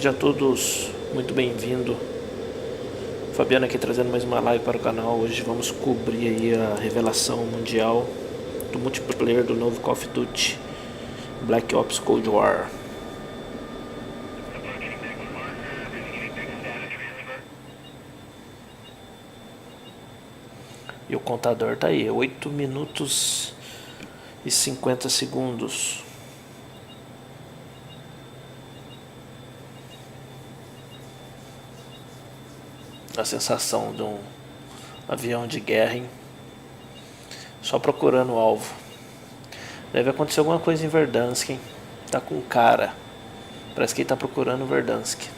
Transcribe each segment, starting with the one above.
sejam todos muito bem-vindos. Fabiano aqui trazendo mais uma live para o canal. Hoje vamos cobrir aí a revelação mundial do multiplayer do novo Call of Duty Black Ops Cold War. E o contador tá aí, 8 minutos e 50 segundos. A sensação de um avião de guerra, hein? Só procurando o alvo. Deve acontecer alguma coisa em Verdansk, hein? Tá com cara. Parece que ele tá procurando Verdansk.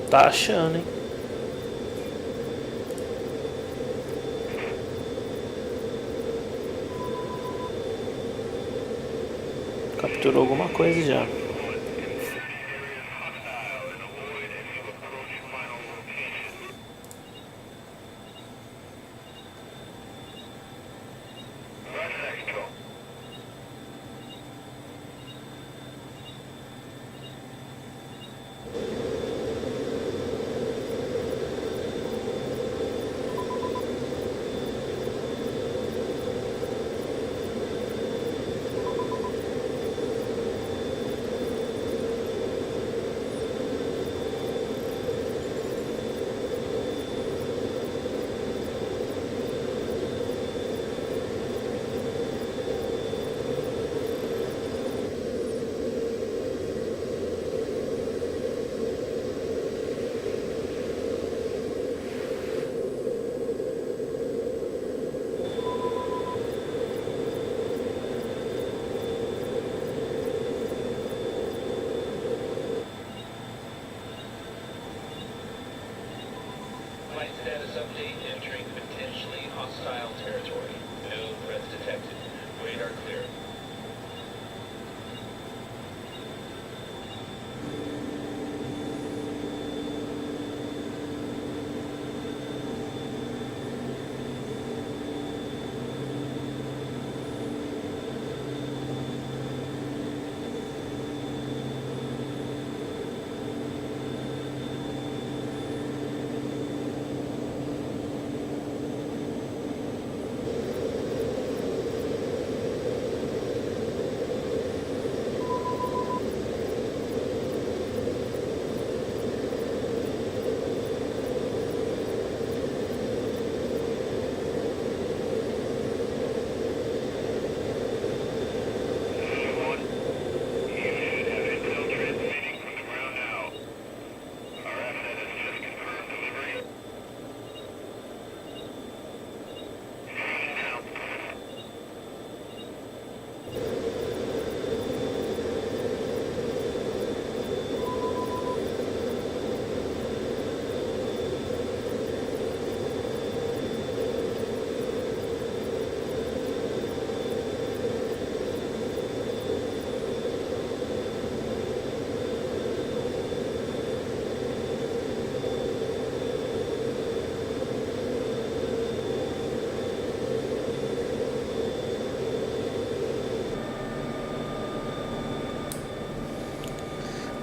Tá achando, hein? Capturou alguma coisa já.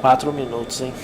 4 minutos, hein?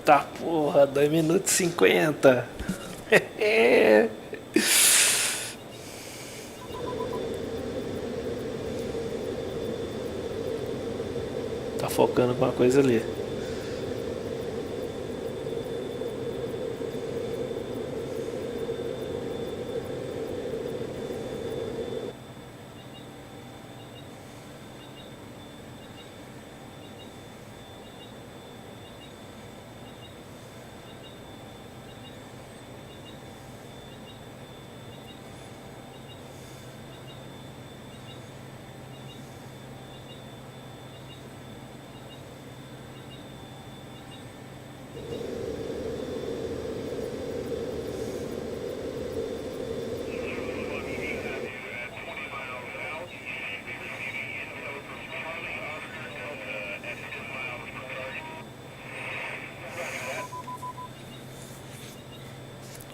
Tá porra, 2 minutos e 50. Tá focando alguma coisa ali.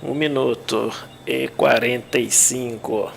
Um minuto e 45.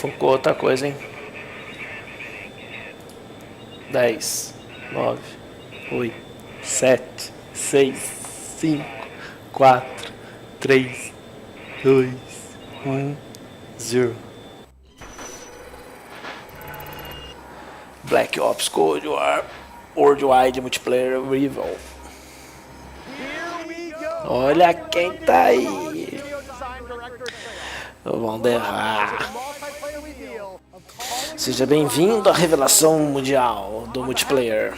Focou outra coisa, hein? 10, 9, 8, 7, 6, 5, 4, 3, 2, 1, 0. Black Ops Cold War Worldwide Multiplayer Rival. Olha quem tá aí. Vamos derrar. Seja bem-vindo à Revelação Mundial do Multiplayer.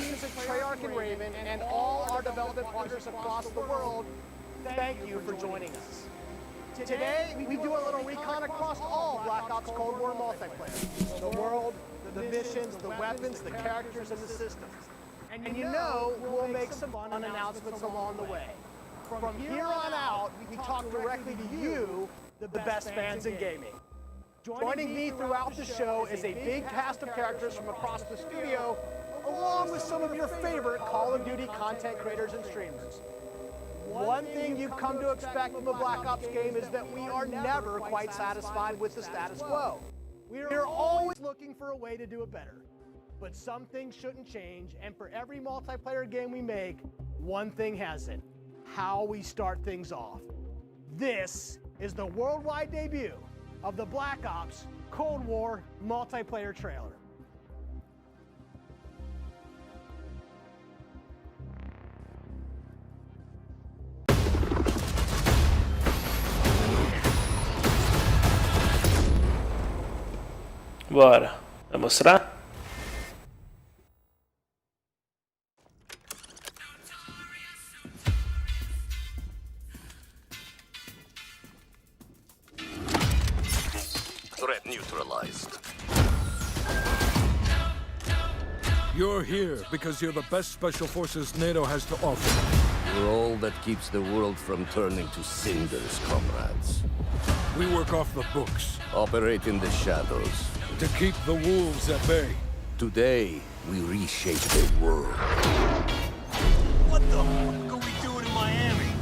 Today, we do a little recon across all Black Ops Cold War multiplayer. The world, the missions, the weapons, the characters, and the systems. And you know, we'll make some fun announcements along the way. From here on out, we talk directly to you, the best fans in gaming. Joining me throughout the show is a big cast of characters from across the studio, along with some of your favorite Call of Duty content creators and streamers. One thing you've come to expect from a Black Ops game is that we are never quite satisfied with the status quo. We're always looking for a way to do it better. But some things shouldn't change, and for every multiplayer game we make, one thing hasn't: how we start things off. This is the worldwide debut of the Black Ops Cold War multiplayer trailer. Bora. Vai mostrar? Threat neutralized. You're here because you're the best special forces NATO has to offer. You're all that keeps the world from turning to cinders, comrades. We work off the books Operate in the shadows. to keep the wolves at bay. Today, we reshape the world. What the fuck are we doing in Miami?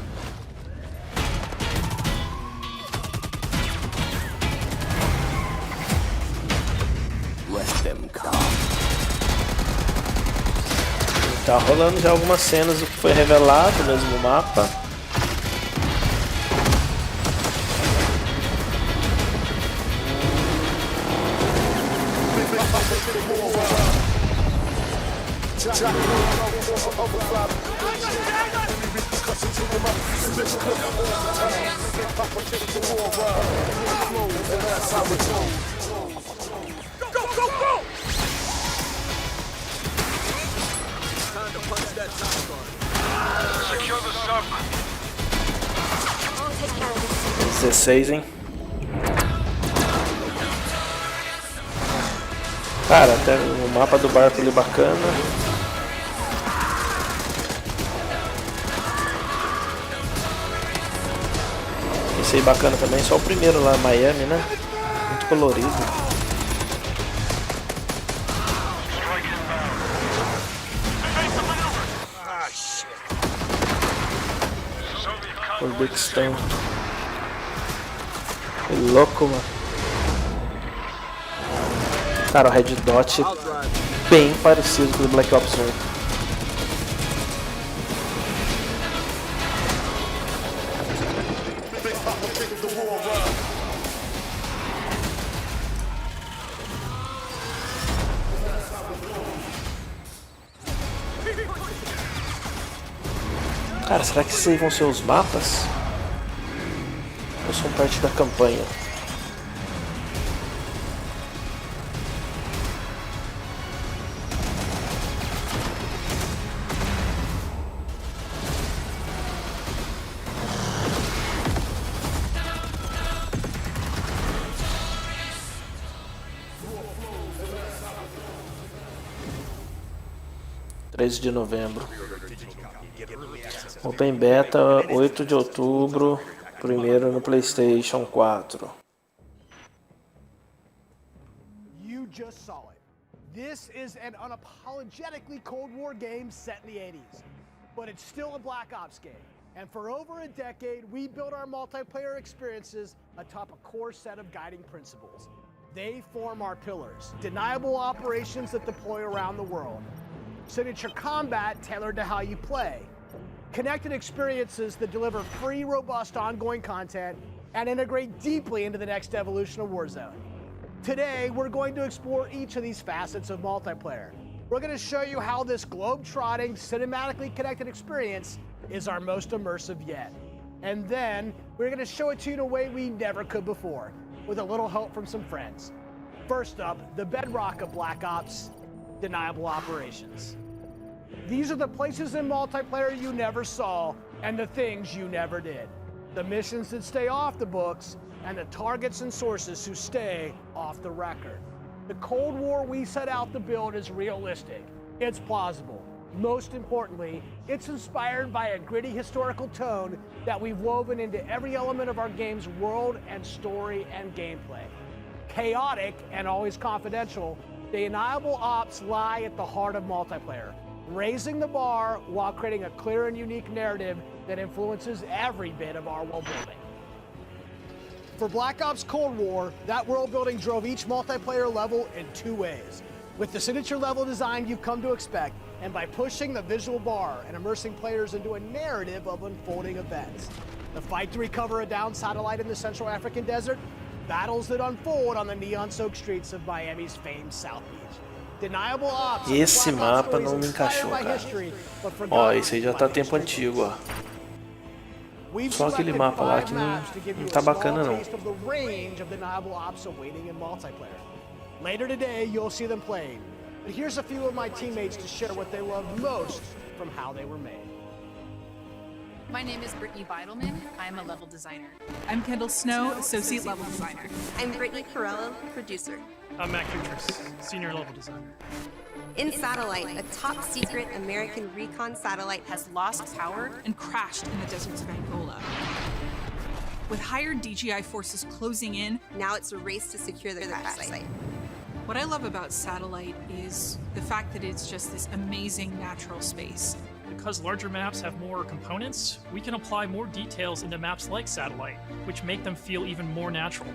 Let them come. Tá rolando já algumas cenas do que foi revelado no mesmo mapa. Secure the sub. 16, hein? Cara, até o mapa do barco ali bacana. Esse aí bacana também, só o primeiro lá, Miami, né? Muito colorido. Uzbequistão. Que louco, mano. Cara, o Red Dot bem parecido com o Black Ops 1. Cara, será que esses aí vão ser os mapas? Ou são parte da campanha? De novembro. Open Beta 8 de outubro, primeiro no PlayStation 4. You just saw it. This is an unapologetically Cold War game set in the 80s, but it's still a Black Ops game. And for over a decade, we built our multiplayer experiences atop a core set of guiding principles. They form our pillars: deniable operations that deploy around the world, signature combat tailored to how you play, connected experiences that deliver free, robust, ongoing content, and integrate deeply into the next evolution of Warzone. Today, we're going to explore each of these facets of multiplayer. We're going to show you how this globe-trotting, cinematically connected experience is our most immersive yet. And then, we're going to show it to you in a way we never could before, with a little help from some friends. First up, the bedrock of Black Ops: deniable operations. These are the places in multiplayer you never saw and the things you never did. The missions that stay off the books and the targets and sources who stay off the record. The Cold War we set out to build is realistic. It's plausible. Most importantly, it's inspired by a gritty historical tone that we've woven into every element of our game's world and story and gameplay. chaotic and always confidential, deniable ops lie at the heart of multiplayer, raising the bar while creating a clear and unique narrative that influences every bit of our world building. For Black Ops Cold War, that world building drove each multiplayer level in two ways. With the signature level design you've come to expect, and by pushing the visual bar and immersing players into a narrative of unfolding events. The fight to recover a downed satellite in the Central African desert, battles that unfold on the neon-soaked streets of Miami's famed South Beach. Deniable ops. Esse mapa não me encaixou, cara. Ó, esse aí já tá tempo antigo, ó. Só aquele mapa lá que não tá bacana não. Later today, you'll see them playing. But here's a few of my teammates to share what they love most from how they were made. My name is Brittany Beidelman. I'm a level designer. I'm Kendall Snow, associate level designer. I'm Brittany Corello, producer. I'm Matt Kutris, senior level designer. In Satellite, a top secret American recon satellite Has lost power and crashed in the deserts of Angola. With higher DGI forces closing in, now it's a race to secure the crash site. what I love about Satellite is the fact that it's just this amazing natural space. Because larger maps have more components, we can apply more details into maps like Satellite, which make them feel even more natural.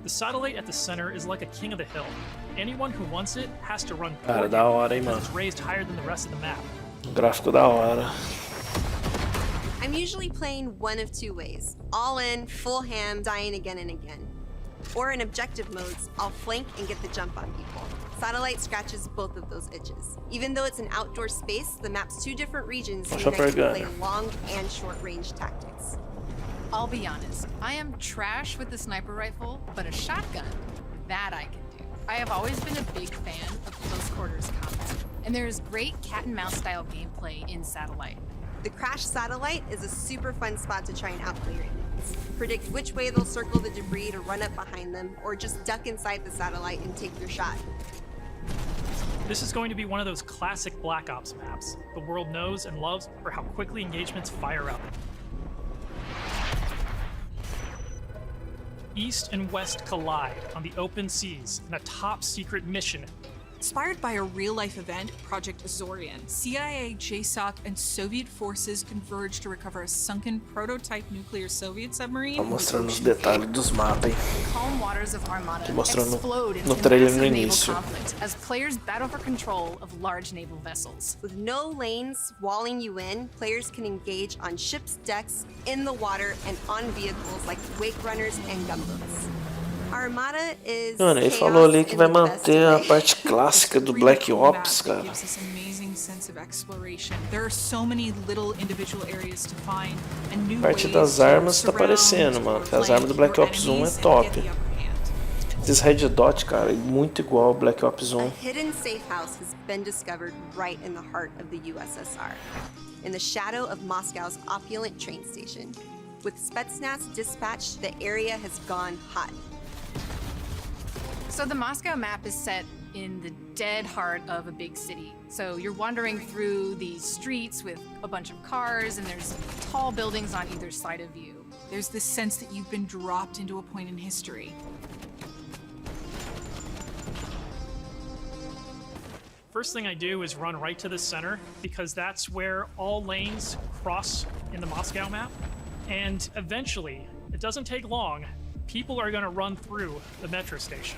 The satellite at the center is like a king of the hill. Anyone who wants it has to run Cara, da hora, hein, mano. it's raised higher than the rest of the map. Gráfico da hora. I'm usually playing one of two ways. All in, full ham, dying again and again. Or in objective modes, I'll flank and get the jump on people. Satellite scratches both of those itches. Even though it's an outdoor space, the map's two different regions mean I can play long and short-range tactics. I'll be honest, I am trash with the sniper rifle, but a shotgun, that I can do. I have always been a big fan of close quarters combat, and there is great cat and mouse style gameplay in Satellite. The crashed satellite is a super fun spot to try and outplay your enemies. Predict which way they'll circle the debris to run up behind them, or just duck inside the satellite and take your shot. This is going to be one of those classic Black Ops maps the world knows and loves for how quickly engagements fire up. East and West collide on the open seas in a top-secret mission. Inspired by a real-life event, Project Azorian, CIA, JSOC, and Soviet forces converged to recover a sunken prototype nuclear Soviet submarine. Tá mostrando os detalhes dos mapas, hein? Calm waters of Armada Tô mostrando explode no into trailer massive no naval início. conflict as players battle for control of large naval vessels. With no lanes walling you in, players can engage on ships' decks, in the water, and on vehicles like wake runners and gunboats. Armada is Mano, ele falou ali que vai manter a parte clássica do Black Ops, cara. Gives this amazing sense of exploration. There are so many little individual areas to find and new Parte ways das to armas tá surround aparecendo, mano. Que as armas do Black Ops 1 é top. Esse Red Dot, cara, é muito igual ao Black Ops 1. A hidden safe house has been discovered right in the heart of the USSR, in the shadow of Moscow's opulent train station. With Spetsnaz dispatched, the area has gone hot. So the Moscow map is set in the dead heart of a big city. So you're wandering through these streets with a bunch of cars, and there's tall buildings on either side of you. There's this sense that you've been dropped into a point in history. First thing I do is run right to the center, because that's where all lanes cross in the Moscow map. And eventually, it doesn't take long, people are gonna run through the metro station.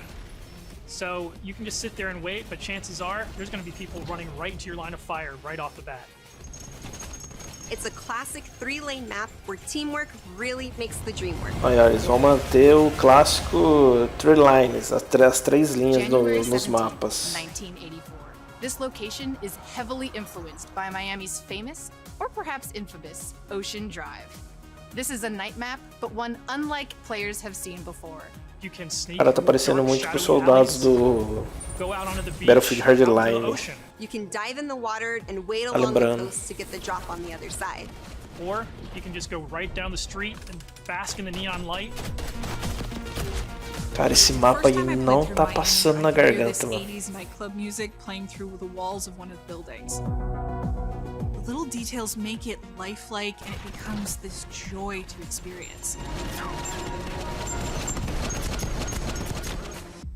So you can just sit there and wait, but chances are there's gonna be people running right into your line of fire right off the bat. It's a classic 3-lane map where teamwork really makes the dream work. Olha, eles vão manter o clássico Three Lines, as três linhas nos mapas. 1984. This location is heavily influenced by Miami's famous, or perhaps infamous, Ocean Drive. This is a night map, but one unlike players have seen before. You can sneak Cara, tá parecendo muito com os soldados do Battlefield Hardline. You can dive in the water and wait along the coast to get the drop on the other side. Or you can just go right down the street and bask in the neon light. Cara, esse mapa aí não tá passando na garganta, mano. 80s nightclub music playing through the walls of one of the buildings. The little details make it lifelike, and it becomes this joy to experience.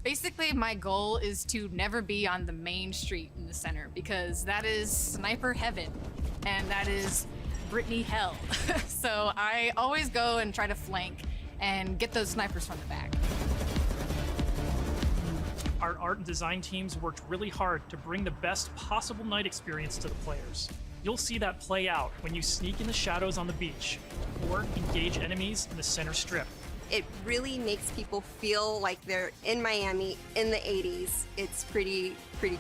Basically, my goal is to never be on the main street in the center because that is sniper heaven and that is Brittany hell. So I always go and try to flank and get those snipers from the back. Our art and design teams worked really hard to bring the best possible night experience to the players. You'll see that play out when you sneak in the shadows on the beach or engage enemies in the center strip. It really makes people feel like they're in Miami in the 80s. It's pretty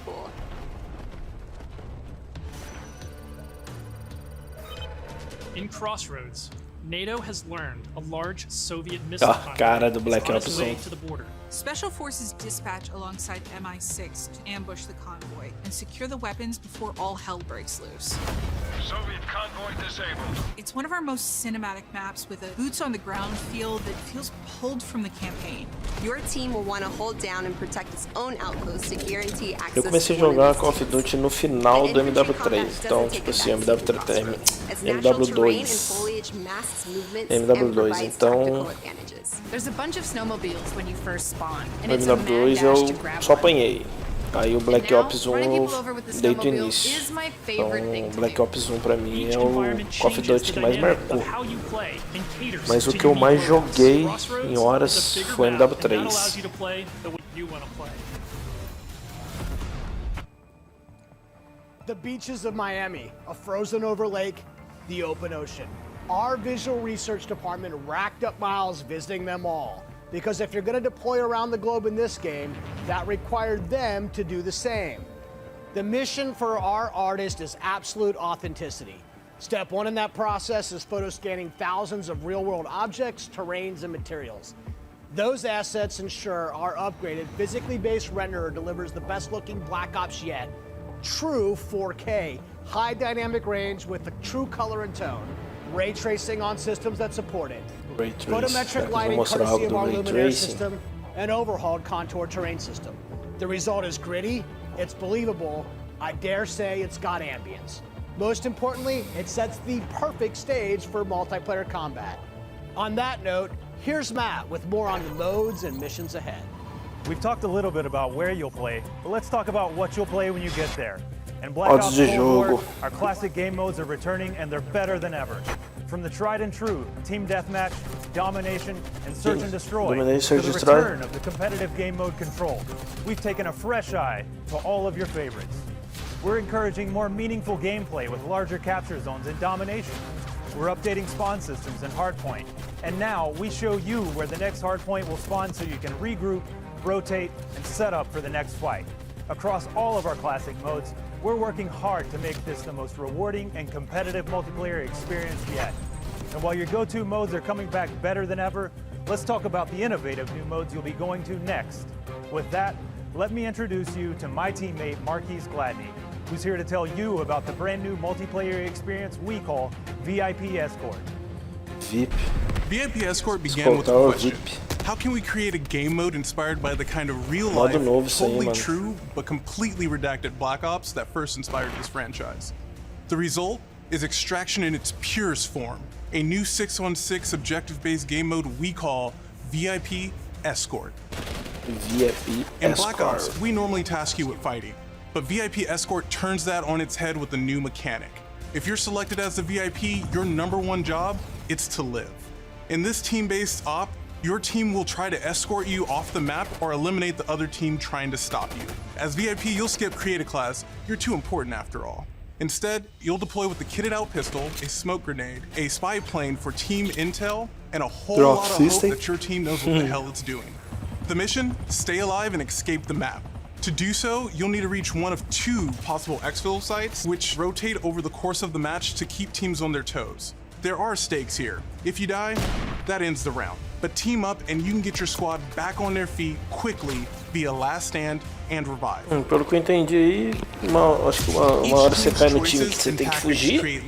cool. In Crossroads, NATO has learned a large Soviet missile Cara do convoy Black is on Ops its way 1. to the border. Special forces dispatch alongside MI6 to ambush the convoy and secure the weapons before all hell breaks loose. Soviet convoy disabled. It's one of our most cinematic maps with a boots-on-the-ground feel that feels pulled from the campaign. Your team will want to hold down and protect its own outposts to guarantee access. Eu comecei a to one jogar of Call these of Duty no final do MW3, então tipo assim, MW2, MW2, então There's a bunch of snowmobiles when you first spawn, and no it's a mad MW2 dash to eu grab só one. apanhei. Aí o Black And now, Ops 1 running people over with the desde o snowmobile início. is my favorite thing Então to Black do. Ops 1 pra mim Each é o environment Call of changes Duty the que mais dynamic marcou. of how you play and caters Mas o to que eu unique mais roles. joguei Crossroads em is horas a bigger foi map, and that MW3. allows you to play the way you want to play. The beaches of Miami, a frozen over lake, the open ocean. Our visual research department racked up miles visiting them all. Because if you're going to deploy around the globe in this game, that required them to do the same. The mission for our artist is absolute authenticity. Step one in that process is photo scanning thousands of real-world objects, terrains, and materials. Those assets ensure our upgraded, physically based renderer delivers the best-looking Black Ops yet. True 4K, high dynamic range with a true color and tone. Ray tracing on systems that support it. Ray Trace. Photometric Vou lighting mostrar courtesy algo of do our Ray luminary Tracing. system and overhauled contour terrain system. The result is gritty, it's believable, I dare say it's got ambience. Most importantly, it sets the perfect stage for multiplayer combat. On that note, here's Matt with more on the modes and missions ahead. We've talked a little bit about where you'll play, but let's talk about what you'll play when you get there. And Black Modos Ops de Cold War, jogo. our classic game modes are returning and they're better than ever. From the tried and true Team Deathmatch, Domination, and Search and Destroy, Domination, to Search the and Destroy. return of the competitive game mode Control, we've taken a fresh eye to all of your favorites. We're encouraging more meaningful gameplay with larger capture zones and Domination. We're updating spawn systems in Hardpoint. And now we show you where the next Hardpoint will spawn so you can regroup, rotate, and set up for the next fight. Across all of our classic modes, we're working hard to make this the most rewarding and competitive multiplayer experience yet. And while your go-to modes are coming back better than ever, let's talk about the innovative new modes you'll be going to next. With that, let me introduce you to my teammate Marquise Gladney, who's here to tell you about the brand new multiplayer experience we call VIP Escort. VIP. VIP Escort began with a Escoltar o question. VIP. How can we create a game mode inspired by the kind of real-life, Modo novo isso aí, totally mano. true, but completely redacted Black Ops that first inspired this franchise? The result is Extraction in its purest form, a new 6-on-6 objective-based game mode we call VIP Escort. VIP In Black Escort. Ops, we normally task you with fighting, but VIP Escort turns that on its head with a new mechanic. If you're selected as the VIP, your number one job, it's to live. In this team-based op, your team will try to escort you off the map or eliminate the other team trying to stop you. As VIP, you'll skip Create a Class, you're too important after all. Instead, you'll deploy with a kitted out pistol, a smoke grenade, a spy plane for team intel, and a whole Drop lot of hope system. that your team knows what the hell it's doing. The mission? Stay alive and escape the map. To do so, you'll need to reach one of two possible exfil sites, which rotate over the course of the match to keep teams on their toes. There are stakes here. If you die, that ends the round. But team up and you can get your squad back on their feet quickly via last stand and revive. Pelo que eu entendi aí, acho que uma hora você cai no time que você tem que fugir,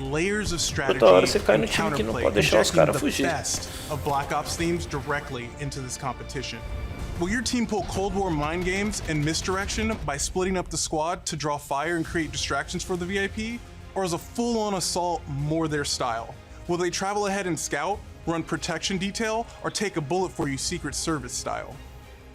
outra hora você cai no time que não pode deixar os caras fugir. Best of Black Ops themes directly into this competition. Will your team pull Cold War mind games and misdirection by splitting up the squad to draw fire and create distractions for the VIP? Or is a full-on assault more their style? Will they travel ahead and scout, run protection detail, or take a bullet for you Secret Service style?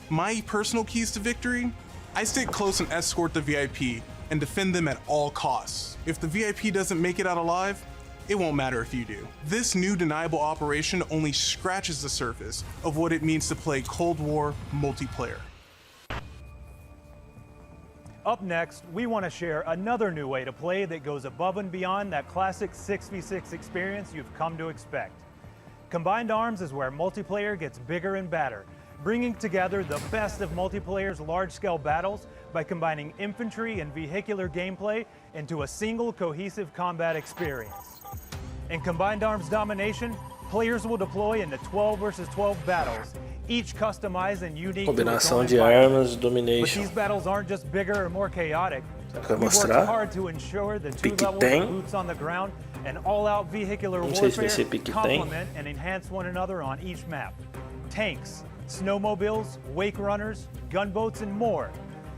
My personal keys to victory? I stick close and escort the VIP and defend them at all costs. If the VIP doesn't make it out alive, it won't matter if you do. This new deniable operation only scratches the surface of what it means to play Cold War multiplayer. Up next, we want to share another new way to play that goes above and beyond that classic 6v6 experience you've come to expect. Combined Arms is where multiplayer gets bigger and badder, bringing together the best of multiplayer's large-scale battles by combining infantry and vehicular gameplay into a single cohesive combat experience. In Combined Arms Domination, players will deploy into 12 versus 12 battles, each customized and unique to its own Combinação de armas, But domination. these battles aren't just bigger or more chaotic. Pra We've worked mostrar. hard to ensure the two Pique levels tem. of boots on the ground and all-out vehicular Não sei se vai warfare ser pique tem. complement and enhance one another on each map. Tanks, snowmobiles, wake runners, gunboats, and more.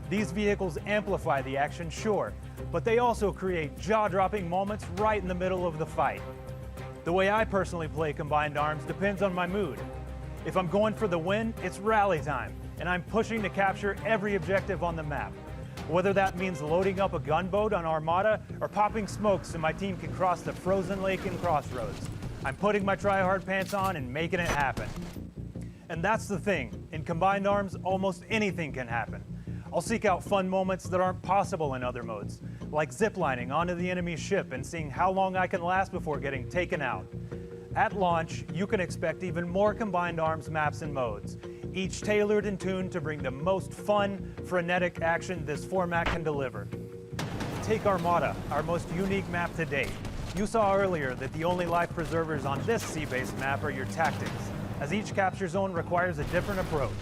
These vehicles amplify the action, sure, but they also create jaw-dropping moments right in the middle of the fight. The way I personally play Combined Arms depends on my mood. If I'm going for the win, it's rally time, and I'm pushing to capture every objective on the map. Whether that means loading up a gunboat on Armada or popping smokes so my team can cross the frozen lake in Crossroads, I'm putting my try-hard pants on and making it happen. And that's the thing, in Combined Arms, almost anything can happen. I'll seek out fun moments that aren't possible in other modes, like ziplining onto the enemy's ship and seeing how long I can last before getting taken out. At launch, you can expect even more Combined Arms maps and modes, each tailored and tuned to bring the most fun, frenetic action this format can deliver. Take Armada, our most unique map to date. You saw earlier that the only life preservers on this sea-based map are your tactics, as each capture zone requires a different approach.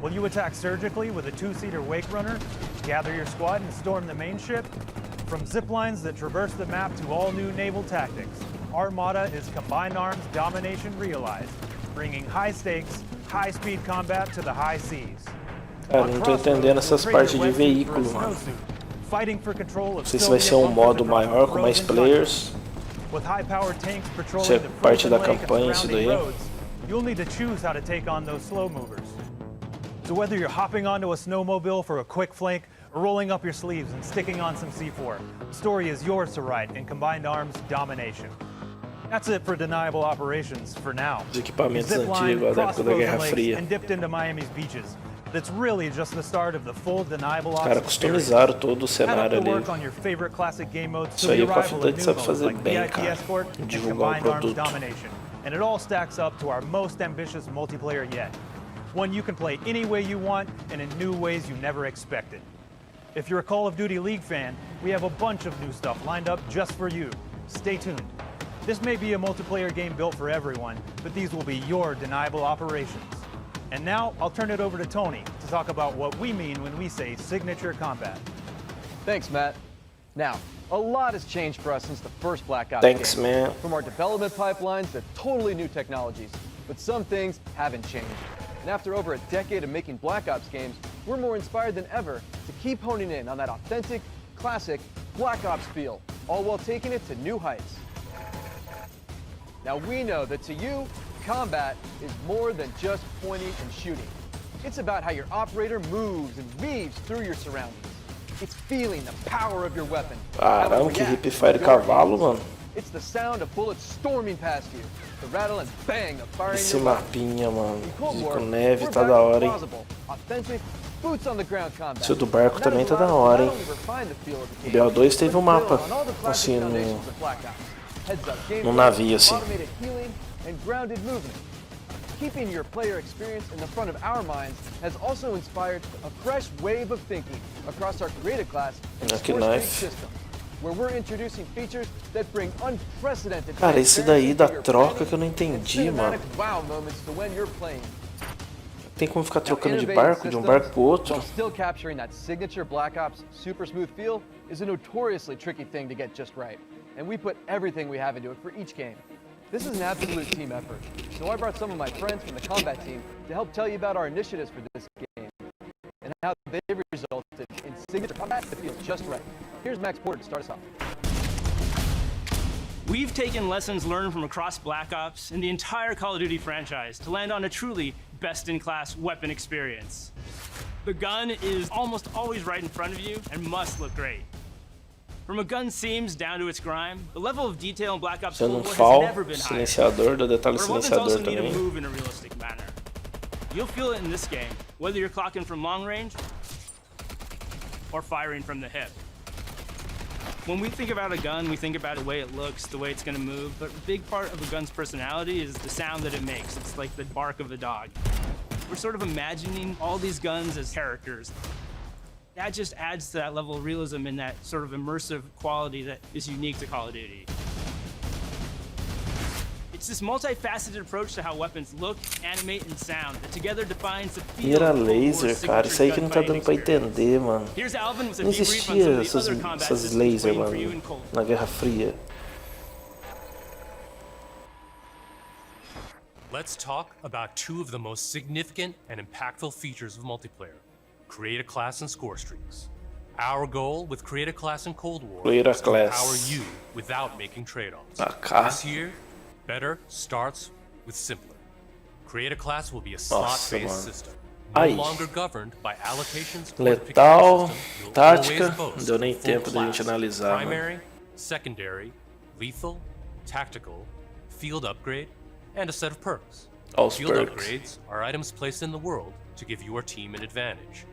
Will you attack surgically with a two-seater wake runner, gather your squad and storm the main ship? From ziplines that traverse the map to all new naval tactics, Armada is Combined Arms Domination realized, bringing high stakes, high-speed combat to the high seas. Cara, não tô entendendo essas partes de veículo, mano. Não sei se vai ser modo maior com mais players. Se é parte da campanha isso daí. You'll need to choose how to take on those slow movers. So whether you're hopping onto a snowmobile for a quick flank or rolling up your sleeves and sticking on some C4, the story is yours to write in Combined Arms Domination. That's it for deniable operations for now. Os equipamentos antigos da época da Guerra Fria. And dipped into Miami's beaches. That's really just the start of the full deniable Os caras customizaram todo o cenário ali. Isso aí o Call of Duty sabe fazer bem, cara. Divulgar o produto. And it all stacks up to our most ambitious multiplayer yet. One you can play any way you want and in new ways you never expected. If you're a Call of Duty League fan, we have a bunch of new stuff lined up just for you. Stay tuned. This may be a multiplayer game built for everyone, but these will be your deniable operations. And now, I'll turn it over to Tony to talk about what we mean when we say signature combat. Thanks, Matt. Now, a lot has changed for us since the first Black Ops Thanks, game. man. From our development pipelines to totally new technologies. But some things haven't changed. And after over a decade of making Black Ops games, we're more inspired than ever to keep honing in on that authentic, classic Black Ops feel, all while taking it to new heights. Now we know that to you, combat is more than just pointing and shooting. It's about how your operator moves and weaves through your surroundings. It's feeling the power of your weapon. Caramba, que hipfire cavalo, mano. It's the sound of bullets storming past you. The rattle and bang of firing. Esse mapinha, mano, com neve tá da hora, hein? Authentic, boots on the ground combat. Esse do barco também tá da hora, hein? O BO2 teve um mapa, assim, no navio, assim. Keeping your player experience in the front of our minds has also inspired a fresh wave of thinking across our creative class and system, where we're introducing features that bring unprecedented. Cara, esse daí da troca que eu não entendi, mano. Wow moments to when you're playing. Tem como ficar trocando de barco, de um barco pro outro? While still capturing that signature Black Ops super smooth feel is a notoriously tricky thing to get just right, and we put everything we have into it for each game. This is an absolute team effort, so I brought some of my friends from the combat team to help tell you about our initiatives for this game and how they've resulted in signature combat that feels just right. Here's Max Porter to start us off. We've taken lessons learned from across Black Ops and the entire Call of Duty franchise to land on a truly best-in-class weapon experience. The gun is almost always right in front of you and must look great. From a gun's seams down to its grime, the level of detail in Black Ops Cold War has never been higher. Silenciador, do detalhe But weapons also silenciador need to também. move in a realistic manner. You'll feel it in this game, whether you're clocking from long range or firing from the hip. When we think about a gun, we think about the way it looks, the way it's going to move, but a big part of a gun's personality is the sound that it makes. It's like the bark of a dog. We're sort of imagining all these guns as characters. That just adds to that level of realism and that sort of immersive quality that is unique to Call of Duty. It's this multifaceted approach to how weapons look, animate, and sound that together defines the feel Mira of Cold War's laser, cara. Isso aí que não tá dando pra entender, mano. Here's Alvin with a Não debrief on existia some of the essas, other combat essas systems laser, waiting for you in mano, Cold na Guerra Fria. Let's talk about two of the most significant and impactful features of multiplayer. Create a class and score streaks. Our goal with Create a Class in Cold War Create a is to empower class. you without making trade-offs. Okay. This year, better starts with simpler. Create a Class will be a slot-based mano. system, no Ai. longer governed by allocations or Letal, pick-up system. You'll tática, always boast não deu nem a full tempo da gente class, analisar, mano. primary, secondary, lethal, tactical, field upgrade, and a set of perks. Os Field perks. upgrades are items placed in the world to give your team an advantage.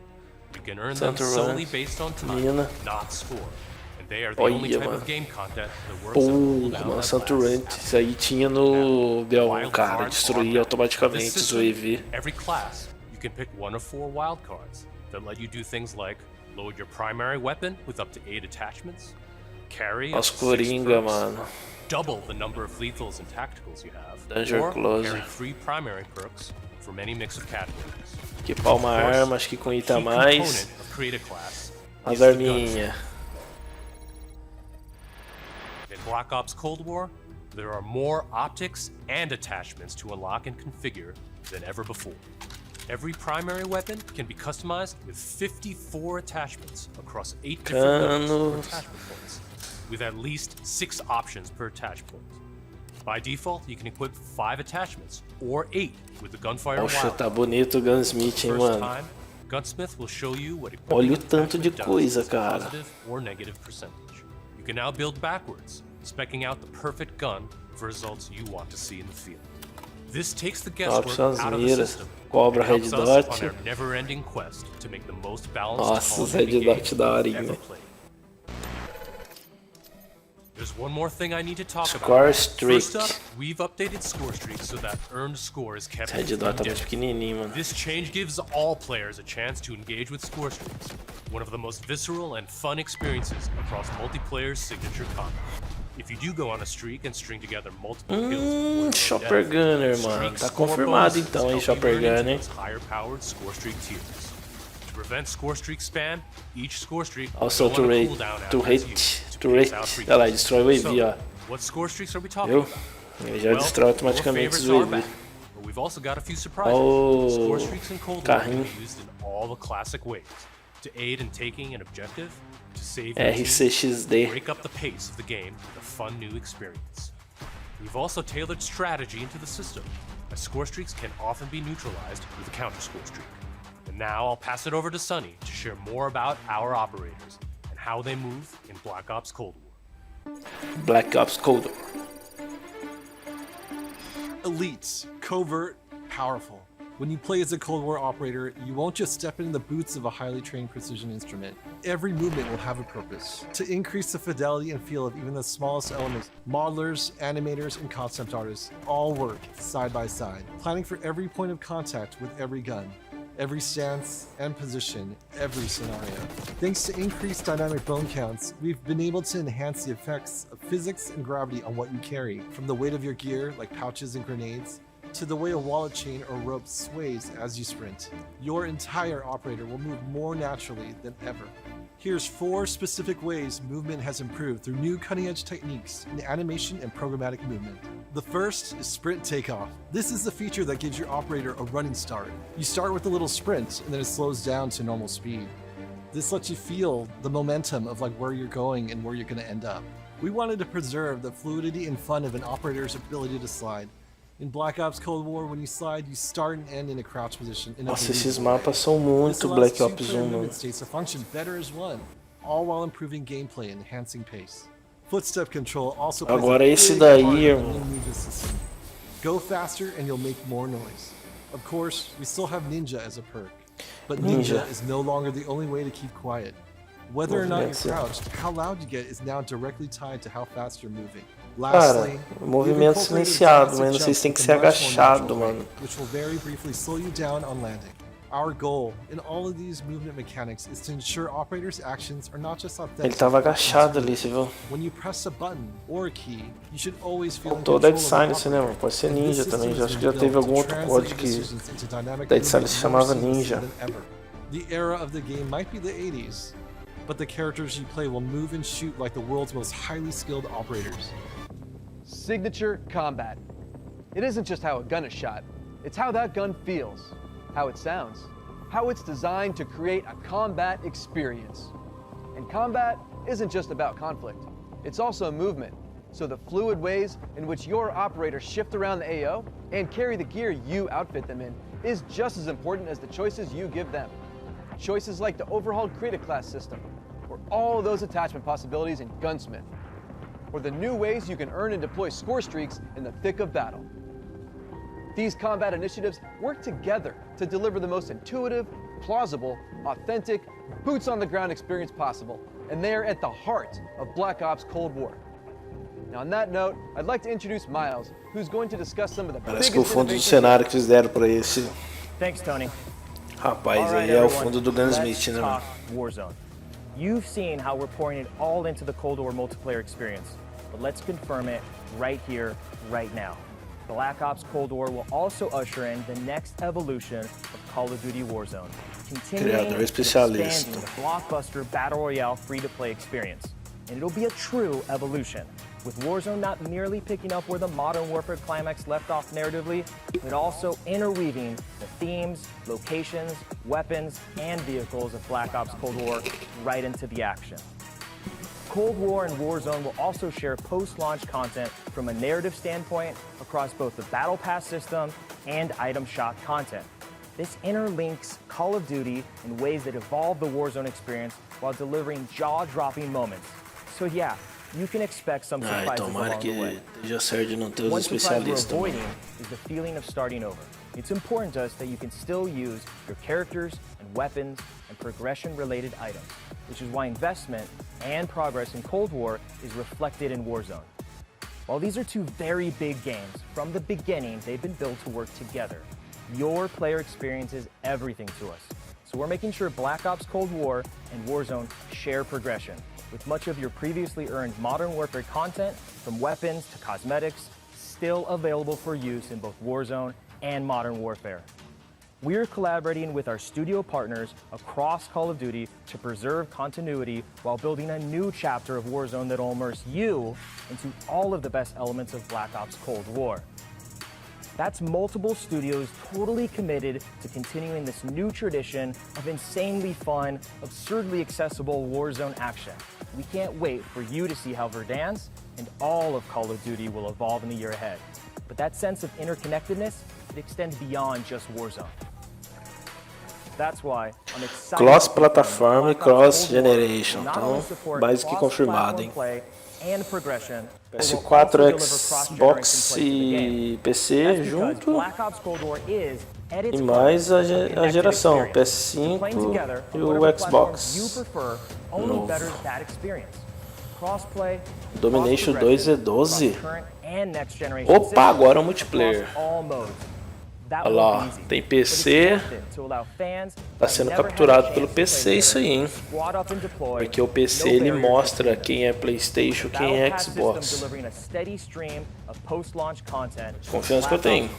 You can earn Center them run, solely based on time, mina. not score. And they are the only Olha, type mano. of game content that works at cooldown Porra, mano, that Santurante. lasts. Isso aí tinha no Dell, Wild cara. cards Destruía are automaticamente this os system, UAV. Every class, you can pick one of 4 wild cards that let you do things like load your primary weapon with up to 8 attachments, carry up Os to 6 Coringa, perks, mano. double the number of lethals and tacticals you have, Danger or Close. carry 3 primary perks from any mix of categories. Equipar uma Of course, arma, acho que com key item a component mais. of Create a Class As is the gun. arminhas. In Black Ops Cold War, there are more optics and attachments to unlock and configure than ever before. Every primary weapon can be customized with 54 attachments across 8 different levels Canos. or attachment points, with at least 6 options per attach point. By default, you can equip 5 attachments, or 8 with the Gunfire Poxa, Wild. tá bonito o Gunsmith, hein, First mano. time, Gunsmith will show you what Olha o equipping tanto de attachment does coisa, as a cara. positive or negative percentage. You can now build backwards, specking out the perfect gun for results you want to see in the field. This takes the guesswork Opções, out of the miras, system Cobra, and helps Red us Dot. on our never-ending quest to make the most balanced Nossa, Call os of Duty Red Dot game da ever horinha. played. There's one more thing I need to talk Score about. streak. First up, we've updated score streaks so that earned score is kept Red Dot tá mais indefinite. pequenininho, mano. This change gives all players a chance to engage with score streaks, one of the most visceral and fun experiences across multiplayer's signature combat. If you do go on a streak and string together multiple kills before your Chopper death, Gunner, mano. streak Tá score confirmado bonuses então, hein, help you Chopper earn into Gunner, hein. those higher-powered score streak tiers. To prevent score streak spam, each score streak will Also, go on a turret, cooldown after turret, it's used to turret. pace out free Olha lá, kills. destrói o EV, ó. So, what score streaks are we talking Viu? about? Ele já destrói automaticamente os your favorites are UAV. back, but we've also got a few surprises. Oh, Score streaks in Cold War can carrinho. be used in all the classic ways. To aid in taking an objective, to save your team, RCXD. break up the pace of the game with a fun new experience. We've also tailored strategy into the system, as score streaks can often be neutralized with a counter score streak. And now I'll pass it over to Sunny to share more about our operators and how they move in Black Ops Cold War. Black Ops Cold War. Elites, covert, powerful. When you play as a Cold War operator, you won't just step into the boots of a highly trained precision instrument. Every movement will have a purpose. To increase the fidelity and feel of even the smallest elements, modelers, animators, and concept artists all work side by side, planning for every point of contact with every gun, every stance and position, every scenario. Thanks to increased dynamic bone counts, we've been able to enhance the effects of physics and gravity on what you carry, from the weight of your gear, like pouches and grenades, to the way a wallet chain or rope sways as you sprint. Your entire operator will move more naturally than ever. Here's 4 specific ways movement has improved through new cutting-edge techniques in animation and programmatic movement. The first is sprint takeoff. This is the feature that gives your operator a running start. You start with a little sprint and then it slows down to normal speed. This lets you feel the momentum of like where you're going and where you're going to end up. We wanted to preserve the fluidity and fun of an operator's ability to slide. In Black Ops Cold War, when you slide, you start and end in a crouch position. Nossa, esses mapas são muito Black Ops 1, mano. States to function better as one, all while improving gameplay and enhancing pace. Footstep control also plays Agora a esse big daí, part in the irmão. movement system. Go faster and you'll make more noise. Of course, we still have Ninja as a perk, but Ninja is no longer the only way to keep quiet. Whether or not you're crouched, how loud you get is now directly tied to how fast you're moving. Cara, movimento silenciado, mas vocês têm que ser agachado, mano. Which will very briefly slow you down on landing. Our goal in all of these movement mechanics is to ensure operators' actions are not just authentic. Ele tava agachado ali, você viu? When you press a button or a key, you should always feel in Faltou control Dead of the Silence, né, operator. mano? Pode ser And Ninja this também. system Acho has que já been teve built algum to outro translate código que decisions into dynamic Dead Silence se movement chamava more seamlessly Ninja. than ever. The era of the game might be the 80s, but the characters you play will move and shoot like the world's most highly skilled operators. Signature combat. It isn't just how a gun is shot, it's how that gun feels, how it sounds, how it's designed to create a combat experience. And combat isn't just about conflict, it's also movement. So the fluid ways in which your operators shift around the AO and carry the gear you outfit them in is just as important as the choices you give them. Choices like the overhauled Creative Class system, or all those attachment possibilities in Gunsmith, or the new ways you can earn and deploy score streaks in the thick of battle. These combat initiatives work together to deliver the most intuitive, plausible, authentic, boots-on-the-ground experience possible, and they are at the heart of Black Ops Cold War. Now, on that note, I'd like to introduce Miles, who's going to discuss some of the Parece que o biggest fundo do innovations. cenário que fizeram pra esse Thanks, Tony. rapaz aí é o fundo do Gunsmith, né, mano? Warzone. You've seen how we're pouring it all into the Cold War multiplayer experience, but let's confirm it right here, right now. Black Ops Cold War will also usher in the next evolution of Call of Duty Warzone, continuing Criador and especialista. expanding the blockbuster Battle Royale free-to-play experience. And it'll be a true evolution, with Warzone not merely picking up where the Modern Warfare climax left off narratively, but also interweaving the themes, locations, weapons, and vehicles of Black Ops Cold War right into the action. Cold War and Warzone will also share post-launch content from a narrative standpoint across both the Battle Pass system and item shop content. This interlinks Call of Duty in ways that evolve the Warzone experience while delivering jaw-dropping moments. So yeah, you can expect some Ai, surprises tomara along the way. que já serve de não ter os One surprise we're especialistas, avoiding mano. is the feeling of starting over. It's important to us that you can still use your characters and weapons and progression-related items, which is why investment and progress in Cold War is reflected in Warzone. While these are two very big games, from the beginning they've been built to work together. Your player experience is everything to us. So we're making sure Black Ops Cold War and Warzone share progression, with much of your previously earned Modern Warfare content, from weapons to cosmetics, still available for use in both Warzone and Modern Warfare. We're collaborating with our studio partners across Call of Duty to preserve continuity while building a new chapter of Warzone that'll immerse you into all of the best elements of Black Ops Cold War. That's multiple studios totally committed to continuing this new tradition of insanely fun, absurdly accessible Warzone action. We can't wait for you to see how Verdansk and all of Call of Duty will evolve in the year ahead. But that sense of interconnectedness, it extends beyond just Warzone. That's why I'm excited. Cross-plataforma e cross-generation, então, básico e confirmado, hein? And progression. PS4, Xbox e PC junto, e mais a geração PS5 e o Xbox novo. Domination 2 e 12. Opa, agora é o multiplayer. Olha lá, tem PC, tá sendo capturado pelo PC isso aí, hein? Porque o PC ele mostra quem é PlayStation, quem é Xbox. Confiança que eu tenho.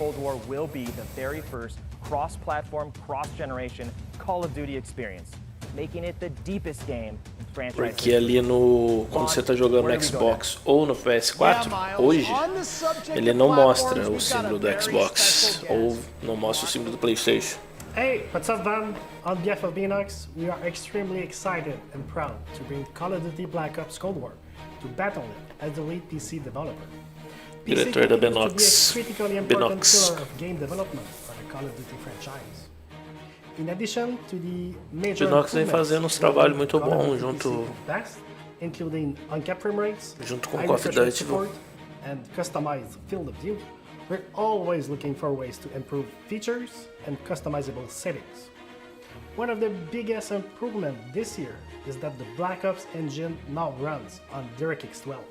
Porque ali no quando você tá jogando no Xbox ou no PS4, hoje, ele não mostra o símbolo do Xbox ou não mostra o símbolo do PlayStation. Hey, what's up, Van? On behalf of Gamemax, we are extremely excited and proud to bring Call of Duty Black Ops Cold War to Battle.net as the lead PC developer. Diretor da continues to be a Benox. critically important Benox. pillar of game development for the Call of Duty franchise. In addition to the major Benox vem fazendo uns trabalhos muito Call of bons Duty junto, past, including uncapped frame rates, junto com high Call of refresh rate Duty. support, and customized field of view. We're always looking for ways to improve features and customizable settings. One of the biggest improvements this year is that the Black Ops engine now runs on DirectX 12.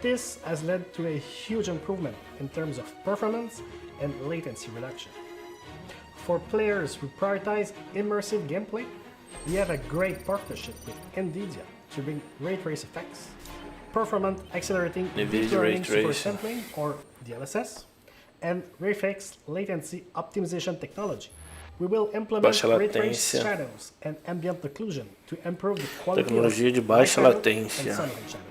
This has led to a huge improvement in terms of performance and latency reduction. For players who prioritize immersive gameplay, we have a great partnership with NVIDIA to bring ray trace effects, performant accelerating NVIDIA deep ray learning super trace. sampling or DLSS, and RayFX latency optimization technology. We will implement Baixa ray trace latência. shadows and ambient occlusion to improve the quality Tecnologia de of baixa light shadow latência. and sunlight shadow.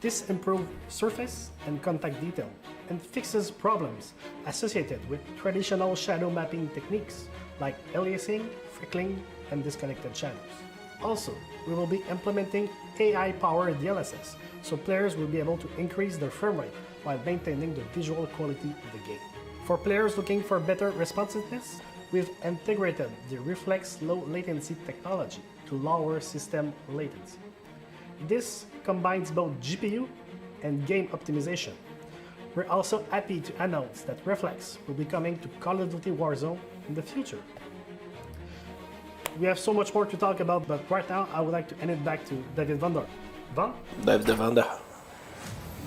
This improves surface and contact detail and fixes problems associated with traditional shadow mapping techniques like aliasing, freckling, and disconnected shadows. Also, we will be implementing AI-powered DLSS, so players will be able to increase their frame rate while maintaining the visual quality of the game. For players looking for better responsiveness, we've integrated the Reflex low latency technology to lower system latency. This combines both GPU and game optimization. We're also happy to announce that Reflex will be coming to Call of Duty Warzone in the future. We have so much more to talk about, but right now I would like to hand it back to David Vander. Van? David Vander.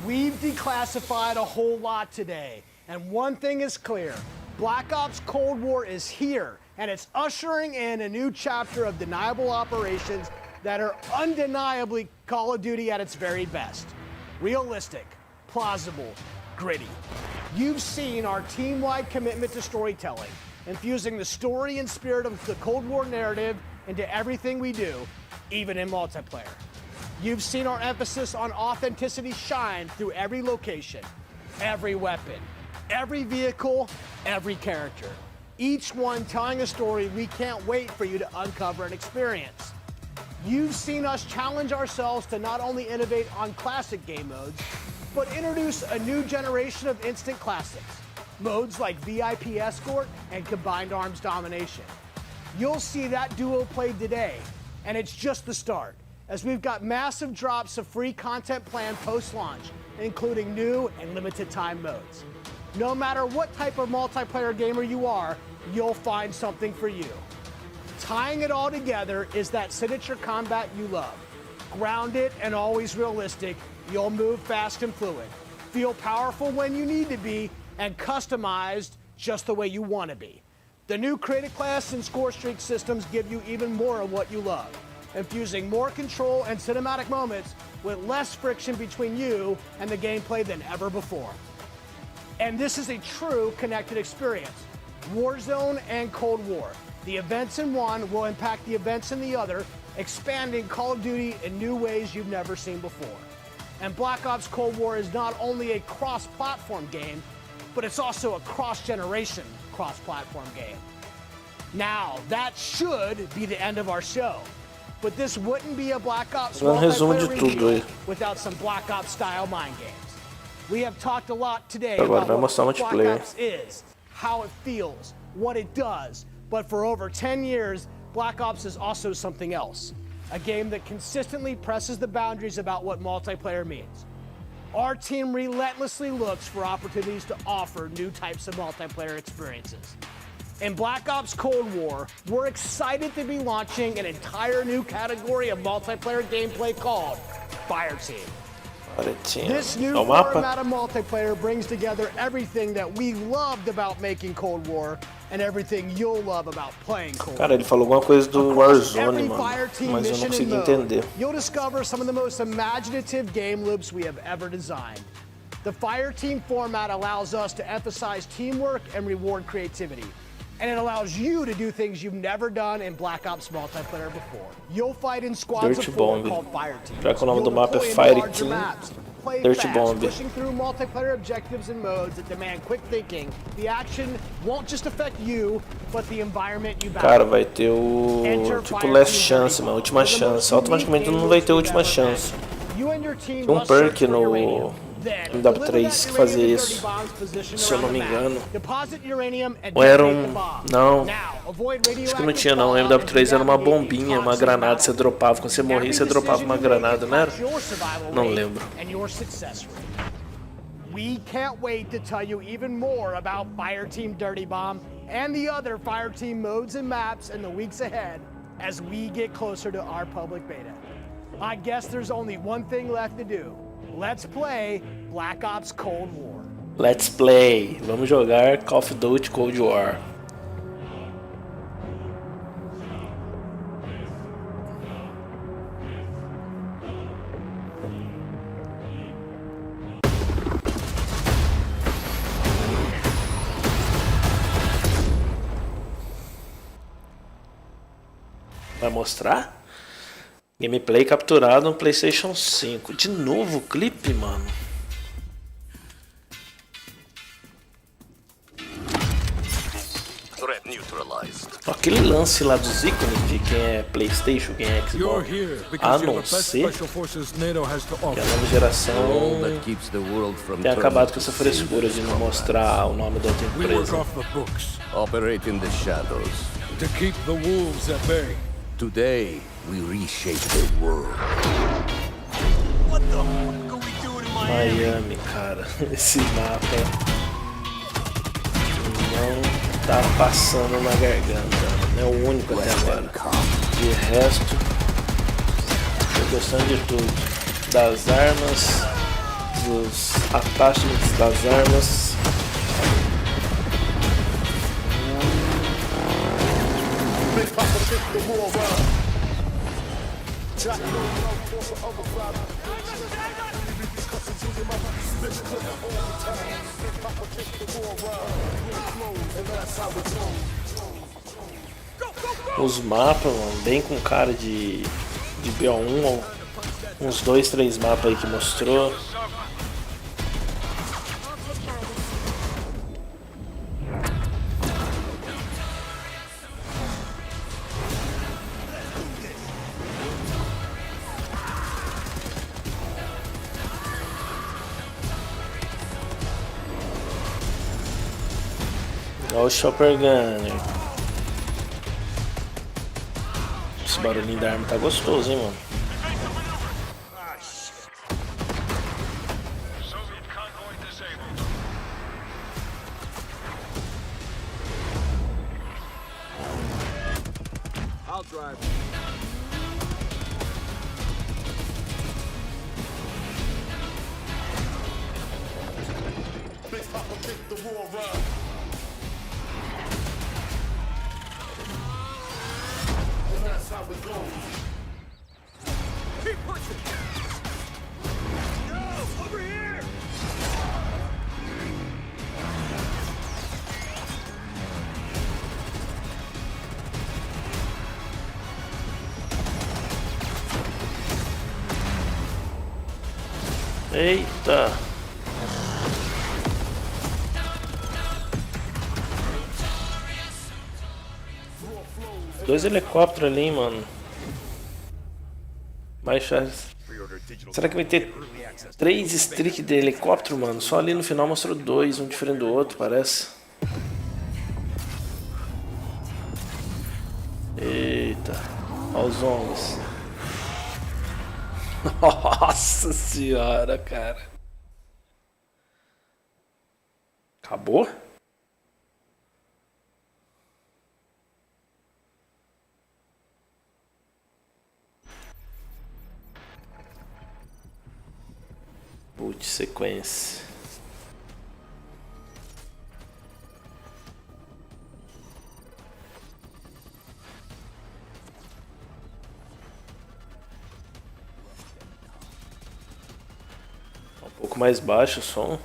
We've declassified a whole lot today, and one thing is clear. Black Ops Cold War is here, and it's ushering in a new chapter of deniable operations that are undeniably Call of Duty at its very best. Realistic, plausible, gritty. You've seen our team-wide commitment to storytelling, infusing the story and spirit of the Cold War narrative into everything we do, even in multiplayer. You've seen our emphasis on authenticity shine through every location, every weapon, every vehicle, every character. Each one telling a story we can't wait for you to uncover and experience. You've seen us challenge ourselves to not only innovate on classic game modes, but introduce a new generation of instant classics. Modes like VIP Escort and Combined Arms Domination. You'll see that duo played today, and it's just the start, as we've got massive drops of free content planned post-launch, including new and limited time modes. No matter what type of multiplayer gamer you are, you'll find something for you. Tying it all together is that signature combat you love. Grounded and always realistic, you'll move fast and fluid, feel powerful when you need to be, and customized just the way you want to be. The new Creative Class and Score Streak systems give you even more of what you love, infusing more control and cinematic moments with less friction between you and the gameplay than ever before. And this is a true connected experience. Warzone and Cold War. The events in one will impact the events in the other, expanding Call of Duty in new ways you've never seen before. And Black Ops Cold War is not only a cross-platform game, but it's also a cross-generation cross-platform game. Now, that should be the end of our show. But this wouldn't be a Black Ops multiplayer review without some Black Ops style mind games. We have talked a lot today about what Black Ops is, how it feels, what it does. But for over 10 years, Black Ops is also something else. A game that consistently presses the boundaries about what multiplayer means. Our team relentlessly looks for opportunities to offer new types of multiplayer experiences. In Black Ops Cold War, we're excited to be launching an entire new category of multiplayer gameplay called Fire Team. This new format of multiplayer brings together everything that we loved about making Cold War and everything you'll love about playing Cold War. Cara, ele falou alguma coisa do Warzone, mano, mas eu não consegui entender. You'll discover some of the most imaginative game loops we have ever designed. The Fire Team format allows us to emphasize teamwork and reward creativity. And it allows you to do things you've never done in Black Ops multiplayer before. You'll fight in squads of 4 called Fire Teams. Já que o nome do mapa é Fire Team, Dirty Bomb. Pushing through multiplayer objectives and modes that demand quick thinking. The action won't just affect you, but the environment you battle. Cara, vai ter o tipo Last Chance, mano, última chance. Automaticamente não vai ter última chance. Tem um perk MW3 que fazia isso, se eu não me engano. Ou era um... não, acho que não tinha não. O MW3 era uma bombinha, uma granada, você dropava. Quando você morria, você dropava uma granada, não era? Não lembro. We can't wait to tell you even more about Fireteam Dirty Bomb and the other Fireteam modes and maps in the weeks ahead as we get closer to our public beta. I guess there's only one thing left to do. Let's play Black Ops Cold War. Let's play. Vamos jogar Call of Duty Cold War. Vai mostrar? Gameplay capturado no PlayStation 5. De novo o clipe, mano. Aquele lance lá dos ícones de quem é PlayStation, quem é Xbox, a não ser que a nova geração tem acabado com essa frescura de não mostrar o nome da outra empresa. Operate in the shadows. To keep the wolves at bay. Today, we reshape the world. What the fuck are we doing in Miami, cara. Esse mapa não tá passando na garganta. Não é o único até agora. De resto, tô gostando de tudo. Das armas, dos attachments das armas. Os mapas, mano, bem com cara de BO1, uns 2, 3 mapas aí que mostrou. Olha o Chopper Gunner. Esse barulhinho da arma tá gostoso, hein, mano. I'll drive. Eita! Dois helicópteros ali, mano. Mais chance. Será que vai ter 3 streaks de helicóptero, mano? Só ali no final mostrou 2, um diferente do outro, parece. Eita. Olha os zombies. Nossa senhora, cara. Acabou? Putz, sequência. Um pouco mais baixo o som.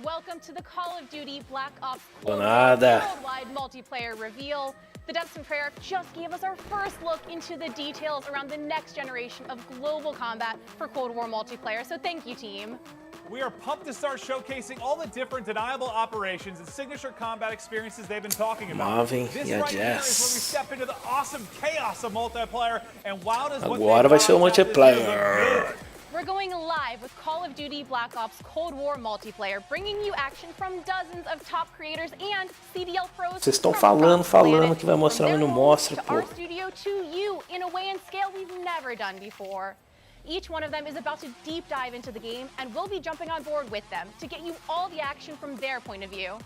Welcome to the Call of Duty Black Ops Worldwide multiplayer reveal. The Depths and Prayer just gave us our first look into the details around the next generation of global combat for Cold War multiplayer, so thank you, team. We are pumped to start showcasing all the different deniable operations and signature combat experiences they've been talking about. Marvin This e a right here is where we Jess. step into the awesome chaos of multiplayer, and wow does what Agora vai ser o multiplayer. We're going live with Call of Duty Black Ops Cold War multiplayer, bringing you action from dozens of top creators and CDL pros. Vocês estão falando que vai mostrar, mas não mostra, To our pô. studio to you in a way and scale we've never done before. Each one of them is about to deep dive into the game, and we'll be jumping on board with them to get you all the action from their point of view.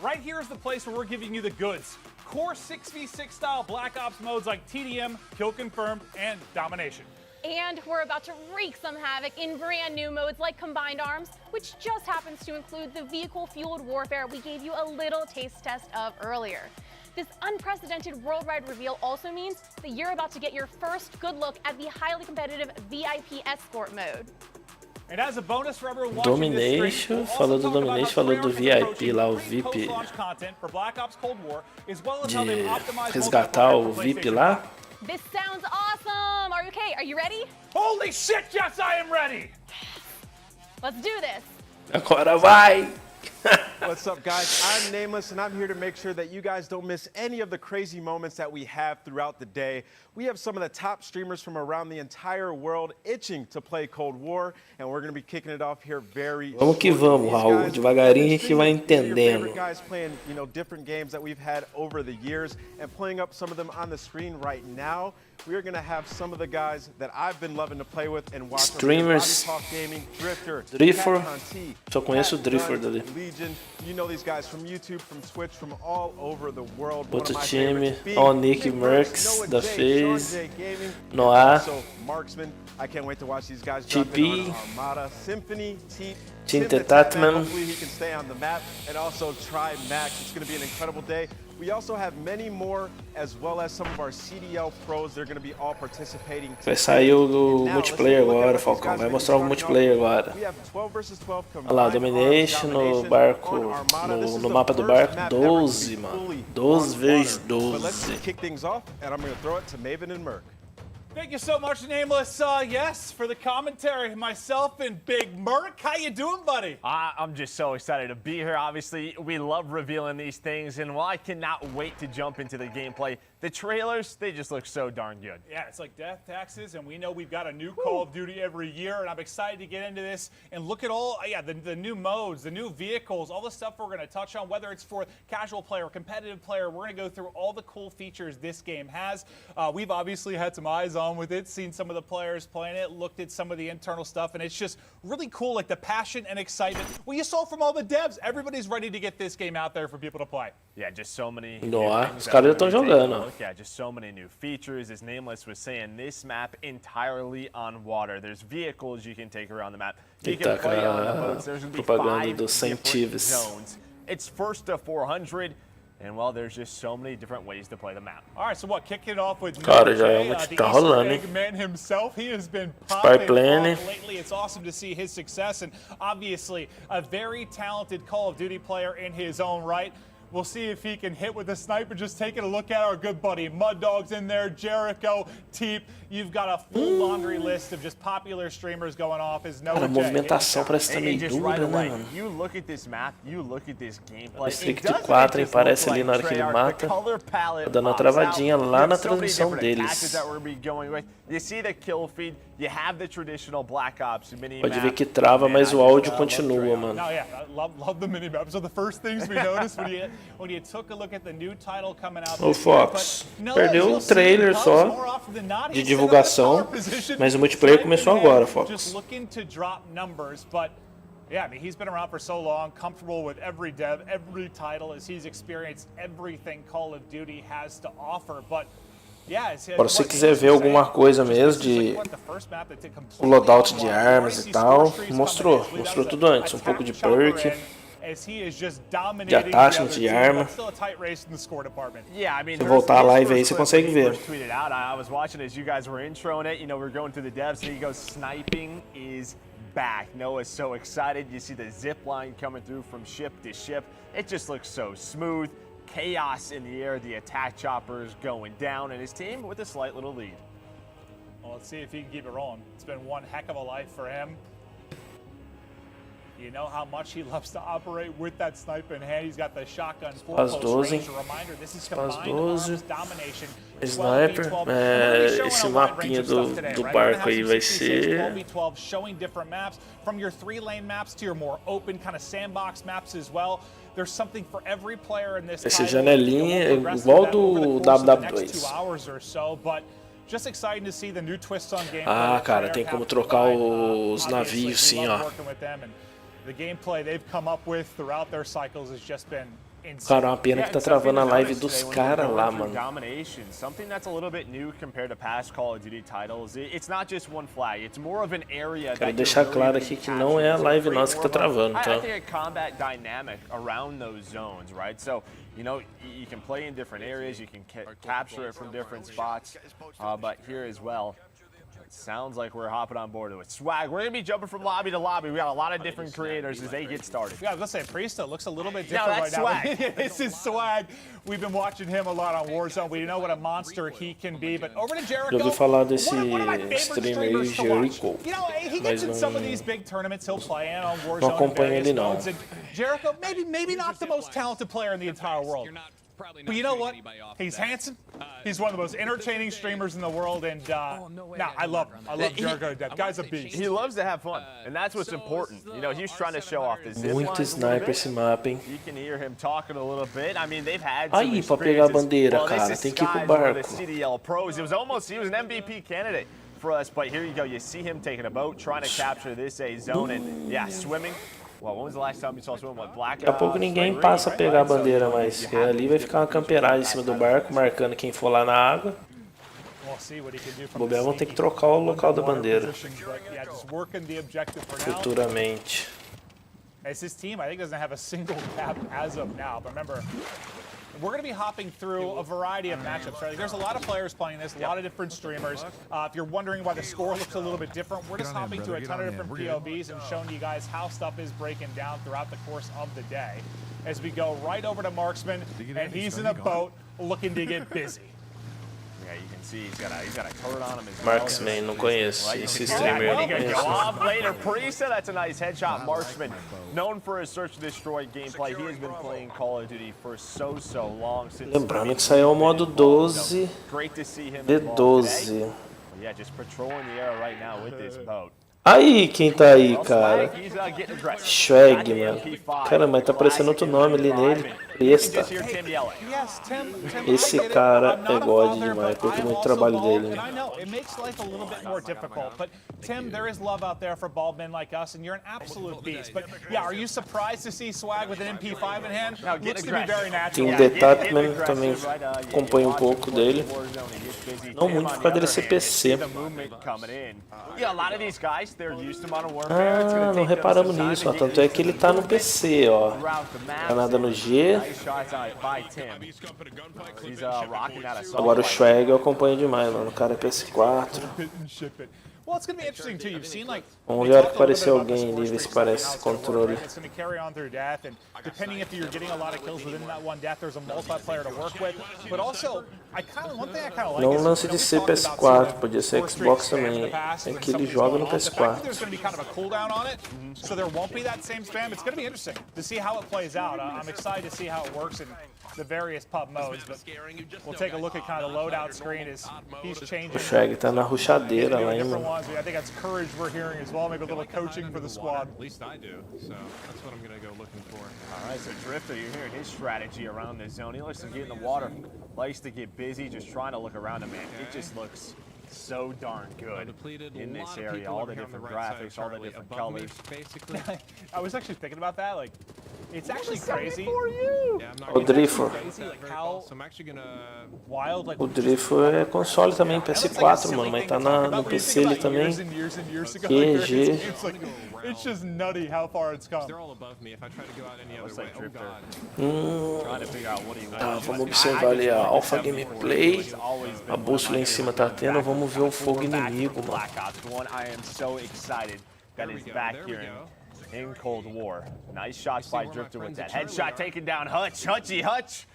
Right here is the place where we're giving you the goods. Core 6v6 style Black Ops modes like TDM, Kill Confirmed, and Domination. And we're about to wreak some havoc in brand new modes like Combined Arms, which just happens to include the vehicle-fueled warfare we gave you a little taste test of earlier. This unprecedented worldwide reveal also means that you're about to get your first good look at the highly competitive VIP Escort mode. And as a bonus for everyone watching this Domination, stream, we'll falou also do talk about Domination, how falou do Treyarch is VIP lá, o approaching pre- VIP post-launch content for Black Ops Cold War, as well as how de they've optimized resgatar o multiplayer for VIP PlayStation lá. 5. This sounds awesome! Are you okay? Are you ready? Holy shit, yes, I am ready! Let's do this! Agora vai! What's up, guys? I'm Nameless, and I'm here to make sure that you guys don't miss any of the crazy moments that we have throughout the day. We have some of the top streamers from around the entire world itching to play Cold War, and we're going to be kicking it off here very Vamos que vamos, Raul. Devagarinho a gente vai entendendo. Guys playing, different games that we've had over the years and playing up some of them on the screen right now. We are going to have some of the guys that I've been loving to play with and watch. Streamers. Gaming, Drifter, Drifter. Cat Só conheço o Drifter dali. Legion. You know these guys from YouTube, from Twitch, from all over the world. Outro time, ó, Nick Merckx da FaZe, Noah, Also, Marksman. I can't wait to watch these guys jump in on Armada, Symphony, Tinte Tatman. Hopefully he can stay on the map, and also try Max. It's going to be an incredible day. We also have many more, as well as some of our CDL pros. They're going to be all participating. Vai sair o multiplayer agora, Falcão. Vai mostrar o multiplayer agora. Olha lá, Domination no barco, no mapa do barco, 12, mano. 12 × 12. But let's kick things off, and I'm going to throw it to Maven and Merc. Thank you so much, Nameless. Yes, for the commentary, myself and Big Merc. How you doing, buddy? I'm just so excited to be here. Obviously, we love revealing these things, and while I cannot wait to jump into the gameplay, the trailers, they just look so darn good. Yeah, it's like death taxes, and we know we've got a new Call of Duty every year, and I'm excited to get into this and look at all, the new modes, the new vehicles, all the stuff we're going to touch on, whether it's for casual player, competitive player. We're going to go through all the cool features this game has. We've obviously had some eyes on with it, seen some of the players playing it, looked at some of the internal stuff, and it's just really cool, like the passion and excitement. Well, you saw from all the devs, everybody's ready to get this game out there for people to play. Yeah, just so many. Noah, os caras já estão jogando. Yeah, just so many new features. As Nameless was saying, this map entirely on water. There's vehicles you can take around the map. You can play on the boats. There's going to be 5 different zones. It's first to 400. And well, there's just so many different ways to play the map. All right, so what? Kicking it off with Cara, já é muito tá rolando, hein? man himself. He has been Spy popping planning. off lately. It's awesome to see his success, and obviously a very talented Call of Duty player in his own right. We'll see if he can hit with a sniper. Just taking a look at our good buddy Mud Dog's in there, Jericho, Teep. You've got a full laundry list of just popular streamers going off. Is no Cara, a movimentação parece estar meio dura, né, mano? You look at this map, you look at this gameplay. Esse de 4, hein? Parece ali na hora que ele mata. Tá dando uma travadinha lá na transmissão deles. You see the kill feed, you have the traditional Black Ops mini Pode ver que trava, mas o áudio continua, mano. No, yeah, I love the mini map. So the first things we noticed when you took a look at the new title coming out. O Fox perdeu um trailer só de divulgação, mas o multiplayer começou agora, Fox. Just looking to drop numbers, but yeah, I mean, he's been around for so long, comfortable with every dev, every title, as he's experienced everything Call of Duty has to offer, but Agora, se você quiser ver alguma coisa mesmo de o loadout de armas e tal, mostrou tudo antes, um pouco de perk, de attachment de arma. Se voltar a live aí, você consegue ver. I was watching as you guys were introing it, we're going through the devs, and he goes, sniping is back. Noah's so excited. You see the zip line coming through from ship to ship. It just looks so smooth. Chaos in the air, the attack choppers going down, and his team with a slight little lead. Well, let's see if he can keep it rolling. It's been one heck of a life for him. You know how much he loves to operate with that sniper in hand. He's got the shotgun full As close 12, range. A reminder, this is as combined 12. arms domination. Sniper, esse mapinha do barco aí vai ser 12v12 showing different maps from your 3-lane maps to your more open kind of sandbox maps as well. There's something for every player in this esse janelinha é igual do WW2. Just exciting to see the new twists on gameplay. Ah, cara, tem como trocar os navios sim, ó. The gameplay they've come up with throughout their cycles has just been insane. Cara, uma pena que tá travando a live dos caras lá, mano. Domination, something that's a little bit new compared to past Call of Duty titles. It's not just one flag, it's more of an area. Quero deixar claro aqui que não é a live nossa que tá travando, tá? I think a combat dynamic around those zones, right? So, you know, you can play in different areas, you can capture it from different spots, but here as well. Sounds like we're hopping on board with Swag. We're going to be jumping from lobby to lobby. We got a lot of different creators as they get started. Yeah, let's say Priesta looks a little bit different right now. Swag. This is Swag. We've been watching him a lot on Warzone. We know what a monster he can be. But over to Jericho. Já ouvi falar desse streamer aí, Jericho. You know, he gets in some of these big tournaments he'll play in on Warzone. Não acompanho ele não. Jericho, maybe not the most talented player in the entire world. But you know what? He's handsome. He's one of the most entertaining streamers in the world, and I love him. I love Jericho to death. Guy's a beast. He loves to have fun, and that's what's important. You know, he's trying to show off the zip Muito sniper esse mapa, hein? You can hear him talking a little bit. I mean, they've had aí pra pegar a bandeira, cara, tem que ir pro barco. CDL pros. He was an MVP candidate for us, but here you go. You see him taking a boat, trying to capture this zone, and yeah, swimming. Well, when was the last time you saw someone with Black? Daqui a pouco ninguém passa a pegar a bandeira, mas ali vai ficar uma camperagem em cima do barco, marcando quem for lá na água. Bobear, vão ter que trocar o local da bandeira futuramente. As his team, I think, doesn't have a single cap as of now. But remember, we're going to be hopping through a variety of matchups, right? There's a lot of players playing this, a lot of different streamers. If you're wondering why the score looks a little bit different, we're just hopping through a ton of different POVs and showing you guys how stuff is breaking down throughout the course of the day. As we go right over to Marksman, and he's in a boat looking to get busy. Yeah, you can see he's got a turret on him as well. Marksman, não conheço. Esse streamer não conheço. Later, Priesta, that's a nice headshot. Marksman, known for his search and destroy gameplay. He has been playing Call of Duty for so long. Lembrando que saiu o modo 12 de 12. Yeah, just patrolling the air right now with this boat. Aí, quem tá aí, cara? Swag, mano. Cara, mas tá aparecendo outro nome ali nele. Priesta. Esse cara é god demais. Curto muito o trabalho dele. Tim, there is love out there for bald men like us, and you're an absolute beast. But yeah, are you surprised to see Swag with an MP5 in hand? Looks to be very natural. Team Detatman também acompanho um pouco dele. Não muito por causa dele ser PC. Ah, não reparamos nisso, ó. Tanto é que ele tá no PC, ó. Granada no G. Agora o Swag eu acompanho demais, mano. O cara é PS4. Vamos ver a hora que aparecer alguém ali, ver se parece controle. Não lance de ser PS4, podia ser Xbox também. É que ele joga no PS4. The various pub modes, but we'll take a look at kind of the loadout screen as he's changing. O Shag tá na ruxadeira lá, hein, mano. I think that's courage we're hearing as well, maybe a little coaching for the squad. At least I do, so that's what I'm going to go looking for. All right, so Drifter, you're hearing his strategy around this zone. He likes to get in the water, likes to get busy, just trying to look around him, man. It just looks so darn good in this area. All the different graphics, all the different colors. Basically, I was actually thinking about that, like, it's actually crazy. O Drifo. O Drifo é console também, PS4, mano, mas tá no PC ele também. QG. It's just nutty how far it's come. Tá, vamos observar ali a Alpha Gameplay. A bússola em cima tá tendo, vamos ver o fogo inimigo, mano. In Cold War. Nice shots by Drifter with that headshot taking down Hutch. Hutch.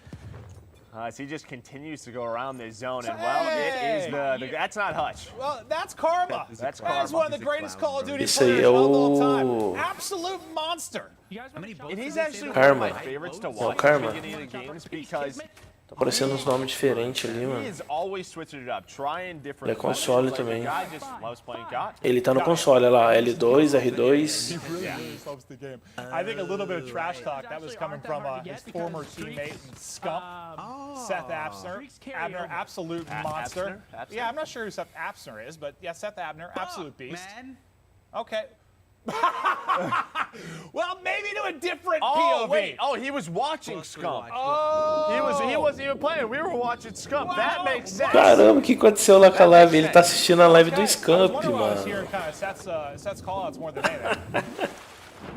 As he just continues to go around this zone, and well, it is the that's not Hutch. Well, that's Karma. That's That is one of the greatest Call of Duty Esse aí players é of all o... time. Absolute monster. And he's actually Karma. one of my favorites to É o watch Karma. at the beginning of the games because Tá aparecendo uns nomes diferentes ali, he mano. is always switching it up, trying different. Ele é console weapons. também. Like, the guy just loves playing COD. Ele tá no console, olha lá, L2, R2. He really loves the game. I think a little bit of trash talk that was coming from his former teammate and scump, Seth Abner. Abner, absolute monster. Yeah, I'm not sure who Seth Abner is, but yeah, Seth Abner, absolute beast. Okay. Well, maybe to a different POV. Wait. Oh, he was watching Scump. Oh. He wasn't even playing. We were watching Scump. That makes sense. Caramba, o que aconteceu lá com a live? Ele tá assistindo a live do Scump, mano. Seth's call-outs more than anything.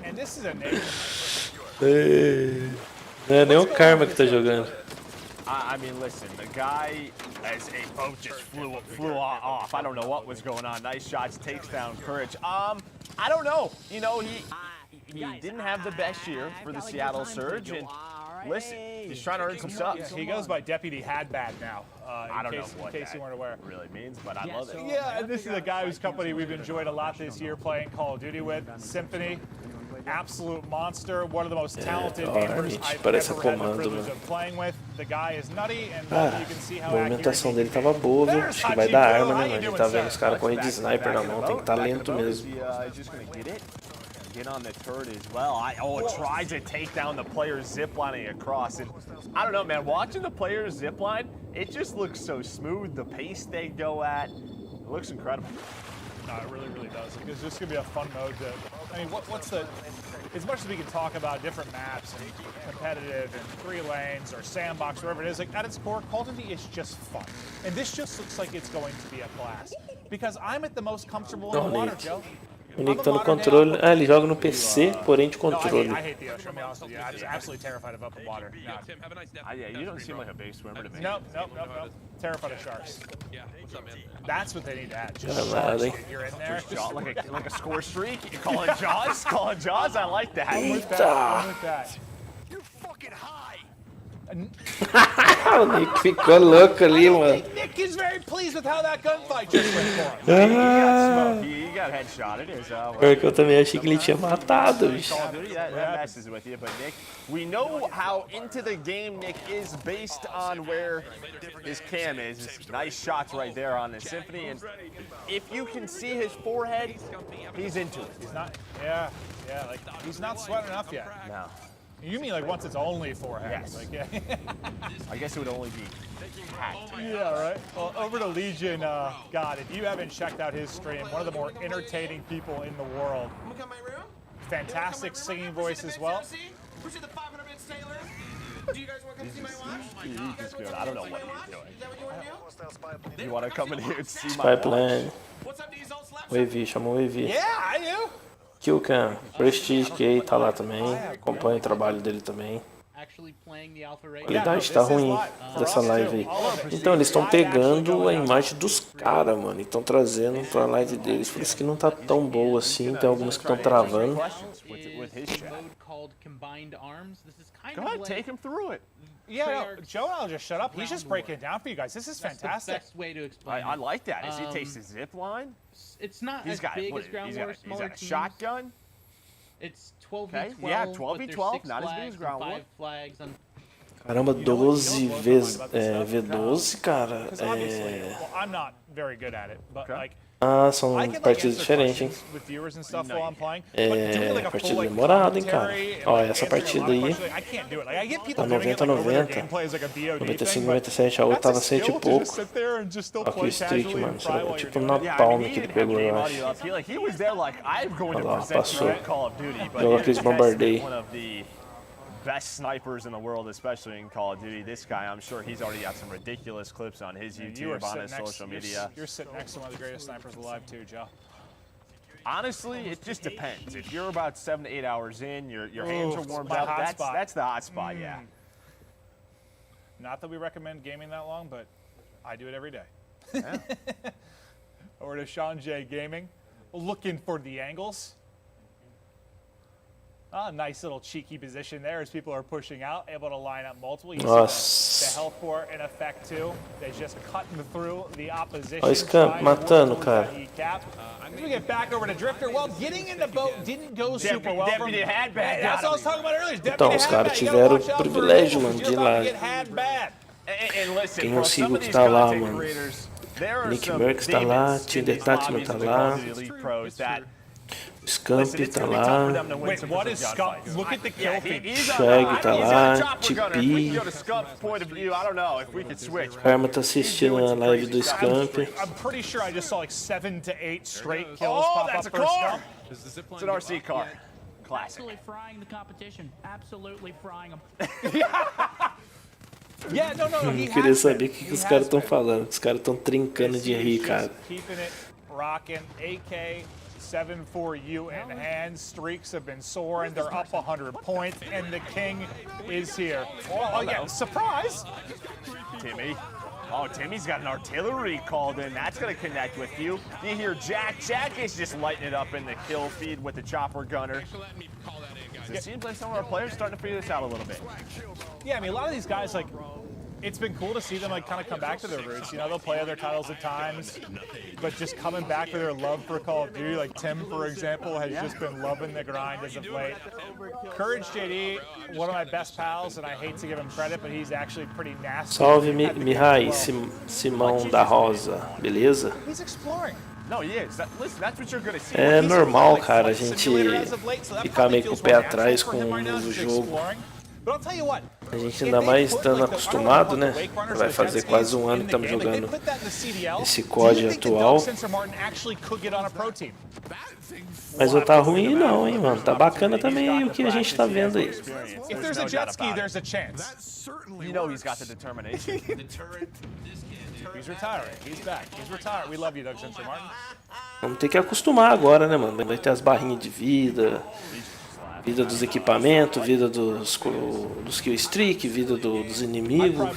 And this is a name. Não é nem o Karma que tá jogando. I mean, listen, the guy, as a boat just flew off. I don't know what was going on. Nice shots, takes down Courage. I don't know. You know, he didn't have the best year for the Seattle Surge, and listen, he's trying to earn some subs. He goes by Deputy Hadbad now. I don't know what in case you weren't aware. really means, but I love it. Yeah, and this is a guy whose company we've enjoyed a lot this year playing Call of Duty with. Symphony, absolute monster, one of the most talented gamers I've ever had the privilege of playing with. The guy is nutty, and you can see how A movimentação dele tava boa, viu? Acho que vai dar arma, né, mano? A gente tá vendo os caras correndo de sniper na mão, tem que estar lento mesmo. Get on the turret as well. It tries to take down the player ziplining across. And I don't know, man, watching the players zipline, it just looks so smooth. The pace they go at, it looks incredible. No, it really, really does. It's just going to be a fun mode to, I mean, what's the, as much as we can talk about different maps and competitive and 3 lanes or sandbox, wherever it is, like at its core, Call of Duty is just fun. And this just looks like it's going to be a blast. Because I'm at the most comfortable in the water, Joe. O Nick tá no controle. Ah, ele joga no PC, porém de controle. I hate the ocean, to be honest with you. I'm just absolutely terrified of open water. Yeah, you don't seem like a big swimmer to me. Nope. Terrified of sharks. Yeah, what's up, man? That's what they need to add. Yeah, Just sharks. man. You're in there. Like a score streak? You call it Jaws? Call it Jaws? I like that. I'm with that. You're fucking high. O Nick ficou louco ali, mano. Nick is very pleased with how that gunfight just went for him. He got headshotted. Porque eu também achei que ele tinha matado, bicho. Call of Duty, that messes with you. But Nick, we know how into the game Nick is based on where his cam is. Nice shots right there on the Symphony. And if you can see his forehead, he's into it. He's not. Yeah. Like he's not sweating enough yet. No. You mean like once it's only forehead? Yes. Like, yeah. I guess it would only be hacked. Yeah, right. Well, over to Legion. God, if you haven't checked out his stream, one of the more entertaining people in the world. Fantastic singing voice as well. Do you guys want to come see my watch? He's good. I don't know what he's doing. You want to come in here and see my Pipeline. O Evi, chamou o Evi. Yeah, I do. Killcam, Prestige, que tá lá também. Acompanha o trabalho dele também. A qualidade tá ruim dessa live aí. Então, eles estão pegando a imagem dos caras, mano, e estão trazendo pra live deles. Por isso que não tá tão boa assim. Tem algumas que estão travando. Go ahead, take him through it. Yeah, Joe, I'll just shut up. He's just breaking it down for you guys. This is fantastic. That's the best way to explain I like that. As he takes his zip line. It's not as big as Ground War, smaller teams. He's got a shotgun. It's 12v12. Okay. Yeah, 12v12, not as big as Ground War. Caramba, 12 V12, cara. I'm not very good at it, but like. Ah, são partidas diferentes, hein? É, partida demorada, hein, cara? Ó, essa partida aí tá 90-90, 95-97, a outra tava 100 e pouco. Ó, que streak, mano, será tipo na palma que ele pegou, eu acho. Olha lá, passou. Jogou aqueles bombardeios. Best snipers in the world, especially in Call of Duty. This guy, I'm sure he's already got some ridiculous clips on his YouTube, on his social media. You're sitting next to one of the greatest snipers alive too, Joe. Honestly, it just depends. If you're about 7 to 8 hours in, your hands are warmed up, that's the hot spot, yeah. Not that we recommend gaming that long, but I do it every day. Yeah. Over to Sean J Gaming, looking for the angles. Nice little cheeky position there as people are pushing out, able to line up multiple. You see the health port in effect too. They're just cutting through the opposition. Olha o Scuf matando, cara. As we get back over to Drifter, well, getting in the boat didn't go super well. Deputy had bad. That's what I was talking about earlier. Então, os caras tiveram o privilégio, mano, de ir lá. Quem não sigo que tá lá, mano. Nick Merckx tá lá, Tinder Tatman tá lá. Scump tá lá. Shag tá lá. Tipo. Karma tá assistindo a live do Scump. I'm pretty sure I just saw like 7 to 8 straight kills pop up for Scump. It's an RC car. Classic. Absolutely frying the competition. Absolutely frying them. Yeah, no, he queria saber o que os caras estão falando. Os caras estão trincando de rir, cara. Keeping it rocking. AK-74U in hand. Streaks have been soaring. They're up 100 points, and the king is here. Oh yeah, surprise! Timmy. Oh, Timmy's got an artillery called in. That's going to connect with you. You hear Jack. Jack is just lighting it up in the kill feed with the chopper gunner. It seems like some of our players are starting to figure this out a little bit. Yeah, I mean, a lot of these guys, like, it's been cool to see them, like, kind of come back to their roots. You know, they'll play other titles at times, but just coming back to their love for Call of Duty. Like, Tim, for example, has just been loving the grind as of late. Courage JD, one of my best pals, and I hate to give him credit, but he's actually pretty nasty. Salve, Mihai, Simão da Rosa, beleza? He's exploring. É normal, cara, a gente ficar meio com o pé atrás com um novo jogo. A gente ainda mais estando acostumado, né? Vai fazer quase um ano que estamos jogando esse COD atual. Mas não tá ruim não, hein, mano. Tá bacana também aí o que a gente tá vendo aí. If there's a jet ski, there's a chance. You know he's got the determination. He's retiring. He's back. He's retired. We love you, Doug Sensor Martin. Vamos ter que acostumar agora, né, mano? Vai ter as barrinhas de vida, vida dos equipamentos, vida dos kill streak, vida dos inimigos.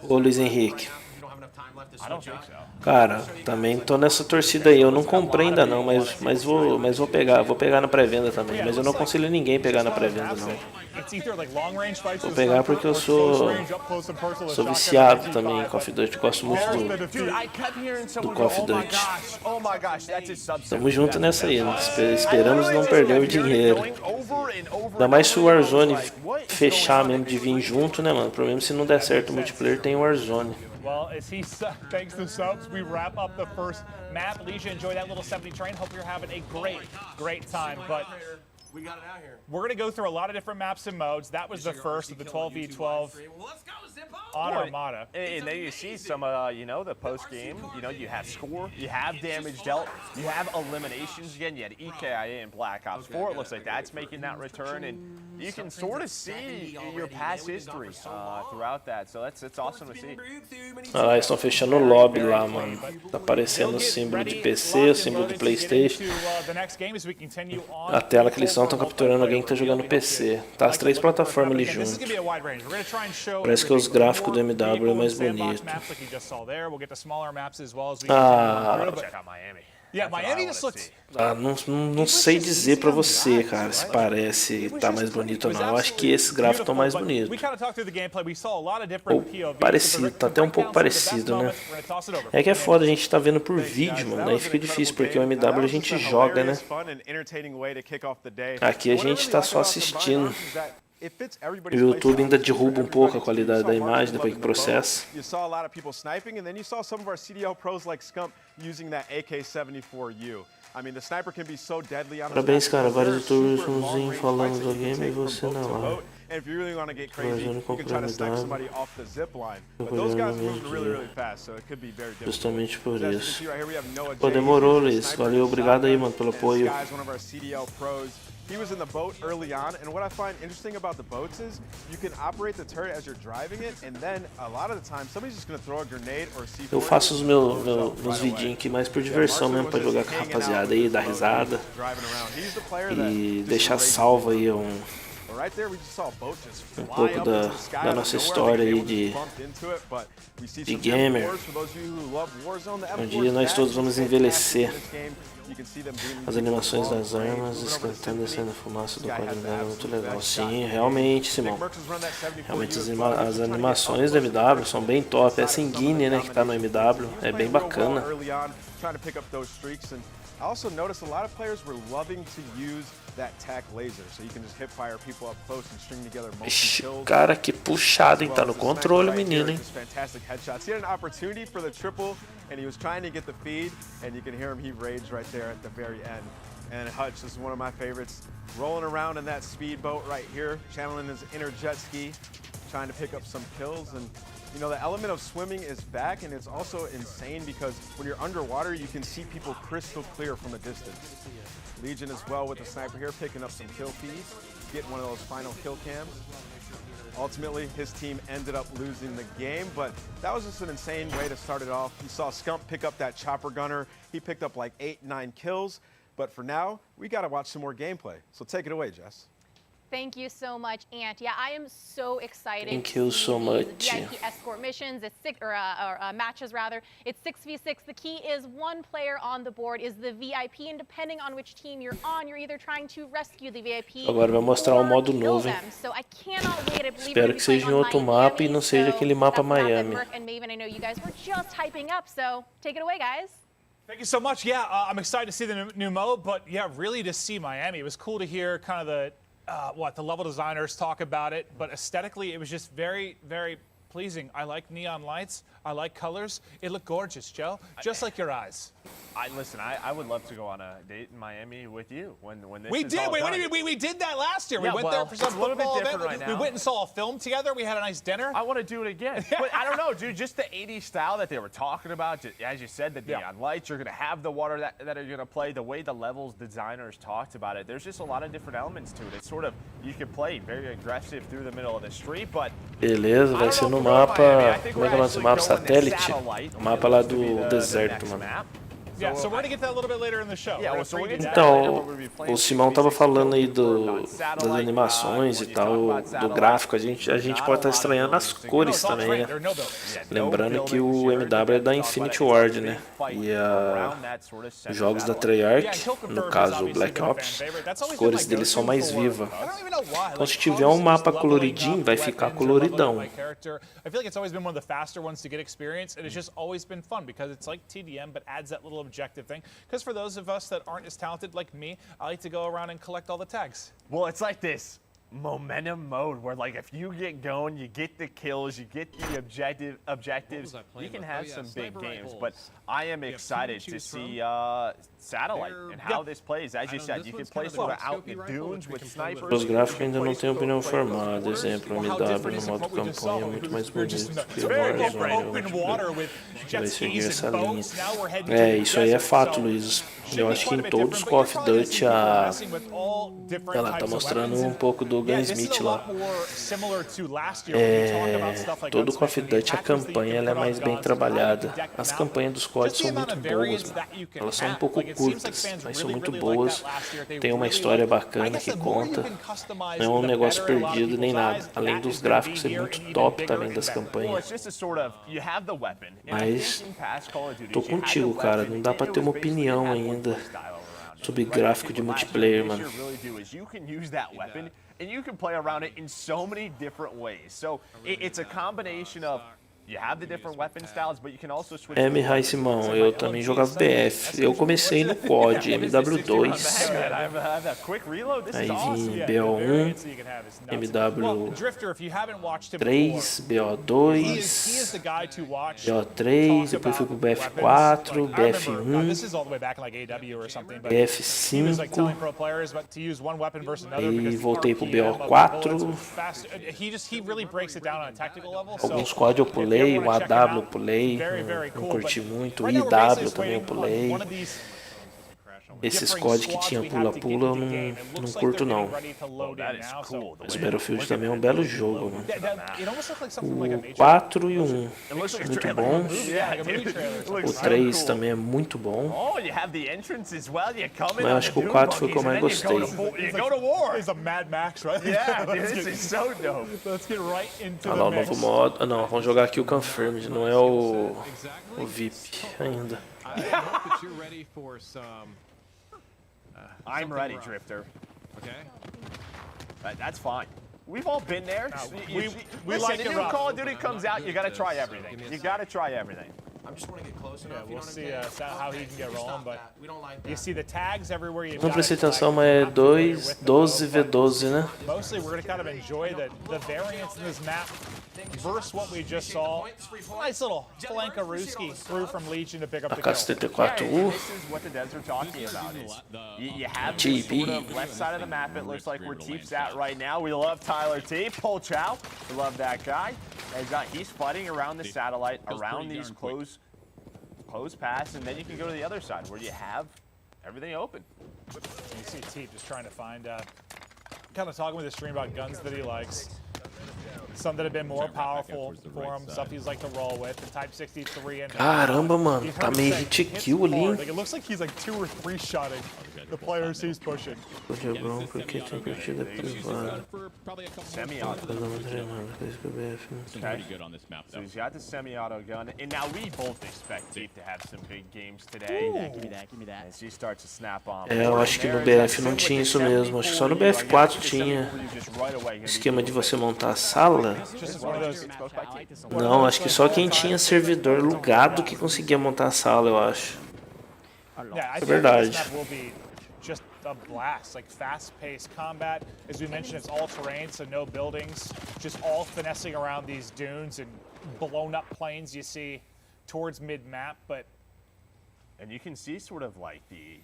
Ô Luiz Henrique. Cara, também tô nessa torcida aí. Eu não comprei ainda não, mas vou pegar na pré-venda também. Mas eu não aconselho ninguém pegar na pré-venda não. Vou pegar porque eu sou viciado também em Call of Duty. Gosto muito do Call of Duty. Tamo junto nessa aí, né? Esperamos não perder o dinheiro. Ainda mais se o Warzone fechar mesmo de vir junto, né, mano? O problema é se não der certo o multiplayer, tem o Warzone. Well, as he thanks the subs, we wrap up the first map. Leisha, enjoy that little 70 train. Hope you're having a great time. But we got it out here. We're going to go through a lot of different maps and modes. That was the first of the 12v12 on Armada. And then you see some, you know, the post game. You know, you have score, you have damage dealt, you have eliminations again. You had EKIA in Black Ops 4. It looks like that's making that return, and you can sort of see your past history throughout that. So that's awesome to see. Ah lá, estão fechando o lobby lá, mano. Tá aparecendo o símbolo de PC, o símbolo de PlayStation. A tela que eles estão capturando alguém que tá jogando PC. Tá as 3 plataformas ali junto. Parece que os gráficos do MW é mais bonito. Não sei dizer pra você, cara, se parece tá mais bonito ou não. Eu acho que esses gráficos estão mais bonitos. Ou parecido, tá até um pouco parecido, né? É que é foda, a gente tá vendo por vídeo, mano. Aí fica difícil, porque o MW a gente joga, né? Aqui a gente tá só assistindo. O YouTube ainda derruba um pouco a qualidade da imagem depois que processa. Parabéns, cara. Vários youtubers falando do game e você não. Mas eu não comprei a MW. Justamente por isso. Pô, demorou, Luiz. Valeu, obrigado aí, mano, pelo apoio. He was in the boat early on, and what I find interesting about the boats is you can operate the turret as you're driving it, and then a lot of the time somebody's just going to throw a grenade or C4. Eu faço os meus vidinhos aqui mais por diversão mesmo, pra jogar com a rapaziada aí, dar risada e deixar salvo aí Right there, we just saw a boat just fly pouco up into the sky da nossa história aí de gamer. Um dia nós todos vamos envelhecer. As animações das armas esquentando, descendo a fumaça do quadrilhão é muito legal. Sim, realmente, Simão. Realmente as animações do MW são bem top. Essa engine, né, que tá no MW é bem bacana. I also noticed a lot of players were loving to use that tac laser, so you can just hip fire people up close and string together multiple kills. Cara, que puxado, hein? Tá no controle, menino, hein? Fantastic headshots. He had an opportunity for the triple, and he was trying to get the feed, and you can hear him. He raged right there at the very end. And Hutch is one of my favorites, rolling around in that speedboat right here, channeling his inner jet ski, trying to pick up some kills. And you know, the element of swimming is back, and it's also insane because when you're underwater, you can see people crystal clear from a distance. Legion as well with the sniper here, picking up some kill feeds, getting one of those final kill cams. Ultimately, his team ended up losing the game, but that was just an insane way to start it off. You saw Scump pick up that chopper gunner. He picked up like 8-9 kills, but for now, we gotta watch some more gameplay. So take it away, Jess. Thank you so much, Ant. Yeah, I am so excited. Thank you so much. VIP escort missions, it's matches rather. It's 6v6. The key is one player on the board is the VIP, and depending on which team you're on, you're either trying to rescue the VIP. Agora vai mostrar um modo novo, hein? So I cannot wait. I believe Espero que seja em outro mapa e não seja aquele mapa Miami. And Maven, I know you guys were just hyping up, so take it away, guys. Thank you so much. Yeah, I'm excited to see the new mode, but yeah, really to see Miami. It was cool to hear kind of the the level designers talk about it, but aesthetically it was just very, very pleasing. I like neon lights. I like colors. It looked gorgeous, Joe, just like your eyes. Listen, I would love to go on a date in Miami with you when this we is did. all Wait, done. we did that last year. Yeah, we went there for some it's a little bit football different event. right We now. went and saw a film together. We had a nice dinner. I want to do it again. But I don't know, dude, just the 80s style that they were talking about, as you said, the neon lights, you're going to have the water that are going to play, the way the levels designers talked about it. There's just a lot of different elements to it. It's sort of, you can play very aggressive through the middle of the street, but... Beleza, vai ser no mapa, como é que é o nosso mapa? Satélite? Mapa lá do deserto, mano. Yeah, so we're gonna get that a little bit later in the show. Então, o Simão tava falando aí das animações e tal, do gráfico, a gente pode estar estranhando as cores também, né? Lembrando que o MW é da Infinity Ward, né? E os jogos da Treyarch, no caso o Black Ops, as cores deles são mais vivas. Então se tiver um mapa coloridinho, vai ficar coloridão. I feel like it's always been one of the faster ones to get experience, and it's just always been fun because it's like TDM, but adds that little objective thing. Because for those of us that aren't as talented like me, I like to go around and collect all the tags. Well, it's like this momentum mode where, like, if you get going, you get the kills, you get the objectives, you can have some big games. But I am excited to see Satellite and how this plays. As you said, you can play sort of out in the dunes with snipers. Os gráficos ainda não têm opinião formada. Exemplo, o MW no modo campanha é muito mais bonito que o Warzone. Vai seguir essa linha. É, isso aí é fato, Luiz. Eu acho que em todos os Call of Duty ela tá mostrando um pouco do Gunsmith lá. Todo Call of Duty, a campanha ela é mais bem trabalhada. As campanhas dos CODs são muito boas, mano. Elas são um pouco curtas, mas são muito boas. Tem uma história bacana que conta. Não é um negócio perdido nem nada. Além dos gráficos ser muito top também das campanhas. Mas tô contigo, cara. Não dá pra ter uma opinião ainda sobre gráfico de multiplayer, mano. And you can play around it in so many different ways. So it's a combination of you have the different weapon styles, but you can also switch. Rai Simão, eu também jogava BF. Eu comecei no COD, MW2. Aí vim BO1, MW3, BO2, BO3, depois fui pro BF4, BF1, BF5, aí voltei pro BO4. Alguns COD eu pulei. O AW eu pulei, não curti muito, o IW também eu pulei. Esses COD que tinha pula-pula eu não curto não. Mas o Battlefield também é um belo jogo, mano. O 4 e o 1, muito bom. O 3 também é muito bom. Mas eu acho que o 4 foi o que eu mais gostei. It's a Mad Max, right? Yeah, dude, this is so dope. Let's get right into Olha lá o novo modo. Não, vamos jogar aqui o Confirmed, não é o VIP ainda. I'm ready, Drifter. Okay. That's fine. We've all been there. We Listen, like the it new rough. Call of Duty comes out, you gotta try everything. You gotta try everything. I just want to get close enough. Yeah, we'll see how he can get rolling, but you see the tags everywhere. Não prestei atenção, mas é 12v12, né? Mostly, we're going to kind of enjoy the variance in this map versus what we just saw. Nice little Flankaruski through from Legion to pick up the kill. AK-74. This is what the devs are talking about. You have the sort of left side of the map. It looks like where Teep's at right now. We love Tyler Teep. Pull Chow. We love that guy. He's fighting around the satellite, around these close pass, and then you can go to the other side where you have everything open. You see Teep just trying to find, kind of talking with his stream about guns that he likes. Some that have been more powerful for him, stuff he's like to roll with. The Type 63 and caramba, mano, tá meio hit kill ali, hein? Like, it looks like he's like 2 or 3 shotting the players he's pushing. Branco aqui tem partida privada. Semi-auto. Okay. So he's got the semi-auto gun, and now we both expect Teep to have some big games today. Give me that. As he starts to snap on. É, eu acho que no BF não tinha isso mesmo. Acho que só no BF4 tinha esquema de você montar a sala. Não, acho que só quem tinha servidor lugado que conseguia montar a sala, eu acho. É verdade. Just a blast, like fast-paced combat. As we mentioned, it's all terrain, so no buildings, just all finessing around these dunes and blown up planes you see towards mid-map, and you can see sort of like the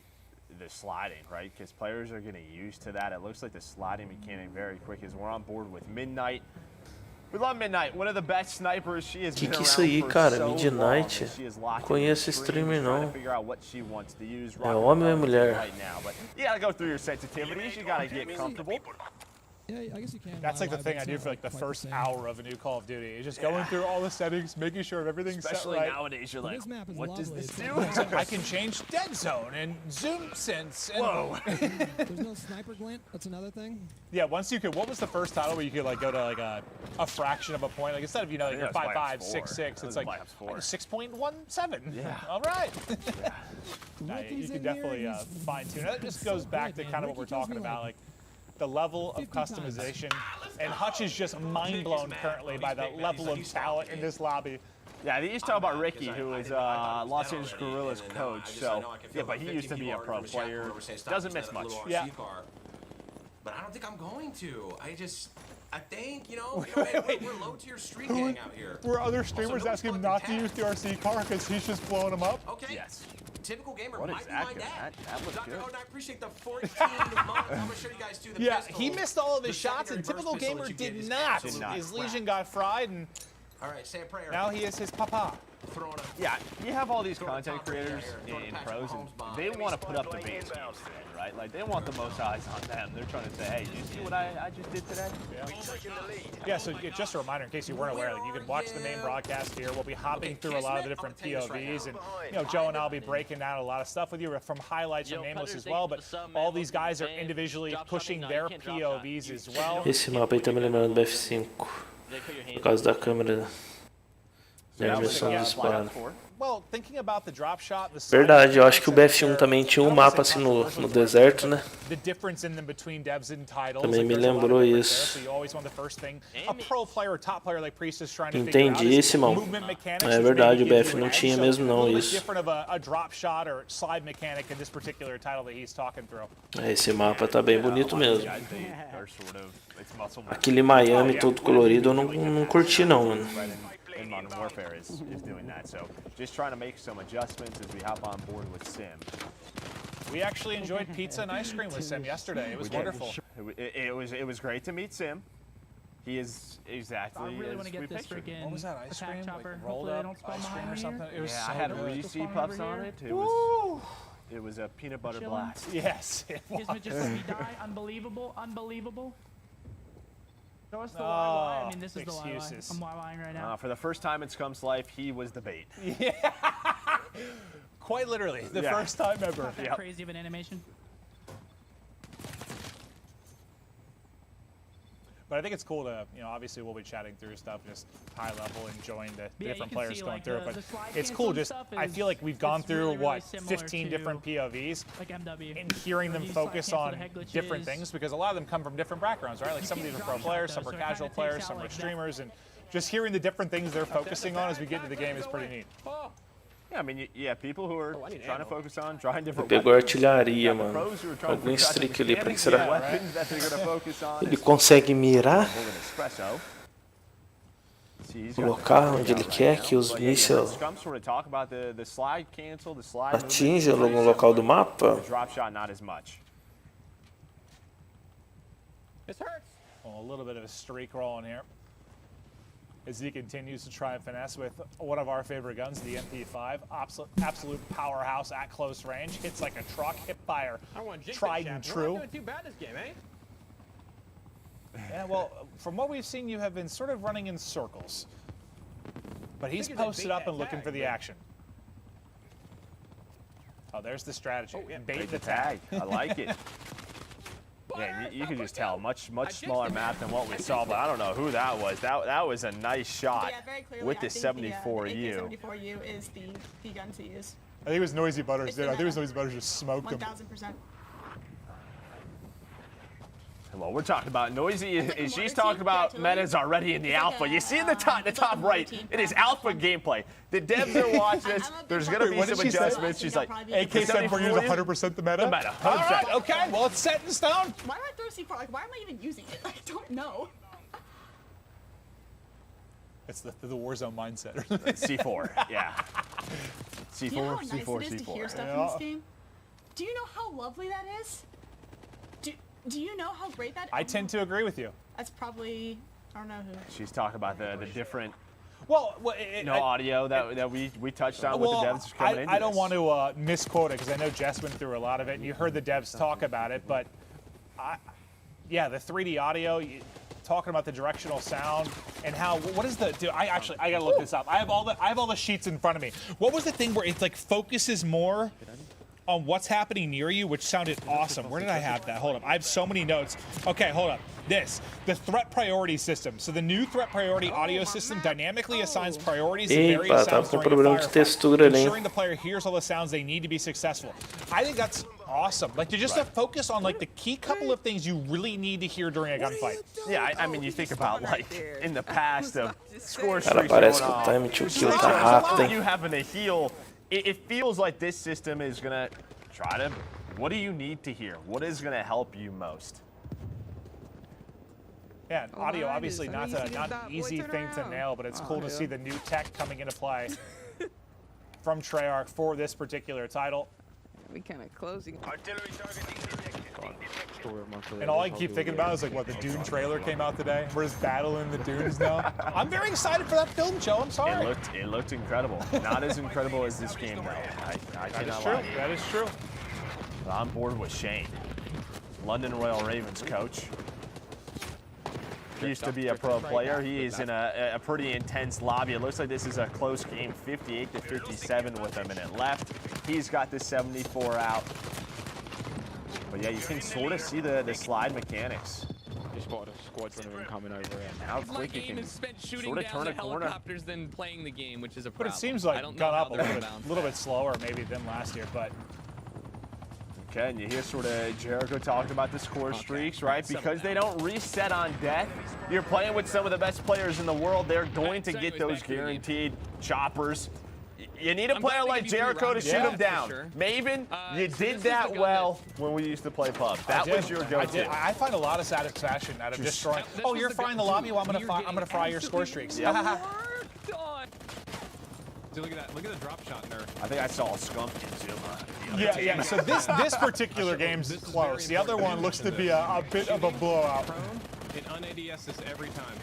sliding, right? Because players are getting used to that. It looks like the sliding mechanic very quick as we're on board with Midnight. We love Midnight, one of the best snipers. She has been around isso aí, cara? for so Midnight? long. Não conheço esse streamer não. É homem ou é mulher? Right now, but you gotta go through your sensitivities. You gotta get comfortable. Yeah, I guess you can. That's like the thing I do for like the first hour of a new Call of Duty. Is just going through all the settings, making sure everything's set right. Especially nowadays, you're like, what does this do? I can change dead zone and zoom sense. And whoa. There's no sniper glint. That's another thing. Yeah, once you could. What was the first title where you could like go to like a fraction of a point? Like instead of like you're 5.5, 6.6, it's like 6.17. Yeah. All right. You can definitely fine tune. That just goes back to kind of what we're talking about, like the level of customization. And Hutch is just mind blown currently by the level of talent in this lobby. Yeah, they used to talk about Ricky, who is Los Angeles Guerrillas coach. So yeah, but he used to be a pro player. Doesn't miss much. Yeah. But I don't think I'm going to. I think, we're low-tier street gang out here. Were other streamers asking him not to use the RC car because he's just blowing them up? Okay. Yes. Typical gamer What might is be my that? dad. That looks Dr. good. Odin, I appreciate the 14 moments. I'm going to show you guys, too, the Yeah, pistol. he missed all of his The shots, and secondary typical burst pistol gamer that you did get is not. absolute His crap. Legion got fried, and All right, say a prayer. now he is his papa. Yeah, you have all these content creators in pros, and they want to put up the base games today, right? Like, they want the most eyes on them. They're trying to say, hey, did you see what I just did today? Yeah, so just a reminder, in case you weren't aware, like, you can watch the main broadcast here. We'll be hopping through a lot of the different POVs, and Joe and I will be breaking down a lot of stuff with you from highlights from Nameless as well, but all these guys are individually pushing their POVs as well. Esse mapa aí tá me lembrando do BF5 por causa da câmera. Well, thinking about the drop shot, Verdade, eu acho que o BF1 também tinha um mapa assim no deserto, né? Também me lembrou isso. Entendi, Simão. É verdade, o BF não tinha mesmo não isso. Esse mapa tá bem bonito mesmo. Aquele Miami todo colorido eu não curti não, mano. And Modern Warfare is doing that. So just trying to make some adjustments as we hop on board with Sim. We actually enjoyed pizza and ice cream with Sim yesterday. It was wonderful. It was great to meet Sim. He is exactly as we pictured. What was that ice cream? Like rolled up ice cream or something? It was yeah, so I had good. Reese Puffs on it. It was It was a peanut butter Chillin'. blast. Yes. His Majesty die. Unbelievable. Unbelievable. Show us the lie. I mean, this is the lie. Excuses. I'm lying right now. For the first time in Scum's life, he was the bait. Yeah. Quite literally, the first time ever. Not that crazy of an animation. But I think it's cool to, obviously we'll be chatting through stuff, just high level, enjoying the Yeah, different you can players see, going like, through the it. But slide it's cancel cool and just, stuff I feel like we've gone through, really, really what, similar 15 to, different POVs, like MW. and hearing them Where you slide focus cancel on the head glitches. different things, because a lot of them come from different backgrounds, right? Like some of these are pro players, some though, are so it casual kinda players, takes some out, are like, that- streamers, and just hearing the different things they're focusing on as we get into the game is pretty neat. Yeah, I mean, people who are trying to focus on trying different Pegou a weapons. artilharia, Got the mano. pros who are trying to Algum figure out the streak ali, pra que mechanics, será? the weapons that they're gonna focus on. Ele consegue mirar, See, o local onde ele quer que os mísseis Scum sort of talk about the slide cancel, the slide atinjam movement. algum local do mapa. The drop shot, not as much. This hurts. Well, a little bit of a streak rolling here. As he continues to try and finesse with one of our favorite guns, the MP5. Absolute powerhouse at close range. Hits like a truck, hip fire, tried and true. We're not doing too bad this game, eh? Yeah, well, from what we've seen, you have been sort of running in circles. But he's posted up and looking for the action. Oh, there's the strategy. Bait the tag. I like it. Yeah, you can just tell, much smaller map than what we saw, but I don't know who that was. That was a nice shot with the 74U. The 74U is the gun to use. I think it was Noisy Butters, dude. I think it was Noisy Butters just smoked him. 1000%. Well, we're talking about Noisy. She's talking about metas already in the alpha. You see in the top right, it is alpha gameplay. The devs are watching this. There's going to be some adjustments. She's like, AK-74U is 100% the meta? The meta, 100%. All right, okay, well, it's set in stone. Why do I throw C4? Like, why am I even using it? I don't know. It's the Warzone mindset. C4, yeah. C4, Do you know how nice C4, it is C4. to hear stuff in this game? Do you know how lovely that is? Do you know how great that is? I tend to agree with you. That's probably, I don't know who. She's talking about the different audio that we touched on with the devs coming in. I don't want to misquote it because I know Jess went through a lot of it, and you heard the devs talk about it. But yeah, the 3D audio, talking about the directional sound and how what is the? Dude, I gotta look this up. I have all the sheets in front of me. What was the thing where it like focuses more on what's happening near you, which sounded awesome. Where did I have that? Hold up. I have so many notes. Okay, hold up. The threat priority system. So the new threat priority audio system dynamically assigns priorities to various sounds during a firefight, ensuring the player hears all the sounds they need to be successful. I think that's awesome. Like, to just to focus on like the key couple of things you really need to hear during a gunfight. Yeah, I mean, you think about like in the past of score Cara, streaks parece going que o on. time to kill tá rápido, hein? You having to heal. It feels like this system is gonna try to. What do you need to hear? What is gonna help you most? Yeah, audio obviously not an easy thing to nail, but it's cool to see the new tech coming into play from Treyarch for this particular title. We kind of closing. And all I keep thinking about is like what the Dune trailer came out today. We're just battling the dunes now. I'm very excited for that film, Joe. I'm sorry. It looked incredible. Not as incredible as this game though. I That is cannot true. lie. That is true. On board with Shane, London Royal Ravens coach. He used to be a pro player. He is in a pretty intense lobby. It looks like this is a close game, 58-57 with a minute left. He's got the 74 out. But yeah, you can sort of see the slide mechanics. Just spotted a squadron of them coming over here. How quick you can sort of turn a corner. Helicopters than playing the game, which is a But problem. it seems like I don't gone know up how a they're gonna little bit slower maybe than last year, but Okay, and you hear sort of Jericho talking about the score streaks, right? Because they don't reset on death. You're playing with some of the best players in the world. They're going to get those guaranteed choppers. You need a player like Jericho to shoot them down. sure. Maven, you did that well when we used to play pub. That was your go-to. I find a lot of satisfaction out of destroying. Oh, you're frying the lobby? Well, I'm gonna fry your score streaks. Yep. Dude, look at that. Look at the drop shot there. I think I saw a skunk in Zuma. Yeah. So this particular game's close. The other one looks to be a bit of a blowout. It un-ADS this every time.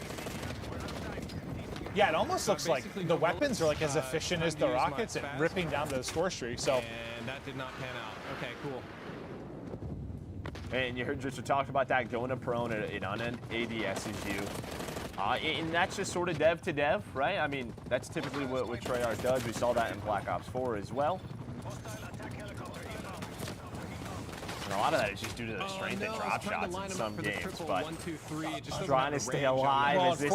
Yeah, it almost looks like the weapons are like as efficient as the rockets and ripping down the score streak. So, and that did not pan out. Okay, cool. And you heard Richard talk about that going to prone it on an ADS issue. And that's just sort of dev to dev, right? I mean, that's typically what Treyarch does. We saw that in Black Ops 4 as well. And a lot of that is just due to the strength and drop shots in some games, but trying to stay alive is this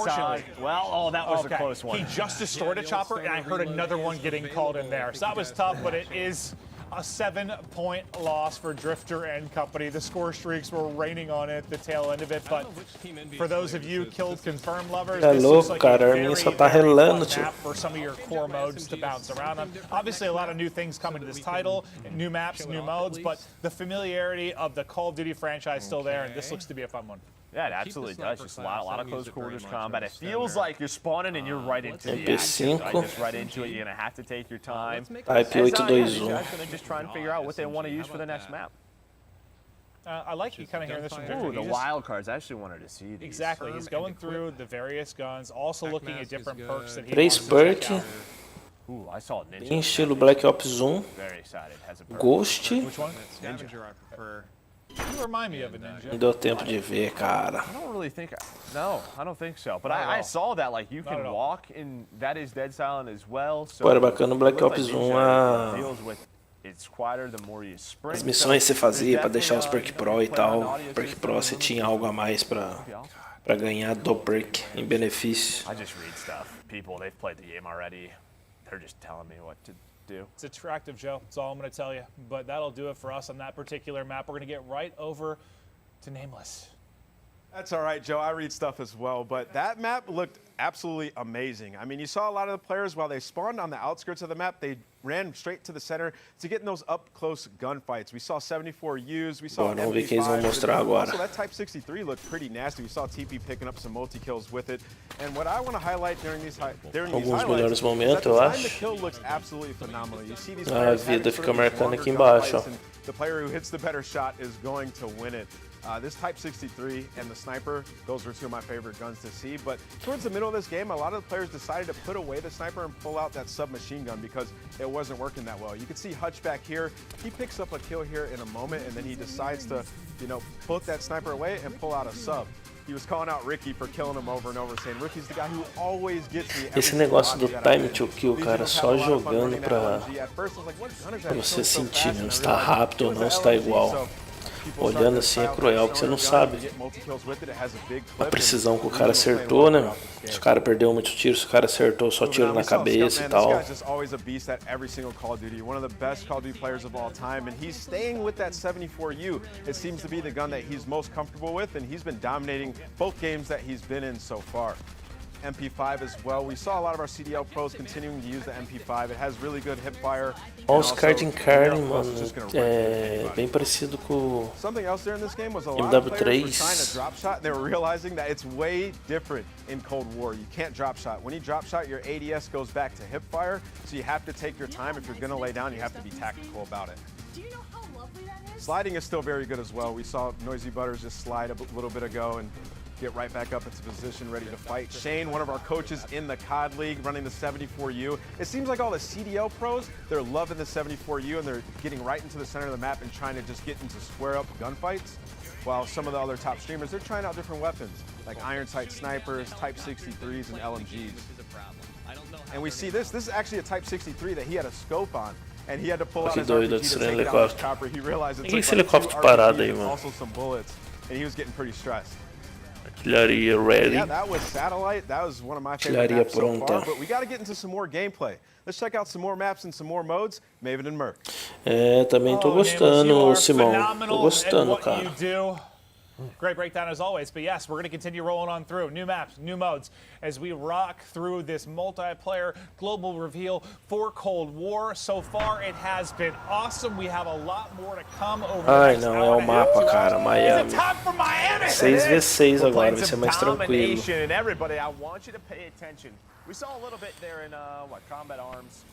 well, that was a close one. He just destroyed a chopper, and I heard another one getting called in there. So that was tough, but it is a 7-point loss for Drifter and company. The score streaks were raining on it at the tail end of it, but for those of you killed confirm lovers, É this louco, looks like cara. a A very, minha só tá very relando, fun tio. map for some of your core modes to bounce around on. Obviously, a lot of new things coming to this title, new maps, new modes, but the familiarity of the Call of Duty franchise still there, and this looks to be a fun one. Yeah, it absolutely does. Just a lot of close quarters combat. It feels like you're spawning and you're right into the action. MP5. Just right into it. You're gonna have to take your time. Type 821. These guys gonna just try and figure out what they want to use for the next map. I like you kind of hearing this from Drifter. Ooh, the wild cards. I actually wanted to see these. Exactly. He's going through the various guns, also looking at different perks that he 3 wants to perk. check out. Ooh, I saw Ninja. Em estilo Black Ops 1. Very excited. Has a perk. Ghost. Which one? Scavenger, I prefer. You remind me of a ninja. Não deu tempo de ver, cara. I don't really think. No, I don't think so. But I saw that like you can walk, and that is dead silent as well. So Pô, era bacana o Black Ops 1. deals with it's quieter the more you sprint. As missões você fazia pra deixar os perk pro e tal. Perk pro você tinha algo a mais pra ganhar do perk em benefício. I just read stuff. People, they've played the game already. They're just telling me what to do. It's attractive, Joe. That's all I'm going to tell you. But that'll do it for us on that particular map. We're going to get right over to Nameless. That's all right, Joe. I read stuff as well, but that map looked absolutely amazing. I mean, you saw a lot of the players, while they spawned on the outskirts of the map, they ran straight to the center to get in those up-close gunfights. We saw 74Us, we saw Vamos ver o que eles vão mostrar agora. Also, that Type 63 looked pretty nasty. We saw TP picking up some multi-kills with it. And what I want to highlight during these Alguns melhores highlights momentos, is that eu the time acho. to kill looks absolutely phenomenal. You see these A players vida having fica sort of these marcando longer aqui embaixo, ó. gunfights, and the player who hits the better shot is going to win it. This Type 63 and the sniper, those were two of my favorite guns to see. But towards the middle of this game, a lot of the players decided to put away the sniper and pull out that submachine gun because it wasn't working that well. You can see Hutch back here. He picks up a kill here in a moment, and then he decides to, put that sniper away and pull out a sub. He was calling out Ricky for killing him over and over, saying Ricky's the guy who always gets me. Esse negócio do time to kill, cara, só jogando pra você sentir mesmo se tá rápido ou não, se tá igual. Olhando assim é cruel, porque você não sabe a precisão que o cara acertou, né? Se o cara perdeu muito tiro, se o cara acertou só tiro na cabeça e tal. This guy's just always a beast at every single Call of Duty. One of the best Call of Duty players of all time, and he's staying with that 74U. It seems to be the gun that he's most comfortable with, and he's been dominating both games that he's been in so far. MP5 as well. We saw a lot of our CDL pros continuing to use the MP5. It has really good hip fire. Olha os carding carne, mano, é bem parecido com Something else there in this game was a lot of players were trying to MW3. drop shot, and they were realizing that it's way different in Cold War. You can't drop shot. When you drop shot, your ADS goes back to hip fire, so you have to take your time. If you're going to lay down, you have to be tactical about it. Do you know how lovely that is? Sliding is still very good as well. We saw Noisy Butters just slide a little bit ago and get right back up into position, ready to fight. Shane, one of our coaches in the COD League, running the 74U. It seems like all the CDL pros, they're loving the 74U, and they're getting right into the center of the map and trying to just get into square-up gunfights, while some of the other top streamers, they're trying out different weapons, like iron sight snipers, Type 63s, and LMGs. And we see this is actually a Type 63 that he had a scope on, and he had to pull out his RPG to take down his chopper. He realized it took like 2 RPGs and also some bullets, and he was getting pretty stressed. Artilharia ready. Yeah, that was Satellite. That was one of my favorite maps so far, but we got to get into some more gameplay. Let's check out some more maps and some more modes. Maven and Merc. É, também tô gostando, Simão. Tô gostando, cara. Great breakdown as always, but yes, we're going to continue rolling on through. New maps, new modes, as we rock through this multiplayer global reveal for Cold War. So far, it has been awesome. We have a lot more to come over the next não, é hour o and a half. mapa, cara, Miami. Is it time for Miami? 6v6 We're agora, playing vai ser some mais tranquilo. domination, and everybody, I want you to pay attention. We saw a little bit there in, Combat Arms.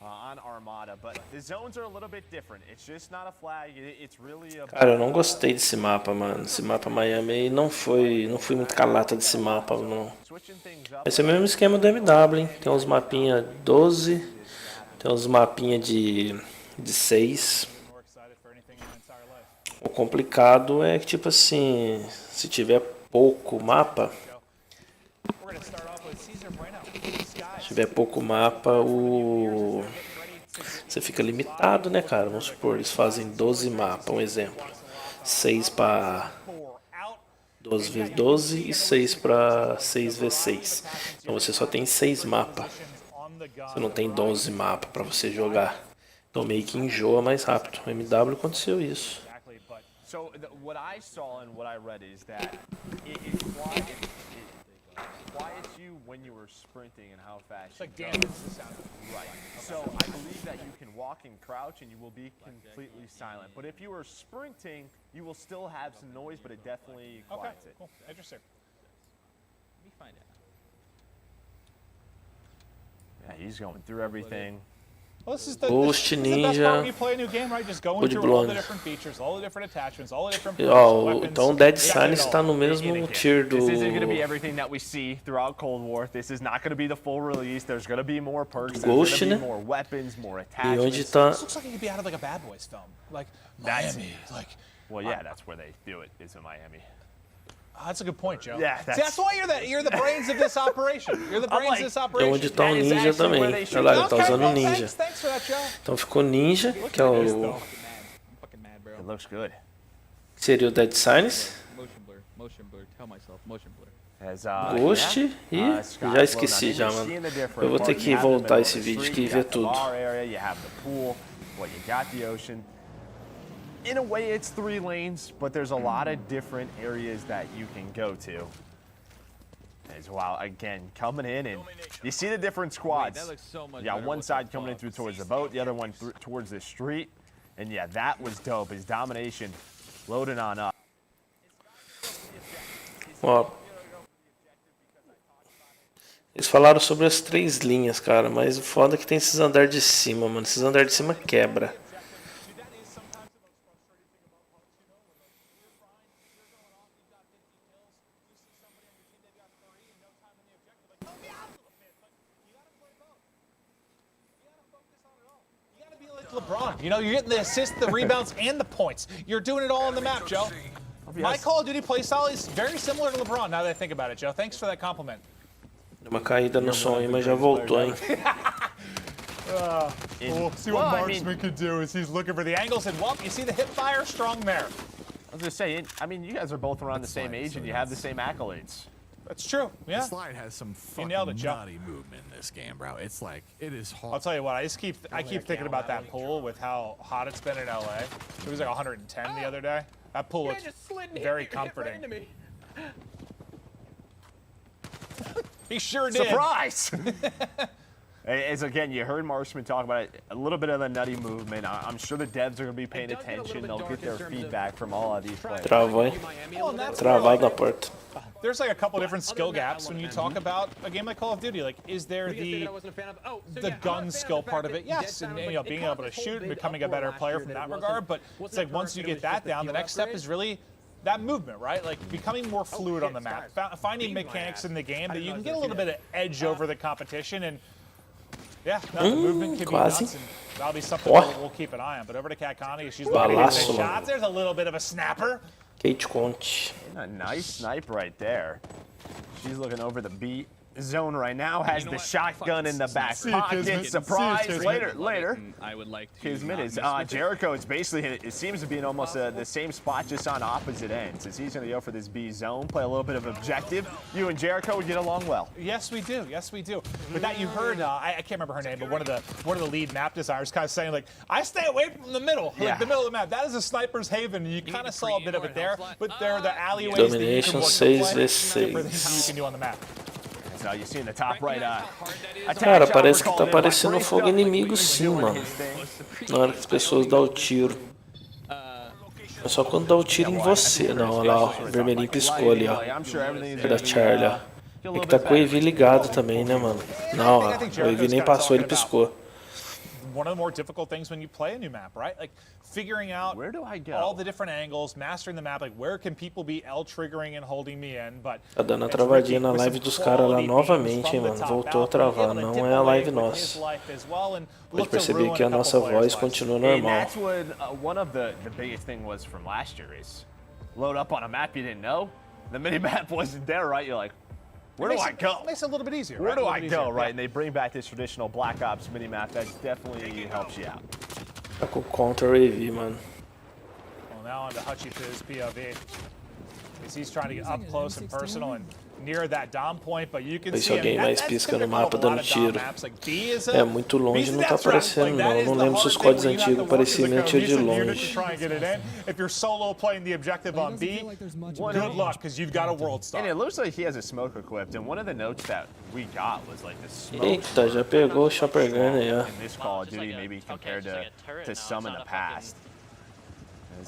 on Armada, but the zones are a little bit different. It's just not a flag. It's really a... Cara, eu não gostei desse mapa, mano. Esse mapa Miami aí não fui muito calata desse mapa, não. Esse é o mesmo esquema do MW, hein? Tem uns mapinha 12, tem uns mapinha de 6. O complicado é que, tipo assim, se tiver pouco mapa, você fica limitado, né, cara? Vamos supor, eles fazem 12 mapas, um exemplo. 6 para 12x12 e 6 para 6x6. Então você só tem 6 mapas. Você não tem 12 mapas para você jogar. Então meio que enjoa mais rápido. No MW aconteceu isso. So what I saw and what I read is that it quiets you when you were sprinting and how fast it's like dampens the sound. Right. So I believe that you can walk and crouch and you will be completely silent. But if you are sprinting, you will still have some noise, but it definitely quiets it. Cool. Interesting. Let me find out. Yeah, he's going through everything. Well, this is the Ghost this is the best part when you play a new game, right? Just going through all the different features, all the different attachments, all the different weapons. Então Dead Silence está no mesmo tier do... This isn't going to be everything that we see throughout Cold War. This is not going to be the full release. There's going to be more perks. There's going to be more weapons, more attachments. This looks like it could be out of like a Bad Boys film, like Miami. Like, well, yeah, that's where they do it. Is in Miami. That's a good point, Joe. Yeah, that's why you're the brains of this operation. You're the brains of this operation. Então onde está o ninja também. Olha lá, ele tá usando o ninja. Então ficou ninja, que é o... It looks good. Seria o Dead Silence. Motion blur. Tell myself, motion blur. Ghost e já esqueci já, mano. Eu vou ter que voltar esse vídeo aqui e ver tudo. In a way, it's 3 lanes, but there's a lot of different areas that you can go to. As well, again, coming in, and you see the different squads. You got one side coming in through towards the boat, the other one towards the street. And yeah, that was dope. His domination loading on up. Ó, eles falaram sobre as 3 linhas, cara, mas o foda é que tem esses andares de cima, mano. Esses andares de cima quebra. LeBron, you know, you're getting the assists, the rebounds, and the points. You're doing it all on the map, Joe. My Call of Duty playstyle is very similar to LeBron, now that I think about it, Joe. Thanks for that compliment. Deu uma caída no som aí, mas já voltou, hein? See what Marksman could do is he's looking for the angles, and well, you see the hip fire strong there. I was just saying, I mean, you guys are both around the same age, and you have the same accolades. That's true. Yeah. The slide has some fucking nutty movement in this game, bro. It's like it is hard. I'll tell you what. I keep thinking about that pool with how hot it's been in LA. It was like 110 the other day. That pool looks very comforting. He sure did. Surprise! As again, you heard Marksman talk about it, a little bit of the nutty movement. I'm sure the devs are going to be paying attention. They'll get their feedback from all of these players. Travou, hein? Travado na porta. There's like a couple different skill gaps when you talk about a game like Call of Duty. Like, is there the gun skill part of it? Yes, and you know, being able to shoot and becoming a better player from that regard. But it's like once you get that down, the next step is really that movement, right? Like becoming more fluid on the map, finding mechanics in the game that you can get a little bit of edge over the competition. And yeah, the movement can be nuts, and that'll be something we'll keep an eye on. But over to Kat Connie, she's looking at the shots. There's a little bit of a snapper. Kate Conte. A nice snipe right there. She's looking over the B zone right now, has the shotgun in the back pocket. Surprise! Later. I would like to. Kismet is Jericho. It's basically, it seems to be in almost the same spot, just on opposite ends. As he's going to go for this B zone, play a little bit of objective. You and Jericho would get along well. Yes, we do. Yes, we do. But that you heard, I can't remember her name, but one of the lead map designers kind of saying like, I stay away from the middle, like the middle of the map. That is a sniper's haven. You kind of saw a bit of it there, but there are the alleyways that you can work to play for things you can do on the map. You see in the top right, cara, parece que tá aparecendo fogo inimigo sim, mano. Na hora que as pessoas dão o tiro. É só quando dá o tiro em você. Não, olha lá, ó, o vermelhinho piscou ali, ó. É da Charlie, ó. É que tá com o EV ligado também, né, mano? Não, ó, o EV nem passou, ele piscou. one of the more difficult things when you play a new map, right? Like figuring out where do I go? All the different angles, mastering the map, like where can people be L triggering and holding me in, but Tá dando a travadinha na live dos caras lá novamente, hein, mano. Voltou a travar, não é a live nossa. Pode perceber que a nossa voz continua normal. And that's what one of the biggest thing was from last year is load up on a map you didn't know. The mini map wasn't there, right? You're like, where do I go? It makes it a little bit easier. Where right? do I go, right? And they bring back this traditional Black Ops mini map that definitely helps you out. Tá com Controle AV, mano. Well, now on to Hutchie to his POV. He's trying to get up close and personal and near that dom point, but you can see alguém mais pisca no mapa dando tiro. É muito longe, não tá aparecendo não. Não lembro se os códigos antigos apareciam meio de longe. If you're solo playing the objective on B, good luck because you've got a world star. And it looks like he has a smoke equipped, and one of the notes that we got was like the smoke. Eita, já pegou o Chopper Gun aí, ó. In this Call of Duty, maybe compared to some in the past.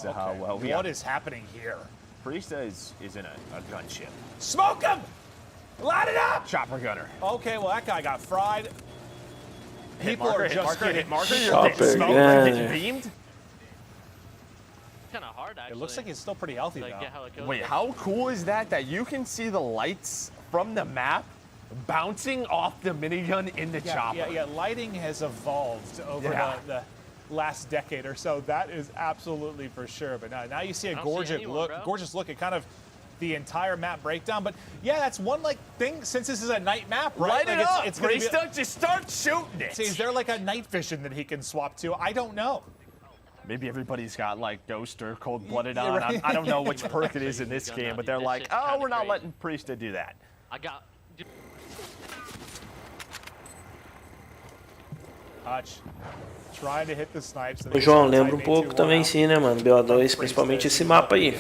What is happening here? Priesta is in a gunship. Smoke him! Light it up! Chopper gunner. Okay, well that guy got fried. People marker, are just getting Chopper Gunner. Beamed. Kind of hard, actually. It looks like he's still pretty healthy though. Wait, how cool is that? That you can see the lights from the map bouncing off the minigun in the chopper. Yeah, lighting has evolved over the last decade or so. That is absolutely for sure. But now you see a gorgeous look at kind of the entire map breakdown. But yeah, that's one like thing since this is a night map, right? Light it up. It's gonna be, just start shooting it. See, is there like a night vision that he can swap to? I don't know. Maybe everybody's got like Ghost or Cold Blooded on. I don't know which perk it is in this game, but they're like, oh, we're not letting Priesta do that. I got. Hutch. Trying to hit the snipes. O João, lembra um pouco também sim, né, mano? BO2, principalmente esse mapa aí.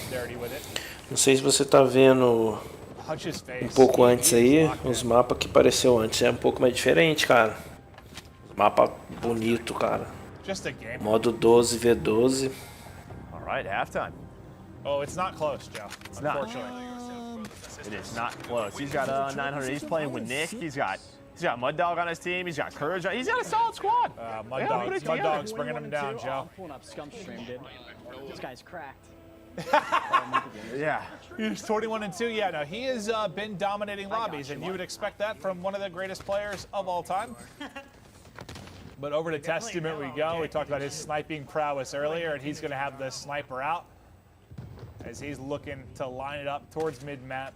Não sei se você tá vendo um pouco antes aí, os mapas que apareceu antes. É um pouco mais diferente, cara. Mapa bonito, cara. Modo 12v12. Alright, halftime. Oh, it's not close, Joe. It's not. It is not close. He's got 900. He's playing with Nick. He's got Mud Dog on his team. He's got Courage. He's got a solid squad. Mud Dog's bringing him down, Joe. I'm pulling up Scump stream, dude. This guy's cracked. Yeah. He's 21-2. Yeah, no, he has been dominating lobbies, and you would expect that from one of the greatest players of all time. But over to Testament we go. We talked about his sniping prowess earlier, and he's going to have the sniper out as he's looking to line it up towards mid-map.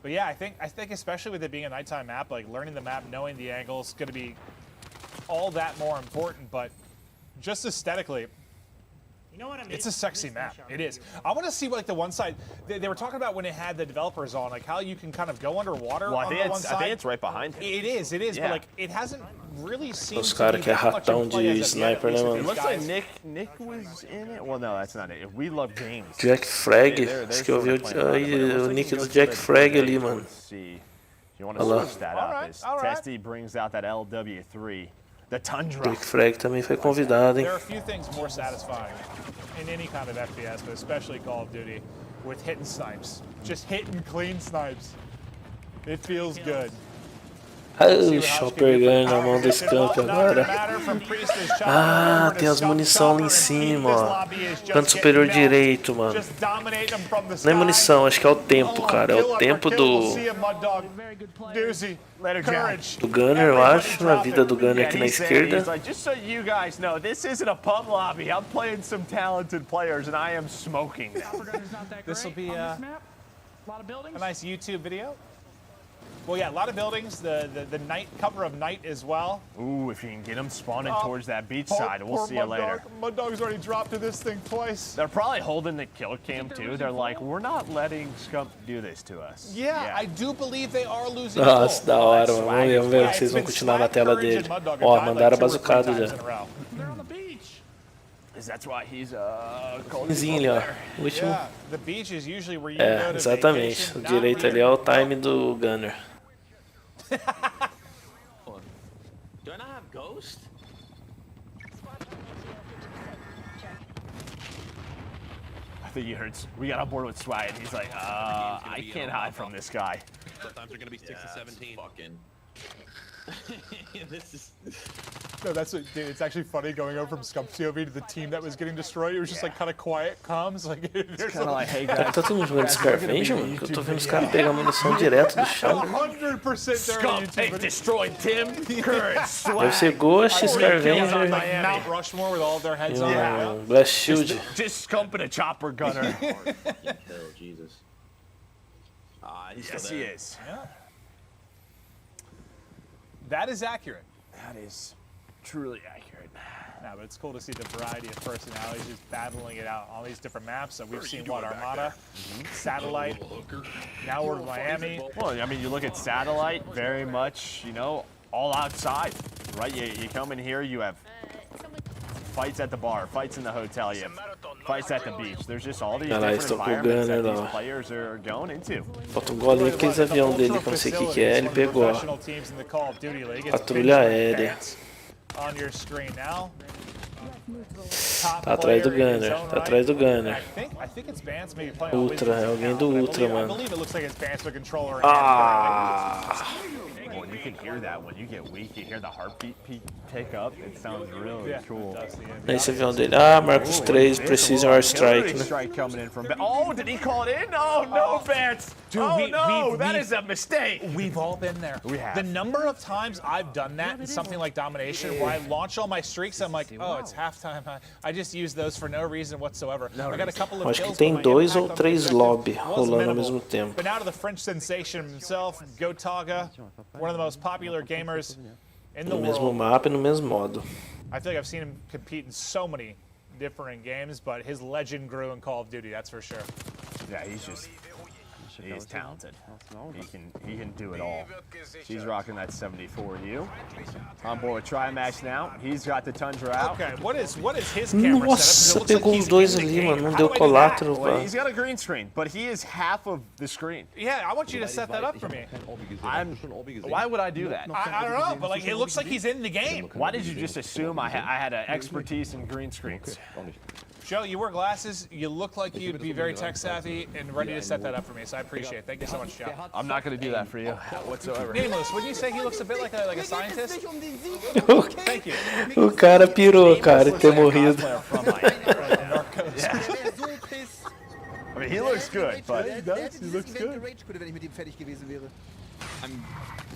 But yeah, I think especially with it being a nighttime map, like learning the map, knowing the angles, is going to be all that more important. But just aesthetically, you know what I mean? It's a sexy map. It is. I want to see what, like the one side they were talking about when it had the developers on, like how you can kind of go underwater. Well, on the one side. I think it's right behind him. It is. Yeah. But like it hasn't really seemed Os to caras be que é that much in ratão play de as of yet, sniper, at least né, with mano? It these looks guys. like Nick was in it. Well, no, that's not it. We Love Games. Jack Frag. Acho que eu vi o nick do Jack Frag ali, mano. You want to switch that up? Testy brings out that LW3, the Tundra. Jack Frag também foi convidado, hein? There are a few things more satisfying in any kind of FPS, but especially Call of Duty, with hitting snipes. Just hitting clean snipes. It feels good. O Chopper Gun na mão do Scuf agora. Ah, tem as munição ali em cima, ó. Canto superior direito, mano. Não é munição, acho que é o tempo, cara. É o tempo do Gunner, eu acho. A vida do Gunner aqui na esquerda. Just so you guys know, this isn't a pub lobby. I'm playing some talented players, and I am smoking now. This will be a nice YouTube video. Well, yeah, a lot of buildings, the night cover of night as well. Ooh, if you can get them spawning towards that beach side, we'll see you later. Mud Dog's already dropped to this thing twice. They're probably holding the kill cam too. They're like, we're not letting Scump do this to us. Yeah, I do believe they are losing. Nossa, da hora, mano. Vamos ver se vocês vão continuar na tela dele. Ó, mandaram a bazucada já. That's why he's Zinho ali, ó. O último. The beach is usually where you É, exatamente. O direito ali é o time do Gunner. Do I not have Ghost? I think you heard. We got on board with Swag, and he's like, I can't hide from this guy. Sometimes they're gonna be 6 to 17. Fucking. This is No, that's dude. It's actually funny going over from Scuf POV to the team that was getting destroyed. It was just like kind of quiet comms, like. It's kind of like, hey Tá todo mundo jogando Scavenger, mano? Que eu tô vendo os caras pegar munição direto do chão. 100% Scuf, they destroyed Tim. Current swag. Deve ser Ghost, Scavenger. Like Mount Rushmore with all of their heads on. Yeah. Blast Shield. Just Scuf and a chopper gunner. Jesus. Yes, he is. Yeah. That is accurate. That is truly accurate. Yeah, but it's cool to see the variety of personalities just battling it out on these different maps. So we've seen what, Armada, Satellite, now we're in Miami. Well, I mean, you look at Satellite, very much, you know, all outside, right? You come in here, you have fights at the bar, fights in the hotel, you have fights at the beach. There's just all these different environments that these players are going into. Falta golinho aqueles avião dele, que eu não sei o que é, ele pegou. Patrulha aérea. On your screen now. Tá atrás do Gunner, tá atrás do Gunner. I think it's Vance maybe playing Ultra, é alguém do Ultra, I mano. believe it looks like it's Vance with controller. Boy, you can hear that when you get weak. You hear the heartbeat pick up. It sounds really cool. Esse avião dele. Ah, Marcos 3, Precision Airstrike, né? Strike coming in from. Oh, did he call it in? Oh no, Vance! Dude, oh no, that is a mistake. We've all been there. We have. The number of times I've done that in something like Domination, where I launch all my streaks, I'm like, oh, it's halftime. I just use those for no reason whatsoever. I got a couple of Acho que kills, tem but my 2 impact ou on 3 the lobby was rolando ao minimal. mesmo tempo. But now to the French sensation himself, Gotaga, one of the most popular gamers in the No mesmo world. mapa e no mesmo modo. I feel like I've seen him compete in so many different games, but his legend grew in Call of Duty, that's for sure. Yeah, he's talented. He can do it all. He's rocking that 74U. On board with Trimax now. He's got the Tundra out. Okay, what is his camera Nossa, setup? pegou os dois ali, mano. Não deu colátero, Well, he's got a green screen, but he is half of the screen. Yeah, I want you to set that up for me. Why would I do that? I don't know, but like it looks like he's in the game. Why did you just assume I had an expertise in green screens? Joe, you wear glasses. You look like you'd be very tech savvy and ready to set that up for me. So I appreciate it. Thank you so much, Joe. I'm not going to do that for you whatsoever. Nameless, wouldn't you say he looks a bit like a scientist? Thank you. O cara pirou, cara, de ter morrido. I mean, he looks good, but he looks good. I'm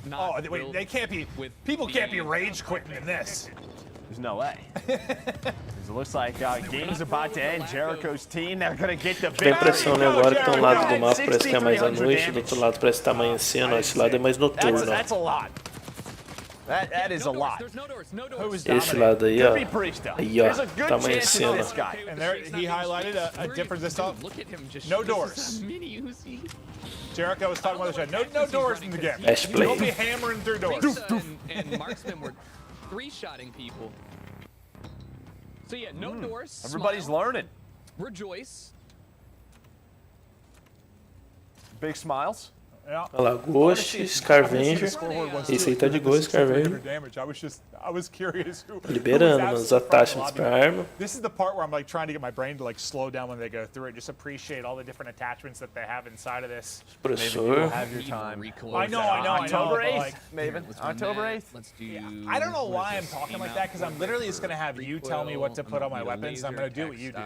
not. Oh, wait, they can't be. People can't be rage quitting in this. There's no way. It looks like game's about to end. Jericho's team, they're gonna get the Tem impressão, né? Agora que tem um lado do mapa parece que é mais à noite, do outro lado parece que tá amanhecendo, esse lado é mais noturno. That's a lot. That is a lot. Esse lado aí, ó. Aí, ó, tá amanhecendo. And there, he highlighted a difference this time. No doors. Jericho was talking about the show. No doors in the game. Don't be hammering through doors. And marksmen were three-shotting people. So yeah, no doors. Everybody's learning. Rejoice. Big smiles. Yeah. Olha lá, Ghost, Scavenger. Esse aí tá de Ghost, Scavenger. I was curious who Liberando, mano, os attachments pra arma. This is the part where I'm like trying to get my brain to like slow down when they go through it. Just appreciate all the different attachments that they have inside of this. Professor. Have your time. I know. October 8th, like, Maven. October 8th. Let's do. I don't know why I'm talking like that because I'm literally just gonna have you tell me what to put on my weapons. And I'm gonna do what you do.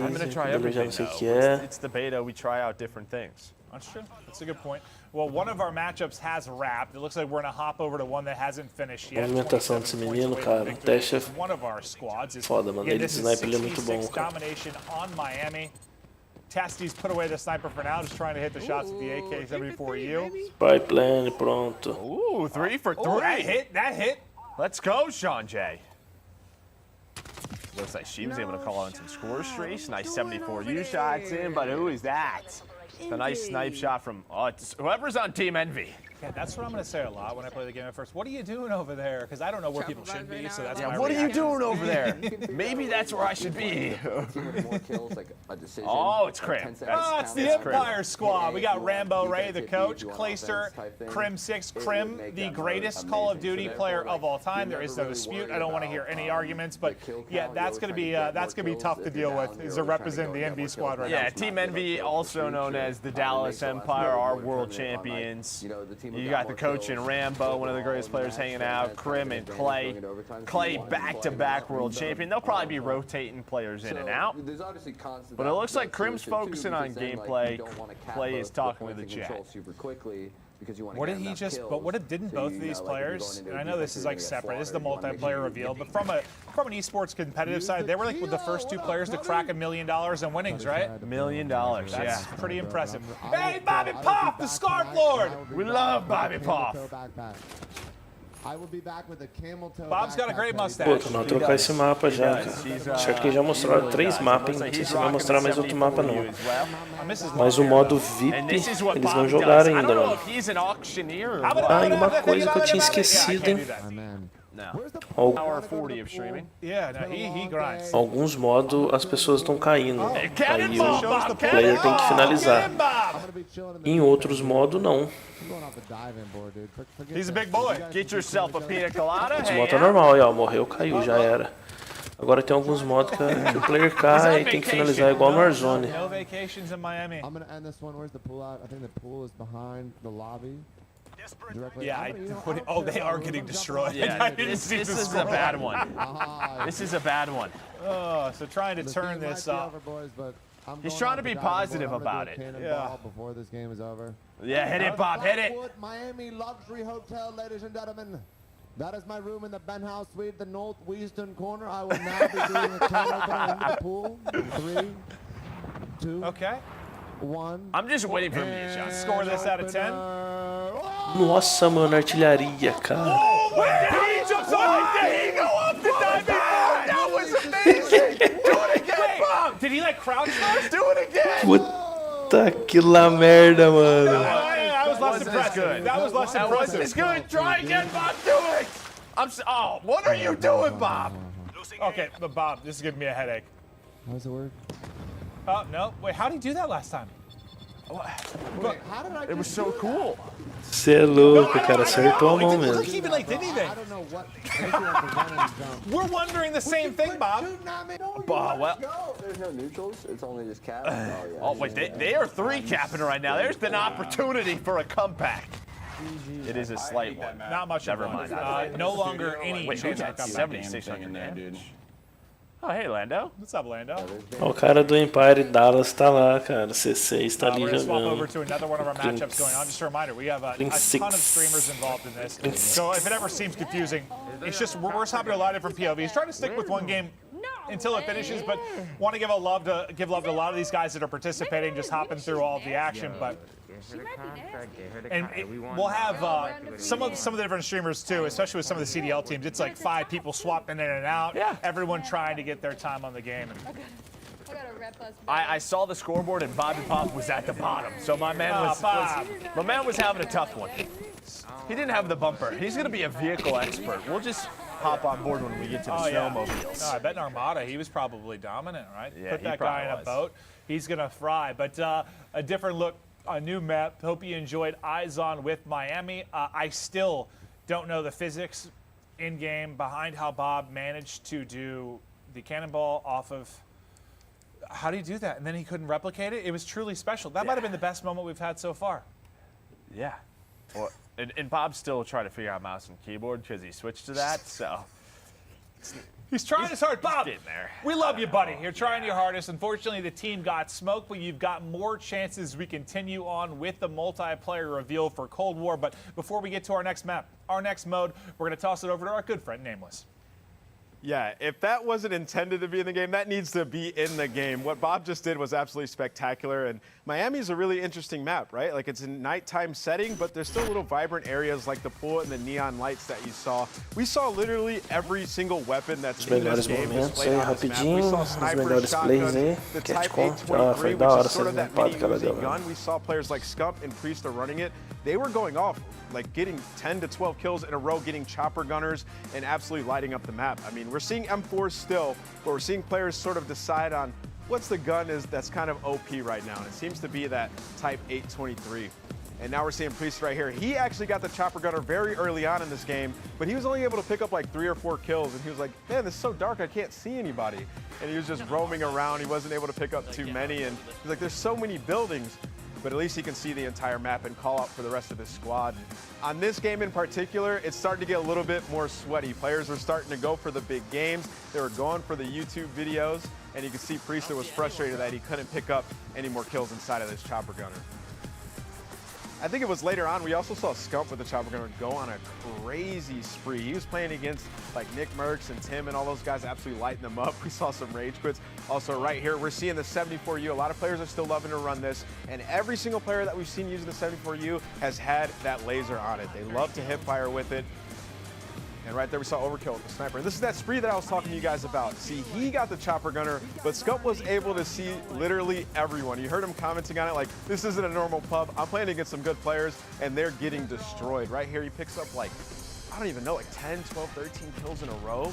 I'm gonna try everything. It's the beta. We try out different things. That's true. That's a good point. Well, one of our matchups has wrapped. It looks like we're going to hop over to one that hasn't finished yet. Movimentação desse menino, cara, o teste é one of our squads is foda, mano. Ele sniper ele é muito bom, cara. Domination on Miami. Testes put away the sniper for now, just trying to hit the shots with the AK-74U. Pipeline, pronto. Ooh, 3 for 3. That hit. Let's go, Sean J. Looks like she was able to call in some score streaks. Nice 74U shots in, but who is that? The nice snipe shot from whoever's on Team Envy. Yeah, that's what I'm going to say a lot when I play the game at first. What are you doing over there? Because I don't know where people should be, so that's my what reaction. are you doing over there? Maybe that's where I should be. Oh, it's Crim. Oh, it's the Empire squad. We got Rambo Ray, the coach, Clayster, Crim 6. Crim, the greatest Call of Duty player of all time. There is no dispute. I don't want to hear any arguments, but yeah, that's gonna be tough to deal with. Is to represent the Envy squad right now. Yeah, Team Envy, also known as the Dallas Empire, are world champions. You got the coach and Rambo, one of the greatest players hanging out, Krim and Clay. Clay back-to-back world champion. They'll probably be rotating players in and out. But it looks like Krim's focusing on gameplay. Clay is talking with the chat. What did he just? But what didn't both of these players? And I know this is like separate. This is the multiplayer reveal. But from an esports competitive side, they were like with the first 2 players to crack $1 million in winnings, right? $1 million. That's pretty impressive. Hey, Bobby Pop, the Scarf Lord. We love Bobby Pop. Bob's got a great mustache. Pô, tô não trocar esse mapa já, cara. Acho que já mostraram 3 mapas, hein? Não sei se vai mostrar mais outro mapa, não. Mas o modo VIP, eles não jogaram ainda, mano. Ah, e uma coisa que eu tinha esquecido, hein? Alguns modos as pessoas estão caindo. Aí o player tem que finalizar. Em outros modos, não. He's a big boy. Get yourself a pina colada. Esse modo é normal, ó, morreu, caiu, já era. Agora tem alguns modos que o player cai e tem que finalizar igual no Warzone. No vacations in Miami. I'm gonna end this one. Where's the pool at? I think the pool is behind the lobby. Yeah, they are getting destroyed. Yeah, this is a bad one. This is a bad one. Oh, so trying to turn this off. He's trying to be positive about it. Yeah. Before this game is over. Yeah, hit it, Bob, hit it. Miami Luxury Hotel, ladies and gentlemen. That is my room in the penthouse suite, the northwestern corner. I will now be doing a can opener into the pool. 3, 2, okay. 1. I'm just waiting for him to shot. Score this out of 10. Nossa, mano, artilharia, cara. Oh, where did he jump off? Did he go up the time before? That was amazing. Do it again, Bob. Did he like crouch first? Do it again. Puta que la merda, mano. That was less impressive. That was less impressive. That wasn't as good. Try again, Bob. Do it. Oh, what are you doing, Bob? Okay, but Bob, this is giving me a headache. How's it work? Oh, no. Wait, how did he do that last time? Wait, how did I it was so cool. Você é louco, cara. Acertou a mão mesmo. He like did anything. I don't know what. We're wondering the same thing, Bob. Well, There's no neutrals. It's only just cap. oh wait, they are 3 capping right now. There's an opportunity for a comeback. It is a slight one. Not much. Never mind. No longer any Wait, chance got of 7,600 damage. Oh, hey, Lando. What's up, Lando? Ó, o cara do Empire Dallas tá lá, cara. C6 tá ali We're gonna swap jogando. over to another one of our matchups going on. Just a reminder, we have a ton of streamers involved in this. So if it ever seems confusing, it's just we're hopping to a lot of different POVs. Trying to stick with one game until it finishes, but want to give love to a lot of these guys that are participating, just hopping through all of the action. But we'll have some of the different streamers too, especially with some of the CDL teams. It's like 5 people swapping in and out. Yeah. Everyone trying to get their time on the game. I saw the scoreboard and Bobby Pop was at the bottom, so my man was having a tough one. He didn't have the bumper. He's gonna be a vehicle expert. We'll just hop on board when we get to the snowmobiles. I bet in Armada he was probably dominant, right? Yeah, Put that guy in a boat, he's gonna fry. But a different look, a new map. Hope you enjoyed Eyes On with Miami. I still don't know the physics in game behind how Bob managed to do the cannonball off of. How do you do that? And then he couldn't replicate it. It was truly special. That might have been the best moment we've had so far. Yeah. Well, and Bob's still trying to figure out mouse and keyboard because he switched to that. So he's trying his hard. Bob, we love you, buddy. You're trying your hardest. Unfortunately, the team got smoked, but you've got more chances. We continue on with the multiplayer reveal for Cold War. But before we get to our next map, our next mode, we're going to toss it over to our good friend, Nameless. Yeah, if that wasn't intended to be in the game, that needs to be in the game. What Bob just did was absolutely spectacular, and Miami's a really interesting map, right? Like, it's a nighttime setting, but there's still little vibrant areas like the pool and the neon lights that you saw. We saw literally every single weapon that's in this game displayed on this map. We saw snipers, shotguns, the Type 823, which is sort of that mini-using gun. We saw players like Scuf and Priest are running it. They were going off, like getting 10 to 12 kills in a row, getting chopper gunners, and absolutely lighting up the map. I mean, we're seeing M4s still, but we're seeing players sort of decide on what's the gun that's kind of OP right now, and it seems to be that Type 823. And now we're seeing Priest right here. He actually got the chopper gunner very early on in this game, but he was only able to pick up like 3 or 4 kills, and he was like, man, this is so dark, I can't see anybody. And he was just roaming around. He wasn't able to pick up too many, and he's like, there's so many buildings. but at least he can see the entire map and call out for the rest of his squad. On this game in particular, it's starting to get a little bit more sweaty. Players are starting to go for the big games. They were going for the YouTube videos, and you can see Priester was frustrated that he couldn't pick up any more kills inside of this chopper gunner. I think it was later on, we also saw Scuf with the chopper gunner go on a crazy spree. He was playing against like Nick Merckx and Tim and all those guys, absolutely lighting them up. We saw some rage quits. Also right here, we're seeing the 74U. A lot of players are still loving to run this, and every single player that we've seen using the 74U has had that laser on it. They love to hip fire with it. And right there we saw overkill with the sniper. And this is that spree that I was talking to you guys about. See, he got the chopper gunner, but Scuf was able to see literally everyone. You heard him commenting on it like, this isn't a normal pub. I'm playing against some good players, and they're getting destroyed. Right here, he picks up like, I don't even know, like 10, 12, 13 kills in a row.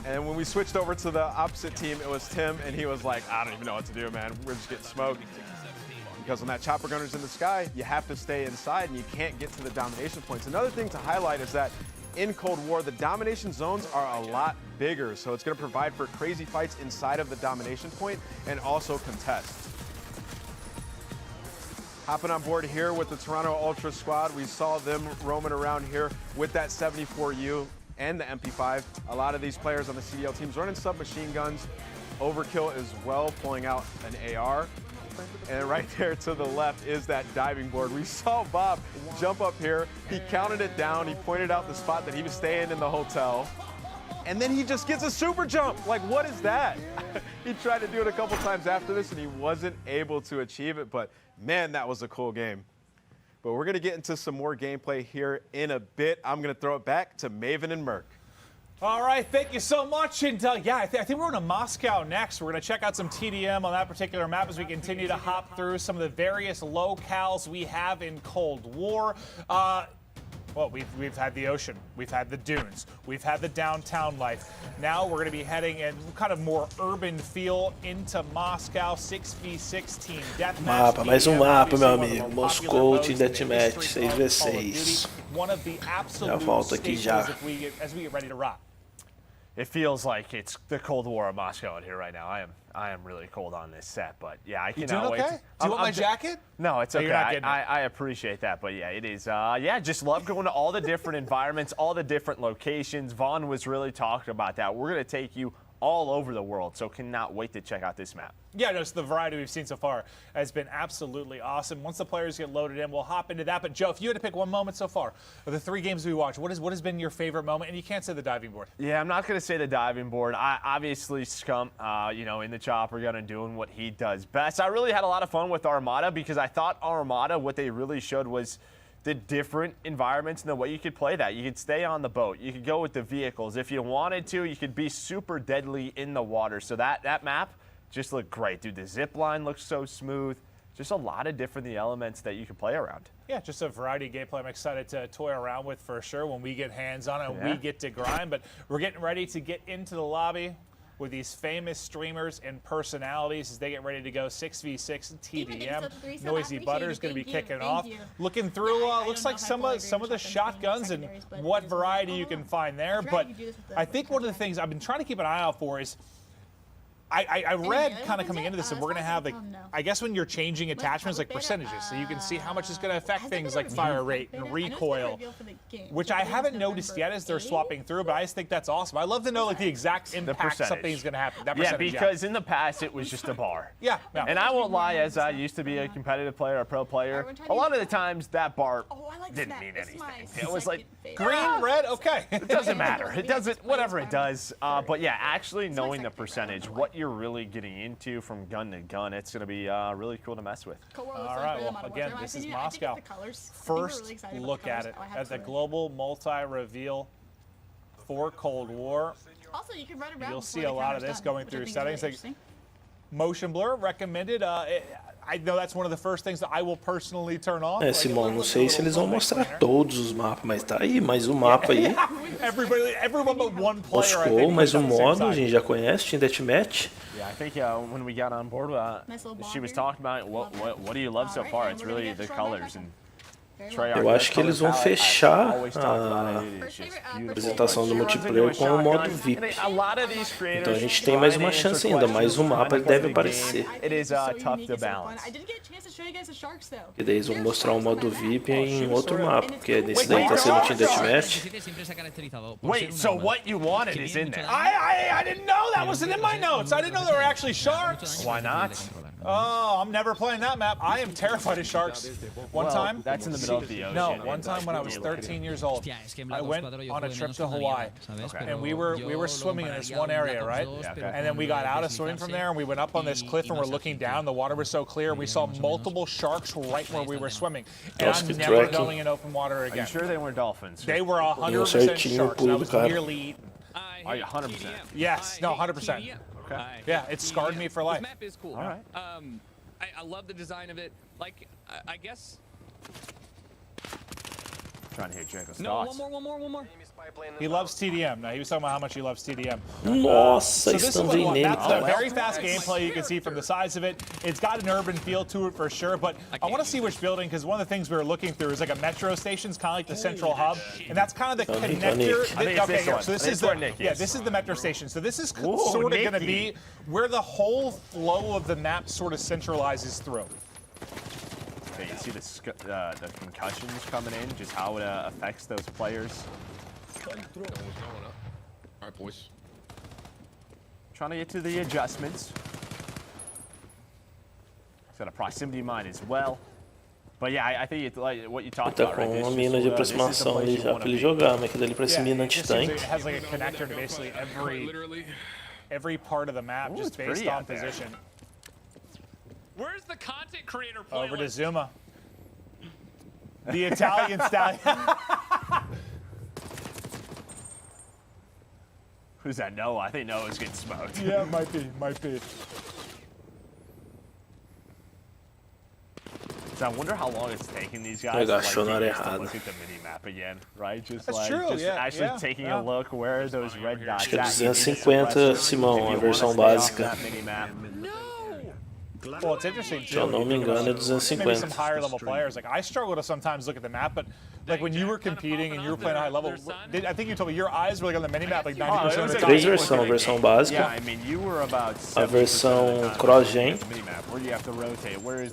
And when we switched over to the opposite team, it was Tim, and he was like, I don't even know what to do, man. We're just getting smoked. Because when that chopper gunner's in the sky, you have to stay inside, and you can't get to the domination points. Another thing to highlight is that in Cold War, the domination zones are a lot bigger, so it's going to provide for crazy fights inside of the domination point and also contests. Hopping on board here with the Toronto Ultra squad, we saw them roaming around here with that 74U and the MP5. A lot of these players on the CDL teams running submachine guns, overkill as well, pulling out an AR. And right there to the left is that diving board. We saw Bob jump up here. He counted it down. He pointed out the spot that he was staying in the hotel. And then he just gets a super jump. Like, what is that? He tried to do it a couple times after this, and he wasn't able to achieve it. But, man, that was a cool game. But we're going to get into some more gameplay here in a bit. I'm going to throw it back to Maven and Merc. All right, thank you so much. And yeah, I think we're going to Moscow next. We're going to check out some TDM on that particular map as we continue to hop through some of the various locales we have in Cold War. Well, we've had the ocean, we've had the dunes, we've had the downtown life. Now we're going to be heading in kind of more urban feel into Moscow, 6v6 team deathmatch. Mapa, mais mapa, meu amigo. Moscou Team Deathmatch 6v6. Já volto aqui já. As we get ready to rock. It feels like it's the Cold War of Moscow out here right now. I am really cold on this set, but yeah, I cannot wait. Do you want my jacket? No, it's okay. I appreciate that, but yeah, it is. Yeah, just love going to all the different environments, all the different locations. Vaughn was really talking about that. We're going to take you all over the world, so cannot wait to check out this map. Yeah, no, so the variety we've seen so far has been absolutely awesome. Once the players get loaded in, we'll hop into that. But Joe, if you had to pick one moment so far of the 3 games we watched, what has been your favorite moment? And you can't say the diving board. Yeah, I'm not going to say the diving board. Obviously, Scump, you know, in the chopper gun and doing what he does best. I really had a lot of fun with Armada because I thought Armada, what they really showed was the different environments and the way you could play that. You could stay on the boat. You could go with the vehicles. If you wanted to, you could be super deadly in the water. So that map just looked great. Dude, the zip line looks so smooth. Just a lot of different elements that you can play around. Yeah, just a variety of gameplay I'm excited to toy around with for sure when we get hands on it and we get to grind. But we're getting ready to get into the lobby with these famous streamers and personalities as they get ready to go 6v6 TDM. Noisy Butter's going to be kicking off. Looking through, looks like some of the shotguns and what variety you can find there. But I think one of the things I've been trying to keep an eye out for is I read kind of coming into this that we're going to have, like, I guess when you're changing attachments, like percentages, so you can see how much it's going to affect things like fire rate and recoil, which I haven't noticed yet as they're swapping through, but I just think that's awesome. I love to know, like, the exact impact something's going to happen. That yeah, because in the past it was just a bar. Yeah. And I won't lie, as I used to be a competitive player, a pro player, a lot of the times that bar didn't mean anything. It was like green, red, okay. It doesn't matter. It doesn't, whatever it does. But yeah, actually knowing the percentage, what you're really getting into from gun to gun, it's going to be really cool to mess with. All right, well, again, this is Moscow. First look at it, at the global multi-reveal for Cold War. Also, you can run around. You'll see a lot of this going through settings. Like motion blur recommended. I know that's one of the first things that I will personally turn off. Simão, não sei se eles vão mostrar todos os mapas, mas tá aí, mais um mapa aí. Everyone but one player. Moscou, mais um modo, a gente já conhece, Team Deathmatch. Yeah, I think when we got on board, she was talking about what do you love so far? It's really the colors and Eu acho que eles vão fechar a apresentação do multiplayer com o modo VIP. Então a gente tem mais uma chance ainda, mais um mapa deve aparecer. E daí eles vão mostrar o modo VIP em outro mapa, porque nesse daí tá sendo Team Deathmatch. Wait, so what you wanted is in there? I didn't know that wasn't in my notes. I didn't know there were actually sharks. Why not? Oh, I'm never playing that map. I am terrified of sharks. One time, that's in the middle of the ocean. No, one time when I was 13 years old, I went on a trip to Hawaii, and we were swimming in this one area, right? And then we got out of swimming from there, and we went up on this cliff, and we're looking down. The water was so clear, we saw multiple sharks right where we were swimming. And I'm never going in open water again. Are you sure they weren't dolphins? They were 100% sharks. And I was nearly eaten. Are you 100%? Yes, no, 100%. Okay. Yeah, it scarred me for life. This map is cool. All right. I love the design of it. Like, I guess. Trying to hear Jacob's No, thoughts. one more. He loves TDM. Now, he was talking about how much he loves TDM. Nossa, estão vendo nele, That's a cara. very fast gameplay. You can see from the size of it. It's got an urban feel to it for sure. But I want to see which building, because one of the things we were looking through is like a metro station. It's kind of like the central hub, and that's kind of the connector. Okay, here. So this is this is the metro station. So this is sort of going to be where the whole flow of the map sort of centralizes through. Okay, you see the concussions coming in, just how it affects those players. Alright, boys. Trying to get to the adjustments. It's got a proximity mine as well. But yeah, I think it's like what you talked Tá about, com right? uma mina de aproximação ali já pra ele jogar, mas aquilo ali parece mina anti-tank. It has like a connector to basically every part of the map, just based on position. Where's the content creator playlist? Over to Zuma. The Italian stallion. Who's that? Noah? I think Noah's getting smoked. Yeah, might be. So I wonder how long it's taking these guys Agachou na área to errada. look at the mini-map again, right? Just That's like true, just actually taking a look where those red dots Acho que é at. 250, Simão, a versão básica. Well, it's interesting too. Se eu não me engano, é Maybe some 250. higher level players. Like I struggle to sometimes look at the map, but like when you were competing and you were playing a high level, I think you told me your eyes were like on the mini map, like 90% of the time. Três versões, a versão básica, a versão cross-gen,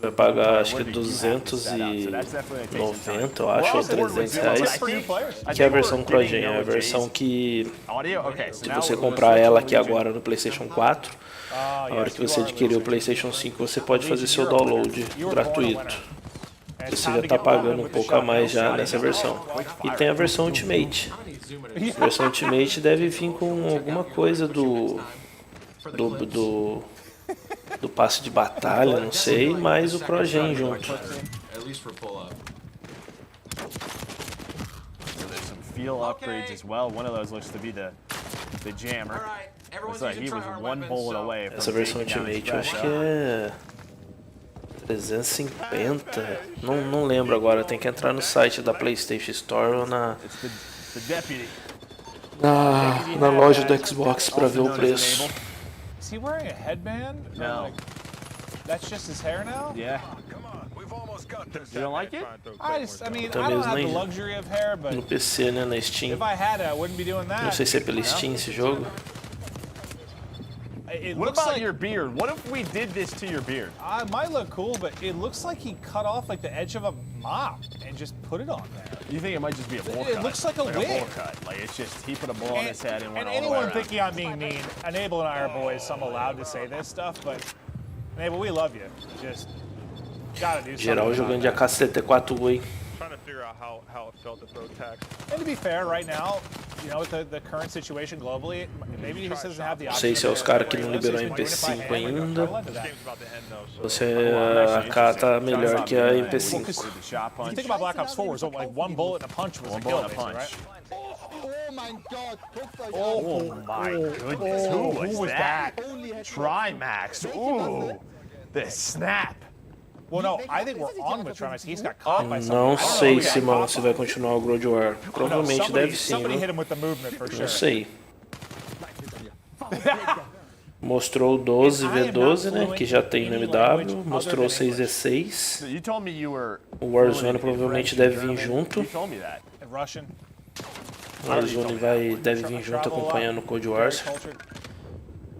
vai pagar acho que 290, eu acho, ou 300 reais, que é a versão cross-gen, é a versão que, se você comprar ela aqui agora no PlayStation 4, a hora que você adquirir o PlayStation 5, você pode fazer seu download gratuito. Você já está pagando um pouco a mais já nessa versão. E tem a versão Ultimate. A versão Ultimate deve vir com alguma coisa do passe de batalha, não sei, mais o CrossGen junto. Feel upgrades as well. One of those looks to be the jammer. Looks like he was one bullet away from Essa versão Ultimate eu acho que é 350. Não lembro agora, tem que entrar no site da PlayStation Store ou na loja do Xbox para ver o preço. Is he wearing a headband? No. That's just his hair now? Yeah. You don't like it? I mean, I don't have the luxury of hair, but no PC, né, na Steam. if I had it, I wouldn't be doing that. Não sei se é pela Steam esse jogo. What about your beard? What if we did this to your beard? It might look cool, but it looks like he cut off like the edge of a mop and just put it on there. You think it might just be a bowl cut? It looks like a wig. bowl cut. Like it's just he put a bowl on his head and went all the way anyone around. thinking I'm being mean, Enable and I are boys, so I'm allowed to say this stuff, but Enable, we love you. Just gotta do something. Geral jogando de AK-74, hein? Trying to figure out how it felt to throw tax. And to be fair, right now, you know, with the current situation globally, maybe he just doesn't have the Não option. sei se é os caras que não liberou a MP5 ainda. Ou se a AK tá melhor que a MP5. If you think about Black Ops 4, so like one bullet and a punch was a kill, right? Oh my god! Oh my goodness! Who was that? Trimax! Ooh, the snap! Well, no, I think we're on with Trimax. He's got caught by something. Não sei, Simão, se vai continuar o Ground War. Provavelmente deve sim, Somebody né? hit him with the movement for sure. Não sei. Mostrou o 12v12, né, que já tem no MW, mostrou o 6v6. You told me you were O Warzone provavelmente deve vir junto. You told me that. In Russian. O Warzone deve vir junto acompanhando o Cold Wars.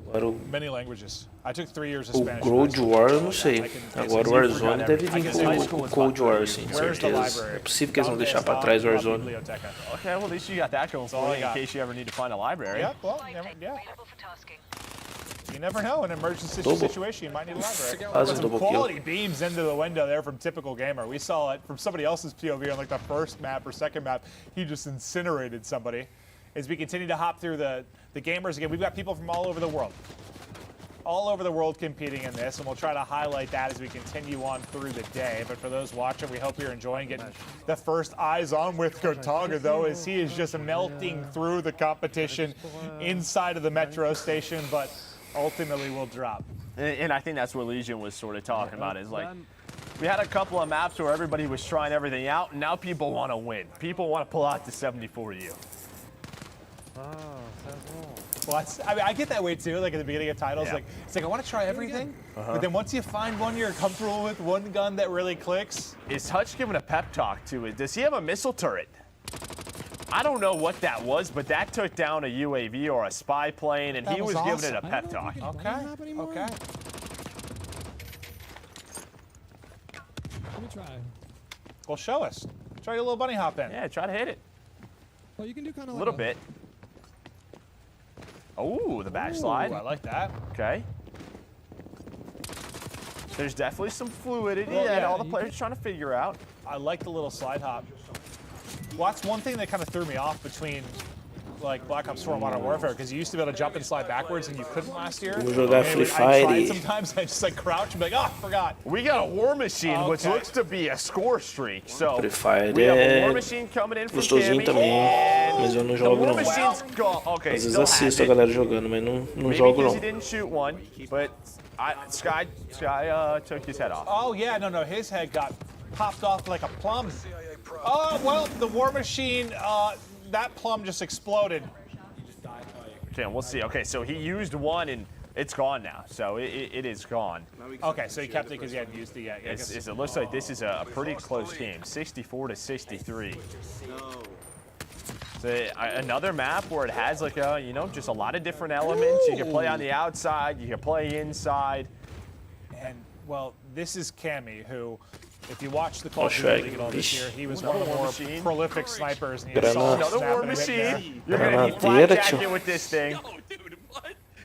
Agora Many languages. I took 3 years of o Spanish. Cold War eu não sei. Agora o Warzone deve vir com o Cold War, sim, certeza. É possível que eles vão deixar pra trás o Warzone. Okay, well at least you got that going for you in case you ever need to find a library. Yeah, well, yeah. You never know, in an emergency situation, you might need a library. Put some quality beams into the window there from Typical Gamer. We saw it from somebody else's POV on like the first map or second map. He just incinerated somebody. As we continue to hop through the gamers again, we've got people from all over the world. All over the world competing in this, and we'll try to highlight that as we continue on through the day. But for those watching, we hope you're enjoying getting the first eyes on with Gotaga, though, as he is just melting through the competition inside of the metro station, but ultimately will drop. And I think that's what Legion was sort of talking about, is like, we had a couple of maps where everybody was trying everything out, and now people want to win. People want to pull out the 74U. Well, I mean, I get that way too. Like at the beginning of titles, like it's like I want to try everything, but then once you find one you're comfortable with, one gun that really clicks. Is Hutch giving a pep talk to it? Does he have a missile turret? I don't know what that was, but that took down a UAV or a spy plane, and he was giving it a pep talk. Okay. Okay. Let me try. Well, show us. Try your little bunny hop in. Yeah, try to hit it. Well, you can do kind of a little bit. Oh, the backslide. I like that. Okay. There's definitely some fluidity Well, that yeah, all the players are trying to figure out. I like the little slide hop. Well, that's one thing that kind of threw me off between like Black Ops 4 and Modern Warfare, because you used to be able to jump and slide backwards and you couldn't last year. Vou jogar Free I Fire. tried sometimes, I just like crouch and be like, oh, I forgot. We got a War Machine, which looks to be a score streak. So Free Fire we have a War é Machine coming in from gostosinho também, mas eu não jogo não. Okay, Às vezes assisto a galera jogando, mas não jogo não. He didn't shoot one, but Sky took his head off. Oh yeah, no, his head got popped off like a plum. Oh well, the War Machine, that plum just exploded. Okay, we'll see. Okay, so he used one and it's gone now. So it is gone. Okay, so he kept it because he hadn't used it yet. It looks like this is a pretty close game, 64 to 63. So another map where it has like a, just a lot of different elements. You can play on the outside, you can play inside. And well, this is Cammy, who, if you watch the Call of Duty League all this year, he was one of the more prolific snipers. And Another War Machine. You're going to be blackjacking with this thing.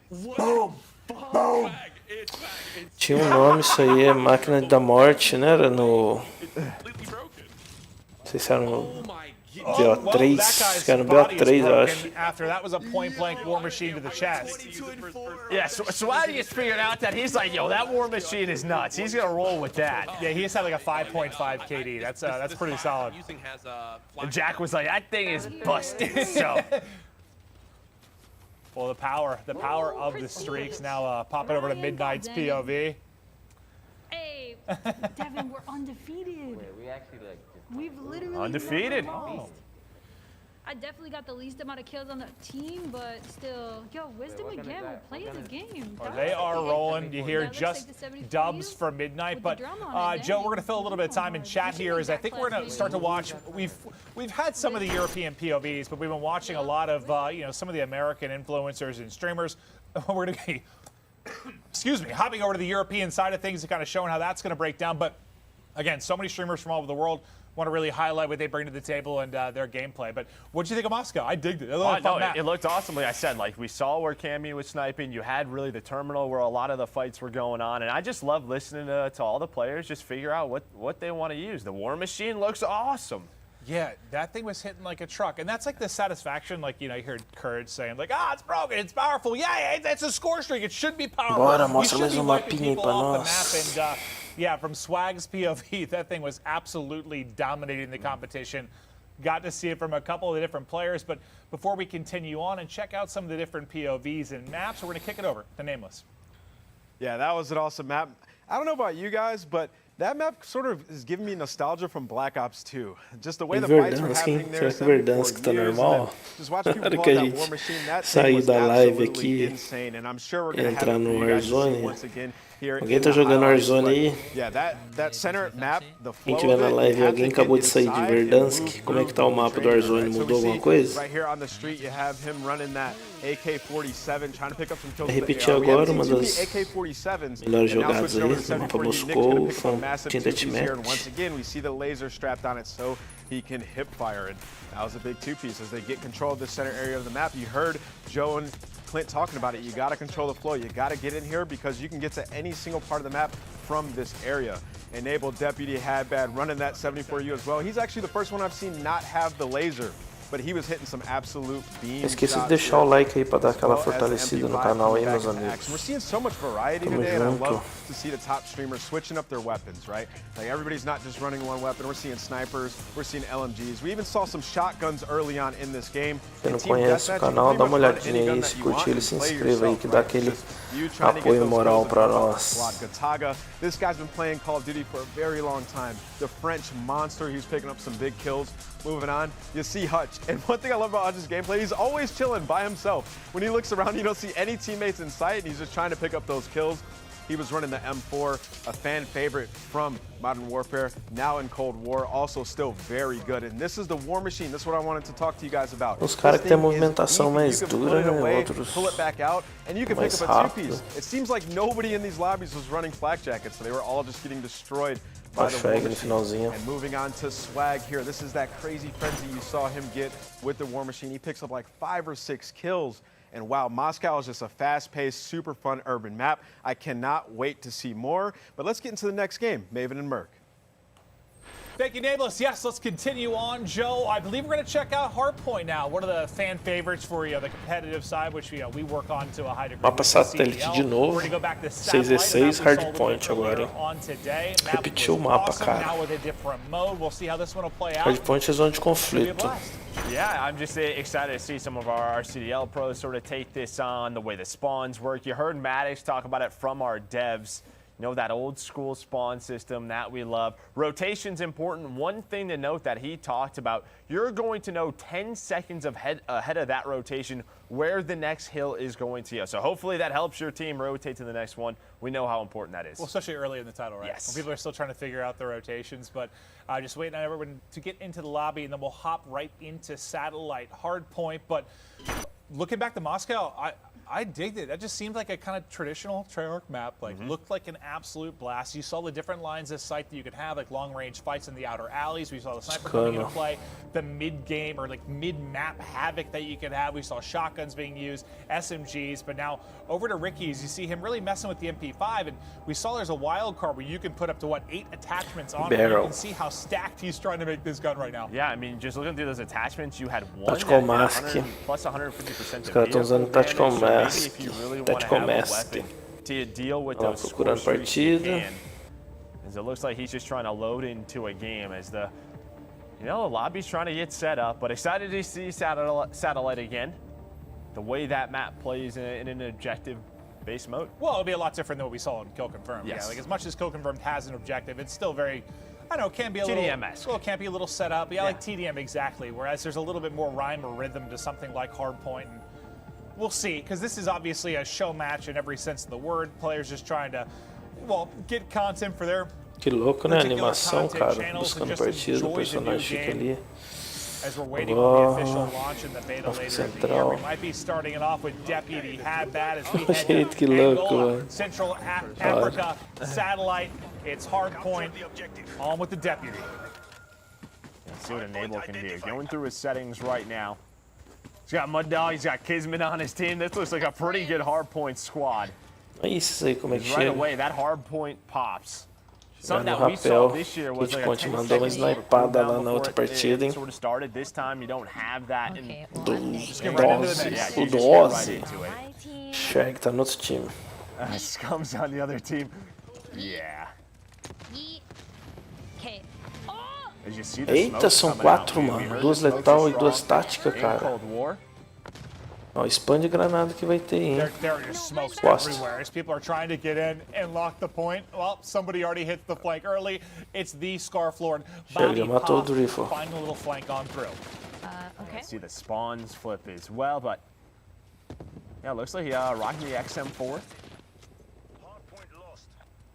Boom! Boom! Tinha nome isso aí, é Máquina da Morte, né? Era no... Não sei se era no BO3, acho que era no BO3, eu acho. After that was a point-blank War Machine to the chest. Yeah, so Swaggy figured out that he's like, yo, that War Machine is nuts. He's gonna roll with that. Yeah, he just had like a 5.5 KD. That's pretty solid. And Jack was like, that thing is busted. So. Well, the power of the streaks now popping over to Midnight's POV. Hey, Devin, we're undefeated. We actually like. We've literally undefeated. I definitely got the least amount of kills on the team, but still, yo, Wisdom again, we're playing the game. They are rolling. You hear just dubs for Midnight, but Joe, we're gonna fill a little bit of time in chat here, as I think we're gonna start to watch. We've had some of the European POVs, but we've been watching a lot of some of the American influencers and streamers. We're gonna be, excuse me, hopping over to the European side of things and kind of showing how that's gonna break down. But again, so many streamers from all over the world want to really highlight what they bring to the table and their gameplay. But what did you think of Moscow? I digged it. It looked awesome. Like I said, like we saw where Cammy was sniping. You had really the terminal where a lot of the fights were going on. And I just love listening to all the players just figure out what they want to use. The War Machine looks awesome. Yeah, that thing was hitting like a truck. And that's like the satisfaction, like, you heard Courage saying, like, it's broken, it's powerful. Yeah, it's a score streak. It should be powerful. Bora, mostra mais um mapinha pra nós. And, yeah, from Swag's POV, that thing was absolutely dominating the competition. Got to see it from a couple of the different players. But before we continue on and check out some of the different POVs and maps, we're going to kick it over to Nameless. Yeah, that was an awesome map. I don't know about you guys, but That map sort of is giving me nostalgia from Black Ops 2. Just the way the fights were happening there. Será que Verdansk tá normal? Na hora que a gente sair da live aqui e entrar no Warzone. Alguém tá jogando Warzone aí? Quem tiver na live, alguém acabou de sair de Verdansk. Como é que tá o mapa do Warzone? Mudou alguma coisa? Repetir agora uma das melhores jogadas aí no mapa Moscou, Tinted Match. He can hip fire, and that was a big two-piece as they get control of the center area of the map. You heard Joe and Clint talking about it. You got to control the flow. You got to get in here because you can get to any single part of the map from this area. Enabled Deputy Hadbad running that 74U as well. He's actually the first one I've seen not have the laser, but he was hitting some absolute beam. Esqueci de deixar o like aí para dar aquela fortalecida no canal aí, meus amigos. We're seeing so much variety today, and I love to see the top streamers switching up their weapons, right? Like everybody's not just running one weapon. We're seeing snipers, we're seeing LMGs. We even saw some shotguns early on in this game. Quem não conhece o canal, dá uma olhadinha aí, se curtir ele, se inscreva aí que dá aquele apoio moral para nós. This guy's been playing Call of Duty for a very long time. The French monster, he's picking up some big kills. Moving on, you see Hutch. And one thing I love about Hutch's gameplay, he's always chilling by himself. When he looks around, you don't see any teammates in sight, and he's just trying to pick up those kills. He was running the M4, a fan favorite from Modern Warfare, now in Cold War, also still very good. And this is the War Machine. This is what I wanted to talk to you guys about. Os caras que tem movimentação mais dura, né? Outros pull it back out, and you can pick up a two-piece. It seems like nobody in these lobbies was running flak jackets, so they were all just getting destroyed. By the War Machine. And moving on to swag here. This is that crazy frenzy you saw him get with the War Machine. He picks up like 5 or 6 kills. And wow, Moscow is just a fast-paced, super fun urban map. I cannot wait to see more. But let's get into the next game, Maven and Merc. Thank you, Nameless. Yes, let's continue on, Joe. I believe we're going to check out Hardpoint now, one of the fan favorites for the competitive side, which we work on to a high degree. Mapa satélite de novo, 6v6 Hardpoint agora. Repetiu o mapa, cara. Hardpoint é zona de conflito. Yeah, I'm just excited to see some of our CDL pros sort of take this on, the way the spawns work. You heard Maddox talk about it from our devs. You know, that old school spawn system that we love. Rotation's important. One thing to note that he talked about, you're going to know 10 seconds ahead of that rotation where the next hill is going to go. So hopefully that helps your team rotate to the next one. We know how important that is. Well, especially early in the title, right? Yes. When people are still trying to figure out the rotations, but just waiting on everyone to get into the lobby, and then we'll hop right into Satellite Hardpoint. But looking back to Moscow, I digged it. That just seemed like a kind of traditional Treyarch map. Like, looked like an absolute blast. You saw the different lines of sight that you could have, like long-range fights in the outer alleys. We saw the sniper coming into play, the mid-game or like mid-map havoc that you could have. We saw shotguns being used, SMGs. But now over to Ricky's, you see him really messing with the MP5, and we saw there's a wild card where you can put up to 8 attachments on it. You can see how stacked he's trying to make this gun right now. Yeah, I mean, just looking through those attachments, you had one Tactical Mask. plus 150% Os caras estão usando Tactical Mask. Tactical Mask. To deal with those procurando partida. As it looks like he's just trying to load into a game as the lobby's trying to get set up, but excited to see Satellite again. The way that map plays in an objective-based mode. Well, it'll be a lot different than what we saw in Kill Confirmed. Yes. Yeah, like as much as Kill Confirmed has an objective, it's still very, I don't know, can be a TDM-esque. Well, it can be a little set up. Yeah, like TDM exactly. Whereas there's a little bit more rhyme or rhythm to something like Hardpoint. And we'll see, because this is obviously a show match in every sense of the word. Players just trying to, get content for their. Que louco, né? A animação, cara. Buscando partida, o personagem fica ali. As we're waiting on the official launch in the beta later in the year, we might be starting it off with Deputy Hadbad as we head to Angola, Central Africa, Satellite. It's Hardpoint, on with the Deputy. Let's see what Enable can do. Going through his settings right now. He's got Mud Dog, he's got Kismet on his team. This looks like a pretty good Hardpoint squad. Isso aí, como é que Right chega? away, that Hardpoint pops. Something that we saw this year was like a mandou uma snipada lá na outra partida, hein? Sort of started this time. You don't have that in O Dose. Shag tá no outro time. Scum's on the other team. Yeah. Eita, são 4, mano. 2 letal e 2 tática, cara. Ó, spam de granada que vai ter, hein? There are just smokes Lost. everywhere as people are trying to get in and lock the point. Well, somebody already hits the flank early. It's the Scarf Lord. Chega, matou o Drifle. Find a little flank on through. Okay. See the spawns flip as well, but yeah, looks like rocking the XM4.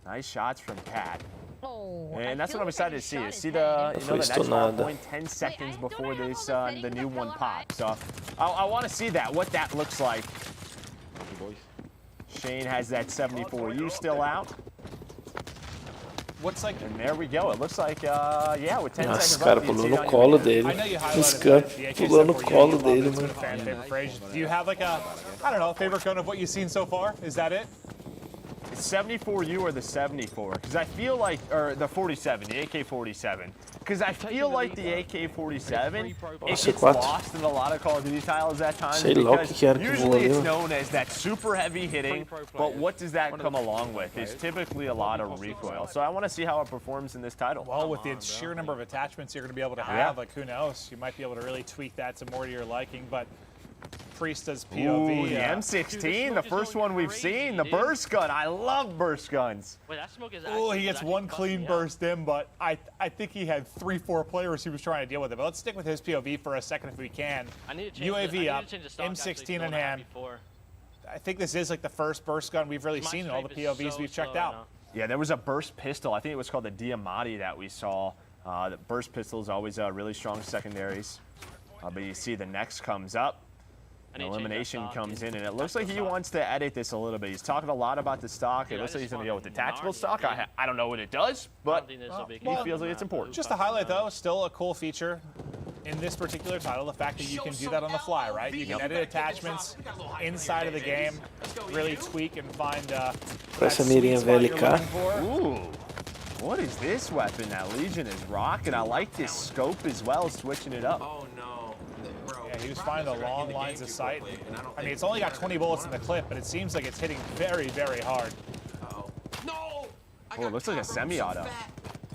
Nice shots from Cat. Oh, and that's what I'm excited to see. Is see the the next point 10 seconds before this the new one pops. So I want to see that, what that looks like. Shane has that 74U still out. What's like? And there we go. It looks like yeah, with 10 Nossa, seconds cara left, you pulou see no it on colo your dele. highlighted Scuf the pulou no AK-74U, colo dele, it's been mano. a fan favorite for ages. Do you have like a, I don't know, favorite gun of what you've seen so far? Is that it? 74U or the 74? Because I feel like, or the 47, the AK-47. Because I feel like the AK-47, it gets lost in a lot of Call of Duty titles at times. Sei lá o que era que Usually it's voou. known as that super heavy hitting, but what does that come along with? It's typically a lot of recoil. So I want to see how it performs in this title. Well, with the sheer number of attachments you're going to be able to have, like who knows? You might be able to really tweak that to more to your liking, but Priesta's POV. Ooh, the M16, the first one we've seen, the burst gun. I love burst guns. Wait, that smoke is oh, he gets one clean burst in, but I think he had 3-4 players he was trying to deal with it. But let's stick with his POV for a second if we can. UAV up, M16 in hand. I think this is like the first burst gun we've really seen in all the POVs we've checked out. Yeah, there was a burst pistol. I think it was called the Diamatti that we saw. The burst pistol is always really strong secondaries. But you see the next comes up. An elimination comes in, and it looks like he wants to edit this a little bit. He's talking a lot about the stock. It looks like he's going to go with the tactical stock. I don't know what it does, but he feels like it's important. Just to highlight, though, still a cool feature in this particular title, the fact that you can do that on the fly, right? You can edit attachments inside of the game, really tweak and find Essa mirinha VLK. Ooh, what is this weapon that Legion is rocking? I like this scope as well, switching it up. Oh, no. Yeah, he was finding the long lines of sight. I mean, it's only got 20 bullets in the clip, but it seems like it's hitting very, very hard. Uh-oh. No! Oh, it looks like a semi-auto.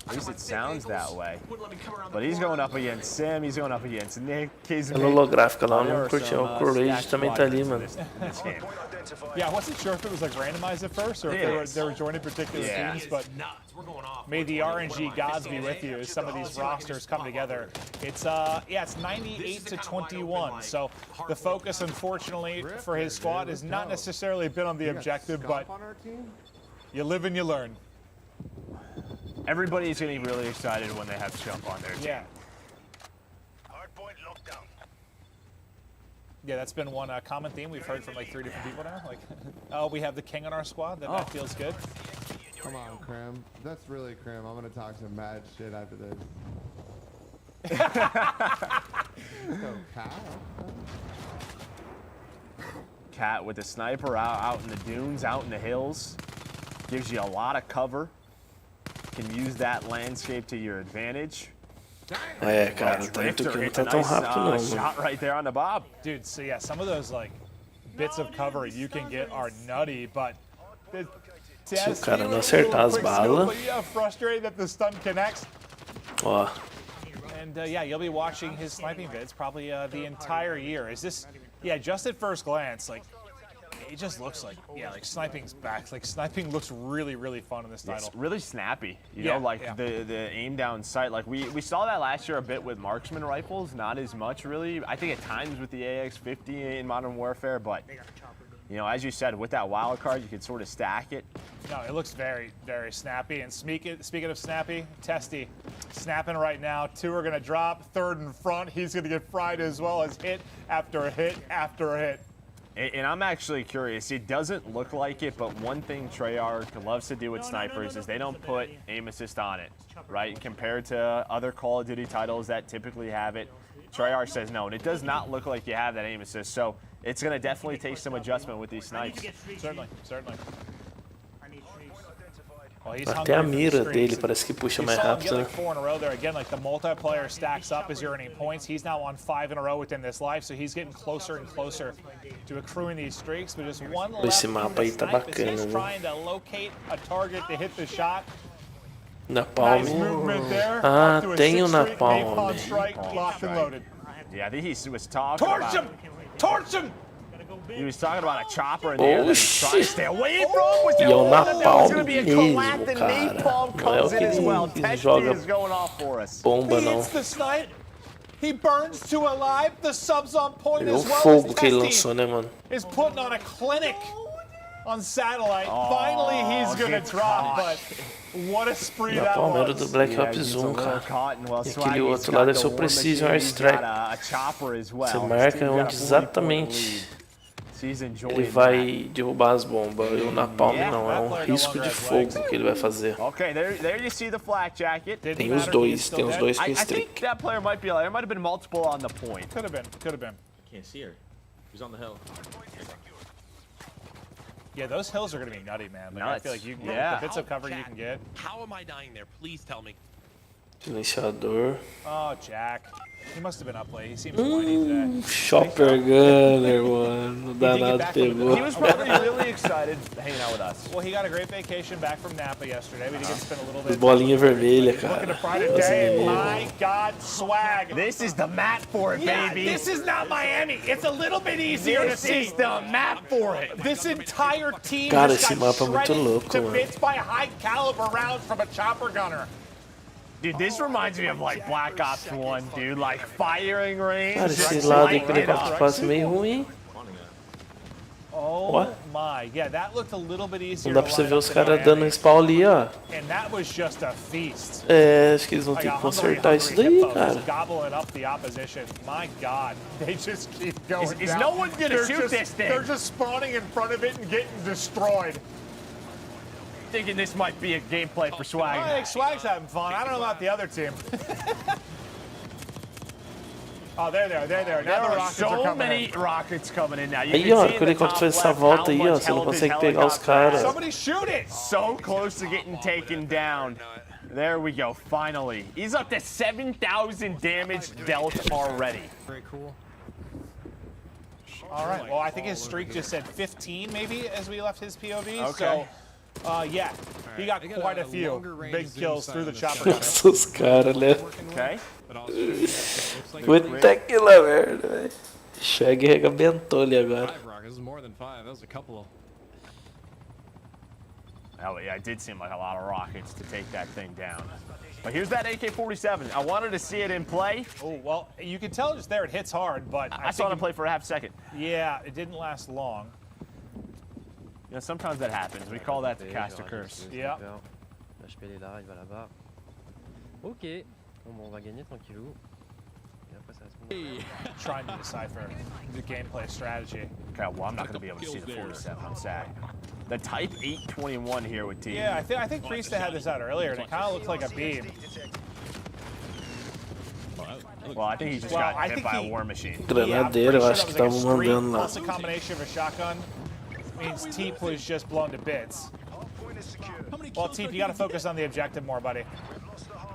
At least it sounds that way. But he's going up against Sim, he's going up against Nick, Kismet. Pela holográfica lá, não curtiu. O Courage também tá ali, mano. Yeah, I wasn't sure if it was like randomized at first or if they were joining particular teams, but may the RNG gods be with you as some of these rosters come together. It's yeah, it's 98 to 21. So the focus, unfortunately, for his squad has not necessarily been on the objective, but you live and you learn. Everybody's getting really excited when they have Scuf on their team. Yeah. Yeah, that's been one common theme we've heard from like 3 different people now. Like, oh, we have the king on our squad. That feels good. Come on, Crim. That's really Crim. I'm gonna talk some mad shit after this. So, Cat with the sniper out in the dunes, out in the hills. Gives you a lot of cover. Can use that landscape to your advantage. É, cara, o tanto que não tá tão rápido não, mano. Shot right there on the bob. Dude, so yeah, some of those like bits of cover you can get are nutty, but Se o cara não acertar as balas. Yeah, frustrated that the stun connects. Ó. And yeah, you'll be watching his sniping vids probably the entire year. Is this, yeah, just at first glance, like, it just looks like, yeah, like sniping's back. Like sniping looks really, really fun in this title. It's really snappy. You know, like the aim down sight. Like we saw that last year a bit with marksman rifles, not as much really. I think at times with the AX-50 in Modern Warfare, but you know, as you said, with that wild card, you can sort of stack it. No, it looks very, very snappy. And speaking of snappy, Testy, snapping right now. 2 are going to drop. 3rd in front. He's going to get fried as well as hit after hit after hit. And I'm actually curious. It doesn't look like it, but one thing Treyarch loves to do with snipers is they don't put aim assist on it, right? Compared to other Call of Duty titles that typically have it, Treyarch says no, and it does not look like you have that aim assist. So it's going to definitely take some adjustment with these snipes. Certainly, certainly. Até a mira dele parece que puxa mais rápido, né? 4 in a row there. Again, like the multiplayer stacks up as you're earning points. He's now on 5 in a row within this life, so he's getting closer and closer to accruing these streaks. But just one left. Esse mapa aí tá bacana, He's né? trying to locate a target to hit the shot. Napalm. Nice movement there. Ah, Up to a tem o 6-streak, Napalm. napalm strike, locked and loaded. Yeah, I think he was talking Torch about... him! Torch him! He was talking about a chopper in the air that he's trying to stay away from. Was E there é um one of them? There's napalm gonna be a mesmo, collapse and cara. napalm Não é o comes in que as well. ele Testy joga is going off for us. bomba, He não. hits the snipe. He burns to alive. The sub's on point Ele é o as well. fogo que ele Testy lançou, né, mano? is putting on a clinic on satellite. Finally, he's gonna drop, but what a spree that Napalm era was. do Black Ops 1, cara. E aquele outro lá deve ser o Precision Airstrike. Você marca onde exatamente ele vai derrubar as bombas. E o Napalm não, é um risco de fogo que ele vai fazer. Okay, there you see the flak jacket. Tem os dois com I think streak. that player might be. There might have been multiple on the point. Could have been. Could have been. I can't see her. She's on the hill. Yeah, those hills are gonna be nutty, man. Like, I feel like you can get the bits of cover you can get. How am I dying there? Please tell me. Silenciador. Oh, Jack. He must have been up late. He seems whiny today. Chopper Gunner, mano. O danado pegou. He was probably really excited hanging out with us. Well, he got a great vacation back from Napa yesterday. We did get to spend a little bit. Bolinha vermelha, cara. Looking to Friday day. My God, swag. This is the map for it, baby. This is not Miami. It's a little bit easier to see. This is the map for it. This entire team Cara, just esse got mapa é muito shredded louco, to mano. bits by high caliber rounds from a chopper gunner. Dude, this reminds me of like Black Ops 1, dude. Like firing range. Cara, esse lado aí que ele passa meio ruim. Oh my, yeah, that looked a little bit easier. Não dá pra você ver os caras dando spawn ali, ó. And that was just a feast. É, acho que eles vão ter que consertar isso daí, cara. Gobbling up the opposition. My God, they just keep going Is down. no one gonna shoot this thing? They're just spawning in front of it and getting destroyed. Thinking this might be a gameplay for Swag. I think Swag's having fun. I don't know about the other team. Oh, there they are. There Now the are rockets are so coming many in. rockets coming in now. You Aí, can ó, see in quando the ele top fez essa left volta how aí, ó, much você não health his consegue pegar os helicopter caras. has. Somebody shoot it! So close to getting taken down. There we go, finally. He's up to 7,000 damage dealt already. Very cool. All right. Well, I think his streak just said 15, maybe, as we left his POV. Okay. So, yeah, he got quite a few big kills through the chopper gunner. Nossa, os caras, né? Okay. Puta que lá merda, velho. Shag arrebentou ali agora. 5 rockets. This is more than 5. That was a couple of. Oh, yeah, it did seem like a lot of rockets to take that thing down. But here's that AK-47. I wanted to see it in play. Oh, well, you can tell just there it hits hard, but I saw it in play for a half second. Yeah, it didn't last long. You know, sometimes that happens. We call that the caster curse. Yeah. HP est là, il va là-bas. Ok. Bon, on va gagner tranquillou. Et après, ça va se Trying to decipher the gameplay strategy. Okay, well, I'm not going to be able to see the 47. I'm sad. The Type 821 here with T. Yeah, I think Priesta had this out earlier, and it kind of looks like a beam. Well, I think he just got hit by a war machine. Granadeira, eu acho que estavam mandando lá. Plus a combination of a shotgun means Teep was just blown to bits. Well, Teep, you got to focus on the objective more, buddy.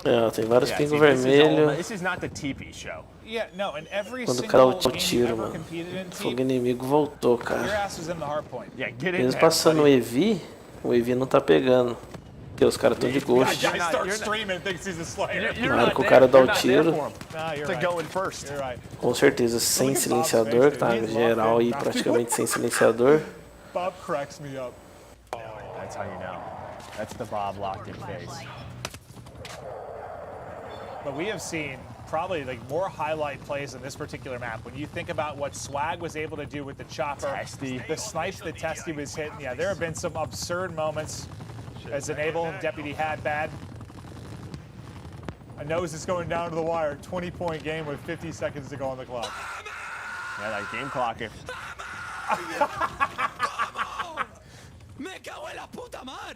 É, tem vários pingos vermelhos. This is not the TP show. Yeah, no, in every Quando o cara single dá o game tiro, you've ever mano. competed in, O Teep, fogo inimigo voltou, your cara. ass is in the hard point. Yeah, get in Mesmo there, passando o buddy. EV não tá pegando. Porque os caras estão de ghost. Guy starts streaming and thinks he's a slayer. Na hora que o cara dá o tiro, Nah, you're To right. go in first. You're right. com certeza sem silenciador, tá? Geral aí praticamente sem silenciador. Bob cracks me up. That's how you know. That's the Bob locked in face. But we have seen probably like more highlight plays in this particular map. When you think about what Swag was able to do with the chopper, Testy. the snipes that Testy was hitting, yeah, there have been some absurd moments as Enable Deputy had bad. A nose is going down to the wire, 20-point game with 50 seconds to go on the clock. Yeah, that game clock. ¡Me cago en la puta mar!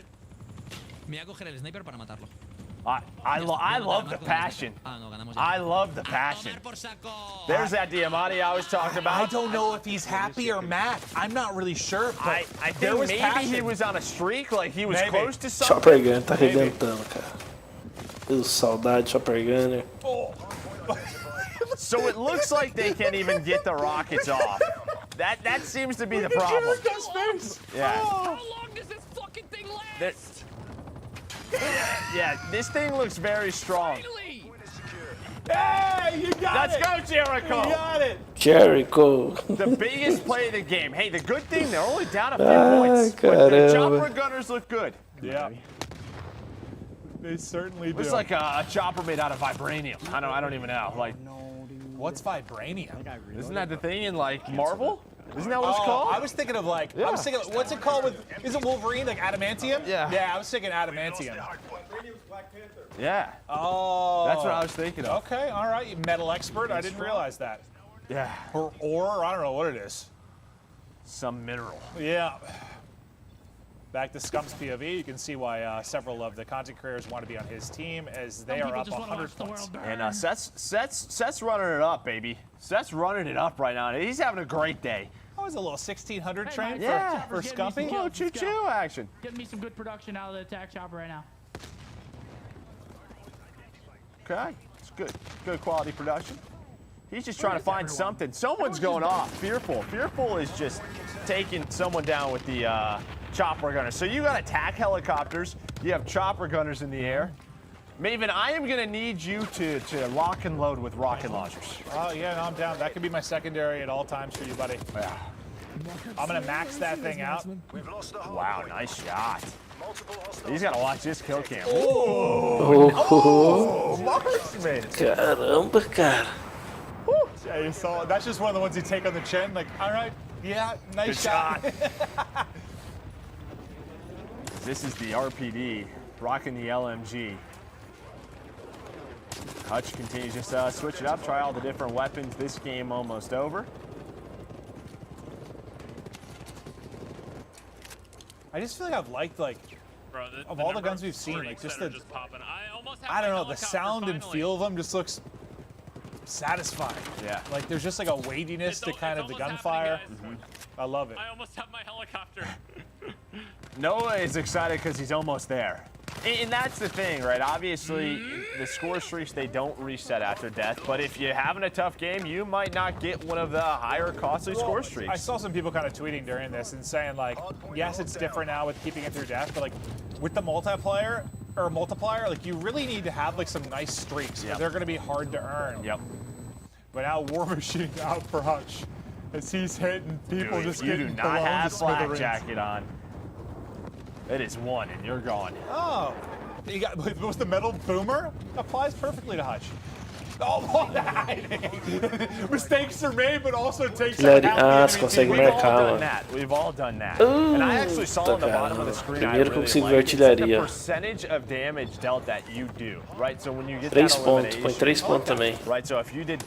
Me voy a coger el sniper para matarlo. I love the passion. I love the passion. There's that Diamante I was talking about. I don't know if he's happy or mad. I'm not really sure. But I there think was maybe passion. he was on a streak, like he was Maybe. close to something. Chopper Gunner tá arrebentando, cara. Eu, saudade, Chopper Gunner. So it looks like they can't even get the rockets off. That seems to be the problem. Yeah. How long does this fucking thing last? Yeah, this thing looks very strong. Hey, you got Let's it! go, Jericho! You got it! Jericho. The biggest play of the game. Hey, the good thing, they're only down a few Ai, points. But the caramba. chopper gunners look good. Yeah. They certainly do. It's like a chopper made out of vibranium. I don't even know. Like, what's vibranium? isn't that the thing in like Marvel? Isn't that what it's called? I was thinking of like, I was thinking, what's it called with, is it Wolverine, like adamantium? Yeah. Yeah, I was thinking adamantium. Yeah. Oh. That's what I was thinking of. Okay, all right, you metal expert. I didn't realize that. Yeah. Or I don't know what it is. Some mineral. Yeah. Back to Scump's POV, you can see why several of the content creators want to be on his team as they are up 100 points. And Seth's running it up, baby. Seth's running it up right now. He's having a great day. That was a little 1600 train for Chopper's Scumpy. getting me some kills. Choo-choo action. Getting me some good production out of the attack chopper right now. Okay, it's good. Good quality production. He's just trying to find something. Someone's going off. Fearful. Fearful is just taking someone down with the chopper gunner. So you got attack helicopters. You have chopper gunners in the air. Maven, I am going to need you to lock and load with rocket launchers. Oh, yeah, no, I'm down. That could be my secondary at all times for you, buddy. Yeah. I'm going to max that thing out. Wow, nice shot. He's got to watch this kill cam. Oh, marksman. Caramba, cara. Yeah, you saw it. That's just one of the ones you take on the chin. Like, all right, yeah, nice Good shot. This is the RPD, rocking the LMG. Hutch continues just switch it up, try all the different weapons. This game almost over. I just feel like I've liked, like, Bro, of all the guns we've seen, like, just the, I don't know, the sound and feel of them just looks satisfying. Yeah. Like, there's just like a weightiness to kind of the gunfire. I love it. I almost have my helicopter. Noah is excited because he's almost there. And that's the thing, right? Obviously, the score streaks, they don't reset after death. But if you're having a tough game, you might not get one of the higher costly score streaks. I saw some people kind of tweeting during this and saying, like, yes, it's different now with keeping it through death, but, like, with the multiplier, like, you really need to have, like, some nice streaks. Yep. They're going to be hard to earn. Yep. But now War Machine out for Hutch as he's hitting people. Dude, just you getting do not have flak smithereens. jacket on. It is one, and you're gone. Oh, you got, was the metal boomer? Applies perfectly to Hutch. Oh, mistakes are made, but also takes Você consegue marcar, mano. We've all done that. And I actually saw on the bottom of the screen, Primeiro que eu consigo ver the artilharia. percentage of damage dealt that you do, right? So when you get 3 that pontos, põe elimination, 3 pontos também. right? So if he did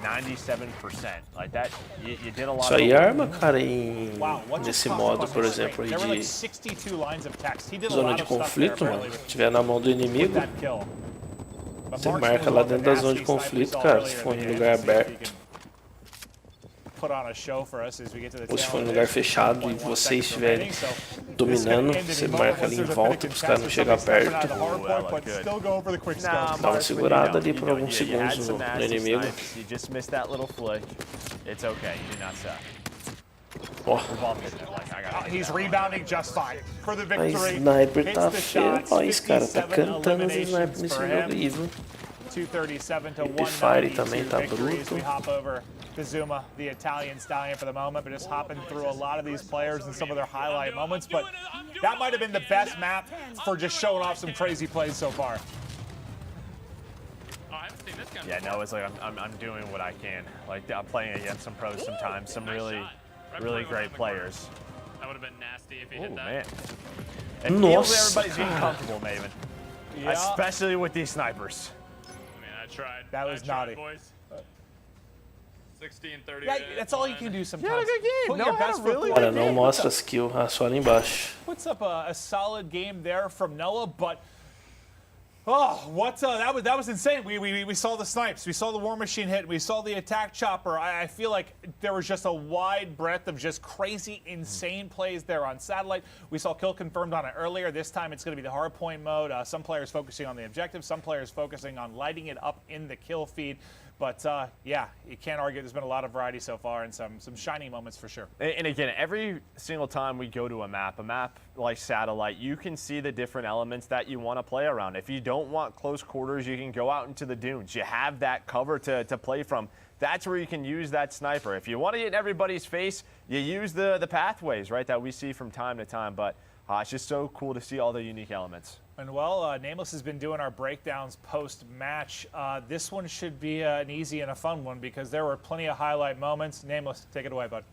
97%, like that, you did a lot. Isso aí arma, cara, em what's nesse his modo, cost por on exemplo, aí There were like de 62 lines of text. He did a zona lot de of stuff conflito, there, mano. apparently, Se tiver na mão do inimigo, that kill. você marca lá dentro da zona de conflito, cara, se for em lugar aberto. Ou se for em lugar fechado e você estiver dominando, você marca ali em volta para os caras não chegar perto. Dá uma segurada ali por alguns segundos no inimigo. Ó. He's rebounding just fine for the A victory. sniper tá feroz, cara. Tá cantando os snipers nesse jogo aí, viu? 237 to Fire 192 também tá victories. bruto. We hop over to Zuma, the Italian stallion for the moment, but just hopping through a lot of these players and some of their highlight moments. But that might have been the best map for just showing off some crazy plays so far. Yeah, no, it's like I'm doing what I can. Like I'm playing against some pros sometimes, some really great players. That would have been nasty if he Oh hit that. man. It feels everybody's getting comfortable, Maven. Yeah. Especially with these snipers. I mean, I tried. That was naughty. Boys. 16-30. Yeah, that's all you can do sometimes. Yeah, good game. Put No, your had best a foot really forward. Cara, não mostra a skill, só ali embaixo. Puts up a solid game there from Noah, but that was insane. We saw the snipes, we saw the War Machine hit, we saw the attack chopper. I feel like there was just a wide breadth of just crazy, insane plays there on satellite. We saw kill confirmed on it earlier. This time it's going to be the hardpoint mode. Some players focusing on the objective, some players focusing on lighting it up in the kill feed. But yeah, you can't argue. There's been a lot of variety so far and some shining moments for sure. And again, every single time we go to a map like Satellite, you can see the different elements that you want to play around. If you don't want close quarters, you can go out into the dunes. You have that cover to play from. That's where you can use that sniper. If you want to get in everybody's face, you use the pathways, right, that we see from time to time. But it's just so cool to see all the unique elements. And well, Nameless has been doing our breakdowns post-match. This one should be an easy and a fun one because there were plenty of highlight moments. Nameless, take it away, bud.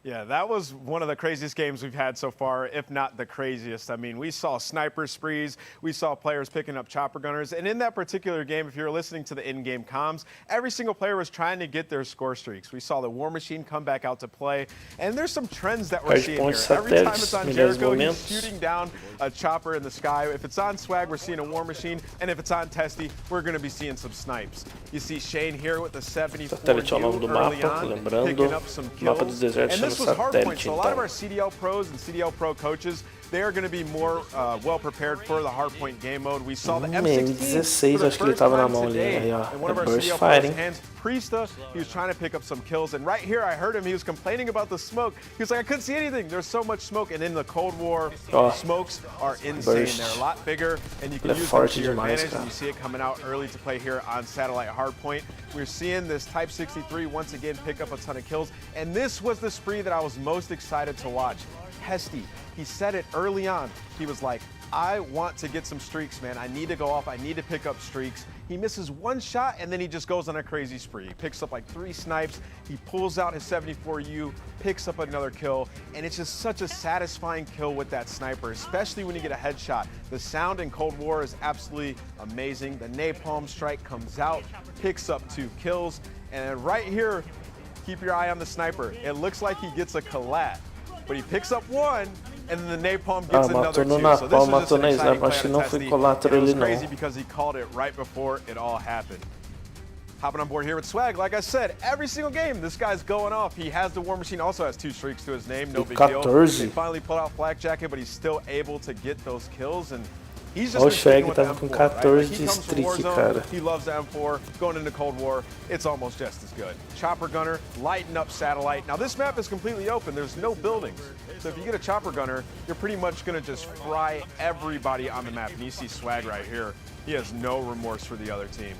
Yeah, that was one of the craziest games we've had so far, if not the craziest. I mean, we saw sniper sprees, we saw players picking up chopper gunners, and in that particular game, if you're listening to the in-game comms, every single player was trying to get their score streaks. We saw the War Machine come back out to play, and there's some trends that we're seeing here. Every time it's on Jericho, he's shooting down a chopper in the sky. If it's on Swag, we're seeing a War Machine, and if it's on Testy, we're going to be seeing some snipes. You see Shane here with the 74 early on, picking up some kills. And this was hardpoint, so a lot of our CDL pros and CDL pro coaches, they are going to be more well prepared for the hardpoint game mode. We saw the M16 for the first time today in one of our CDL pros' hands. Priesta, he was trying to pick up some kills, and right here I heard him, he was complaining about the smoke. He was like, I couldn't see anything. There's so much smoke, and in the Cold War, smokes are insane. They're a lot bigger, and you can use them to your advantage, and you see it coming out early to play here on Satellite Hardpoint. We're seeing this Type 63 once again pick up a ton of kills, and this was the spree that I was most excited to watch. Hesty, he said it early on. He was like, I want to get some streaks, man. I need to go off. I need to pick up streaks. He misses one shot, and then he just goes on a crazy spree. He picks up like 3 snipes. He pulls out his 74U, picks up another kill, and it's just such a satisfying kill with that sniper, especially when you get a headshot. The sound in Cold War is absolutely amazing. The napalm strike comes out, picks up 2 kills, and right here, keep your eye on the sniper. It looks like he gets a collat, but he picks up 1, and then the napalm gets another 2. So this was just an exciting play on Testy. It was crazy because he called it right before it all happened. Hopping on board here with Swag, like I said, every single game, this guy's going off. He has the War Machine, also has 2 streaks to his name, no big deal. They finally pulled out Flak Jacket, but he's still able to get those kills, and he's just o Swag tava com 14 de streak, cara. He loves the M4. Going into Cold War, it's almost just as good. Chopper Gunner, lighting up Satellite. Now this map is completely open. There's no buildings. So if you get a Chopper Gunner, you're pretty much going to just fry everybody on the map. And you see Swag right here. He has no remorse for the other team.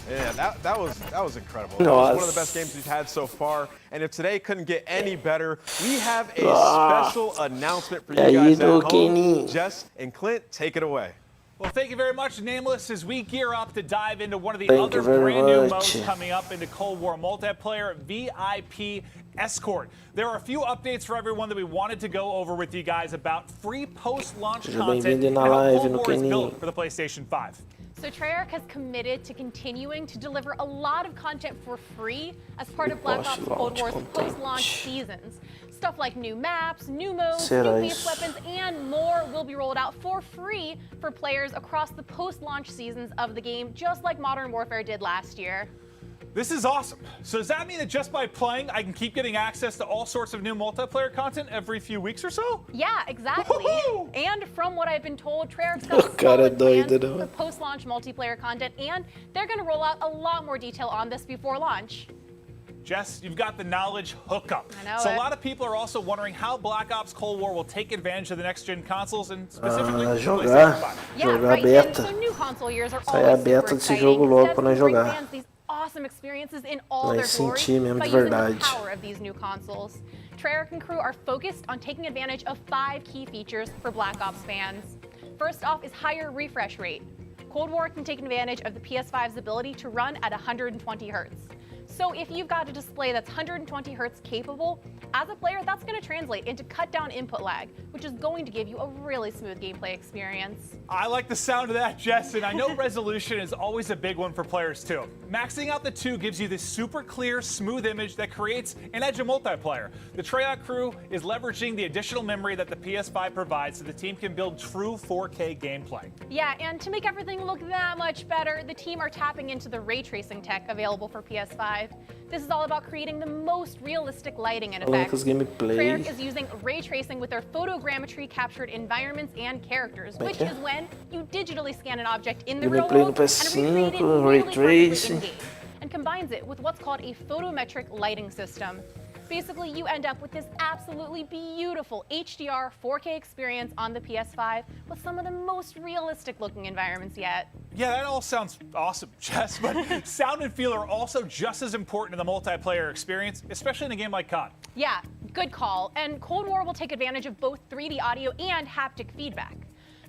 Yeah, that was incredible. That was one of the best games we've had so far. And if today couldn't get any better, we have a special announcement for you guys at home. Jess and Clint, take it away. Well, thank you very much, Nameless, as we gear up to dive into one of the other brand new modes coming up into Cold War multiplayer, VIP Escort. There are a few updates for everyone that we wanted to go over with you guys about free post-launch content and how Cold War is built for the PlayStation 5. So Treyarch has committed to continuing to deliver a lot of content for free as part of Black Ops Cold War's post-launch seasons. Stuff like new maps, new modes, new base weapons, and more will be rolled out for free for players across the post-launch seasons of the game, just like Modern Warfare did last year. This is awesome. So does that mean that just by playing, I can keep getting access to all sorts of new multiplayer content every few weeks or so? Yeah, exactly. And from what I've been told, Treyarch's got solid plans for post-launch multiplayer content, and they're going to roll out a lot more detail on this before launch. Jess, you've got the knowledge hookup. I know so a lot of people are also wondering how Black Ops Cold War will take advantage of the next-gen consoles and specifically PlayStation 5. Jogar beta. So new console years are always super exciting. These awesome experiences in all their glory by using the power of these new consoles. Treyarch and crew are focused on taking advantage of 5 key features for Black Ops fans. First off is higher refresh rate. Cold War can take advantage of the PS5's ability to run at 120 Hz. So if you've got a display that's 120 Hz capable, as a player, that's going to translate into cut down input lag, which is going to give you a really smooth gameplay experience. I like the sound of that, Jess, and I know resolution is always a big one for players too. Maxing out the 2 gives you this super clear, smooth image that creates an edge of multiplayer. The Treyarch crew is leveraging the additional memory that the PS5 provides so the team can build true 4K gameplay. Yeah, and to make everything look that much better, the team are tapping into the ray tracing tech available for PS5. This is all about creating the most realistic lighting and effects. Treyarch is using ray tracing with their photogrammetry captured environments and characters, which is when you digitally scan an object in the real world and recreate it really perfectly in-game. combines it with what's called a photometric lighting system. Basically, you end up with this absolutely beautiful HDR 4K experience on the PS5 with some of the most realistic looking environments yet. Yeah, that all sounds awesome, Jess, but sound and feel are also just as important in the multiplayer experience, especially in a game like COD. Yeah, good call. And Cold War will take advantage of both 3D audio and haptic feedback.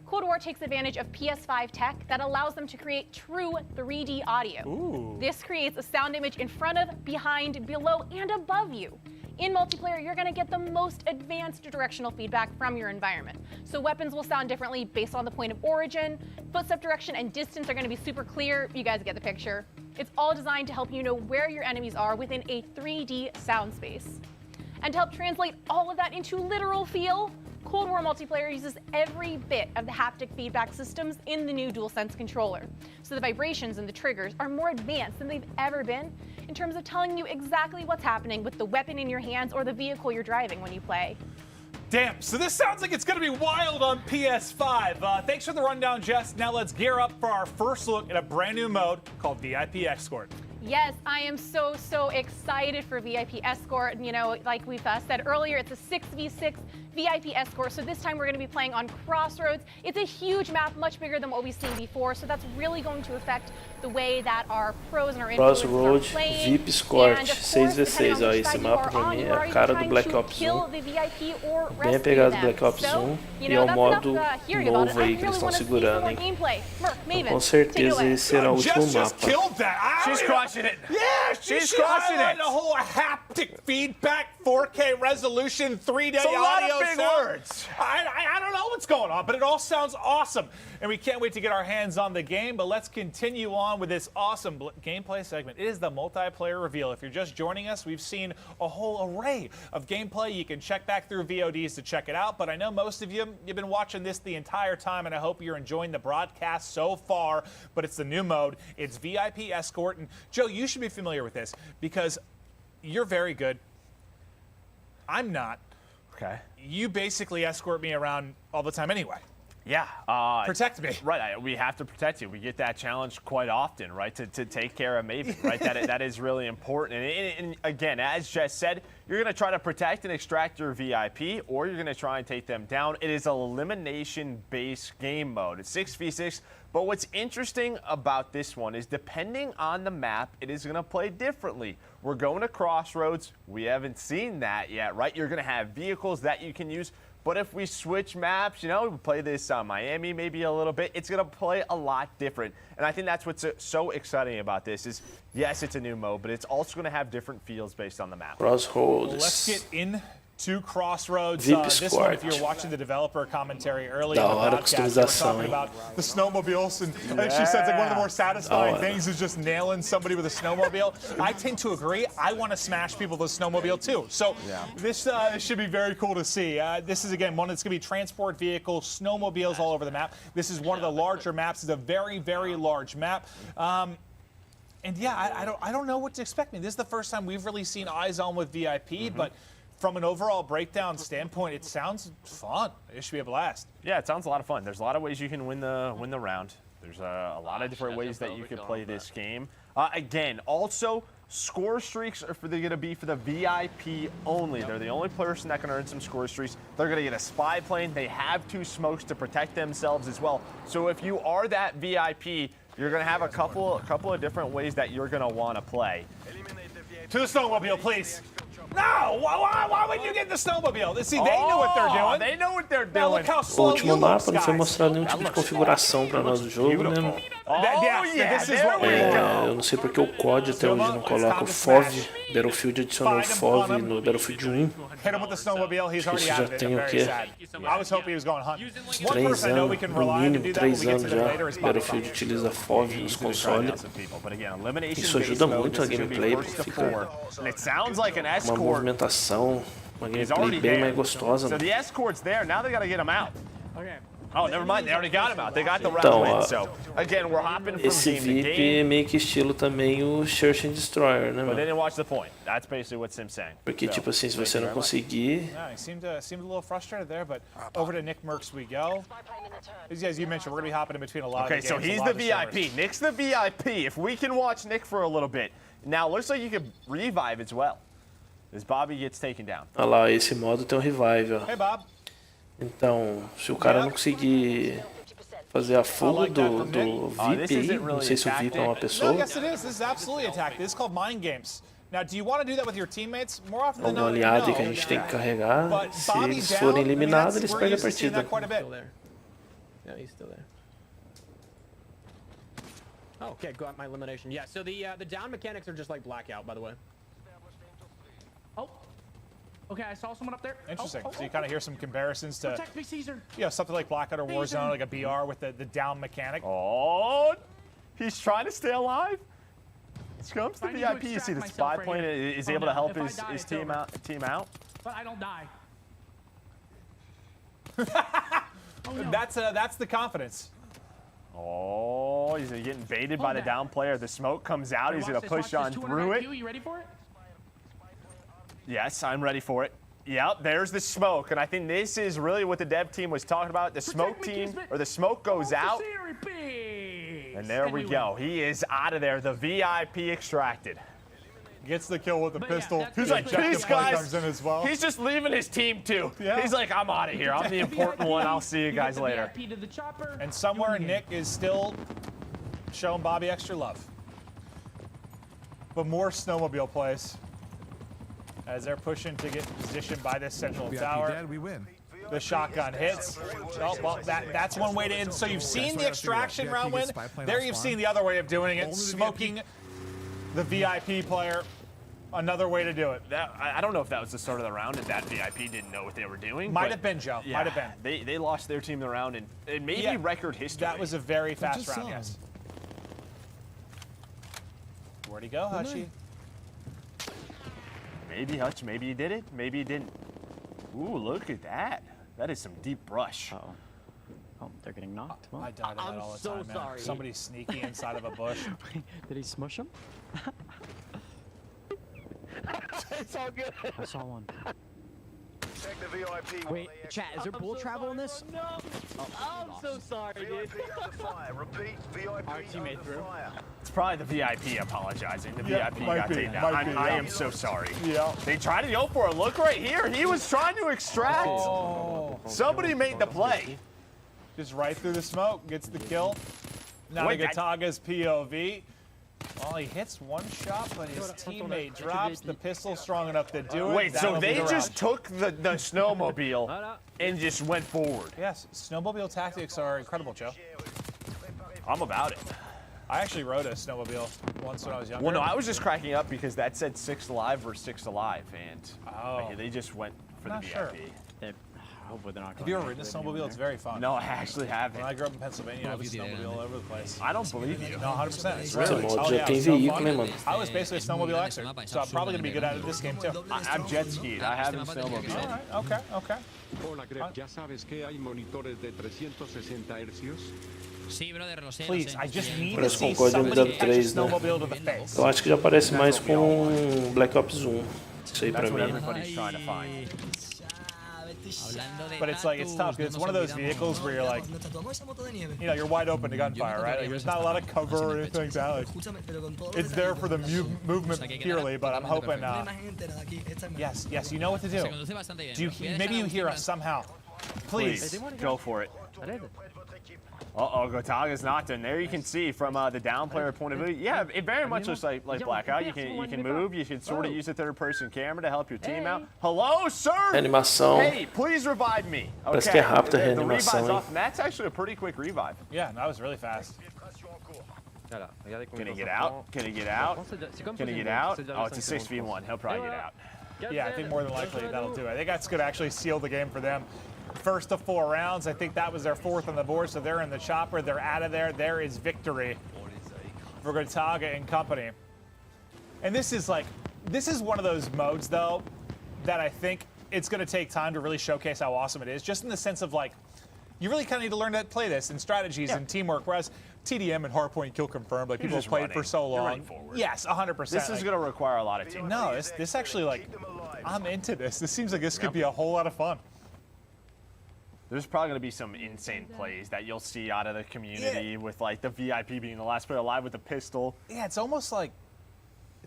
Cold War takes advantage of PS5 tech that allows them to create true 3D audio. Ooh. This creates a sound image in front of, behind, below, and above you. In multiplayer, you're going to get the most advanced directional feedback from your environment. So weapons will sound differently based on the point of origin. Footstep direction and distance are going to be super clear. You guys get the picture. It's all designed to help you know where your enemies are within a 3D sound space. And to help translate all of that into literal feel, Cold War multiplayer uses every bit of the haptic feedback systems in the new DualSense controller. So the vibrations and the triggers are more advanced than they've ever been in terms of telling you exactly what's happening with the weapon in your hands or the vehicle you're driving when you play. Damn, so this sounds like it's going to be wild on PS5. Thanks for the rundown, Jess. Now let's gear up for our first look at a brand new mode called VIP Escort. Yes, I am so excited for VIP Escort. You know, like we've said earlier, it's a 6v6 VIP Escort. So this time we're going to be playing on Crossroads. It's a huge map, much bigger than what we've seen before. So that's really going to affect the way that our pros and our influencers Crossroads, are playing. VIP Escort, 6v6. Ó, esse mapa pra mim é a cara do Black Ops 1. Bem pegado do Black Ops 1. E é o modo novo aí que eles estão segurando, hein? Então, com certeza esse será o último mapa. She's crushing it. Yeah, she's crushing it. The whole haptic feedback, 4K resolution, 3D audio. A lot of big words. I don't know what's going on, but it all sounds awesome. And we can't wait to get our hands on the game, but let's continue on with this awesome gameplay segment. It is the multiplayer reveal. If you're just joining us, we've seen a whole array of gameplay. You can check back through VODs to check it out, but I know most of you've been watching this the entire time, and I hope you're enjoying the broadcast so far, but it's the new mode. It's VIP Escort, and Joe, you should be familiar with this because you're very good. I'm not. Okay. You basically escort me around all the time anyway. Yeah. Protect me. Right. We have to protect you. We get that challenge quite often, right, to take care of Maven, right? that is really important. And again, as Jess said, you're going to try to protect and extract your VIP, or you're going to try and take them down. It is an elimination-based game mode. It's 6v6. But what's interesting about this one is depending on the map, it is going to play differently. We're going to Crossroads. We haven't seen that yet, right? You're going to have vehicles that you can use. But if we switch maps, you know, we play this Miami maybe a little bit, it's going to play a lot different. And I think that's what's so exciting about this is, yes, it's a new mode, but it's also going to have different feels based on the map. Crossroads. Well, let's get into Crossroads. VIP This one, if you're watching the developer commentary earlier in the podcast, we're talking about the snowmobiles, and I think she said it's like one of the more satisfying things is just nailing somebody with a snowmobile. I tend to agree. I want to smash people with a snowmobile too. So this should be very cool to see. This is, again, one that's going to be transport vehicles, snowmobiles all over the map. This is one of the larger maps. It's a very, very large map. And yeah, I don't know what to expect. I mean, this is the first time we've really seen eyes on with VIP, but from an overall breakdown standpoint, it sounds fun. It should be a blast. Yeah, it sounds a lot of fun. There's a lot of ways you can win the round. There's a lot of different ways that you could play this game. Again, also, score streaks are going to be for the VIP only. They're the only person that can earn some score streaks. They're going to get a spy plane. They have 2 smokes to protect themselves as well. So if you are that VIP, you're going to have a couple of different ways that you're going to want to play. To the snowmobile, please. No! Why would you get the snowmobile? See, they know what they're doing. They know what they're Now, doing. look how O slow último you mapa look, não foi guys. mostrado nenhum tipo de configuração para nós do jogo, né? Eu não sei porque o COD até hoje não coloca o FOV. Battlefield adicionou o FOV no Battlefield 1. Hit him with the snowmobile. He's already Isso out já of it. tem I'm o very quê? sad. I was hoping he was going hunt. One 3 person I know we anos, can no rely on to mínimo do that when 3 we get to anos the já. later is Battlefield utiliza FOV nos consoles. Isso ajuda muito a gameplay, porque fica uma movimentação, uma gameplay bem mais gostosa. So the escort's there. Now they got to get him out. Okay. Oh, never mind. They already got him out. They got the round Então, win. So again, we're hopping from esse game to VIP game. é meio que estilo também o Search and Destroyer, né, But they mano? didn't watch the point. That's basically what Sim's saying. Porque, tipo assim, se você não conseguir... Yeah, he seemed a little frustrated there, but over to Nick Merckx we go. As you mentioned, we're going to be hopping in between a lot of the Okay, games. so he's the VIP. Nick's the VIP. If we can watch Nick for a little bit, Now, looks like you can revive as well. As Bobby gets taken down. Olha lá, esse modo tem um revive, ó. Hey, Bob. Então, se o cara não conseguir fazer a fuga do VIP aí, não sei se o VIP é uma pessoa. No, yes, it is. This is absolutely attack. This is called mind games. Now, do you want to do that with your teammates? More often than Uma not, aliada no. que a gente tem que carregar. But Se Bobby eles down, forem I mean, eliminados, eles we're perdem a used to seeing partida. that quite a bit. Still there. No, he's still there. Oh, okay, got my elimination. Yeah, so the down mechanics are just like blackout, by the way. Oh. Okay, I saw someone up there. Interesting. So you kind of hear some comparisons to, Protect me, Caesar. you know, something like Blackout or Caesar. Warzone, like a BR with the down mechanic. Oh, he's trying to stay alive. Scum's the VIP. You see the spy plane is able to help his team out. But I don't die. No. That's the confidence. Oh, he's getting baited by the down player. The smoke comes out. He's going to push on through it. You ready for it? Yes, I'm ready for it. Yep, there's the smoke. And I think this is really what the dev team was talking about. The smoke team, or the smoke goes out. And there we go. He is out of there. The VIP extracted. Gets the kill with the pistol. He's like, peace, guys. Comes in as well. He's just leaving his team, too. Yeah. He's like, I'm out of here. I'm the important one. I'll see you guys later. And somewhere Nick is still showing Bobby extra love. But more snowmobile plays as they're pushing to get positioned by this central tower. Dead, we win. The shotgun hits. Oh, well, that's one way to end. So you've seen the extraction round win. There you've seen the other way of doing it, smoking the VIP player. Another way to do it. I don't know if that was the start of the round and that VIP didn't know what they were doing. Might have been, Joe. Yeah, might have been. They lost their team the round and it may be record history. That was a very fast round, yes. Where'd he go, Hutchie? Maybe Hutch, maybe he did it, maybe he didn't. Ooh, look at that. That is some deep brush. Uh-oh. Oh, they're getting knocked. I die to that all the time, man. Somebody's sneaky inside of a bush. Did he smush him? It's all good. I saw one. Check the VIP. Wait, chat, is there bull travel in this? No. I'm so sorry, dude. Repeat, VIP Our teammate threw. It's probably the VIP apologizing. The Yeah, VIP might got be, taken might down. be, I yeah. am so sorry. Yeah. They tried to go for it. Look right here. He was trying to extract. Oh. Somebody made the play. Just right through the smoke, gets the kill. Now Wait, Nagataga's POV. Well, he hits one shot, but his teammate drops the pistol strong enough to do it. Wait, so That'll be they the just round. took the snowmobile and just went forward. Yes, snowmobile tactics are incredible, Joe. I'm about it. I actually rode a snowmobile once when I was younger. Well, no, I was just cracking up because that said 6 alive versus 6 alive, and they just went for the Not VIP. sure. Hopefully they're not Have you ever ridden a snowmobile? It's very fun. No, I actually haven't. When I grew up in Pennsylvania, I was snowmobile all over the place. I don't believe you. No, 100%. It's Esse really mod já tem it's so veículo, fun. né, mano? I was basically a snowmobile expert, so I'm probably going to be good at it this game, too. I'm jet skied. I haven't snowmobiled. All right, okay, okay. Hola, Greg. ¿Ya sabes que hay monitores de 360 hercios? Sí, brother, lo sé. Please, I just need to Parece see com o código somebody catch a 3, né? snowmobile to the face. Eu acho que já aparece mais com Black Ops 1. Isso aí pra That's what mim. everybody's trying to find. But it's like, it's tough, because it's one of those vehicles where you're like, you know, you're wide open to gunfire, right? Like, there's not a lot of cover or anything like that. Like, it's there for the movement purely, but I'm hoping, yes, you know what to do. Maybe you hear us somehow. Please. Go for it. Uh-oh, Gotaga's knocked in. There you can see from the down player point of view. Yeah, it very much looks like Blackout. You can move. You can sort of use a third-person camera to help your team out. Hello, sir! Animação. Hey, please revive me. Okay. Parece que é rápida a The revive's reanimação, hein? off, and that's actually a pretty quick revive. Yeah, that was really fast. Can he get out? Can he get out? Can he get out? Oh, it's a 6v1. He'll probably get out. Yeah, I think more than likely that'll do it. I think that's going to actually seal the game for them. First of 4 rounds. I think that was their 4th on the board, so they're in the chopper. They're out of there. There is victory for Gotaga and company. And this is one of those modes, though, that I think it's going to take time to really showcase how awesome it is, just in the sense of, like, you really kind of need to learn to play this and strategies and teamwork, whereas TDM and Hardpoint Kill Confirmed, like, people have played for so long. Yes, 100%. This is going to require a lot of teamwork. No, this actually, like, I'm into this. This seems like this could be a whole lot of fun. There's probably going to be some insane plays that you'll see out of the community with, like, the VIP being the last player alive with the pistol. Yeah, it's almost like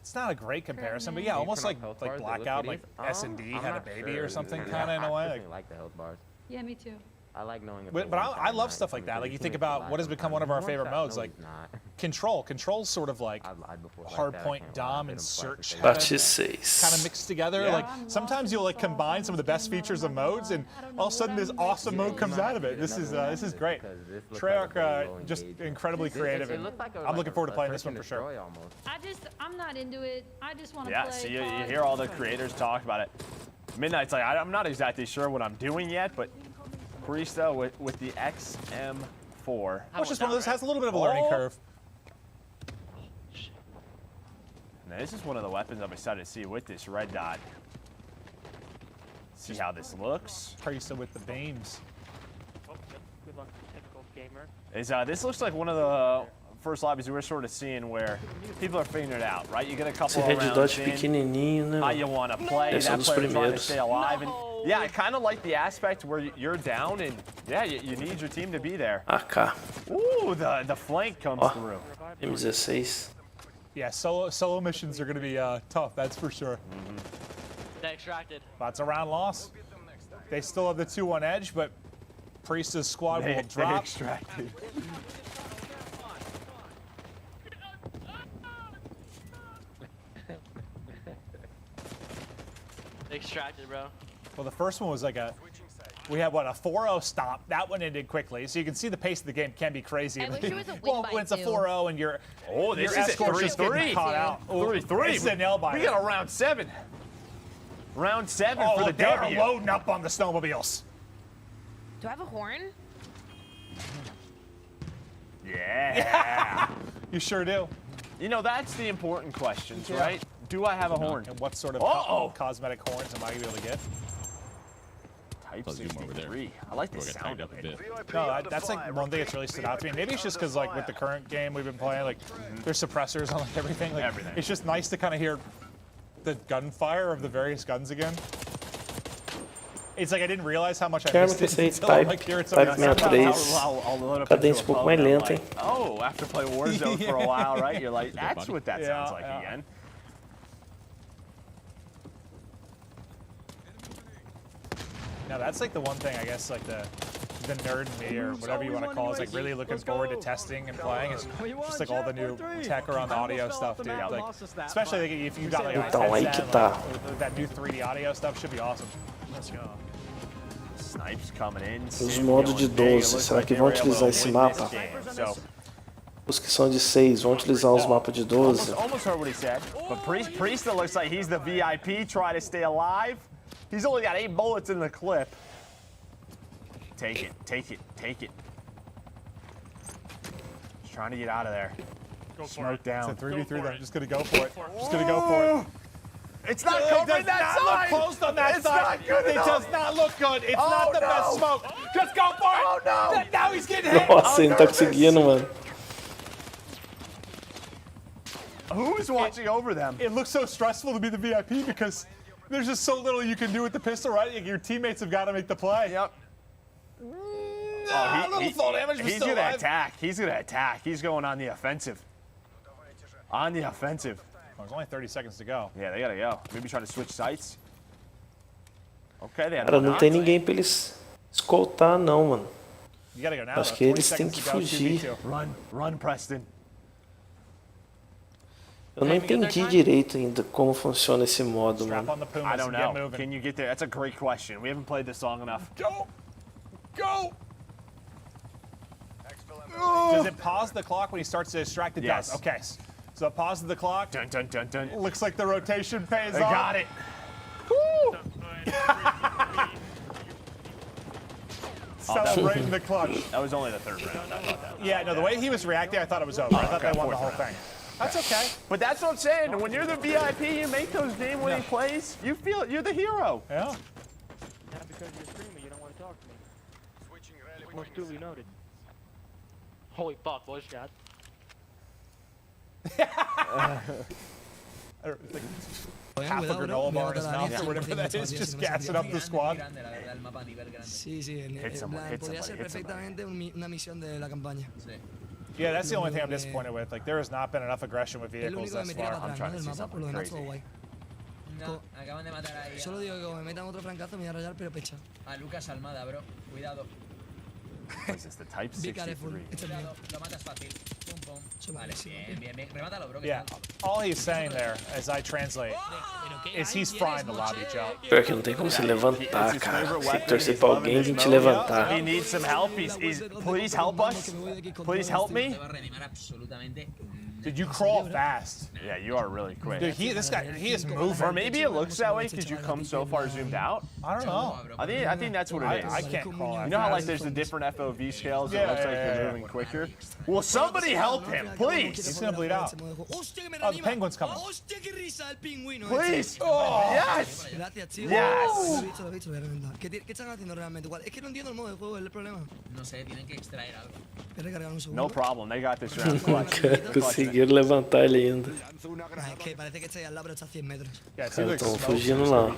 It's not a great comparison, but yeah, almost like Blackout, like S&D had a baby or something, kind of in a way. I like the health bars. Yeah, me too. I like knowing. But I love stuff like that. Like you think about what has become one of our favorite modes, like Control. Control's sort of like hardpoint dom and search kind of mixed together. Yeah. Like sometimes you'll like combine some of the best features of modes, and all of a sudden this awesome mode comes out of it. This is great. Treyarch just incredibly creative, and I'm looking forward to playing this one for sure. I'm not into it. I just want to Yeah, play. so you hear all the creators talk about it. Midnight's like, I'm not exactly sure what I'm doing yet, but Priesta with the XM4. Which is one of those, has a little bit of a learning curve. Now, this is one of the weapons I'm excited to see with this red dot. See how this looks. Priesta with the beams. Good luck, typical gamer. This looks like one of the first lobbies we're sort of seeing where people are figuring it out, right? You get a couple Esse of red rounds dot in, pequenininho, né? how you want to play, Esse é that dos player trying to primeiros. stay alive. And yeah, I kind of like the aspect where you're down and yeah, you need your team to be there. AK. Ooh, the flank comes through. M16. Yeah, solo missions are going to be tough, that's for sure. They extracted. That's a round loss. They still have the 2-1 edge, but Priesta's squad will drop. They extracted. Extracted, bro. Well, the first one was like we had what, a 4-0 stop. That one ended quickly, so you can see the pace of the game can be crazy. I wish it was a win well, by when it's a 4-0 and your this is escort's just getting caught out. 3-3. This is a nail biter. We got a round 7. Round 7 for the they are W. loading up on the snowmobiles. Do I have a horn? Yeah. You sure do. You know, that's the important questions, right? Do I have a horn? And what sort of cosmetic horns am I going to be able to get? Type 63. I like the sound of it. No, that's like one thing that's really stood out to me. Maybe it's just because like with the current game we've been playing, like there's suppressors on like everything. Like, it's just nice to kind of hear the gunfire of the various guns again. It's like I didn't realize how much I missed it until I like hear it so Type 63. Cadência pouco mais lenta, hein? Oh, after play Warzone for a while, right? You're like, that's what that sounds like again. Now that's like the one thing I guess like the nerd in me or whatever you want to call it is like really looking forward to testing and playing. It's just like all the new tech around the audio stuff, dude. Like, especially like, if you got like Então, aí que tá. that new 3D audio stuff should be awesome. Let's go. Snipes coming in. Os modos de 12, será que vão utilizar esse mapa? Os que são de 6 vão utilizar os mapas de 12? Almost heard what he said, but Priesta looks like he's the VIP trying to stay alive. He's only got 8 bullets in the clip. Take it, take it, take it. Just trying to get out of there. Smoke down. It's a 3v3 though. I'm just gonna go for it. Just gonna go for it. It's not covering that side. It does not look closed on that side. It does not look good. It's not the best smoke. Just go for it. Oh no! Now he's getting hit. Nossa, ele não tá conseguindo, mano. Who is watching over them? It looks so stressful to be the VIP because there's just so little you can do with the pistol, right? Your teammates have got to make the play. Yep. Little fall damage, but he's still gonna alive. attack. He's gonna attack. He's going on the offensive. On the offensive. Oh, there's only 30 seconds to go. Yeah, they gotta go. Maybe try to switch sites. Okay, they had Cara, não tem ninguém pra eles escoltar, não, mano. You gotta go now. Acho que eles têm que fugir. Run, Preston. Eu não entendi direito ainda como funciona esse modo, mano. I don't know. Can you get there? That's a great question. We haven't played this long enough. Go! Go! Does it pause the clock when he starts to extract? It Yes. does. Okay. So it pauses the clock. Dun, dun, dun, dun. Looks like the rotation pays They off. got it. Woo! Celebrating the clutch. That was only the 3rd round. I thought that was Yeah, no, the way he was reacting, I thought it was over. I thought they won the whole thing. That's okay. But that's what I'm saying. When you're the VIP, you make those game-winning plays. You feel it. You're the hero. Yeah. Not because you're a streamer, you don't want to talk to me. Most duly noted. Holy fuck, boys, shot. Half a granola bar in his mouth or whatever that is, just gassing up the squad. Sí, sí, Hit someone, hit podría somebody, ser hit somebody. perfectamente una misión de la campaña. Yeah, that's the only thing I'm disappointed with. Like, there has not been enough aggression with vehicles thus far. I'm trying to see something crazy. No, acaban de matar ahí. Solo digo que como me metan otro francazo me voy a rayar, pero pecha. A Lucas Almada, bro. Cuidado. What is this, the Type 63? Cuidado, lo matas fácil. Pum, pum. Vale, bien, bien. Remátalo, bro. Yeah, all he's saying there, as I translate, is he's frying the lobby, Joe. Pior que não tem como se levantar, cara. Tem que torcer pra alguém vir te levantar. He needs some help. Please help us. Please help me. Dude, you crawl fast. Yeah, you are really quick. Dude, this guy, he is moving. Or maybe it looks that way because you come so far zoomed out. I don't know. I think that's what it is. I can't crawl. You know how like there's the different FOV scales? It looks like you're moving quicker. Will somebody help him, please? He's gonna bleed out. Oh, the penguin's coming. Please. Oh, yes. Yes. ¿Qué están haciendo realmente? Es que no entiendo el modo de juego, es el problema. No sé, tienen que extraer algo. No problem, they got this round. Conseguiram levantar ele ainda. Es que parece que está ahí al lado, pero está a 100 metros. Cara, estão fugindo lá.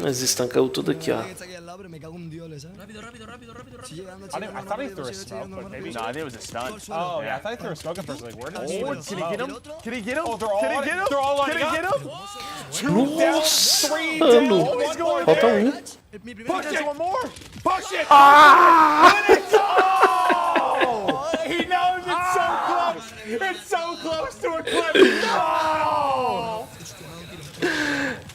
Mas estancou tudo aqui, ó. Rápido, rápido, rápido, rápido. I thought he threw a smoke, but maybe. No, I think it was a stunt. Oh, yeah, I thought he threw a smoke at first. Like, where did he Can he get him? Can he get him? Oh, they're all Can he get him? They're all Can he lining get up. him? 2 down, 3 down. Mano, He's going falta there. Push it! One more! Push it! Ah! Win it! Oh! He knows it's so close! It's so close to a clip! No!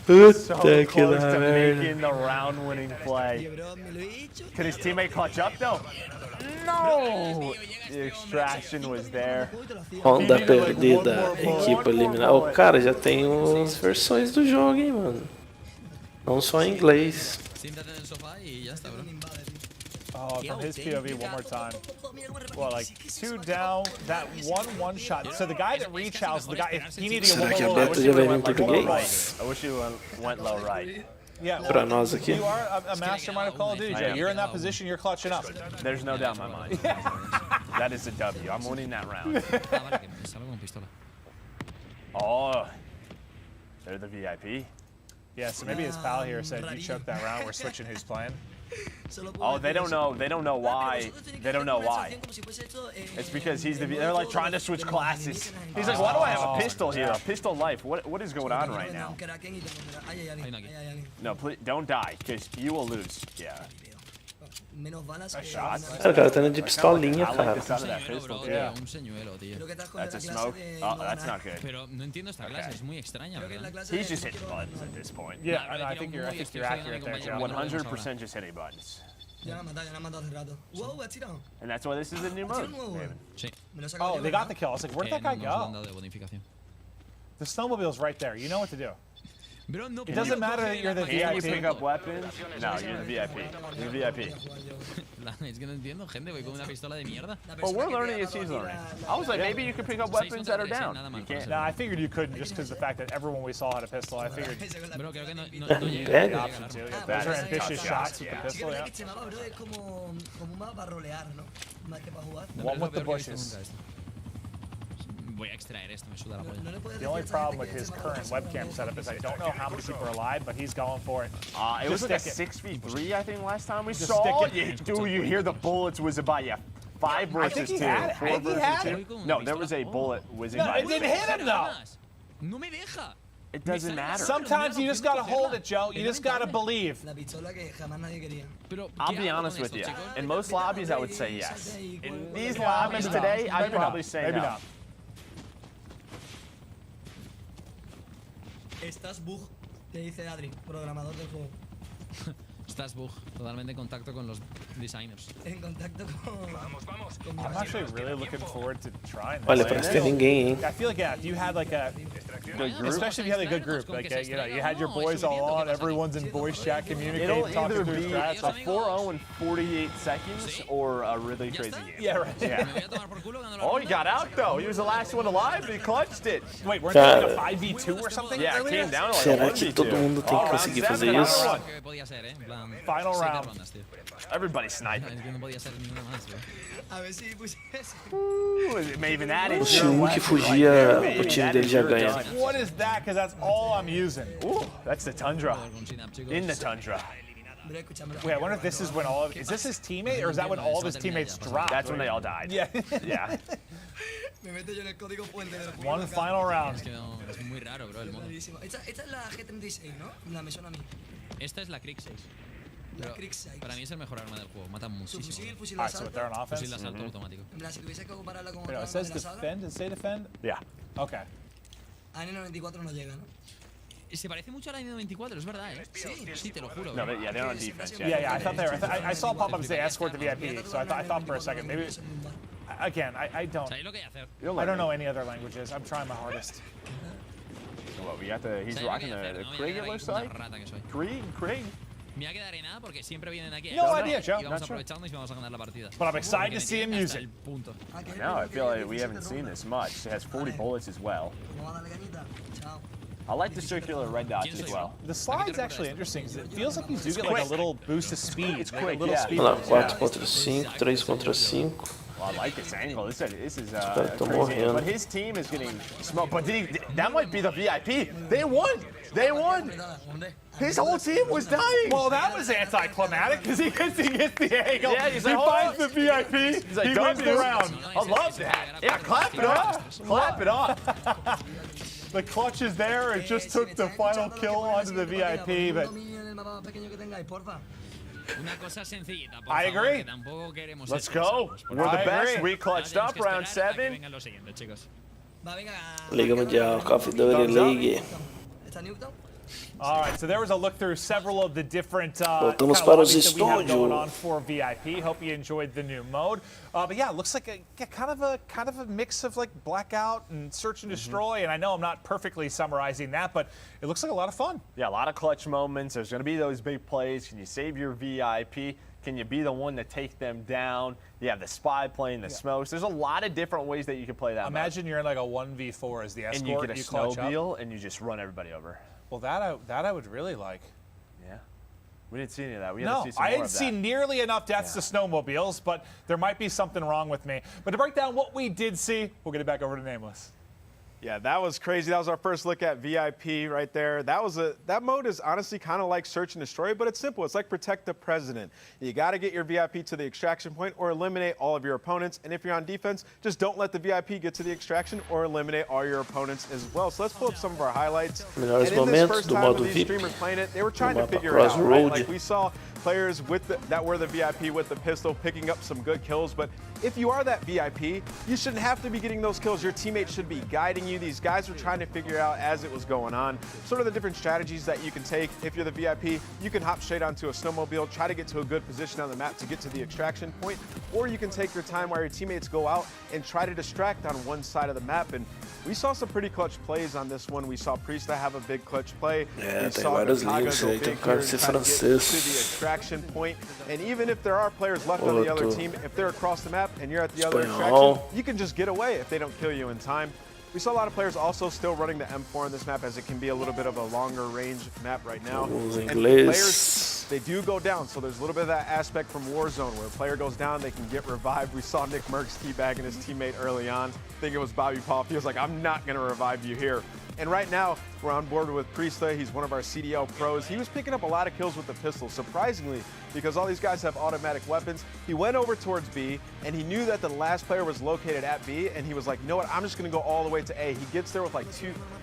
Puta que Close da to merda. making the round-winning play. Could his teammate clutch up though? No! The extraction was there. Ronda perdida, equipe eliminada. Oh, cara, já tem as versões do jogo, hein, mano. Não só em inglês. Oh, from his POV one more time. Well, like 2 down, that one shot. So the guy that reach-outs, the guy, if he needed to Será get que one a low, beta já vai vir em português? I wish you went low right. Yeah, Pra nós aqui. You are a mastermind of Call of Duty, Joe. You're in that position, you're clutching up. There's no doubt in my mind. That is a W. I'm winning that round. Oh, they're the VIP. Yeah, so maybe his pal here said, you choked that round, we're switching who's playing. Oh, they don't know. They don't know why. They don't know why. It's because they're like trying to switch classes. He's like, why do I have a pistol here? A pistol life. What is going on right now? No, please don't die, because you will lose. Yeah. Cara, o cara tá indo de pistolinha, I like cara. the sound of that pistol. Yeah. That's a smoke. Oh, that's not good. Pero no entiendo esta clase, es muy extraña, ¿verdad? He's just hitting buttons at this point. Yeah, I think you're accurate there, Joe. 100% just hitting buttons. And that's why this is a new mode. Oh, they got the kill. I was like, where did that guy go? The snowmobile's right there. You know what to do. It doesn't matter that you're the VIP. Can you pick up weapons? No, you're the VIP. You're the VIP. Es que no entiendo, gente, voy con una pistola de mierda. Well, we're learning as he's learning. I was like, maybe you could pick up weapons that are down. You can't. No, I figured you couldn't just because the fact that everyone we saw had a pistol. I figured Bro, creo que no you llega. had the option to. Those are ambitious shots with the pistol, yeah. One with the bushes. Voy a extraer esto, me suda la polla. The only problem with his current webcam setup is I don't know how many people are alive, but he's going for it. It was like a 6v3, I think, last time we saw it. Dude, you hear the bullets whizzing by you. 5 versus 2. 4 versus 2. No, there was a bullet whizzing by. It didn't hit him, though. No me deja. It doesn't matter. Sometimes you just gotta hold it, Joe. You just gotta believe. I'll be honest with you. In most lobbies, I would say yes. In these lobbies today, I'd probably say maybe no. not. Estás bug, te dice Adri, programador del juego. Estás bug, totalmente en contacto con los designers. En contacto con... Vamos. I'm actually really looking forward to trying this. Olha, parece que tem ninguém, hein? I feel like, yeah, if you had like a good group, especially if you had a good group, like, you know, you had your boys all on, everyone's in voice chat, communicating, It'll talking either through be strats. a 4-0 in 48 seconds or a really crazy game. Yeah, right. Yeah. Oh, he got out though. He was the last one alive, but he clutched it. Wait, weren't they like a 5v2 or something? Yeah, it came down to like Será a que 1v2. todo mundo tem que conseguir fazer isso? Final round. Everybody's sniping. A ver si puse Maybe that O is time que fugia, o time dele já ganha. What is that? Because that's all I'm using. Ooh, that's the Tundra. In the Tundra. Wait, I wonder if this is when all of, is this his teammate or is that when all of his teammates dropped? That's when they all died. Yeah. Yeah. One final round. Es que no, es muy raro, bro, el modo. Esta es la G36, ¿no? La me suena a mí. Esta es la Crick 6. La Crick 6. Para mí es el mejor arma del juego, mata muchísimo. Fusil, fusil Alright, so they're on offense. Fusil de asalto automático. En plan, si tuviese que compararla con Pero otra it says arma de la saga, defend. Does it say defend? Yeah. Okay. a N94 no llega, ¿no? Se parece mucho a la N94, es verdad, ¿eh? Sí, te lo juro. No, but yeah, they're on defense. Yeah, I thought they were. I saw pop-ups say escort the VIP, so I thought for a second maybe. Again, I don't. I don't know any other languages. I'm trying my hardest. So what, we got the, he's rocking the regular side? Krieg? Me va a quedar en nada porque siempre vienen aquí. No idea, Joe. Y vamos aprovechando y vamos a ganar la partida. But I'm excited to see him use it. No, I feel like we haven't seen this much. It has 40 bullets as well. I like the circular red dots as well. The slide's actually interesting because it feels like you do get like a little boost of speed. It's quick, Olha lá, 4 contra 5, 3 contra 5. Well, I like this angle. This is caras tão crazy. morrendo. But his team is getting smoked. But that might be the VIP. They won. They won. His whole team was dying. Well, that was anticlimactic because he gets the angle. Yeah, he finds the VIP. He's like, he wins the round. I love that. Yeah, clap it up. Clap it up. The clutch is there. It just took the final kill onto the VIP, but. I agree. Let's go. We're the best. We clutched up round 7. Liga Mundial, Call of Duty League. All right, so there was a look through several of the different Voltamos para os that we have going estúdios. on for VIP. Hope you enjoyed the new mode. But yeah, it looks like a kind of a mix of like Blackout and Search and Destroy. And I know I'm not perfectly summarizing that, but it looks like a lot of fun. Yeah, a lot of clutch moments. There's going to be those big plays. Can you save your VIP? Can you be the one to take them down? You have the spy playing the smokes. There's a lot of different ways that you can play that. Imagine you're in like a 1v4 as the escort. And you get a clutch up. snowmobile and you just run everybody over. Well, that I would really like. Yeah. We didn't see any of that. We No, see some I more didn't of see that. nearly enough deaths to snowmobiles, but there might be something wrong with me. But to break down what we did see, we'll get it back over to Nameless. Yeah, that was crazy. That was our first look at VIP right there. That mode is honestly kind of like Search and Destroy, but it's simple. It's like Protect the President. You got to get your VIP to the extraction point or eliminate all of your opponents. And if you're on defense, just don't let the VIP get to the extraction or eliminate all your opponents as well. So let's pull up some of our highlights. Melhores And in this momentos first do time modo of these VIP. streamers playing it, they were trying Do to mapa figure it out. Right? Crossroad. Like we saw players that were the VIP with the pistol picking up some good kills, but if you are that VIP, you shouldn't have to be getting those kills. Your teammates should be guiding you. These guys were trying to figure out as it was going on sort of the different strategies that you can take. If you're the VIP, you can hop straight onto a snowmobile, try to get to a good position on the map to get to the extraction point, or you can take your time while your teammates go out and try to distract on one side of the map. And we saw some pretty clutch plays on this one. We saw Priesta have a big clutch play. É, We tem saw vários Gotaga links go aí, tem big cara here de ser and try to get francês. to the extraction point. And even if there are players left on the other Outro. team, if they're across the map and you're at the other Espanhol. extraction, you can just get away if they don't kill you in time. We saw a lot of players also still running the M4 on this map, as it can be a little bit of a longer range map right now. Alguns And inglês. players, they do go down, so there's a little bit of that aspect from Warzone where a player goes down, they can get revived. We saw Nick Merckx teabagging his teammate early on. I think it was Bobby Paul. He was like, I'm not going to revive you here. And right now, we're on board with Priesta. He's one of our CDL pros. He was picking up a lot of kills with the pistol, surprisingly, because all these guys have automatic weapons. He went over towards B, and he knew that the last player was located at B, and he was like, you know what, I'm just going to go all the way to A. He gets there with like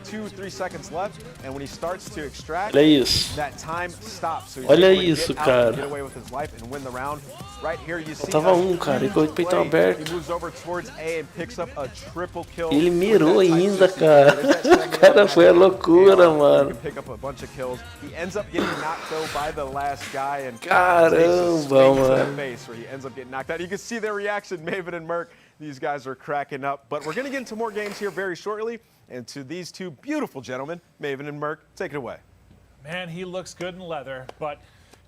3 seconds left, and when he starts to extract, Olha isso. that time stops. So he's Olha able to isso, get out cara. and get away with his life and win the round. Right here, you see Faltava a cara, ele huge com o peitão play. aberto. He moves over towards A and picks up a triple kill. Ele with mirou that ainda, Type cara. 60. O cara foi a loucura, He mano. can pick up a bunch of kills. He ends up getting knocked though by the last guy and Caramba, takes a swing to the mano. face where he ends up getting knocked out. You can see their reaction, Maven and Merc. These guys are cracking up. But we're going to get into more games here very shortly. And to these two beautiful gentlemen, Maven and Merc, take it away. Man, he looks good in leather, but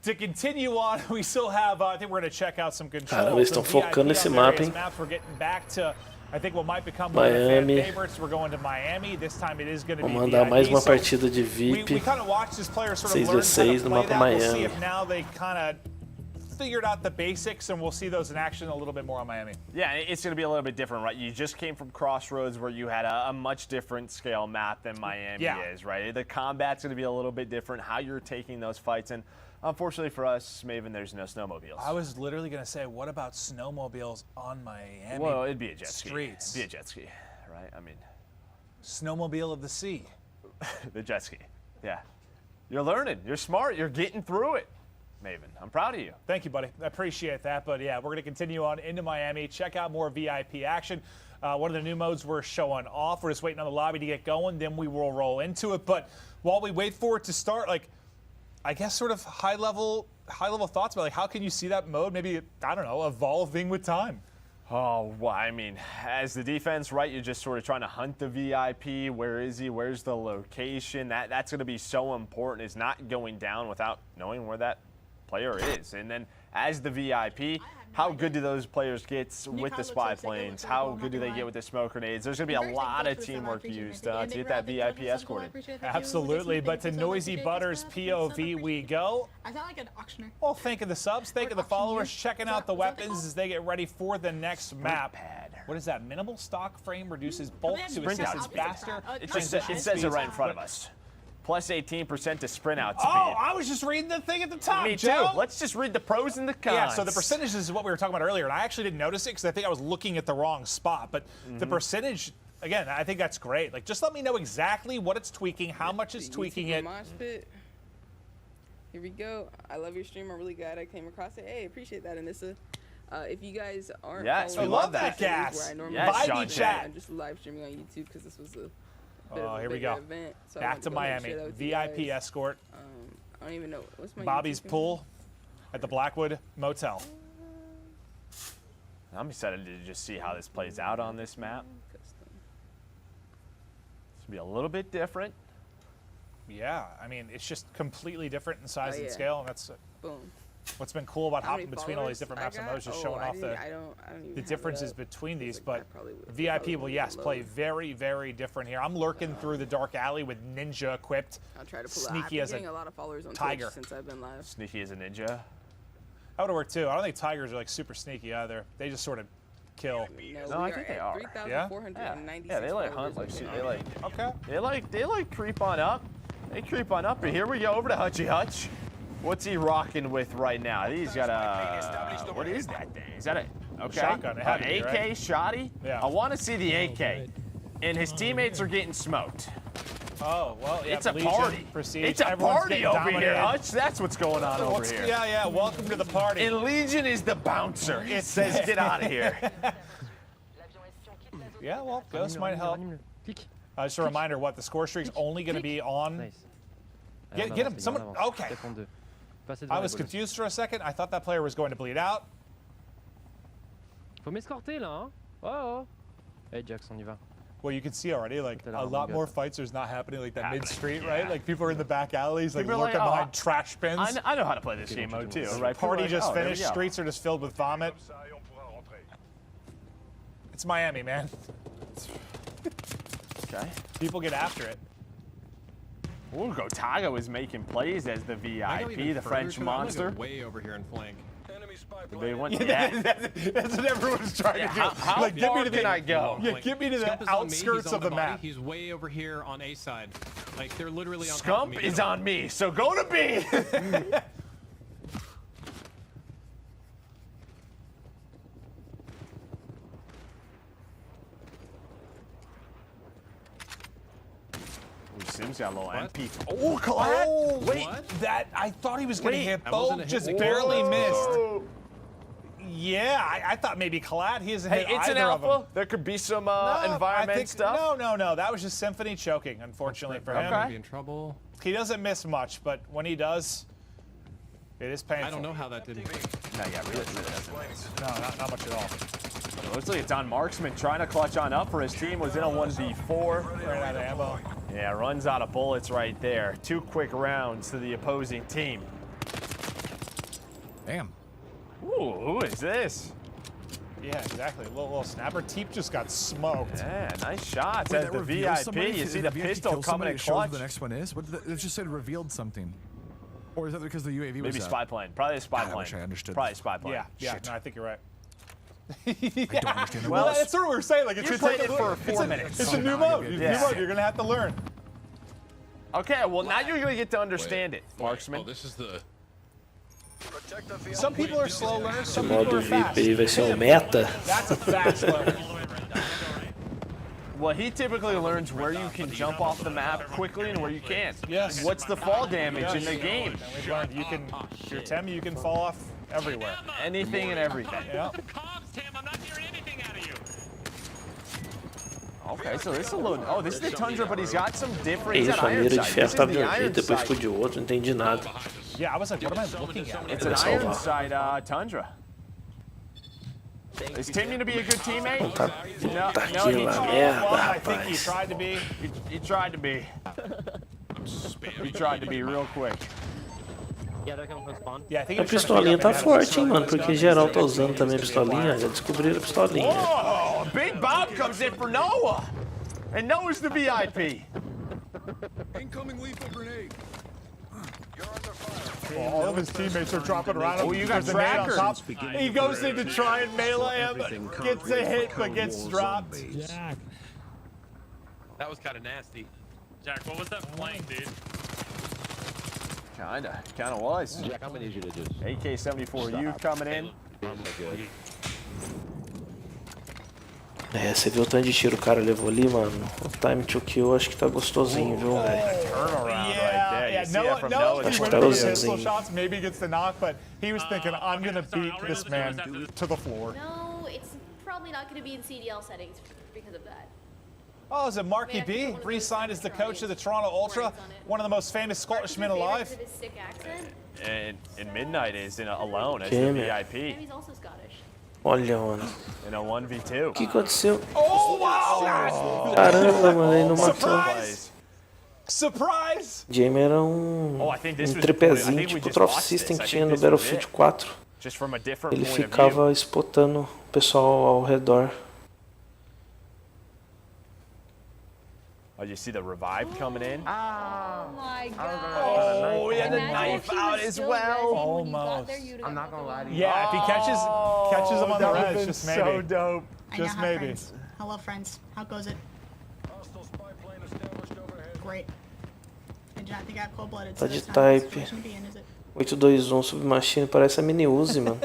to continue on, we still have, I think we're going to check out some controls. Cara, eles estão focando nesse mapa, hein? Maps. We're getting back to, I think, what might become one of the fan Miami. favorites. We're going to Miami. This time it is going to be Vamos mandar VIP. mais uma So partida de we VIP. kind of watched this player sort of learn how 6v6 to no play mapa that. We'll see Miami. if now they kind of figured out the basics, and we'll see those in action a little bit more on Miami. Yeah, it's going to be a little bit different, right? You just came from Crossroads where you had a much different scale map than Miami is, right? The combat's going to be a little bit different, how you're taking those fights. And unfortunately for us, Maven, there's no snowmobiles. I was literally going to say, what about snowmobiles on Miami Well, it'd be a jet ski. streets? It'd be a jet ski, right? I mean, snowmobile of the sea. the jet ski, yeah. You're learning. You're smart. You're getting through it. Maven, I'm proud of you. Thank you, buddy. I appreciate that. But yeah, we're going to continue on into Miami. Check out more VIP action. One of the new modes we're showing off. We're just waiting on the lobby to get going. Then we will roll into it. But while we wait for it to start, like, I guess sort of high level thoughts about like how can you see that mode maybe, I don't know, evolving with time? Oh, well, I mean, as the defense, right, you're just sort of trying to hunt the VIP. Where is he? Where's the location? That's going to be so important, is not going down without knowing where that player is. And then as the VIP, how good do those players get with the spy planes? How good do they get with the smoke grenades? There's going to be a lot of teamwork used to get that VIP escorted. Absolutely, but to Noisy Butters POV we go. I sound like an auctioneer. Well, thank you the subs, thank you the followers, checking out the weapons as they get ready for the next map. What is that? Minimal stock frame reduces bulk to assistance faster. It says it right in front of us. Plus 18% to sprint out speed. Oh, I was just reading the thing at the top, Me Joe. too. Let's just read the pros and the cons. Yeah, so the percentages is what we were talking about earlier, and I actually didn't notice it because I think I was looking at the wrong spot. But the percentage, again, I think that's great. Like, just let me know exactly what it's tweaking, how much it's tweaking it. Mosh pit. Here we go. I love your stream. I'm really glad I came across it. Hey, appreciate that, Anissa. If you guys aren't I love that gas. Where I normally Vibey chat. I'm just live streaming on YouTube because this was a here we go. event, so Back to Miami. VIP escort. I don't even know what's my Bobby's YouTube pool at the Blackwood Motel. I'm excited to just see how this plays out on this map. It's gonna be a little bit different. Yeah, I mean, it's just completely different in size and yeah. scale, and that's what's been cool about How many hopping between all these different maps and modes, just showing off the differences between these. But VIP will, yes, play very, very different here. I'm lurking through the dark alley with Ninja equipped. I'll try to pull sneaky out. I've been as getting a lot of followers on tiger. Twitch since I've been live. Sneaky as a ninja. That would have worked too. I don't think tigers are like super sneaky either. They just sort of kill. No, I think they are. Yeah, they like hunt like shit. They like creep on up. They creep on up, and here we go over to Hutchie Hutch. What's he rocking with right now? I think he's got a, what is that thing? Is that a, shotgun? An AK right? shotty? Yeah. I want to see the AK. And his teammates are getting smoked. Oh, well, yeah, it's a Legion, party. Prestige. It's a Everyone's party getting over dominated. here, Hutch. That's what's going on over here. Yeah, welcome to the party. And Legion is the bouncer. It says, get out of here. Yeah, well, Ghost might help. Just a reminder, the score streak's only going to be on. Get him. Someone. Okay. I was confused for a second. I thought that player was going to bleed out. Faut m'escorter là, hein? Oh. Hey Jax, on y va. Well, you can see already, like, a lot more fights are not happening like that mid-street, right? Like, people are in the back alleys, like, lurking behind trash bins. I know how to play this game mode, too, right? Party just finished. Streets are just filled with vomit. It's Miami, man. Okay. People get after it. Ooh, Gotago is making plays as the VIP, the French monster. Way over here and flank. They went, that's what everyone's trying to do. How like, far can I go? Yeah, get me to the outskirts of the map. He's way over here on A side. Like, they're literally on top of Scump me. is on me, so go to B. Sim's got a little MP. Oh, Collat! Oh, wait, what? that I thought he was going to hit That both, wasn't a hit. just barely missed. Yeah, I thought maybe Collat. He hasn't hit it's either an alpha. of them. There could be some environment stuff. No. That was just Symphony choking, unfortunately for him. Maybe in trouble. He doesn't miss much, but when he does, it is painful. I don't know how that didn't. Really doesn't miss. No, not much at all. It looks like it's on Marksman trying to clutch on up for his team. Was in a 1v4. Ran out of ammo. Yeah, runs out of bullets right there. 2 quick rounds to the opposing team. Damn. Ooh, who is this? Yeah, exactly. A little snapper. Teep just got smoked. Yeah, nice shots. Wait, As the VIP, you see the pistol coming in clutch. The next one is? What did it just said revealed something. Or is that because the UAV was Maybe spy plane. Probably a spy plane. I wish I understood. Probably a spy plane. Yeah, Shit. no, I think you're right. I don't understand the Well, rules. that's what we were saying. Like, it's You're gonna playing take it for 4 minutes. It's a new mode. New mode. You're gonna have to learn. Okay, well now you're gonna get to understand it, Marksman. Oh, this is the. Some people are slow learners. Some O people modo are fast. VIP vai ser o meta. That's a fast learner. Well, he typically learns where you can jump off the map quickly and where you can't. Yes. What's the fall damage in the game? And we've learned you can, if you're Tim, you can fall off everywhere. Anything and everything. Yeah. Okay, so this is a little. Oh, this is the Tundra, but he's got some different. Isso, He's a got iron mira de sight. ferro This is tava de the um iron jeito, depois sight. ficou de outro, não entendi nada. Yeah, I was like, what am I looking at? It's an iron sight Tundra. Is Tim going to be a good teammate? Tá, puta que merda, I think he rapaz. tried to be. He tried to be. He tried to be real quick. Yeah, I think A pistolinha tá forte, hein, mano, porque geral tá usando também a pistolinha, já descobriram a pistolinha. Oh, Big Bob comes in for Noah. And Noah's the VIP. Incoming lethal grenade. Well, all of his teammates are dropping around him. Oh, you got There's a nade on trackers. top. He goes in to try and melee him, gets a hit, but gets dropped. Jack. That was kind of nasty. Jack, what was that flank, dude? Kinda was. Jack, I'm gonna need you to just. AK-74U coming in. É, você viu o tanto de tiro que o cara levou ali, mano? O time to kill acho que tá gostosinho, viu, velho? Yeah, no, he went for the pistol shots, maybe gets the knock, but he was thinking, I'm gonna beat this man to the floor. No, it's probably not gonna be in CDL settings because of that. Oh, is it Marky B? Re-signed as the coach of the Toronto Ultra, one of the most famous Scottish men alive. His sick accent. And Midnight is alone as Que, the meu? VIP. And he's also Scottish. Olha, mano. In a 1v2. O que aconteceu? Oh, wow! Caramba, mano, ele não matou. Surprise! Surprise! Jamie era Oh, I think this was tripézinho, I think we tipo o just Trophy watched System this. que I tinha think no this was Battlefield it. 4. Just from a different Ele point of view. ficava spotando o pessoal ao redor. Oh, you see the revive coming in? Oh my god. Oh, he had the Imagine knife if he was out as still well. rezzing when you got there, you'd have I'm not got gonna the lie to you. Yeah, if he catches him on the that would've res, been just maybe. so dope. Just maybe. Hello, friends. How goes it? Great. I did not think I got cold-blooded. Tá so de that's not the type. situation to be in, is it? 821 Submachine, parece a mini Uzi, mano.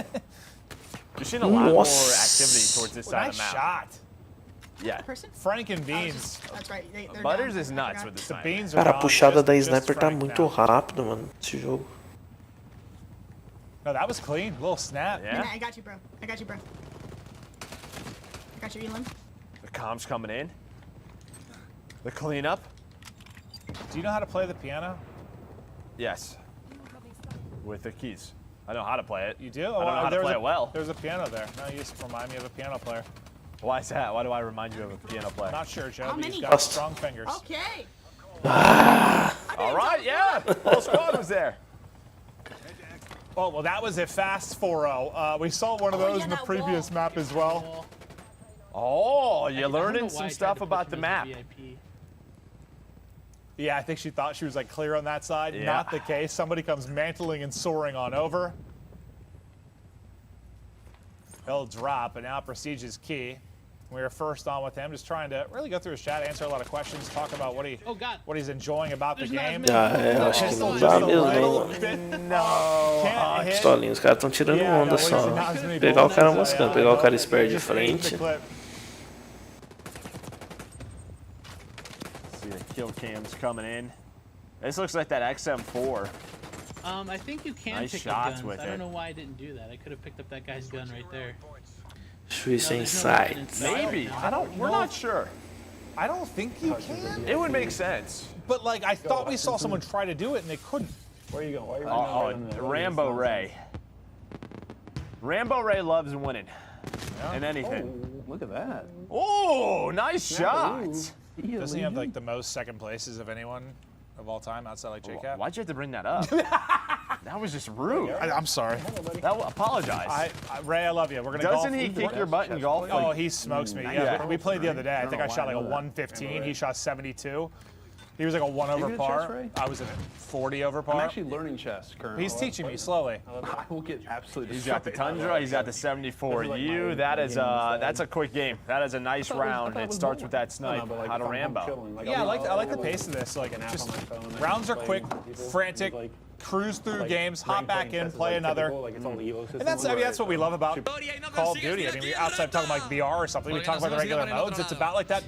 You're seeing a lot more Nossa. activity towards this side Nice of the map. shot. Yeah. I Frank and was Beans. just- That's right. They're Butters down. is I nuts forgot. with the The sniper. Beans are Cara, a gone, puxada just- da just sniper tá Frank muito now. rápido, mano, esse jogo. No, that was clean. Little snap. Yeah. I got you, bro. I got you, bro. I got you, Elam. The comms coming in. The cleanup. Do you know how to play the piano? Yes. With the keys. I know how to play it. You do? I don't know how to play it well. There's a piano there. No, you just remind me of a piano player. Why is that? Why do I remind you of a piano player? Not sure, Joe, How but he's many? got strong fingers. Okay. All right, yeah. Whole squad was there. Oh, well, that was a fast 4-0. We saw one of those yeah, in the that previous map as well. Oh, you're learning some stuff about the map. Yeah, I think she thought she was like clear on that side. Yeah. Not the case. Somebody comes mantling and soaring on over. He'll drop, and now Prestige is key. We were first on with him, just trying to really go through his chat, answer a lot of questions, talk about what he's enjoying about the game. Ah, acho que não dá mesmo, não. Can't hit. Pistolinha, os caras estão tirando onda só. Pegar o cara moscando, pegar o cara esperto de frente. See the kill cams coming in. This looks like that XM4. I think you can Nice pick shots up guns. with I don't it. know why I didn't do that. I could have picked up that guy's gun right there. Swiss No, there's no weapon inside. inside. Maybe. We're not sure. I don't think you can. It would make sense. But like, I thought we saw someone try to do it and they couldn't. Where are you going? Rambo Ray. Rambo Ray loves winning. And anything. Look at that. Oh, nice shot. Doesn't he have like the most second places of anyone of all time outside like JCap? Why'd you have to bring that up? That was just rude. I'm sorry. Apologize. Ray, I love you. We're gonna golf. Doesn't he kick your butt in golf? Oh, he smokes me. Yeah, we played the other day. I think I shot like a 115. He shot 72. He was like a 1 over good at par. chess, Ray? I was at 40 over par. I'm actually learning chess currently. He's teaching me slowly. I will get absolutely He's got the destroyed. Tundra, he's got the 74U. That is that's a quick game. That is a nice round. It starts with that snipe out of Rambo. Yeah, I like the pace of this. Like, just rounds are quick, frantic, cruise through games, hop back in, play another. And that's that's what we love about Call of Duty. I mean, we outside talking like VR or something, we talk about the regular modes. It's about like that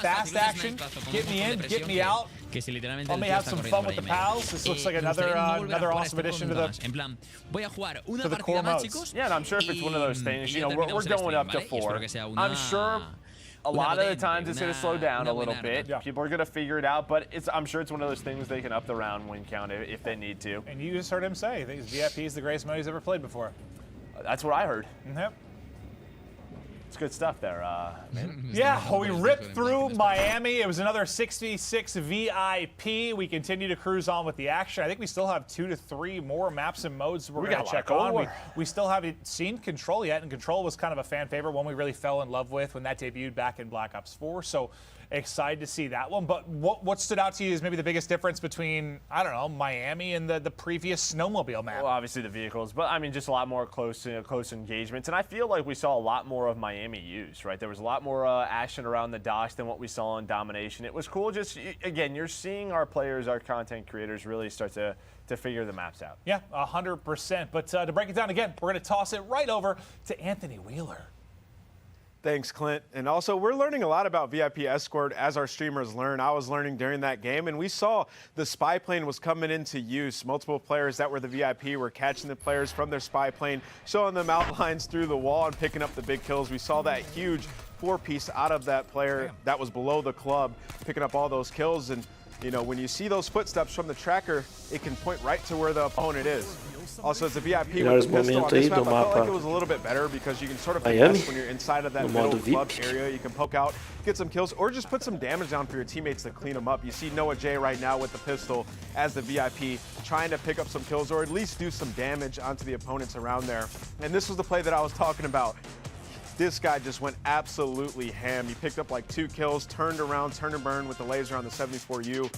fast action. Get me in, get me out. Let me have some fun with the pals. This looks like another awesome addition to the core modes. Yeah, and I'm sure if it's one of those things, you know, we're going up to 4. I'm sure a lot of the times it's going to slow down a little bit. People are going to figure it out, but I'm sure it's one of those things they can up the round win count if they need to. And you just heard him say, VIP is the greatest mode he's ever played before. That's what I heard. Yep. It's good stuff there, man. Yeah, well, we ripped through Miami. It was another 66 VIP. We continue to cruise on with the action. I think we still have 2 to 3 more maps and modes we're going to check on. We still haven't seen Control yet, and Control was kind of a fan favorite, one we really fell in love with when that debuted back in Black Ops 4. So excited to see that one. But what stood out to you is maybe the biggest difference between, I don't know, Miami and the previous snowmobile map? Well, obviously the vehicles, but I mean just a lot more close engagements. And I feel like we saw a lot more of Miami used, right? There was a lot more action around the docks than what we saw in Domination. It was cool. Just, again, you're seeing our players, our content creators really start to figure the maps out. Yeah, 100%. But to break it down again, we're going to toss it right over to Anthony Wheeler. Thanks, Clint. And also, we're learning a lot about VIP Escort as our streamers learn. I was learning during that game, and we saw the spy plane was coming into use. Multiple players that were the VIP were catching the players from their spy plane, showing them outlines through the wall and picking up the big kills. We saw that huge 4-piece out of that player that was below the club, picking up all those kills. And, you know, when you see those footsteps from the tracker, it can point right to where the opponent is. Also, as a VIP with the pistol on this map, I felt like it was a little bit better because you can sort of finesse when you're inside of that middle club area. You can poke out, get some kills, or just put some damage down for your teammates to clean them up. You see Noah J right now with the pistol as the VIP, trying to pick up some kills or at least do some damage onto the opponents around there. And this was the play that I was talking about. This guy just went absolutely ham. He picked up like 2 kills, turned around, turn and burn with the laser on the 74U.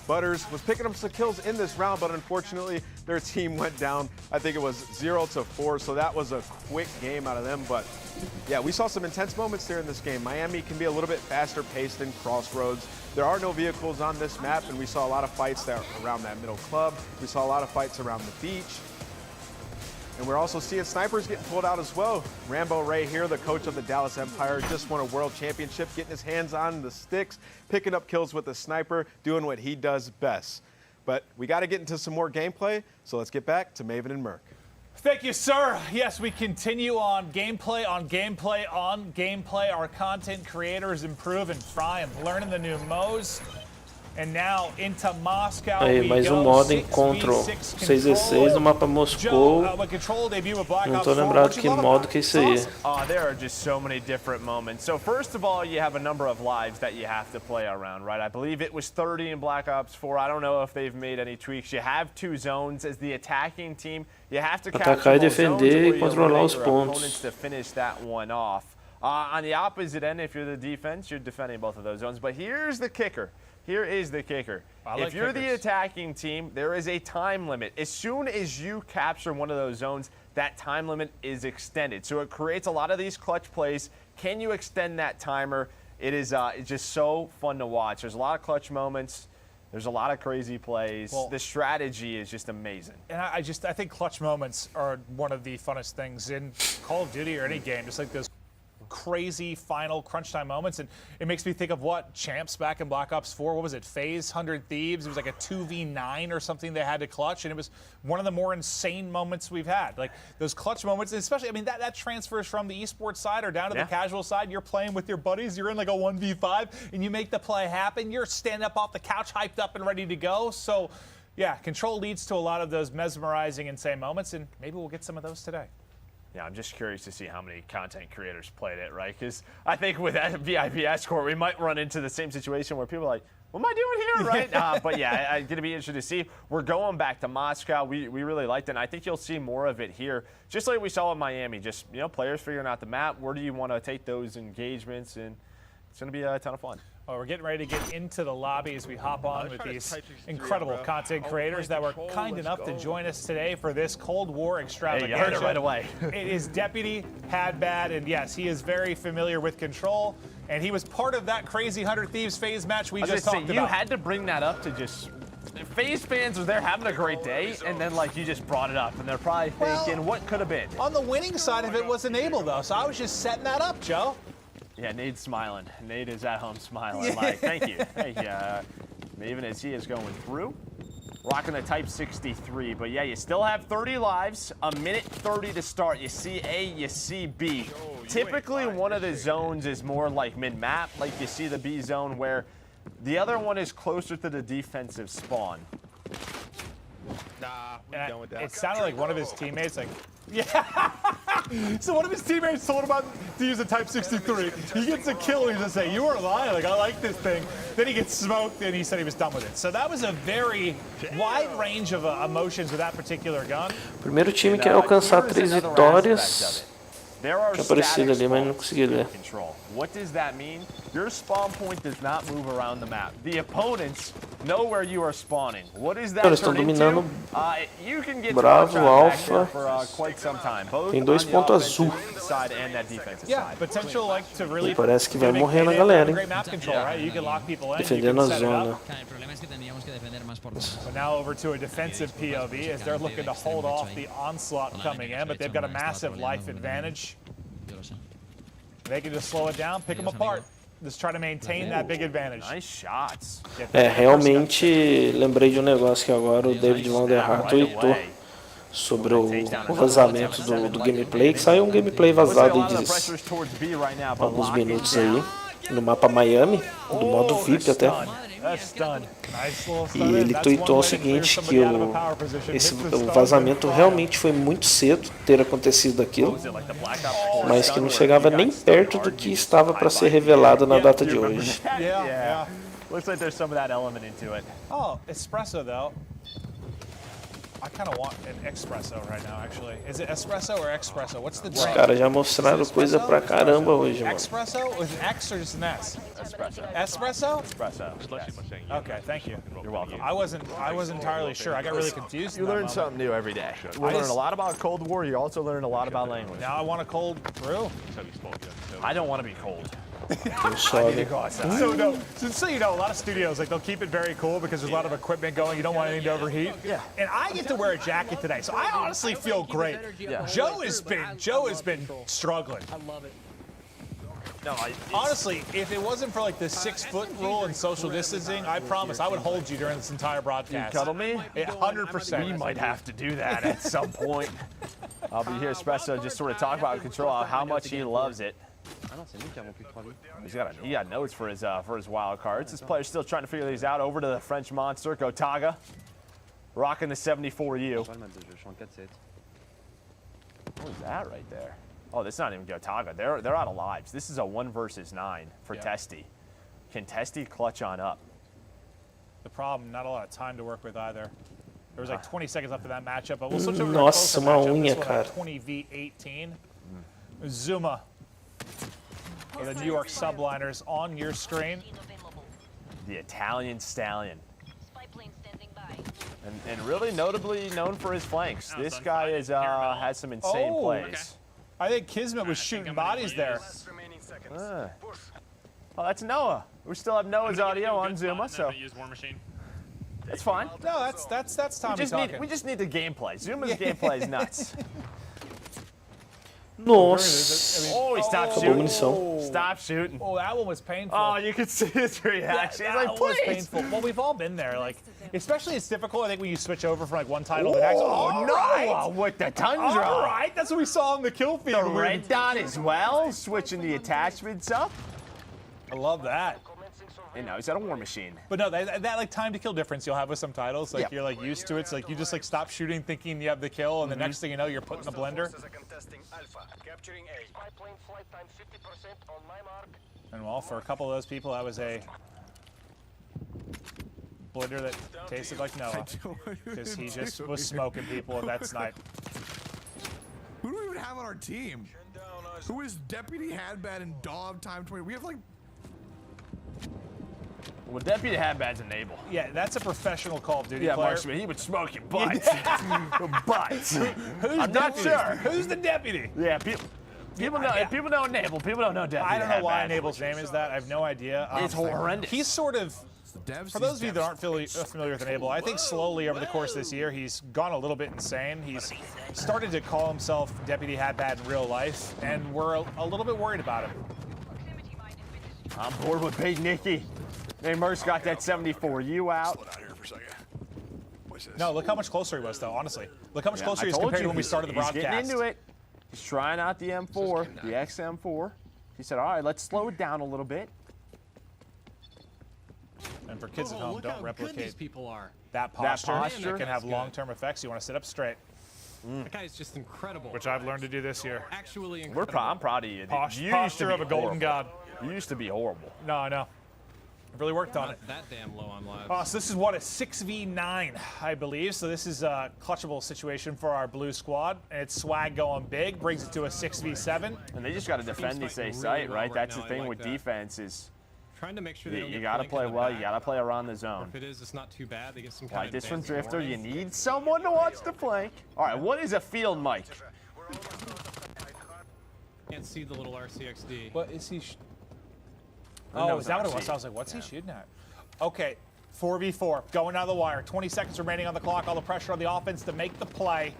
Butters was picking up some kills in this round, but unfortunately their team went down. I think it was 0-4, so that was a quick game out of them. But yeah, we saw some intense moments there in this game. Miami can be a little bit faster paced than Crossroads. There are no vehicles on this map, and we saw a lot of fights there around that middle club. We saw a lot of fights around the beach. And we're also seeing snipers getting pulled out as well. Rambo Ray here, the coach of the Dallas Empire, just won a world championship, getting his hands on the sticks, picking up kills with the sniper, doing what he does best. But we got to get into some more gameplay, so let's get back to Maven and Merc. Thank you, sir. Yes, we continue on gameplay, on gameplay, on gameplay. Our content creators improve and fry and learning the new modes. And now into Moscow. Aí, mais modo em Control 616 no mapa Moscou. Não tô lembrado que modo que é isso aí. There are just so many different moments. So first of all, you have a number of lives that you have to play around, right? I believe it was 30 in Black Ops 4. I don't know if they've made any tweaks. You have 2 zones as the attacking team. You have to atacar e defender e controlar os pontos to finish that one off. On the opposite end, if you're the defense, you're defending both of those zones. But here's the kicker. Here is the kicker. If you're the attacking team, there is a time limit. As soon as you capture one of those zones, that time limit is extended. So it creates a lot of these clutch plays. Can you extend that timer? It is it's just so fun to watch. There's a lot of clutch moments. There's a lot of crazy plays. Well, the strategy is just amazing. And I think clutch moments are one of the funnest things in Call of Duty or any game, just like those crazy final crunch time moments. And it makes me think of what Champs back in Black Ops 4, what was it, Phase 100 Thieves? It was like a 2v9 or something they had to clutch, and it was one of the more insane moments we've had. Like those clutch moments, especially, I mean, that transfers from the esports side or down to the casual side. You're playing with your buddies, you're in like a 1v5, and you make the play happen. You're standing up off the couch, hyped up and ready to go. So yeah, Control leads to a lot of those mesmerizing, insane moments, and maybe we'll get some of those today. Yeah, I'm just curious to see how many content creators played it, right? Because I think with that VIP Escort, we might run into the same situation where people are like, what am I doing here, right? But yeah, I'm going to be interested to see. We're going back to Moscow. We really liked it, and I think you'll see more of it here, just like we saw in Miami. Just, you know, players figuring out the map. Where do you want to take those engagements? And it's going to be a ton of fun. Well, we're getting ready to get into the lobby as we hop on with these incredible content creators that were kind enough to join us today for this Cold War extravaganza. Hey, you heard it right away. It is Deputy Hadbad, and yes, he is very familiar with Control, and he was part of that crazy 100 Thieves phase match we just talked about. You had to bring that up to just... FaZe fans are there having a great day, and then like you just brought it up, and they're probably thinking, what could have been? On the winning side of it was Enable, though, so I was just setting that up, Joe. Yeah, Nate's smiling. Nate is at home smiling. Like, thank you. Even as he is going through. Rocking the Type 63. But yeah, you still have 30 lives, a minute 30 to start. You see A, you see B. Typically, one of the zones is more like mid-map, like you see the B zone, where the other one is closer to the defensive spawn. Nah, we're done with that. It sounded like one of his teammates, like, yeah. So one of his teammates told him to use a Type 63. He gets a kill, and he's just saying, you weren't lying, like, I like this thing. Then he gets smoked, and he said he was done with it. So that was a very wide range of emotions with that particular gun. Primeiro time que alcançar 3 vitórias. Tinha aparecido ali, mas não consegui ler. What does that mean? Your spawn point does not move around the map. The opponents know where you are spawning. What is that turn into? You can get Bravo, Alpha. For quite some time. Both Tem 2 pontos azul. Side and that defensive Yeah, side. potential like to really. E parece que vai morrer na galera, hein? Great map control, right? You can lock people in. Defendendo a zona. But now over to a defensive POV as they're looking to hold off the onslaught coming in, but they've got a massive life advantage. They can just slow it down, pick them apart. Just try to maintain that big advantage. Nice shots. Realmente lembrei de um negócio que agora o David Vanderhart tweetou sobre o vazamento do gameplay, que saiu um gameplay vazado de alguns minutos aí, no mapa Miami, do modo VIP até. E ele tweetou o seguinte, que o vazamento realmente foi muito cedo ter acontecido aquilo, mas que não chegava nem perto do que estava para ser revelado na data de hoje. Looks like there's some of that element into it. Oh, espresso though. I kind of want an espresso right now, actually. Is it espresso or espresso? What's the drink? Os caras já mostraram coisa pra caramba hoje, mano. Espresso with an X or just an S? Espresso. Espresso? Espresso. Yes. Okay, thank you. You're welcome. I wasn't entirely sure. I got really confused. You learn something new every day. You learn a lot about Cold War. You also learn a lot about language. Now I want a cold brew. I don't want to be cold. So you know, a lot of studios, like, they'll keep it very cool because there's a lot of equipment going. You don't want anything to overheat. Yeah. And I get to wear a jacket today, so I honestly feel great. Yeah. Joe has been struggling. I love it. No, honestly, if it wasn't for like the 6-foot rule and social distancing, I promise I would hold you during this entire broadcast. You cuddle me? 100%. We might have to do that at some point. I'll be here, Espresso, just sort of talk about Control, how much he loves it. He got notes for his wild cards. This player's still trying to figure these out. Over to the French monster, Gotaga, rocking the 74U. What is that right there? Oh, that's not even Gotaga. They're out of lives. This is a 1 versus 9 for Testy. Can Testy clutch on up? The problem, not a lot of time to work with either. There was like 20 seconds left of that matchup, but we'll switch over to Nossa, uma unha, cara. 20v18. Zuma. The New York Subliners on your screen. The Italian Stallion. And really notably known for his flanks. This guy has some insane plays. Okay. I think Kismet was shooting bodies there. Oh, that's Noah. We still have Noah's audio on Zuma, so that's fine. No, that's Tommy talking. We just need the gameplay. Zuma's gameplay is nuts. Nossa. Oh, he stopped shooting. Stop shooting. Oh, that one was painful. Oh, you could see his reaction. He's like, that was painful. Well, we've all been there. Like, especially it's difficult, I think, when you switch over from like one title to the next. Oh, no! With the Tundra. All right, that's what we saw on the kill feed. The red dot as well, switching the attachments up. I love that. You know, he's got a War Machine. But no, that like time to kill difference you'll have with some titles. Like you're like used to it. So like you just like stop shooting thinking you have the kill, and the next thing you know, you're put in a blender. And well, for a couple of those people, that was a blender that tasted like Noah, because he just was smoking people at that snipe. Who do we even have on our team? Who is Deputy Hadbad and Dog Time 20? We have like Well, Deputy Hadbad's enable. Yeah, that's a professional Call of Duty Yeah, player. Marksman, he would smoke your butts. Butts. I'm not sure. Who's the deputy? Yeah, people know Enable. People don't know Deputy. I don't know why Hadbad. Enable's name is that. I have no idea. It's horrendous. He's sort of, for those of you that aren't familiar with Enable, I think slowly over the course of this year, he's gone a little bit insane. He's started to call himself Deputy Hadbad in real life, and we're a little bit worried about him. I'm bored with Big Nicky. Hey, Merce got that 74. You out? No, look how much closer he was, though, honestly. Look how much closer he is compared to when we started the broadcast. He's getting into it. He's trying out the M4, the XM4. He said, all right, let's slow it down a little bit. And for kids at home, don't replicate these people are. that posture. posture. It can have long-term effects. You want to sit up straight. That guy is just incredible. Which I've learned to do this year. Actually incredible. I'm proud of you. You used to Posture be of a golden god. You used to be horrible. No, I know. I've really worked on it. That damn low on live. So this is what, a 6v9, I believe. So this is a clutchable situation for our blue squad. And it's swag going big, brings it to a 6v7. And they just got to defend the safe site, right? That's the thing with defense is trying to make sure they don't you get got to flanked play in the well. back. You got to play around the zone. If it is, it's not too bad. They get some kind Like of this from advanced Drifter, you warning. need someone to watch the flank. All right, what is a field mic? Can't see the little RCXD. What is he? Oh, is that what it was? I was like, what's he shooting at? Okay, 4v4, going out of the wire. 20 seconds remaining on the clock. All the pressure on the offense to make the play.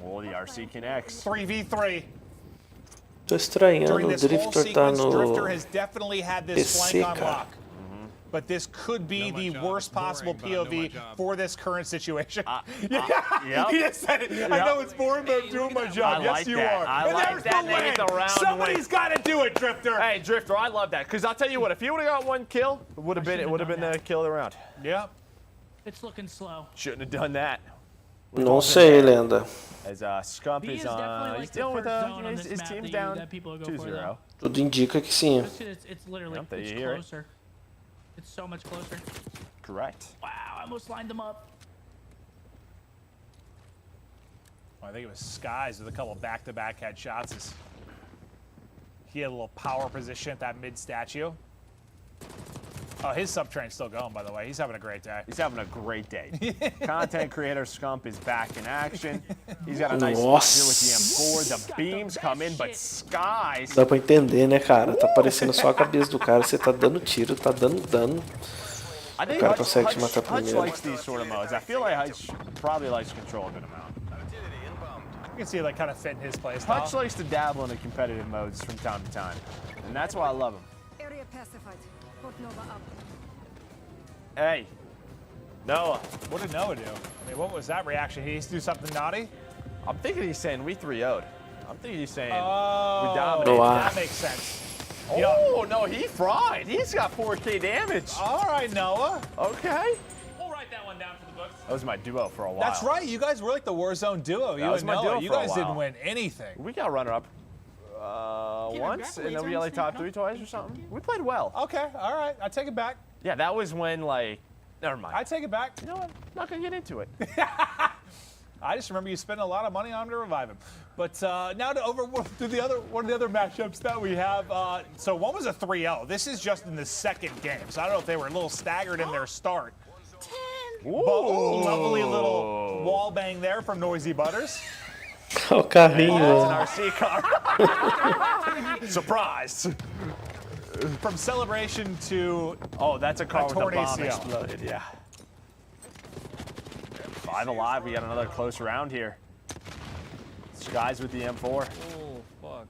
Oh, the RC connects. 3v3. Tô estranhando, During o this whole Drifter tá sequence, Drifter no has definitely had this PC, flank on cara. lock. But this could be the worst possible POV for this current situation. Yep. He just said it. I know it's boring, but I'm doing my job. I Yes, like you that. are. I And like there's that. the They win. get the round Somebody's got to do it, Drifter. Hey, Drifter, I love that. Because I'll tell you what, if he would have got one kill, it would have been the kill of the round. Yeah. It's looking slow. Shouldn't have done that. Não sei, Lenda. As Scump is definitely he's the dealing with first zone on his this map team's that down that people go for, 2-0. Tudo indica que sim. It's literally Yep, it's you hear it. closer. It's so much closer. Correct. Wow, I almost lined them up. I think it was Skies with a couple back-to-back headshots. He had a little power position at that mid-statue. Oh, his sub-train's still going, by the way. He's having a great day. He's having a great day. Content creator Scump is back in action. He's got a nice Nossa. picture with the M4. The beams come in, but Skies. Dá pra entender, né, cara? Tá aparecendo só a cabeça do cara. Você tá dando tiro, tá dando dano. I O think cara consegue te matar Hutch primeiro. likes these sort of modes. I feel like Hutch probably likes Control a good amount. You can see it like kind of fit in his play style. Hutch likes to dabble in the competitive modes from time to time, and that's why I love him. Area pacified. Port Nova up. Hey, Noah. What did Noah do? I mean, what was that reaction? He needs to do something naughty? I'm thinking he's saying we 3-0'd. I'm thinking he's saying Oh, we dominated. that makes sense. Oh, no, he fried. He's got 4K damage. All right, Noah. Okay. We'll write that one down for the books. That was my duo for a while. That's right. You guys were like the Warzone duo. You was and my Noah. duo You for a guys didn't while. win anything. We got runner-up once, and then we got like top 3 twice or something. We played well. Okay, all right. I take it back. Yeah, that was when, like, never mind. I take it back. You know what? I'm not going to get into it. I just remember you spending a lot of money on him to revive him. But now to one of the other matchups that we have. So one was a 3-0. This is just in the second game. So I don't know if they were a little staggered in their start. Ooh, lovely little wall bang there from Noisy Butters. O carrinho. That's an RC car. Surprise. From celebration to that's a car with a torn bomb ACL. exploded. Yeah. 5 alive. We got another close round here. Skies with the M4. Oh, fuck.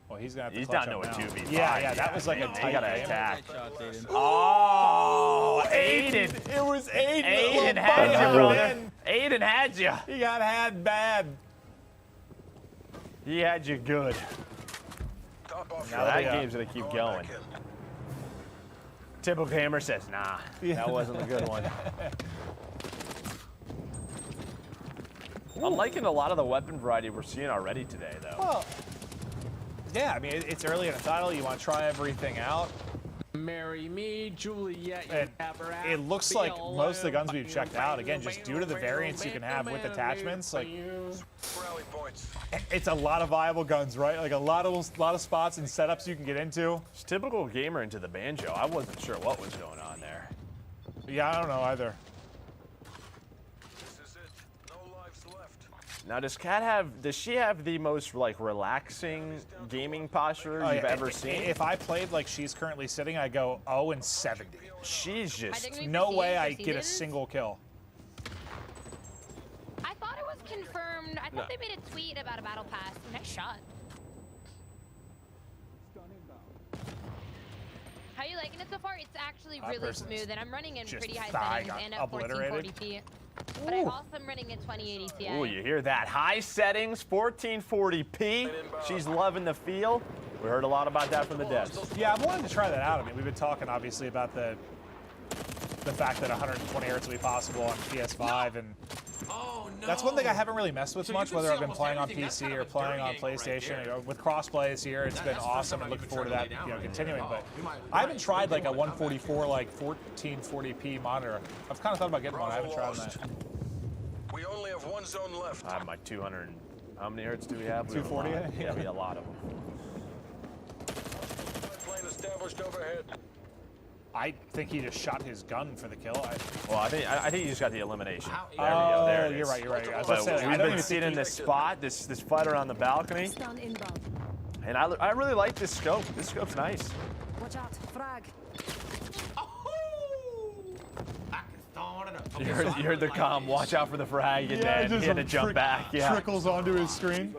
Well, he's gonna have to He's clutch down to up a now. 2v5. Yeah, that was like a He tight got an game. attack. Aiden. Oh, Aiden. It was Aiden. Aiden Oh, had you, man. brother. Aiden had you. He got had bad. He had you good. Now That they, game's gonna keep going. Typical gamer says, nah, that wasn't a good one. I'm liking a lot of the weapon variety we're seeing already today, though. Well, yeah, I mean, it's early in the title. You want to try everything out. Marry me, Juliet. And it looks like most of the guns we've checked out, again, just due to the variants you can have with attachments, like it's a lot of viable guns, right? Like a lot of spots and setups you can get into. It's typical gamer into the banjo. I wasn't sure what was going on there. Yeah, I don't know either. Now, does she have the most like relaxing gaming posture you've ever seen? If I played like she's currently sitting, I go 0-70. She's just no way I get a single kill. I thought it was confirmed. I thought they made a tweet about a battle pass. Nice shot. How are you liking it so far? It's actually really smooth, and I'm running in pretty high settings and at 1440p. But I also am running at 2080 Ti. Ooh, you hear that? High settings, 1440p. She's loving the feel. We heard a lot about that from the devs. Yeah, I wanted to try that out. I mean, we've been talking obviously about the fact that 120 Hz will be possible on PS5, and that's one thing I haven't really messed with much, whether I've been playing on PC or playing on PlayStation. You know, with crossplay this year, it's been awesome, and looking forward to that, you know, continuing. But I haven't tried like a 144, like 1440p monitor. I've kind of thought about getting one. I haven't tried that. We only have one zone left. I have my 200. How many hertz do we have? 240. Yeah, we have a lot of them. Plane established overhead. I think he just shot his gun for the kill. Well, I think he just got the elimination. There we go. Oh, There it is. you're right. You're right. I was But saying, we've been seeing in this spot, this fighter on the balcony, and I really like this scope. This scope's nice. Watch out, frag. You heard the comm. Watch out for the frag, and then he had to jump back. Yeah. Trickles onto his screen.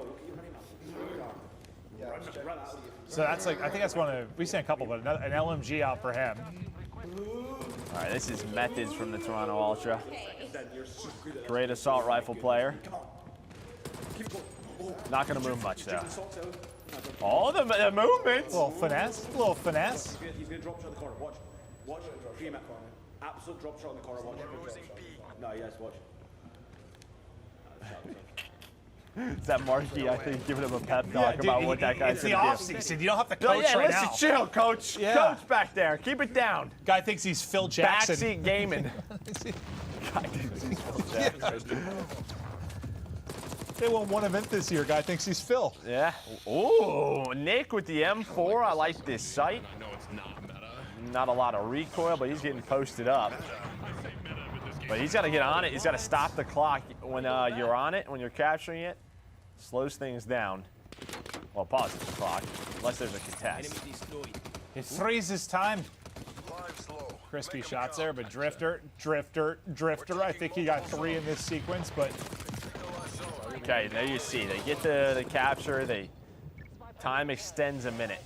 So that's like, I think that's one of, we've seen a couple, but an LMG out for him. All right, this is Methods from the Toronto Ultra. Great assault rifle player. Not going to move much, though. Oh, the movement! Little finesse, little finesse. He's going to drop shot in the corner. Watch. Watch. Dream at corner. Absolute drop shot in the corner. Watch. No, yes, watch. Is that Marky, I think, giving him a pep talk about what that guy's going to do? It's the off-season. You don't have to coach right now. Listen, chill, coach. Yeah. Coach back there. Keep it down. Guy thinks he's Phil Jackson. Backseat gaming. Guy thinks he's Phil Jackson. They won one event this year. Guy thinks he's Phil. Yeah. Ooh, Nick with the M4. I like this sight. No, it's not meta. Not a lot of recoil, but he's getting posted up. But he's got to get on it. He's got to stop the clock when you're on it, when you're capturing it. Slows things down. Well, pauses the clock, unless there's a contest. It freezes time. Crispy shots there, but Drifter. I think he got 3 in this sequence, but... Okay, there you see. They get the capture. Time extends a minute.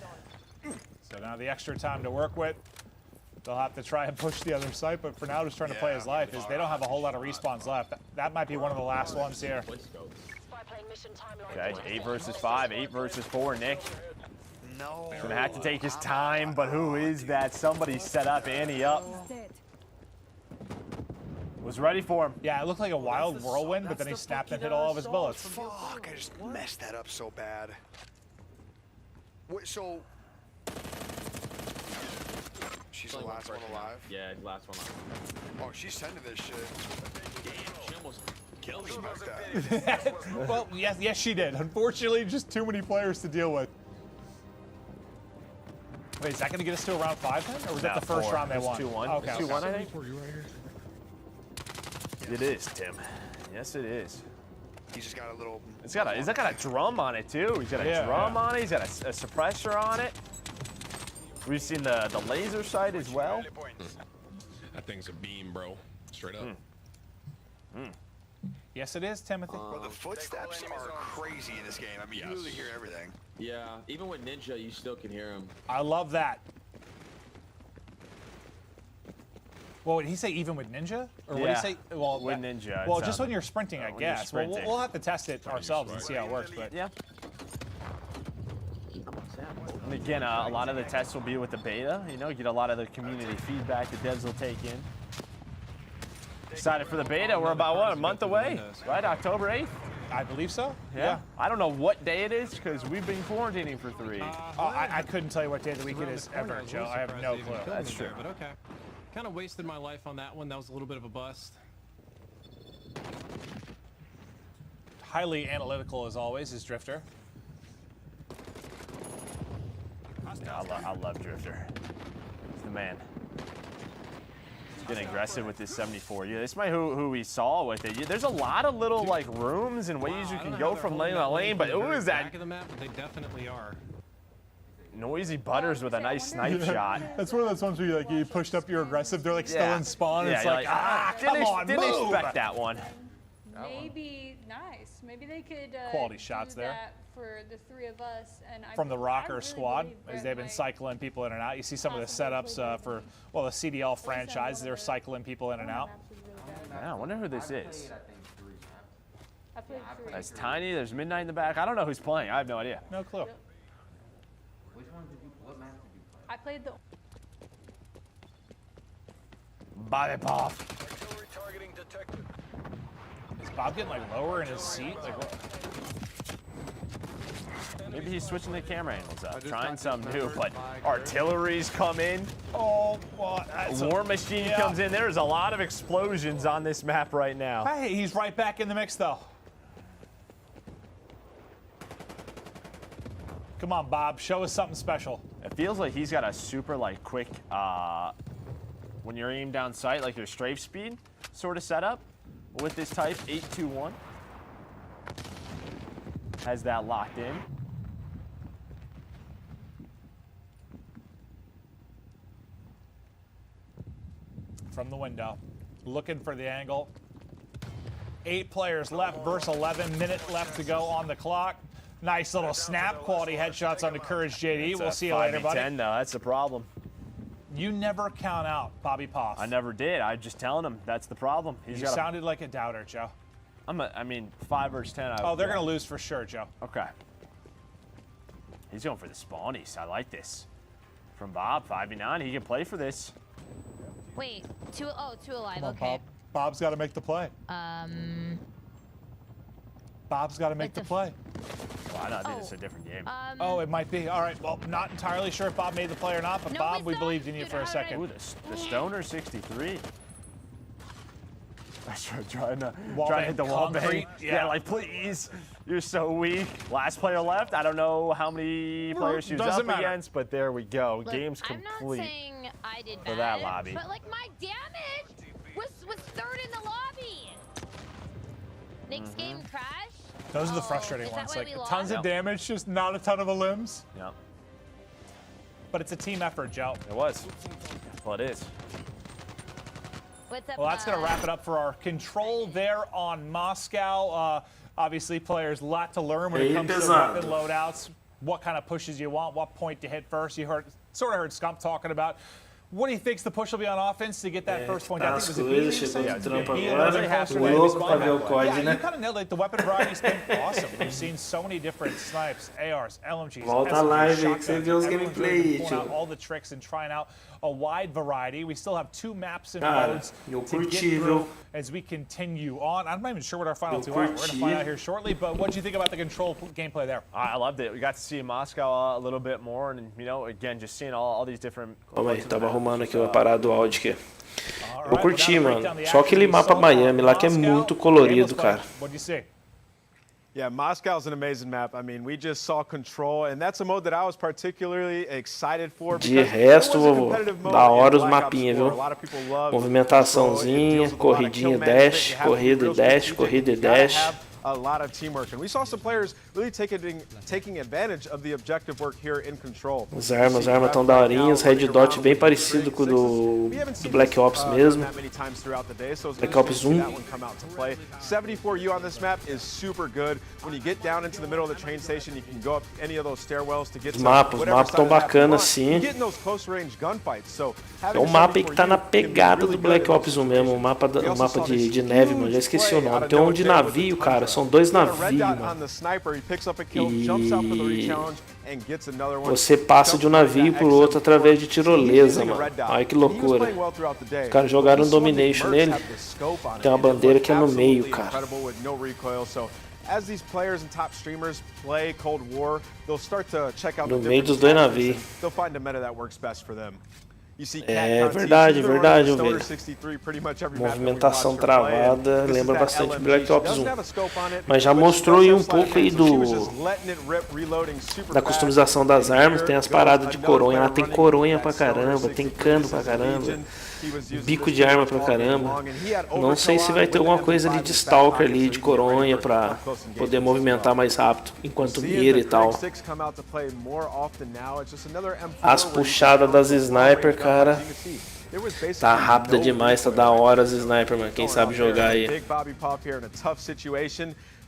So now the extra time to work with. They'll have to try and push the other site, but for now, just trying to play his life. They don't have a whole lot of respawns left. That might be one of the last ones here. Okay, 8 versus 5, 8 versus 4, Nick. No. Gonna have to take his time, but who is that? Somebody set up Annie up. Was ready for him. Yeah, it looked like a wild whirlwind, but then he snapped and hit all of his bullets. Fuck, I just messed that up so bad. Wait, so... She's the last one alive? Yeah, last one alive. Oh, she's sending this shit. Damn, she almost killed me. Well, yes, she did. Unfortunately, just too many players to deal with. Wait, is that going to get us to a round 5 then? Or was that the first round they won? 2-1. Okay, 2-1, I think. It is, Tim. Yes, it is. He's just got a little... It's got a drum on it, too. He's got a drum on it. He's got a suppressor on it. We've seen the laser sight as well. That thing's a beam, bro. Straight up. Yes, it is, Timothy. Well, the footsteps are crazy in this game. I mean, you really hear everything. Yeah, even with Ninja, you still can hear him. I love that. Well, did he say even with Ninja? Or what did he say? Well, with Ninja. Well, just when you're sprinting, I guess. Sprinting. Well, we'll have to test it ourselves and see how it works. But yeah. And again, a lot of the tests will be with the beta. You know, get a lot of the community feedback the devs will take in. Excited for the beta. We're about, what, a month away? Right, October 8th? I believe so. Yeah. I don't know what day it is because we've been quarantining for 3. I couldn't tell you what day of the week it is ever, Joe. I have no clue. That's true. But okay. Kind of wasted my life on that one. That was a little bit of a bust. Highly analytical as always is Drifter. Yeah, I love Drifter. He's the man. He's getting aggressive with this 74. Yeah, this might who we saw with it. There's a lot of little like rooms and ways you can go from lane to lane, but who is that? Back of the map, but they definitely are. Noisy Butters with a nice snipe shot. That's one of those ones where you pushed up, you're aggressive. They're like still in spawn. And it's like, come on, didn't move. expect that one. Maybe nice. Maybe they could quality shots do there that for the 3 of us. And from the Rocker really squad, believe as they've been cycling people in and out. You see some of the setups for the CDL franchise. They're cycling people in and out. Yeah, I wonder who this is. I played 3. That's Tiny. There's Midnight in the back. I don't know who's playing. I have no idea. No clue. Which one did you, what map did you play? I played the... Body pop. Is Bob getting like lower in his seat? Like what? Maybe he's switching the camera angles up, trying something new, but artillery's come in. Oh, well, War Machine comes in. There's a lot of explosions on this map right now. Hey, he's right back in the mix though. Come on, Bob, show us something special. It feels like he's got a super like quick, when you're aimed down sight, like your strafe speed sort of setup with this type 821. Has that locked in. From the window, looking for the angle. 8 players left versus 11, minute left to go on the clock. Nice little snap, quality headshots on the Courage JD. We'll see you later, buddy. 5v10 though, that's the problem. You never count out Bobby Poff. I never did. I'm just telling him that's the problem. You sounded like a doubter, Joe. I mean, 5 versus 10. Oh, they're going to lose for sure, Joe. Okay. He's going for the spawnies. I like this. From Bob, 5v9. He can play for this. Wait, two alive. Come on, Okay. Bob. Bob's got to make the play. Bob's got to make the play. Well, I think it's a different game. Oh, it might be. All right, well, not entirely sure if Bob made the play or not, but No, Bob, it's we not. believed in you for a second. Ooh, the Stoner 63. I started trying to hit the wall bang. Yeah, like, please. You're so weak. Last player left. I don't know how many players she was up against, but there we go. Look, Game's I'm complete. not saying I did for bad, that lobby. but like my damage was 3rd in the lobby. Next game crash. Those are the frustrating is that ones. why Like we lost? tons of damage, just not a ton of limbs. Yep. But it's a team effort, Joe. It was. Well, it is. What's up, Well, that's going to wrap it up for our control there on Moscow. Obviously, players, a lot to learn when it comes to weapon loadouts. What kind of pushes you want, what point to hit first. You sort of heard Scump talking about what he thinks the push will be on offense to get that first point. I think it was a you kind of nailed it. The weapon variety's been awesome. We've seen so many different snipes, ARs, LMGs, Volta live que você vê os gameplays, pulling out all the tricks and trying out a wide variety. We still have 2 maps and Cara, modes eu to get curti, through viu? as we continue on. I'm not even sure what our final 2 are. We're going to find out here shortly. But what did you think about the control gameplay there? I loved it. We got to see Moscow a little bit more, and again, just seeing all these different. Calma aí, tava arrumando aqui a parada do áudio aqui. Eu curti, mano. Só aquele mapa Miami lá que é muito colorido, cara. What do you see? Yeah, Moscow's an amazing map. I mean, we just saw Control, and that's a mode that I was particularly excited for. De resto, da hora os mapinhas, viu? Movimentaçãozinha, corridinha, dash, corrida e dash, corrida e dash. A lot of teamwork, and we saw some players really taking advantage of the objective work here in Control. As armas estão daorinhas, Red Dot bem parecido com o do Black Ops mesmo. Black Ops 1. 74U on this map is super good. When you get down into the middle of the train station, you can go up any of those stairwells to get Os mapas estão bacanas sim. É um mapa aí que tá na pegada do Black Ops 1 mesmo, o mapa de neve, mano, já esqueci o nome. Tem um de navio, cara, são 2 navios, mano. E você passa de um navio pro outro através de tirolesa, mano. Olha que loucura. Os caras jogaram um Domination nele. Tem uma bandeira que é no meio, cara. as these players and top streamers play Cold War, they'll start to check out No the meio different dos dois strategies navios. and they'll find a meta that works best for them. Verdade, verdade, ovelha. Movimentação travada, lembra bastante Black Ops 1. Mas já mostrou aí um pouco aí da customização das armas, tem as paradas de coronha, lá tem coronha pra caramba, tem cano pra caramba, bico de arma pra caramba. Não sei se vai ter alguma coisa ali de stalker ali, de coronha pra poder movimentar mais rápido, enquanto mira e tal. As puxadas das sniper, cara, tá rápida demais, tá da hora as sniper, mano. Quem sabe jogar aí.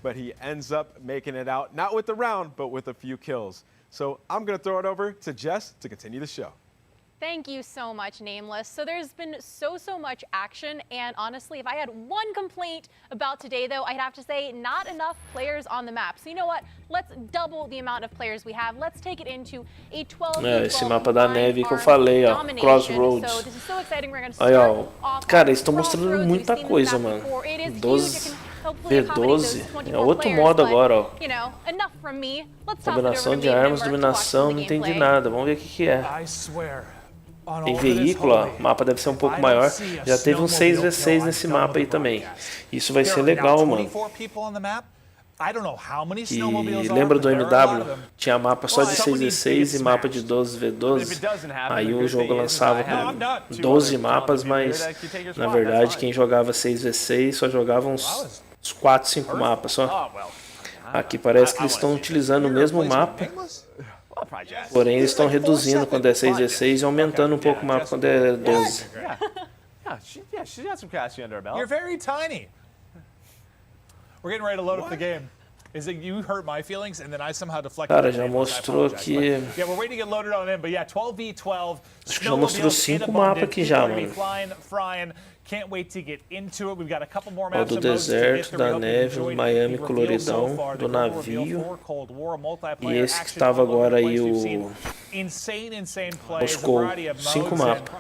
But he ends up making it out, not with the round, but with a few kills. So I'm going to throw it over to Jess to continue the show. Thank you so much, Nameless. So there's been so much action, and honestly, if I had one complaint about today, though, I'd have to say not enough players on the map. So you know what? Let's double the amount of players we have. Let's take it into a 12 esse mapa da neve que eu falei, ó, Crossroads. So this is so exciting. We're going to Aí, ó, cara, eles estão mostrando muita coisa, mano. 12 V12 é outro modo agora, ó. Combinação de armas, dominação, não entendi nada. Vamos ver o que é. Tem veículo, ó. O mapa deve ser um pouco maior. Já teve um 6v6 nesse mapa aí também. Isso vai ser legal, mano. E lembra do MW? Tinha mapa só de 6v6 e mapa de 12v12. Aí o jogo lançava com 12 mapas, mas na verdade quem jogava 6v6 só jogava uns 4, 5 mapas só. Aqui parece que eles estão utilizando o mesmo mapa, porém eles estão reduzindo quando é 6v6 e aumentando um pouco o mapa quando é 12. You're very tiny. We're getting ready to load up the game. Is it you hurt my feelings and then I somehow deflected? Cara, já mostrou que... Yeah, we're waiting to get loaded on in, but yeah, 12v12. Acho que já mostrou 5 mapas aqui já, mano. Can't wait to get into it. We've got a couple more Ó, maps do deserto, da neve, do Miami coloridão, do navio. E esse que estava agora aí, o Moscou. 5 mapas.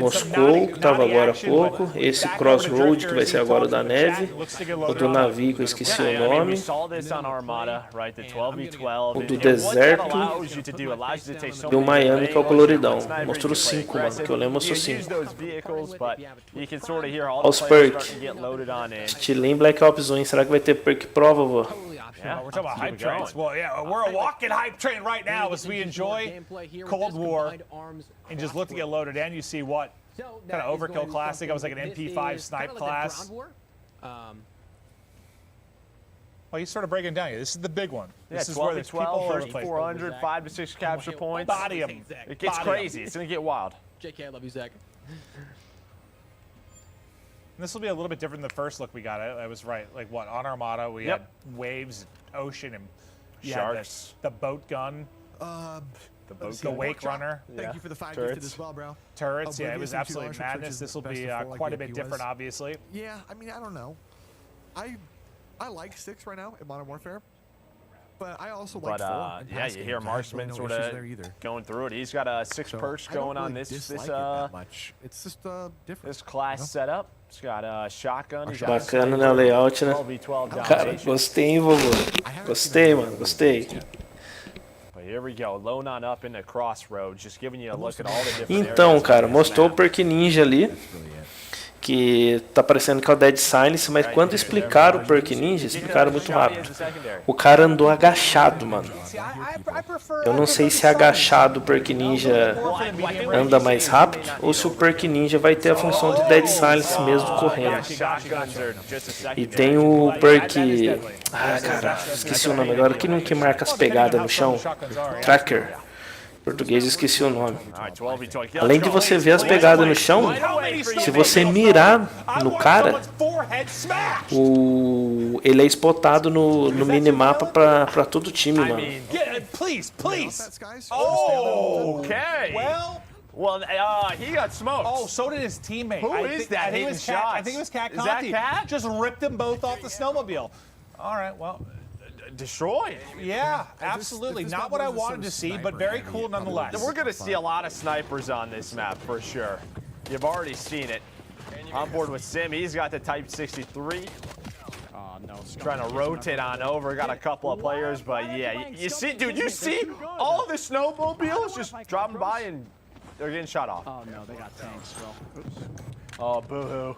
Moscou, que estava agora há pouco. Esse Crossroad, que vai ser agora o da neve. O do navio, que eu esqueci o nome. O do deserto. Do Miami, que é o coloridão. Mostrou 5, mano, que eu lembro, mostrou 5. Olha os perks. Estilinho Black Ops 1, será que vai ter perk prova, vô? Yeah, we're talking about hype trains. Well, yeah, we're a walking hype train right now as we enjoy Cold War and just look to get loaded in. You see what kind of overkill class? I think I was like an MP5 snipe class. Well, he's sort of breaking down here. This is the big one. This is where there's people all over the place. 400, 5 to 6 capture points. Body him. It gets crazy. It's going to get wild. JK, I love you, Zach. This will be a little bit different than the first look we got. I was right. Like what? On Armada, we had waves, ocean, and sharks. The boat gun. The wake runner. Thank you for the 5 gifted as well, bro. Turrets. Yeah, it was absolute madness. This will be quite a bit different, obviously. Yeah, I mean, I don't know. I like 6 right now in Modern Warfare. But I also like 4. Yeah, you hear Marksman sort of going through it. He's got 6 perks going on this it's just different. This class setup. He's got a shotgun. Bacana, né, o layout, né? Cara, gostei, hein, vovô? Gostei, mano, gostei. Here we go, load on up into Crossroads, just giving you a look at all the different Então, cara, mostrou o perk ninja ali, que tá parecendo que é o Dead Silence, mas quando explicaram o perk ninja, explicaram muito rápido. O cara andou agachado, mano. Eu não sei se agachado o perk ninja anda mais rápido, ou se o perk ninja vai ter a função de Dead Silence mesmo correndo. E tem o perk... Ah, cara, esqueci o nome agora. Que não que marca as pegadas no chão? Tracker. Em português esqueci o nome. Além de você ver as pegadas no chão, se você mirar no cara, ele é spotado no minimapa pra todo o time, mano. Well, he got smoked. Oh, so did his teammate. Who is that hitting shots? I think it was Cat Is that Cat? Just ripped them both off the snowmobile. All right, well... Destroyed. Yeah, absolutely. Not what I wanted to see, but very cool nonetheless. We're going to see a lot of snipers on this map for sure. You've already seen it. On board with Sim, he's got the Type 63. no. Trying to rotate on over. Got a couple of players, but yeah, you see, dude, you see all of the snowmobiles just dropping by and they're getting shot off. Oh no, they got tanks, bro. Oops. Oh, boo-hoo.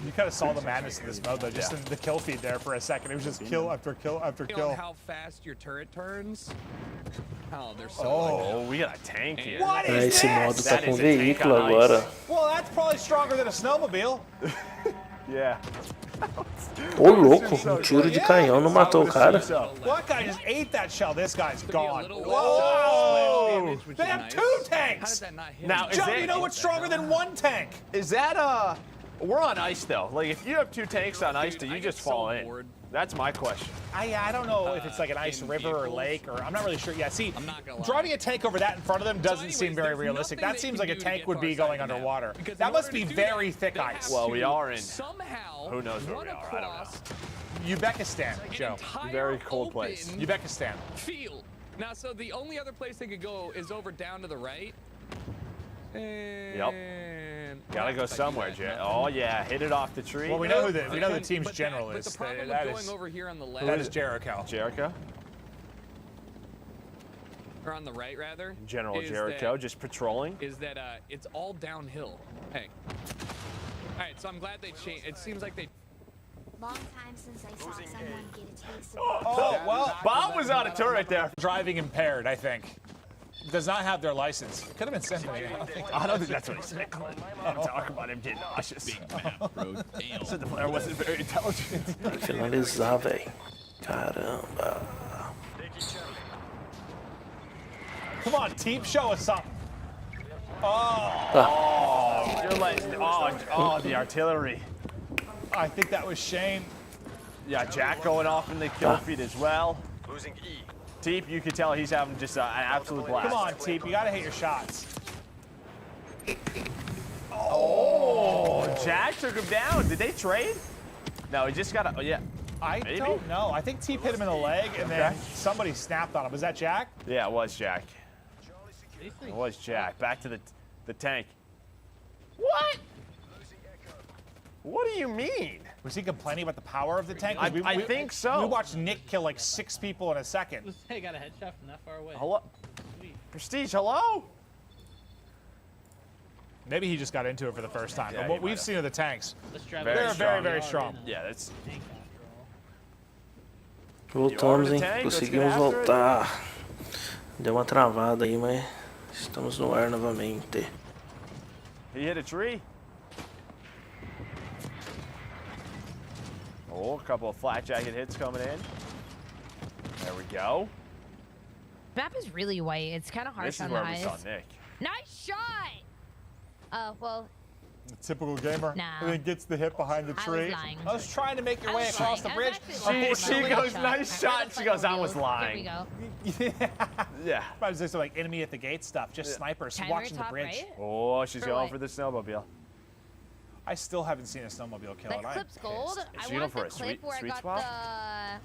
You kind of saw the madness in this mode, though, just in the kill feed there for a second. It was just kill after kill after You kill. know how fast your turret turns? Oh, they're so Oh, we got a tank here. What É, is esse modo this? tá com veículo agora. Well, that's probably stronger than a snowmobile. Yeah. Ô, louco, tiro de canhão não matou o cara. That guy just ate that shell. This guy's gone. Whoa! They have two tanks! Now, is Joe, that, you know what's stronger than one tank? Is that we're on ice though. Like if you have two tanks on ice, do you just fall in? That's my question. I don't know if it's like an ice river or lake, or I'm not really sure. Yeah, see, driving a tank over that in front of them doesn't seem very realistic. That seems like a tank would be going underwater. That must be very thick ice. Well, we are in. Somehow, Who knows where we are? I don't know. Uzbekistan, Joe. Very cold place. Uzbekistan. Field. Now, so the only other place they could go is over down to the right. Yep. Gotta go somewhere, Jay. Oh yeah, hit it off the tree. Well, we know who the team's general is. But the problem That with is- going over here on the left, That is Jericho. Jericho. or on the right rather, General is Jericho, that- just patrolling. is that it's all downhill. Hey. All right, so I'm glad they changed. It seems like they. Long time since I saw someone get a taste of Oh, well, Bob was on a turret there. Driving impaired, I think. Does not have their license. Could have been Symphony. I don't think that's what he said, Clint. I'm talking about him getting nauseous. Said the player wasn't very intelligent. Tem que finalizar, velho. Caramba. Come on, team, show us something. You're like, the artillery. I think that was Shane. Yeah, Jack going off in the kill feed as well. Losing E. Teep, you can tell he's having just an absolute blast. Come on, Teep, you gotta hit your shots. Oh, Jack took him down. Did they trade? No, he just got a, yeah. I Maybe? don't know. I think Teep hit him in the leg, and then somebody snapped on him. Was that Jack? Yeah, it was Jack. It was Jack. Back to the tank. What? What do you mean? Was he complaining about the power of the tank? I think so. We watched Nick kill like 6 people in a second. Hey, got a headshot from that far away. Hello? Prestige, hello? Maybe he just got into it for the first time. Yeah, but what he we've might've. seen of the tanks, They're very, very strong. Yeah, that's... Voltamos, hein? tank, let's Conseguimos get after it. voltar. Deu uma travada aí, mas estamos no ar novamente. He hit a tree. Oh, a couple of flat jacket hits coming in. There we go. Map is really white. It's kind of harsh This is on the where we eyes. saw Nick. Nice shot! Well, Typical gamer. No. And then gets the hit behind the I was tree. lying. I was trying to make your I way was across the lying. bridge. She goes, nice shot. She goes, I was lying. Here we go. Yeah. I was just like enemy at the gate stuff, just snipers Timer watching the top bridge. right? Oh, she's For going what? for the snowmobile. I still haven't seen a snowmobile kill. That and I'm clip's gold. pissed. I she going want for the a clip sweet- where sweet I spot? got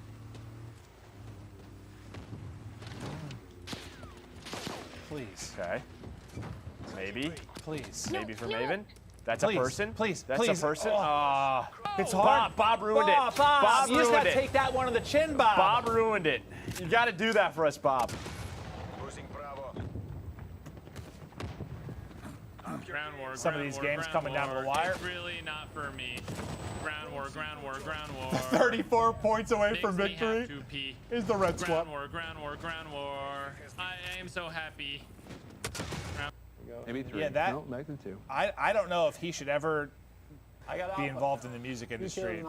Please. Okay. Maybe. Please. Maybe for No. Maven. That's Please, a person. please, That's please. a person. Oh. It's hard. Bob ruined Bob, it. Bob, you just ruined gotta it. take that one on the chin, Bob. Bob ruined it. You got to do that for us, Bob. Losing Bravo. Ground war. Some of these games coming down to the wire. It's really not for me. Ground war. Ground war. Ground war. 34 points away Makes from me victory have to pee. is the red squad. Ground war. Ground war. Ground war. I am so happy. Maybe 3. Yeah, that. No, Magnum 2. I don't know if he should ever be involved in the music industry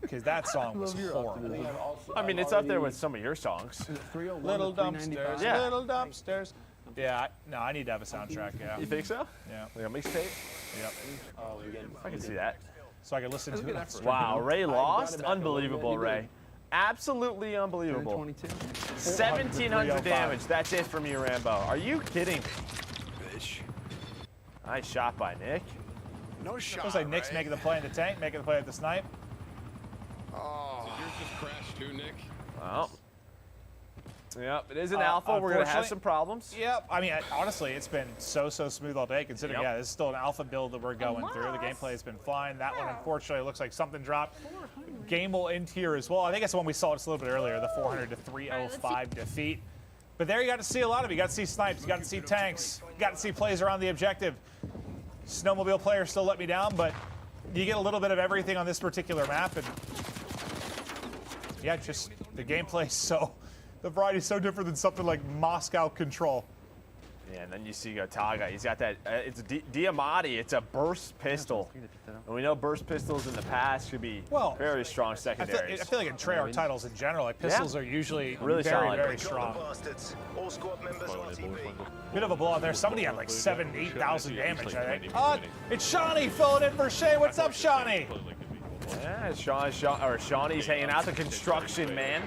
because that song was horrible. I mean, it's up there with some of your songs. Little dumpsters, Yeah. little dumpsters. Yeah, I need to have a soundtrack. Yeah. You think so? Yeah. Like a mixtape? Yep. I can see that. So I can listen to it. Wow, Ray lost? Unbelievable, Ray. Absolutely unbelievable. 1,700 damage. That's it from you, Rambo. Are you kidding me? Bitch. Nice shot by Nick. No shot. Looks like Nick's Ray. making the play in the tank, making the play at the snipe. Oh. Did yours just crash too, Nick? Well, Yep, it is an alpha. We're going to have some problems. Yep. I mean, honestly, it's been so smooth all day, considering, yeah, this is still an alpha build that we're going through. The gameplay has been fine. That one, unfortunately, looks like something dropped. Game will end here as well. I think it's the one we saw just a little bit earlier, the 400 to 305 defeat. But there you got to see a lot of it. You got to see snipes. You got to see tanks. You got to see plays around the objective. Snowmobile players still let me down, but you get a little bit of everything on this particular map. And yeah, just the gameplay is the variety is so different than something like Moscow Control. Yeah, and then you see Gotaga. He's got that, it's a Diamatti. It's a burst pistol. And we know burst pistols in the past should be very strong secondaries. I feel like in Treyarch titles in general, like pistols are usually really very strong. Bit of a blowout there. Somebody had like 8,000 damage, I think. It's Shawnee filling in for Shay. What's up, Shawnee? Yeah, Shawnee's hanging out, the construction man.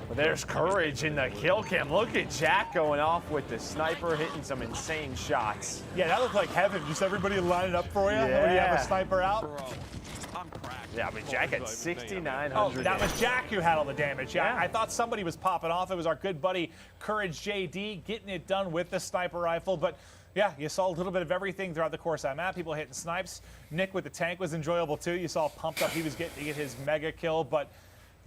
But there's courage in the kill cam. Look at Jack going off with the sniper, hitting some insane shots. Yeah, that looked like heaven. Just everybody lining up for you when you have a sniper out. Yeah, I mean, Jack had 6,900. Oh, that was Jack who had all the damage. Yeah, I thought somebody was popping off. It was our good buddy Courage JD getting it done with the sniper rifle. But yeah, you saw a little bit of everything throughout the course of that map. People hitting snipes. Nick with the tank was enjoyable too. You saw pumped up. He was getting to get his mega kill, but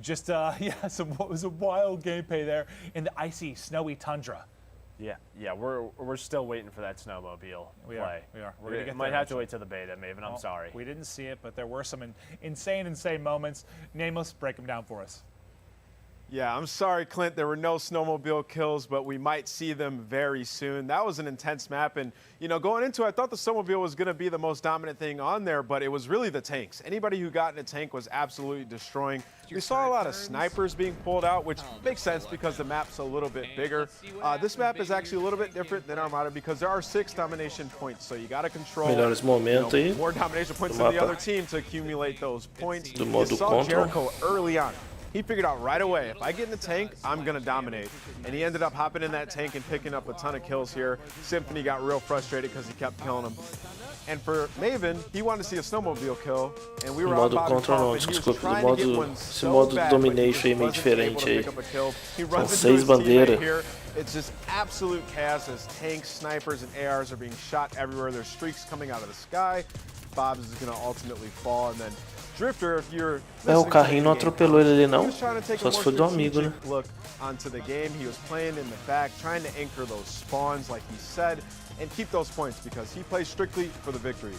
just it was a wild gameplay there in the icy, snowy tundra. Yeah, we're still waiting for that snowmobile play. We are. We're gonna get might have to wait till the beta, Maven. I'm sorry. We didn't see it, but there were some insane moments. Nameless, break them down for us. Yeah, I'm sorry, Clint. There were no snowmobile kills, but we might see them very soon. That was an intense map, and going into it, I thought the snowmobile was going to be the most dominant thing on there, but it was really the tanks. Anybody who got in a tank was absolutely destroying. We saw a lot of snipers being pulled out, which makes sense because the map's a little bit bigger. This map is actually a little bit different than Armada because there are 6 domination points, so you got to control more domination points than the other team to accumulate those points. You saw Jericho early on. He figured out right away, if I get in the tank, I'm going to dominate. And he ended up hopping in that tank and picking up a ton of kills here. Symphony got real frustrated because he kept killing him. And for Maven, he wanted to see a snowmobile kill, and we were on bottom top, and he was trying to get one so bad, domination é meio diferente aí. São 6 bandeiras. It's just absolute chaos as tanks, snipers, and ARs are being shot everywhere. There's streaks coming out of the sky. Bob's is going to ultimately fall, and then Drifter, if you're o carrinho não atropelou ele ali não, só se foi do amigo, né? Look onto the game. He was playing in the back, trying to anchor those spawns like he said, and keep those points because he plays strictly for the victory.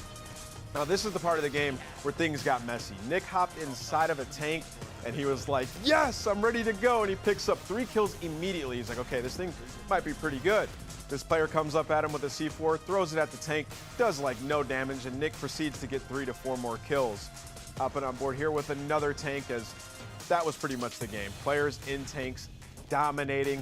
Now this is the part of the game where things got messy. Nick hopped inside of a tank and he was like, yes, I'm ready to go. And he picks up 3 kills immediately. He's like, okay, this thing might be pretty good. This player comes up at him with a C4, throws it at the tank, does like no damage, and Nick proceeds to get 3 to 4 more kills. Hopping on board here with another tank, as that was pretty much the game. Players in tanks dominating.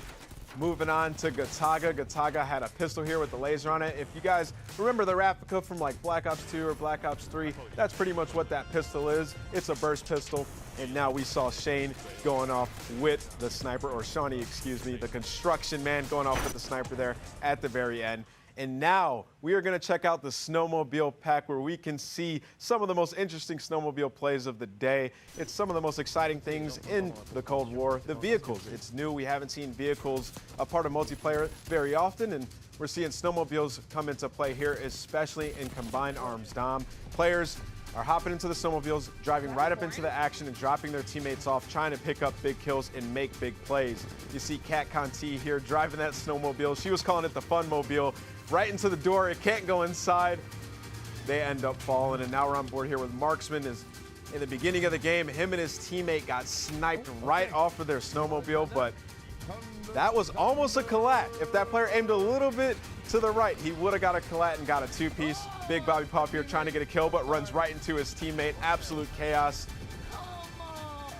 Moving on to Gotaga. Gotaga had a pistol here with the laser on it. If you guys remember the replica from like Black Ops 2 or Black Ops 3, that's pretty much what that pistol is. It's a burst pistol. And now we saw Shane going off with the sniper, or Shawnee, excuse me, the construction man going off with the sniper there at the very end. And now we are going to check out the snowmobile pack where we can see some of the most interesting snowmobile plays of the day. It's some of the most exciting things in the Cold War. The vehicles, it's new. We haven't seen vehicles a part of multiplayer very often, and we're seeing snowmobiles come into play here, especially in Combined Arms Dom. Players are hopping into the snowmobiles, driving right up into the action and dropping their teammates off, trying to pick up big kills and make big plays. You see Kat Conti here driving that snowmobile. She was calling it the fun mobile. Right into the door, it can't go inside. They end up falling, and now we're on board here with Marksman. Is in the beginning of the game, him and his teammate got sniped right off of their snowmobile, but that was almost a collat. If that player aimed a little bit to the right, he would have got a collat and got a 2-piece. Big Bobby Pop here trying to get a kill, but runs right into his teammate. Absolute chaos.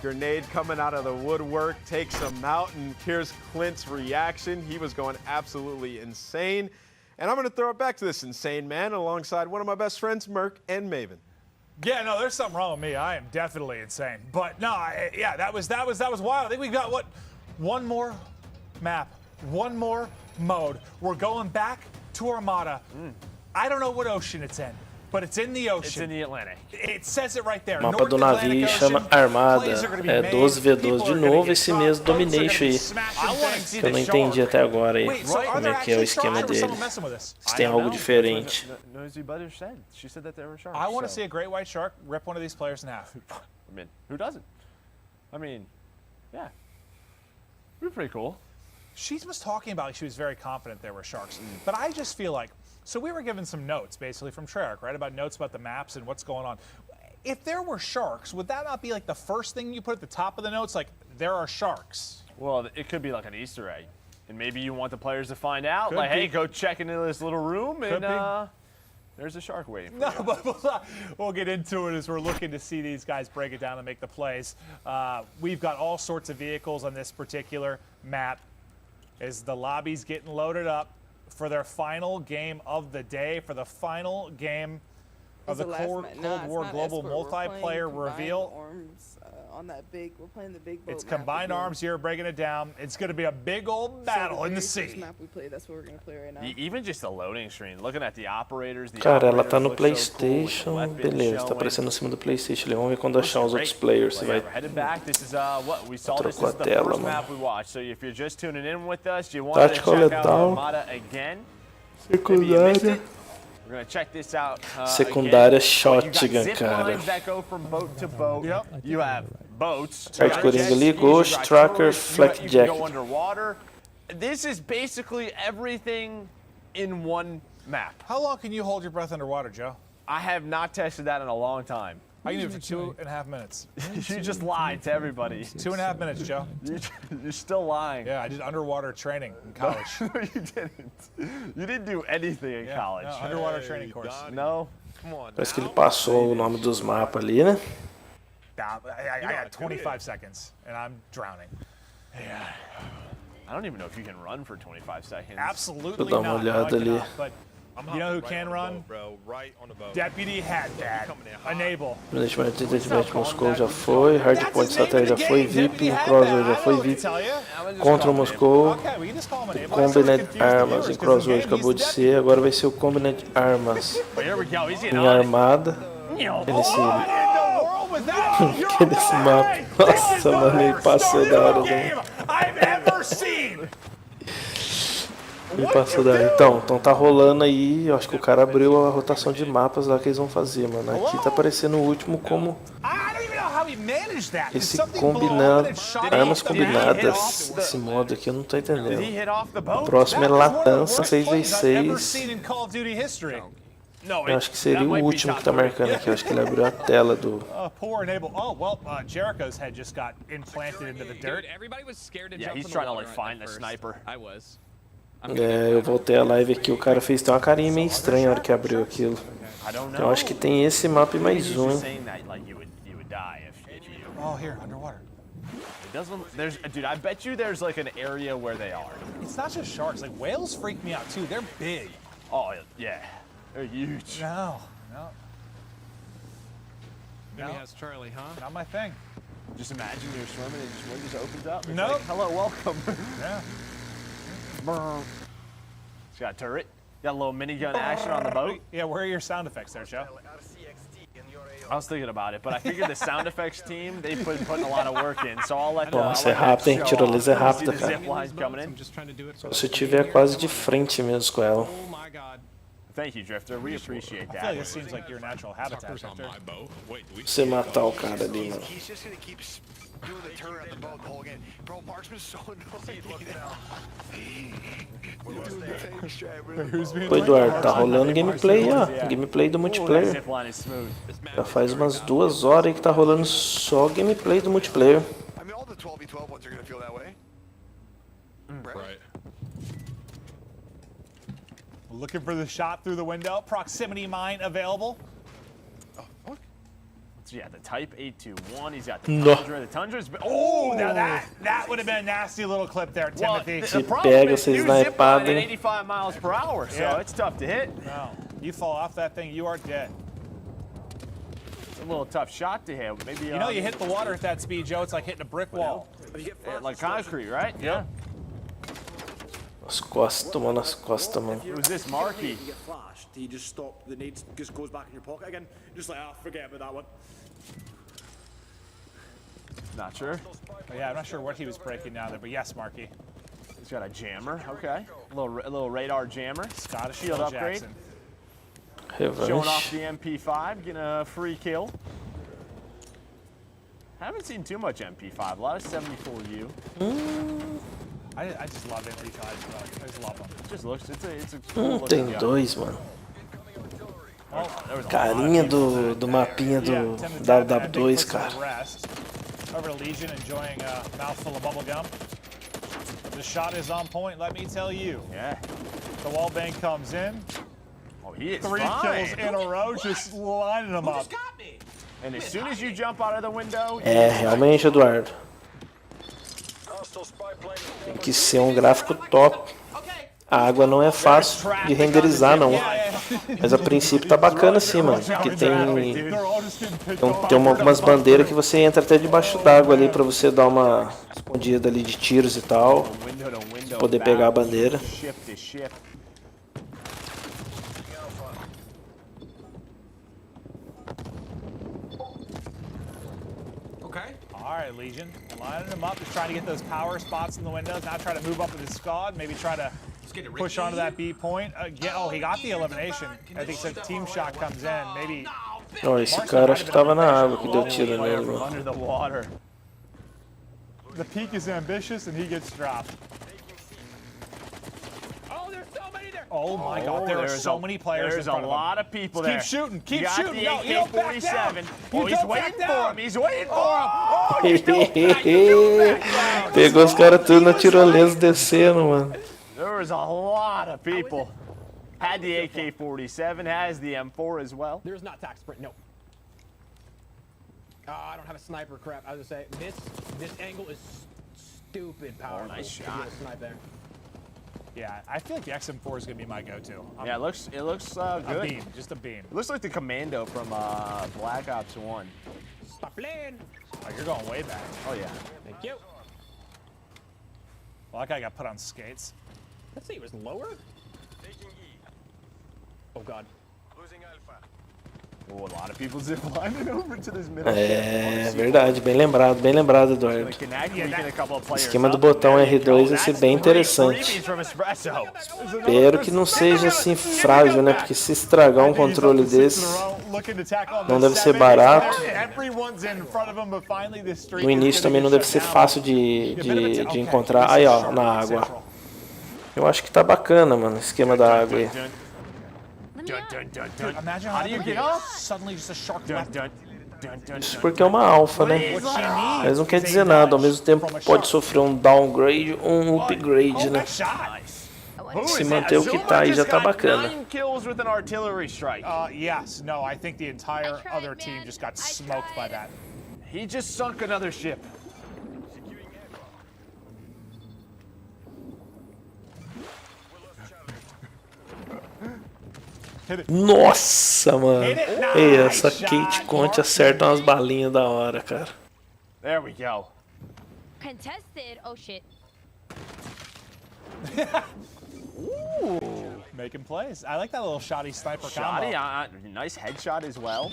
Grenade coming out of the woodwork, takes him out, and here's Clint's reaction. He was going absolutely insane. And I'm going to throw it back to this insane man alongside one of my best friends, Merc and Maven. Yeah, no, there's something wrong with me. I am definitely insane. But no, yeah, that was wild. I think we've got one more map, one more mode. We're going back to Armada. I don't know what ocean it's in. but it's in the ocean. It's in the Atlantic. It says it right there. O mapa North do navio Atlantic chama Ocean. Armada. Plays are gonna be É made. 12v12 People de are gonna novo, get esse caught. mês Boats are gonna Domination be aí. smashing Que eu não things. entendi até agora aí. Wait, so are Como there é que é o actually esquema sharks or dele. someone messing with us? Se tem algo diferente. Nosy Butter said. She said that there were sharks. I want to so. see a great white shark rip one of these players in half. I mean, who doesn't? I mean, yeah. It'd be pretty cool. She was talking about like she was very confident there were sharks. But I just feel like, so we were given some notes basically from Treyarch, right? About notes about the maps and what's going on. If there were sharks, would that not be like the first thing you put at the top of the notes? Like, there are sharks. Well, it could be like an Easter egg. And maybe you want the players to find out, Could like, be. hey, go check into this little room Could and there's a shark waiting for No, you. but we'll get into it as we're looking to see these guys break it down and make the plays. We've got all sorts of vehicles on this particular map as the lobby's getting loaded up for their final game of the day, for the final game of the Cold War Global Multiplayer Reveal. Arms, on that big, we're playing the big boat It's map combined again. arms here, breaking it down. It's going to be a big old battle in the First sea. map we play, that's what we're gonna play right now. Even just the loading screen, looking at the operators. Cara, ela tá no PlayStation, beleza, tá aparecendo em cima do PlayStation ali. Vamos ver quando achar os outros players. Você vai Headed back. This is what we saw. This Trocou is a the tela, first mano. map we watched. So if you're just tuning in with us, you want to Tática check out letal. Armada again. Maybe you missed it. We're gonna check this out. Secundária again. shotgun, You got zip cara. lines that go from boat to boat. You have boats. Arte Coringa ali, Ghost, Tracker, Flak You Jack. can go underwater. This is basically everything in one map. How long can you hold your breath underwater, Joe? I have not tested that in a long time. I can do it for 2.5 minutes. You just lied to everybody. 2.5 minutes, Joe. You're still lying. Yeah, I did underwater training in college. No, you didn't. You didn't do anything in college. No, underwater training course. No. Parece que ele passou o nome dos mapas ali, né? I got 25 seconds, and I'm drowning. Yeah. I don't even know if you can run for 25 seconds. Absolutely Vou dar uma not. No, I olhada ali. cannot, but you know who can run? Deputy Haddad. Enable. Comandante Moscou já foi, Hardpoint Satellite já foi, VIP, Crossword já foi, VIP, Contra Moscou, o Combined Armas em Crossword acabou de ser, agora vai ser o Combined Armas em Armada, nesse mapa. Nossa, mano, ele passou da hora, né? Ele passou da hora. Então tá rolando aí, eu acho que o cara abriu a rotação de mapas lá que eles vão fazer, mano. Aqui tá aparecendo o último como esse combinando, armas combinadas, esse modo aqui eu não tô entendendo. O próximo é Latança 6v6. Eu acho que seria o último que tá marcando aqui, eu acho que ele abriu a tela do... Poor enable. Oh, well, Jericho's head just got implanted into the dirt. Everybody was scared to Yeah, jump he's in trying the to water like at find the first. sniper. I was. Eu voltei a live aqui, o cara fez uma carinha meio estranha na hora que abriu aquilo. Então eu acho que tem esse mapa e mais um, hein? Oh, here, underwater. Dude, I bet you there's like an area where they are. It's not just sharks. Like whales freak me out too. They're big. Oh yeah, they're huge. No. Maybe has Charlie, huh? Not my thing. Just imagine you're swimming and just wind just opens up. It's Nope. like, hello, welcome. Yeah. It's got a turret. Got a little minigun action on the boat. Yeah, where are your sound effects there, Joe? I was thinking about it, but I figured the sound effects team, they putting a lot of work in, so I'll let the Nossa, é rápido, hein? Tirolesa é rápida, cara. zip lines coming in. Se eu tiver quase de frente mesmo com ela. Thank you, Drifter. We appreciate I feel like that. this seems like your natural habitat, Victor. Você matar o cara ali, mano. He's just gonna keep doing the turn on the boat the whole game. Bro, Marksman's so annoying. Pô, Eduardo, tá rolando gameplay, ó. Gameplay do multiplayer. Já faz umas 2 horas aí que tá rolando só gameplay do multiplayer. I mean, all the 12v12 ones are gonna feel that way. Right. Looking for the shot through the window. Proximity mine available. So yeah, the Type 821. He's got No. the Tundra. The Tundra's. Oh, now that would have been a nasty little clip there, Timothy. The problem pega is essa you zip line snipada, at hein? 85 miles per hour, so Yeah. it's tough to hit. No, you fall off that thing, you are dead. It's a little tough shot to hit. Maybe You know, you hit the water at that speed, Joe. It's like hitting a brick wall. like concrete, right? Yeah. As costas, tomando as costas, mano. If Who's this Marky? You get flashed, you just stop, the nade just goes back in your pocket again. Just like, forget about that one. Not sure. Oh, yeah, I'm not sure what he was breaking down there, but yes, Marky. He's got a jammer. Okay. A little radar jammer. Scottish shield Phil upgrade. Jackson. Showing off the MP5, getting a free kill. Haven't seen too much MP5. A lot of 74U. I just love MP5s, bro. I just love them. It just looks, it's a cool Tem looking dois, mano. Oh, Carinha do mapinha do WW2, cara. Over to Legion, enjoying a mouthful of bubble gum. The shot is on point, let me tell you. Yeah. The wall bang comes in. Oh, he is 3 fine. kills in a row, just lining them up. And as soon as you jump out of the window... É, realmente, Eduardo. Tem que ser um gráfico top. A água não é fácil de renderizar, não. Mas a princípio tá bacana assim, mano. Porque tem algumas bandeiras que você entra até debaixo d'água ali pra você dar uma escondida ali de tiros e tal. Poder pegar a bandeira. All right, Legion, lining them up, just trying to get those power spots in the windows. Now try to move up with his squad, maybe try to push onto that B point. Oh, he got the elimination. I think so. Team shot comes in, maybe. Não, esse cara acho que tava na água que deu tiro nele, mano. Under the water. The peak is ambitious and he gets dropped. Oh my God, there are so many players There's in front a of him. lot of people there. Keep shooting, keep You got shooting. the No, you don't back down. AK-47. You Oh, he's don't waiting back for down. him. He's waiting for him. Oh, you don't back, you don't back down. Pegou os caras tudo na tirolesa descendo, mano. There was a lot of people. Had the AK-47, has the M4 as well. There's not tac sprint, no. I don't have a sniper, crap. I was gonna say, this angle is stupid powerful. Nice shot. There. Yeah, I feel like the XM4 is gonna be my go-to. Yeah, it looks good. A beam, just a beam. It looks like the Commando from Black Ops 1. Stop playing. Oh, you're going way back. Oh yeah. Thank you. Well, that guy got put on skates. Let's see, it was lower? Oh God. Oh, a lot of people zip lining over to this middle. É verdade, bem lembrado, Eduardo. O esquema do botão R2 vai ser bem interessante. Espero que não seja assim frágil, né? Porque se estragar um controle desse, não deve ser barato. No início também não deve ser fácil de encontrar. Aí, ó, na água. Eu acho que tá bacana, mano, o esquema da água aí. Imagine how do you get up? Suddenly just a shark left. Isso porque é uma alfa, né? Mas não quer dizer nada, ao mesmo tempo pode sofrer um downgrade ou um upgrade, né? Se manter o que tá aí já tá bacana. Yes, no, I think the entire other team just got smoked by that. He just sunk another ship. Nossa, mano. Ei, essa Kate Conte acerta umas balinhas da hora, cara. There we go. Contested. Oh shit. Ooh, making plays. I like that little shoddy sniper combo. Nice headshot as well.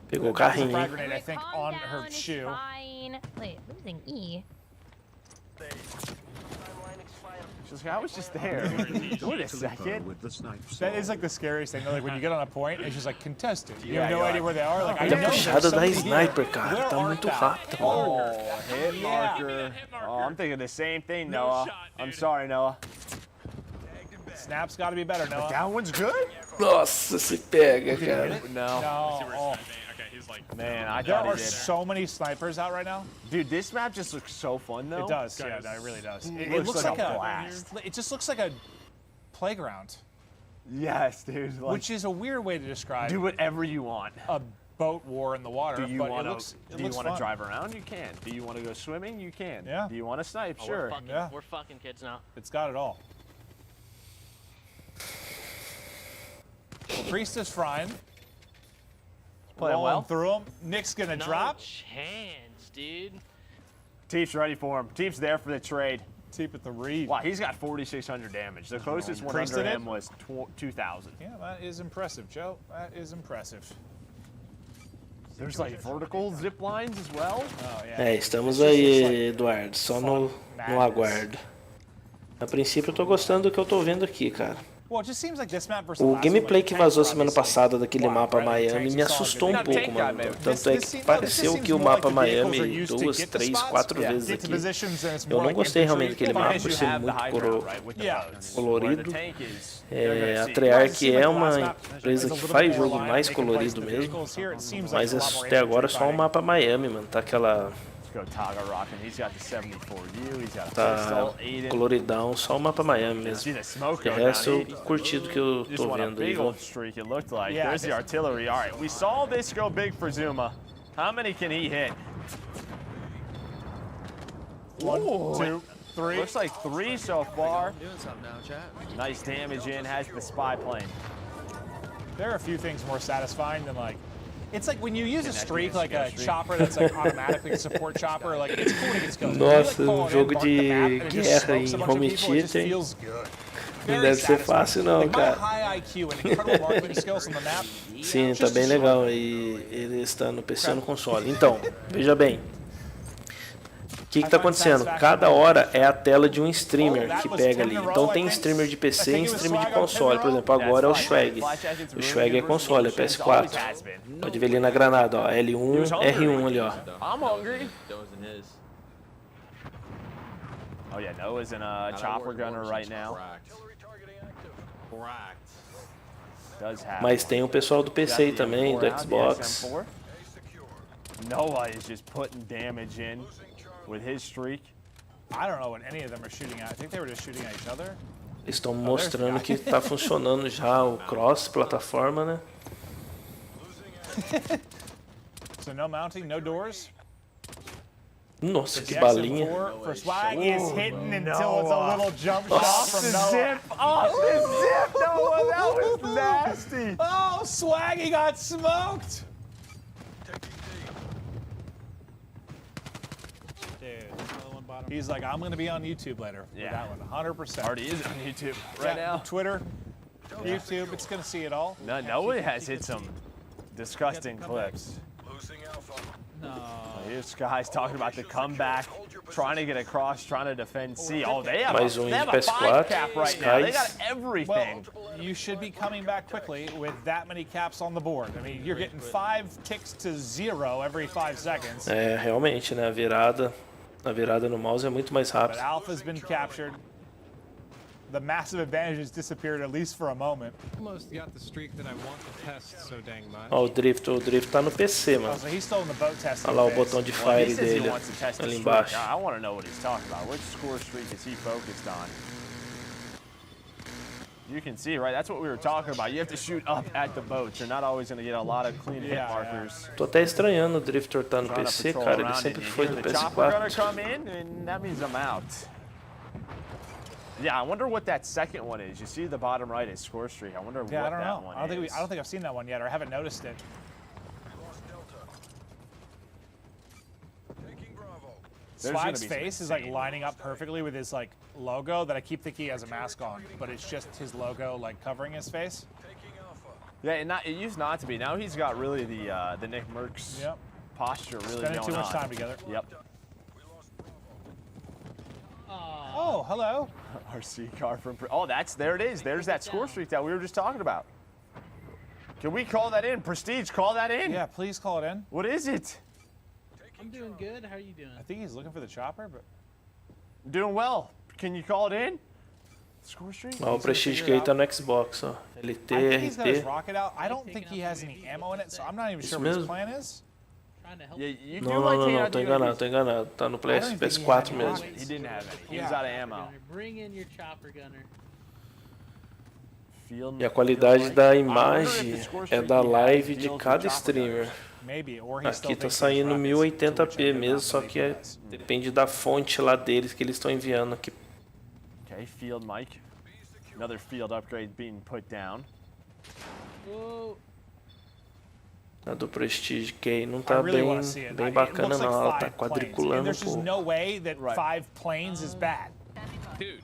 Pegou o carrinho. Frag grenade, I think, on her shoe. Wait, losing E. She's like, I was just there. Wait a second. That is like the scariest thing. Like when you get on a point, it's just like contested. You have no idea where they are. Like I Tá know puxada da sniper, cara. Tá muito rápido. Oh, hit marker. Oh, I'm thinking the same thing, Noah. I'm sorry, Noah. Snap's got to be better, Noah. That one's good? Nossa, se pega, cara. No. Oh. Man, I there thought are he did. so many snipers out right now. Dude, this map just looks so fun, though. It does, yeah, no, it really does. It looks like a blast. It just looks like a playground. Yes, dude. Like, which is a weird way to describe. Do whatever you want. A boat war in the water. Do you want to fun. drive around? You can. Do you want to go swimming? You can. Yeah. Do you want to snipe? Oh, sure. We're fucking kids now. It's got it all. Well, Priest is frying. Playing well. Through him. Nick's gonna drop. Chance, dude. Teef's ready for him. Teef's there for the trade. Wow, he's got 4,600 damage. The closest one under him was 2,000. Yeah, that is impressive, Joe. That is impressive. There's like vertical zip lines as well. Oh, yeah. É, estamos aí, Eduardo, só no aguardo. A princípio eu tô gostando do que eu tô vendo aqui, cara. O gameplay que vazou semana passada daquele mapa Miami me assustou um pouco, mano. Tanto é que pareceu que o mapa Miami 2, 3, 4 vezes aqui. Eu não gostei realmente daquele mapa por ser muito colorido. A Treyarch é uma empresa que faz jogo mais colorido mesmo. Mas até agora é só o mapa Miami, mano. Tá aquela... Tá coloridão, só o mapa Miami mesmo. De resto, eu curti do que eu tô vendo aí. There's the artillery. All right, we saw this go big for Zuma. How many can he hit? 1, 2, 3. Looks like 3 so far. Nice damage in, has the spy plane. There are a few things more satisfying than like... It's like when you use a streak, like a chopper that's like automatically a support chopper, like it's cool to get skills. Nossa, jogo de guerra em home theater não deve ser fácil não, cara. Sim, tá bem legal aí ele está no PC ou no console. Então, veja bem. O que está acontecendo? Cada hora é a tela de um streamer que pega ali. Então tem streamer de PC e streamer de console. Por exemplo, agora é o Swag. O Swag é console, é PS4. Pode ver ali na granada, ó. L1, R1 ali, ó. Oh yeah, Noah's in a chopper gunner right now. Mas tem o pessoal do PC aí também, do Xbox. Noah is just putting damage in with his streak. I don't know what any of them are shooting at. I think they were just shooting at each other. Estão mostrando que está funcionando já o cross plataforma, né? So no mounting, no doors. Nossa, que balinha. Swag is hitting until it's a little jump shot from Noah. Zip! Oh, the zip! Noah, that was nasty! Oh, Swaggy got smoked! He's like, I'm going to be on YouTube later. Yeah. That one, 100%. Already is on YouTube right now. Twitter, YouTube, it's going to see it all. No, Noah has hit some disgusting clips. No. Here's guys talking about the comeback, trying to get across, trying to defend C. Oh, they have Mais a 5 cap right now. They got everything. Well, you should be coming back quickly with that many caps on the board. I mean, you're getting 5 ticks to 0 every 5 seconds. É, realmente, né? A virada no mouse é muito mais rápida. But Alpha's been captured. The massive advantage has disappeared at least for a moment. Almost got the streak that I want to test so dang much. Ó, o drift tá no PC, mano. So he's still in the boat testing. Olha lá o botão de fire dele ali embaixo. I want to know what he's talking about. Which score streak is he focused on? You can see, right? That's what we were talking about. You have to shoot up at the boats. You're not always going to get a lot of clean hit markers. Tô até estranhando o Drifter tá no PC, cara. Ele sempre foi do PS4. Come in, and that means I'm out. Yeah, I wonder what that second one is. You see the bottom right is score streak. I wonder what that one is. I don't think I've seen that one yet, or I haven't noticed it. Swag's face is like lining up perfectly with his like logo that I keep thinking he has a mask on, but it's just his logo like covering his face. Yeah, it used not to be. Now he's got really the Nick Merckx posture really Spending going too much on. time together. Yep. Oh, hello. RC car from. Oh, there it is. There's that score streak that we were just talking about. Can we call that in? Prestige, call that in. Yeah, please call it in. What is it? I'm doing good. How are you doing? I think he's looking for the chopper, but doing well. Can you call it in? Score streak. Ó, o Prestige que aí tá no Xbox, ó. LT, I think he's got his RT. rocket out. I don't think he has any ammo in it, so I'm not even sure what his plan is. Yeah, Não, tô enganado. Tá no PS4 mesmo. He didn't have any. He was out of ammo. Bring in your chopper gunner. E a qualidade da imagem é da live de cada streamer. Aqui tá saindo 1080p mesmo, só que depende da fonte lá deles que eles estão enviando aqui. Okay, field mic. Another field upgrade being put down. A do Prestige K não tá bem bacana não, ela tá quadriculando um pouco. There's just no way that 5 planes is bad. Dude.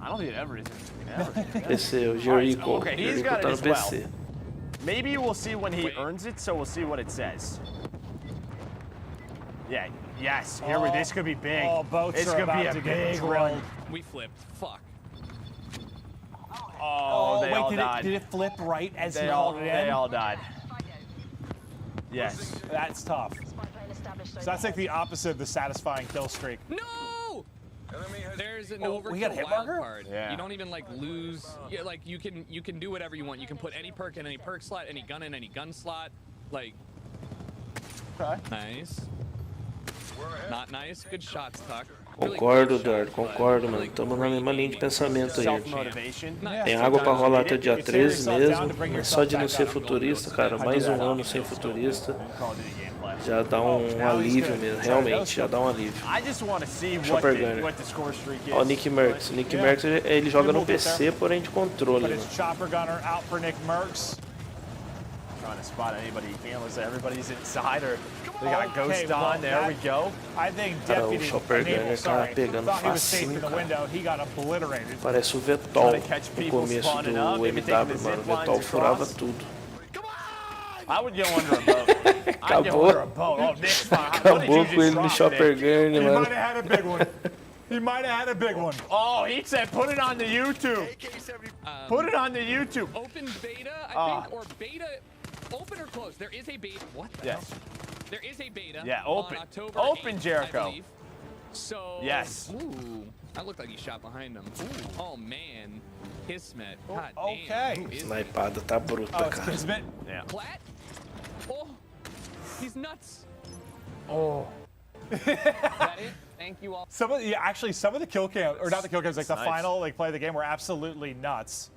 I don't think it ever is. PC, o Jericho. Okay, he's Jericho got tá it no as well. PC. Maybe we'll see when he earns it, so we'll see what it says. Yeah, yes, here we, this could be big. Oh, boats This are could be about a to get big drilled. one. We flipped. Fuck. Oh, they all wait, died. did it flip right as he They called it in? They all died. Yes. That's tough. So that's like the opposite of the satisfying kill streak. No! There's an we got a overkill hit wild marker? card. Yeah. You don't even like lose. Yeah, like you can do whatever you want. You can put any perk in any perk slot, any gun in any gun slot. Like. Okay. Nice. Not nice. Good shots, Tuck. Really Concordo, good Dart, shot, but concordo, mano. really Estamos na mesma linha de pensamento aí. Self-motivation. Tem água pra rolar até dia 13 mesmo, mas só de não ser futurista, cara, mais um ano sem futurista, já dá um alívio mesmo, realmente, já dá um alívio. Chopper Gunner. Ó, o Nick Merckx. O Nick Merckx, ele joga no PC, porém de controle, But mano. it's Chopper Gunner out for Nick Merckx. Trying to spot anybody he can. Looks like everybody's inside, or they got a ghost on. There we go. I think Cara, o Deputy Chopper Gunner Enable, tá sorry, pegando thought he was safe in facinho, the cara. window. He got obliterated. Parece o Vetol no começo do MW, mano. O Vetol furava tudo. I would go under a boat. I'd go Acabou. under a boat. Oh, Nick's fine. What did Acabou you com just ele no drop, Chopper Nick? Gunner, He mano. might have had a big one. He might have had a big one. Oh, he said put it on the YouTube. Put it on the YouTube. Open beta, I think, or beta. Open or closed? There is a beta. What the hell? There is a beta. Yeah, open. On October Open, 8th, Jericho. I believe. So. Yes. Ooh, that looked like he shot behind him. Ooh. Oh man, Kismet. God Okay. damn. Who is that? Snipada tá bruta, Oh, it's cara. Kismet. Yeah. Plat? Oh, he's nuts. Oh. Is that it? Thank you all. Some of the, actually, some of the kill cams, or not the kill cams, like the Nice. final like play of the game were absolutely nuts.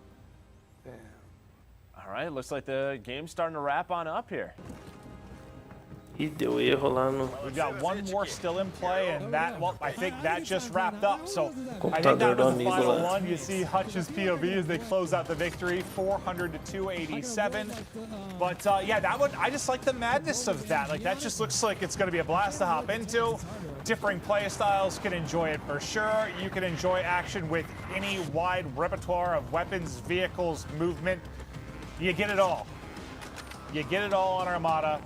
All right, looks like the game's starting to wrap on up here. Ih, deu erro lá no We've got one more still in play, and that, well, I think that just wrapped up. So I think computador that do was the amigo final lá. one. You see Hutch's POV as they close out the victory, 400 to 287. But yeah, that one, I just like the madness of that. Like that just looks like it's going to be a blast to hop into. Differing play styles can enjoy it for sure. You can enjoy action with any wide repertoire of weapons, vehicles, movement. You get it all. You get it all on Armada.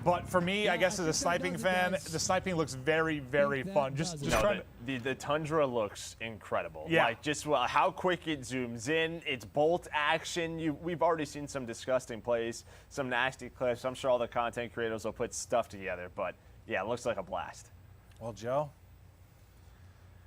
But for me, I guess as a sniping fan, the sniping looks very, very fun. Just trying to, The Tundra looks incredible. Yeah. Like just how quick it zooms in. It's bolt action. We've already seen some disgusting plays, some nasty clips. I'm sure all the content creators will put stuff together. But yeah, it looks like a blast. Well, Joe,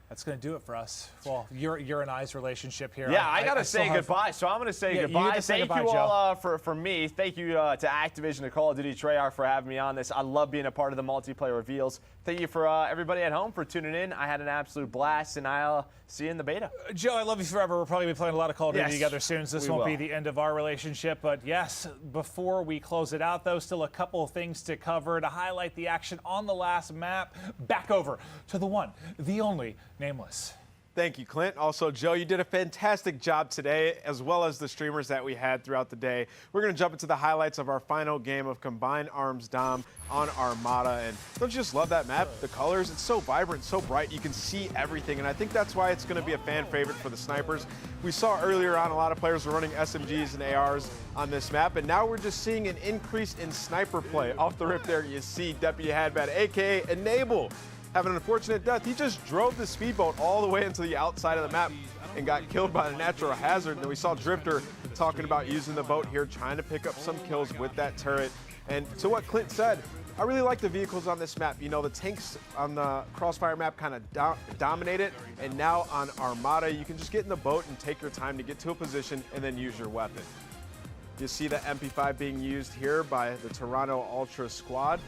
that's going to do it for us. Well, your and I's relationship here. Yeah, I gotta say goodbye. So I'm gonna say Yeah, you goodbye. get to say Thank goodbye, you all for me. Thank you to Activision and Call of Duty Treyarch for having me on this. I love being a part of the multiplayer reveals. Thank you for everybody at home for tuning in. I had an absolute blast, and I'll see you in the beta. Joe, I love you forever. We'll probably be playing a lot of Call of Duty Yes, together soon, so this we won't be will. the end of our relationship. But yes, before we close it out, though, still a couple of things to cover to highlight the action on the last map. Back over to the one, the only, Nameless. Thank you, Clint. Also, Joe, you did a fantastic job today, as well as the streamers that we had throughout the day. We're going to jump into the highlights of our final game of Combined Arms Dom on Armada. And don't you just love that map? The colors, it's so vibrant, so bright. You can see everything. And I think that's why it's going to be a fan favorite for the snipers. We saw earlier on a lot of players were running SMGs and ARs on this map. And now we're just seeing an increase in sniper play. Off the rip there, you see Deputy Hadbad, a.k.a. Enable, have an unfortunate death. He just drove the speedboat all the way into the outside of the map and got killed by a natural hazard. And then we saw Drifter talking about using the boat here, trying to pick up some kills with that turret. And to what Clint said, I really like the vehicles on this map. You know, the tanks on the Crossfire map kind of dominate it. And now on Armada, you can just get in the boat and take your time to get to a position and then use your weapon. You see the MP5 being used here by the Toronto Ultra squad.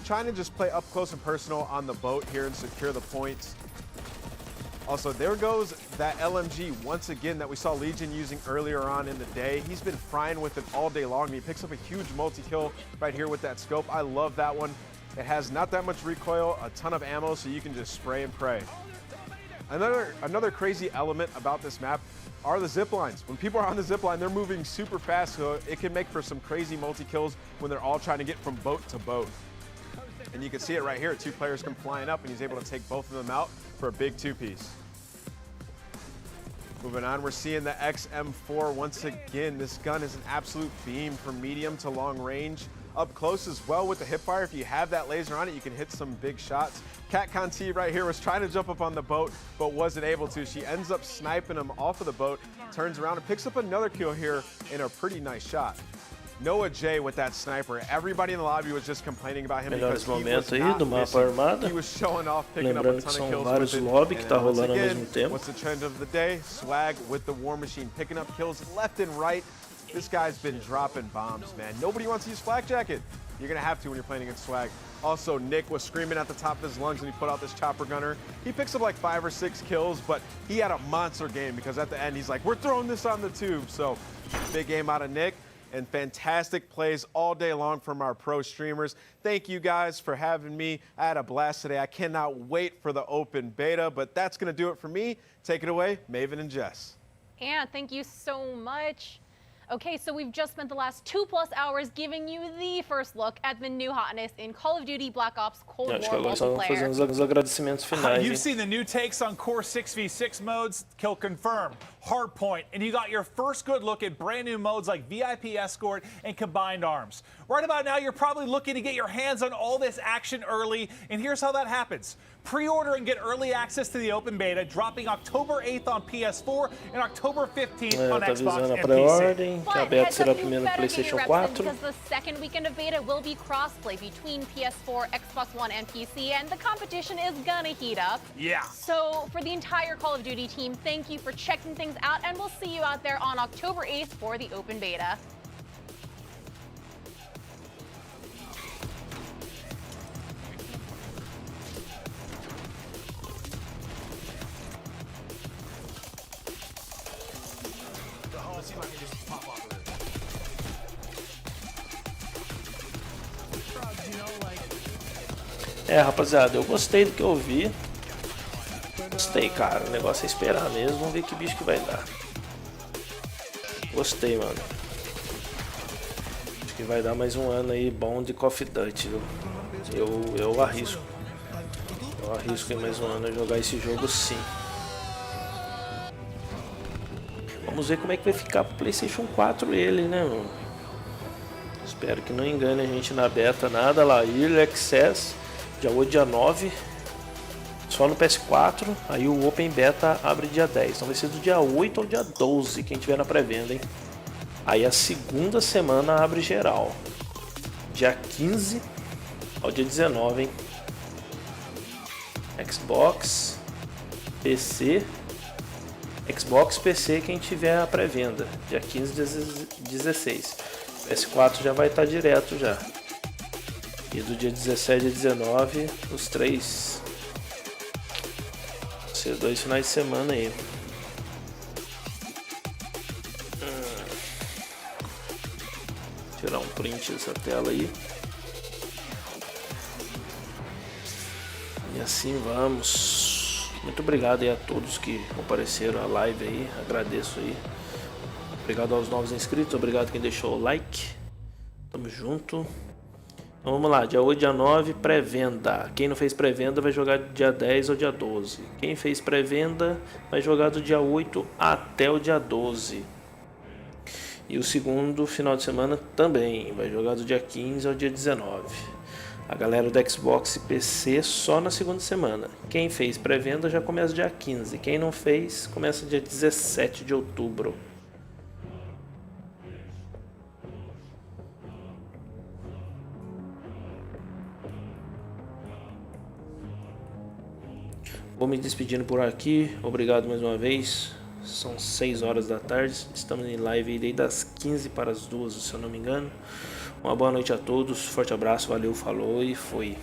Trying to just play up close and personal on the boat here and secure the points. Also, there goes that LMG once again that we saw Legion using earlier on in the day. He's been frying with it all day long. He picks up a huge multi-kill right here with that scope. I love that one. It has not that much recoil, a ton of ammo, so you can just spray and pray. Another crazy element about this map are the zip lines. When people are on the zip line, they're moving super fast, so it can make for some crazy multi-kills when they're all trying to get from boat to boat. And you can see it right here. Two players come flying up, and he's able to take both of them out for a big two-piece. Moving on, we're seeing the XM4 once again. This gun is an absolute beam from medium to long range. Up close as well with the hipfire. If you have that laser on it, you can hit some big shots. Cat Conti right here was trying to jump up on the boat, but wasn't able to. She ends up sniping him off of the boat, turns around and picks up another kill here in a pretty nice shot. Noah J with that sniper. Everybody in the lobby was just complaining about him because he was showing off, picking up a ton of kills with it. And once again, what's the trend of the day? Swag with the War Machine, picking up kills left and right. This guy's been dropping bombs, man. Nobody wants to use Flak Jacket. You're gonna have to when you're playing against Swag. Also, Nick was screaming at the top of his lungs when he put out this chopper gunner. He picks up like 5 or 6 kills, but he had a monster game because at the end he's like, we're throwing this on the tube. So big game out of Nick. And fantastic plays all day long from our pro streamers. Thank you guys for having me. I had a blast today. I cannot wait for the open beta, but that's gonna do it for me. Take it away, Maven and Jess. And thank you so much. Okay, so we've just spent the last 2+ hours giving you the first look at the new hotness in Call of Duty Black Ops Cold War multiplayer. You've seen the new takes on core 6v6 modes, kill confirm, hardpoint, and you got your first good look at brand new modes like VIP Escort and Combined Arms. Right about now, you're probably looking to get your hands on all this action early, and here's how that happens. Pre-order and get early access to the open beta, dropping October 8th on PS4 and October 15th on Xbox and PC. But heads up, you better get your reps in because the second weekend of beta will be crossplay between PS4, Xbox One, and PC, and the competition is gonna heat up. Yeah. So for the entire Call of Duty team, thank you for checking things out, and we'll see you out there on October 8th for the open beta. É, rapaziada, eu gostei do que eu vi. Gostei, cara. O negócio é esperar mesmo. Vamos ver que bicho que vai dar. Gostei, mano. Acho que vai dar mais um ano aí bom de Call of Duty, viu? Eu arrisco. Eu arrisco em mais um ano a jogar esse jogo, sim. Vamos ver como é que vai ficar pro PlayStation 4 ele, né, mano? Espero que não engane a gente na beta, nada lá. Early Access, dia 8, dia 9, só no PS4. Aí o Open Beta abre dia 10. Então vai ser do dia 8 ao dia 12, quem tiver na pré-venda, hein? Aí a segunda semana abre geral. Dia 15 ao dia 19, hein? Xbox, PC... Xbox, PC, quem tiver a pré-venda, dia 15, 16. PS4 já vai estar direto já. E do dia 17 a 19, os 3. Vai ser 2 finais de semana aí. Tirar um print dessa tela aí. E assim vamos. Muito obrigado aí a todos que compareceram à live aí, agradeço aí. Obrigado aos novos inscritos, obrigado quem deixou o like. Tamo junto. Então vamos lá, dia 8, dia 9, pré-venda. Quem não fez pré-venda vai jogar dia 10 ou dia 12. Quem fez pré-venda vai jogar do dia 8 até o dia 12. E o segundo final de semana também, vai jogar do dia 15 ao dia 19. A galera do Xbox e PC só na segunda semana. Quem fez pré-venda já começa dia 15. Quem não fez, começa dia 17 de outubro. Vou me despedindo por aqui. Obrigado mais uma vez. São 6 horas da tarde. Estamos em live desde as 15 para as 2, se eu não me engano. Uma boa noite a todos, forte abraço, valeu, falou e fui.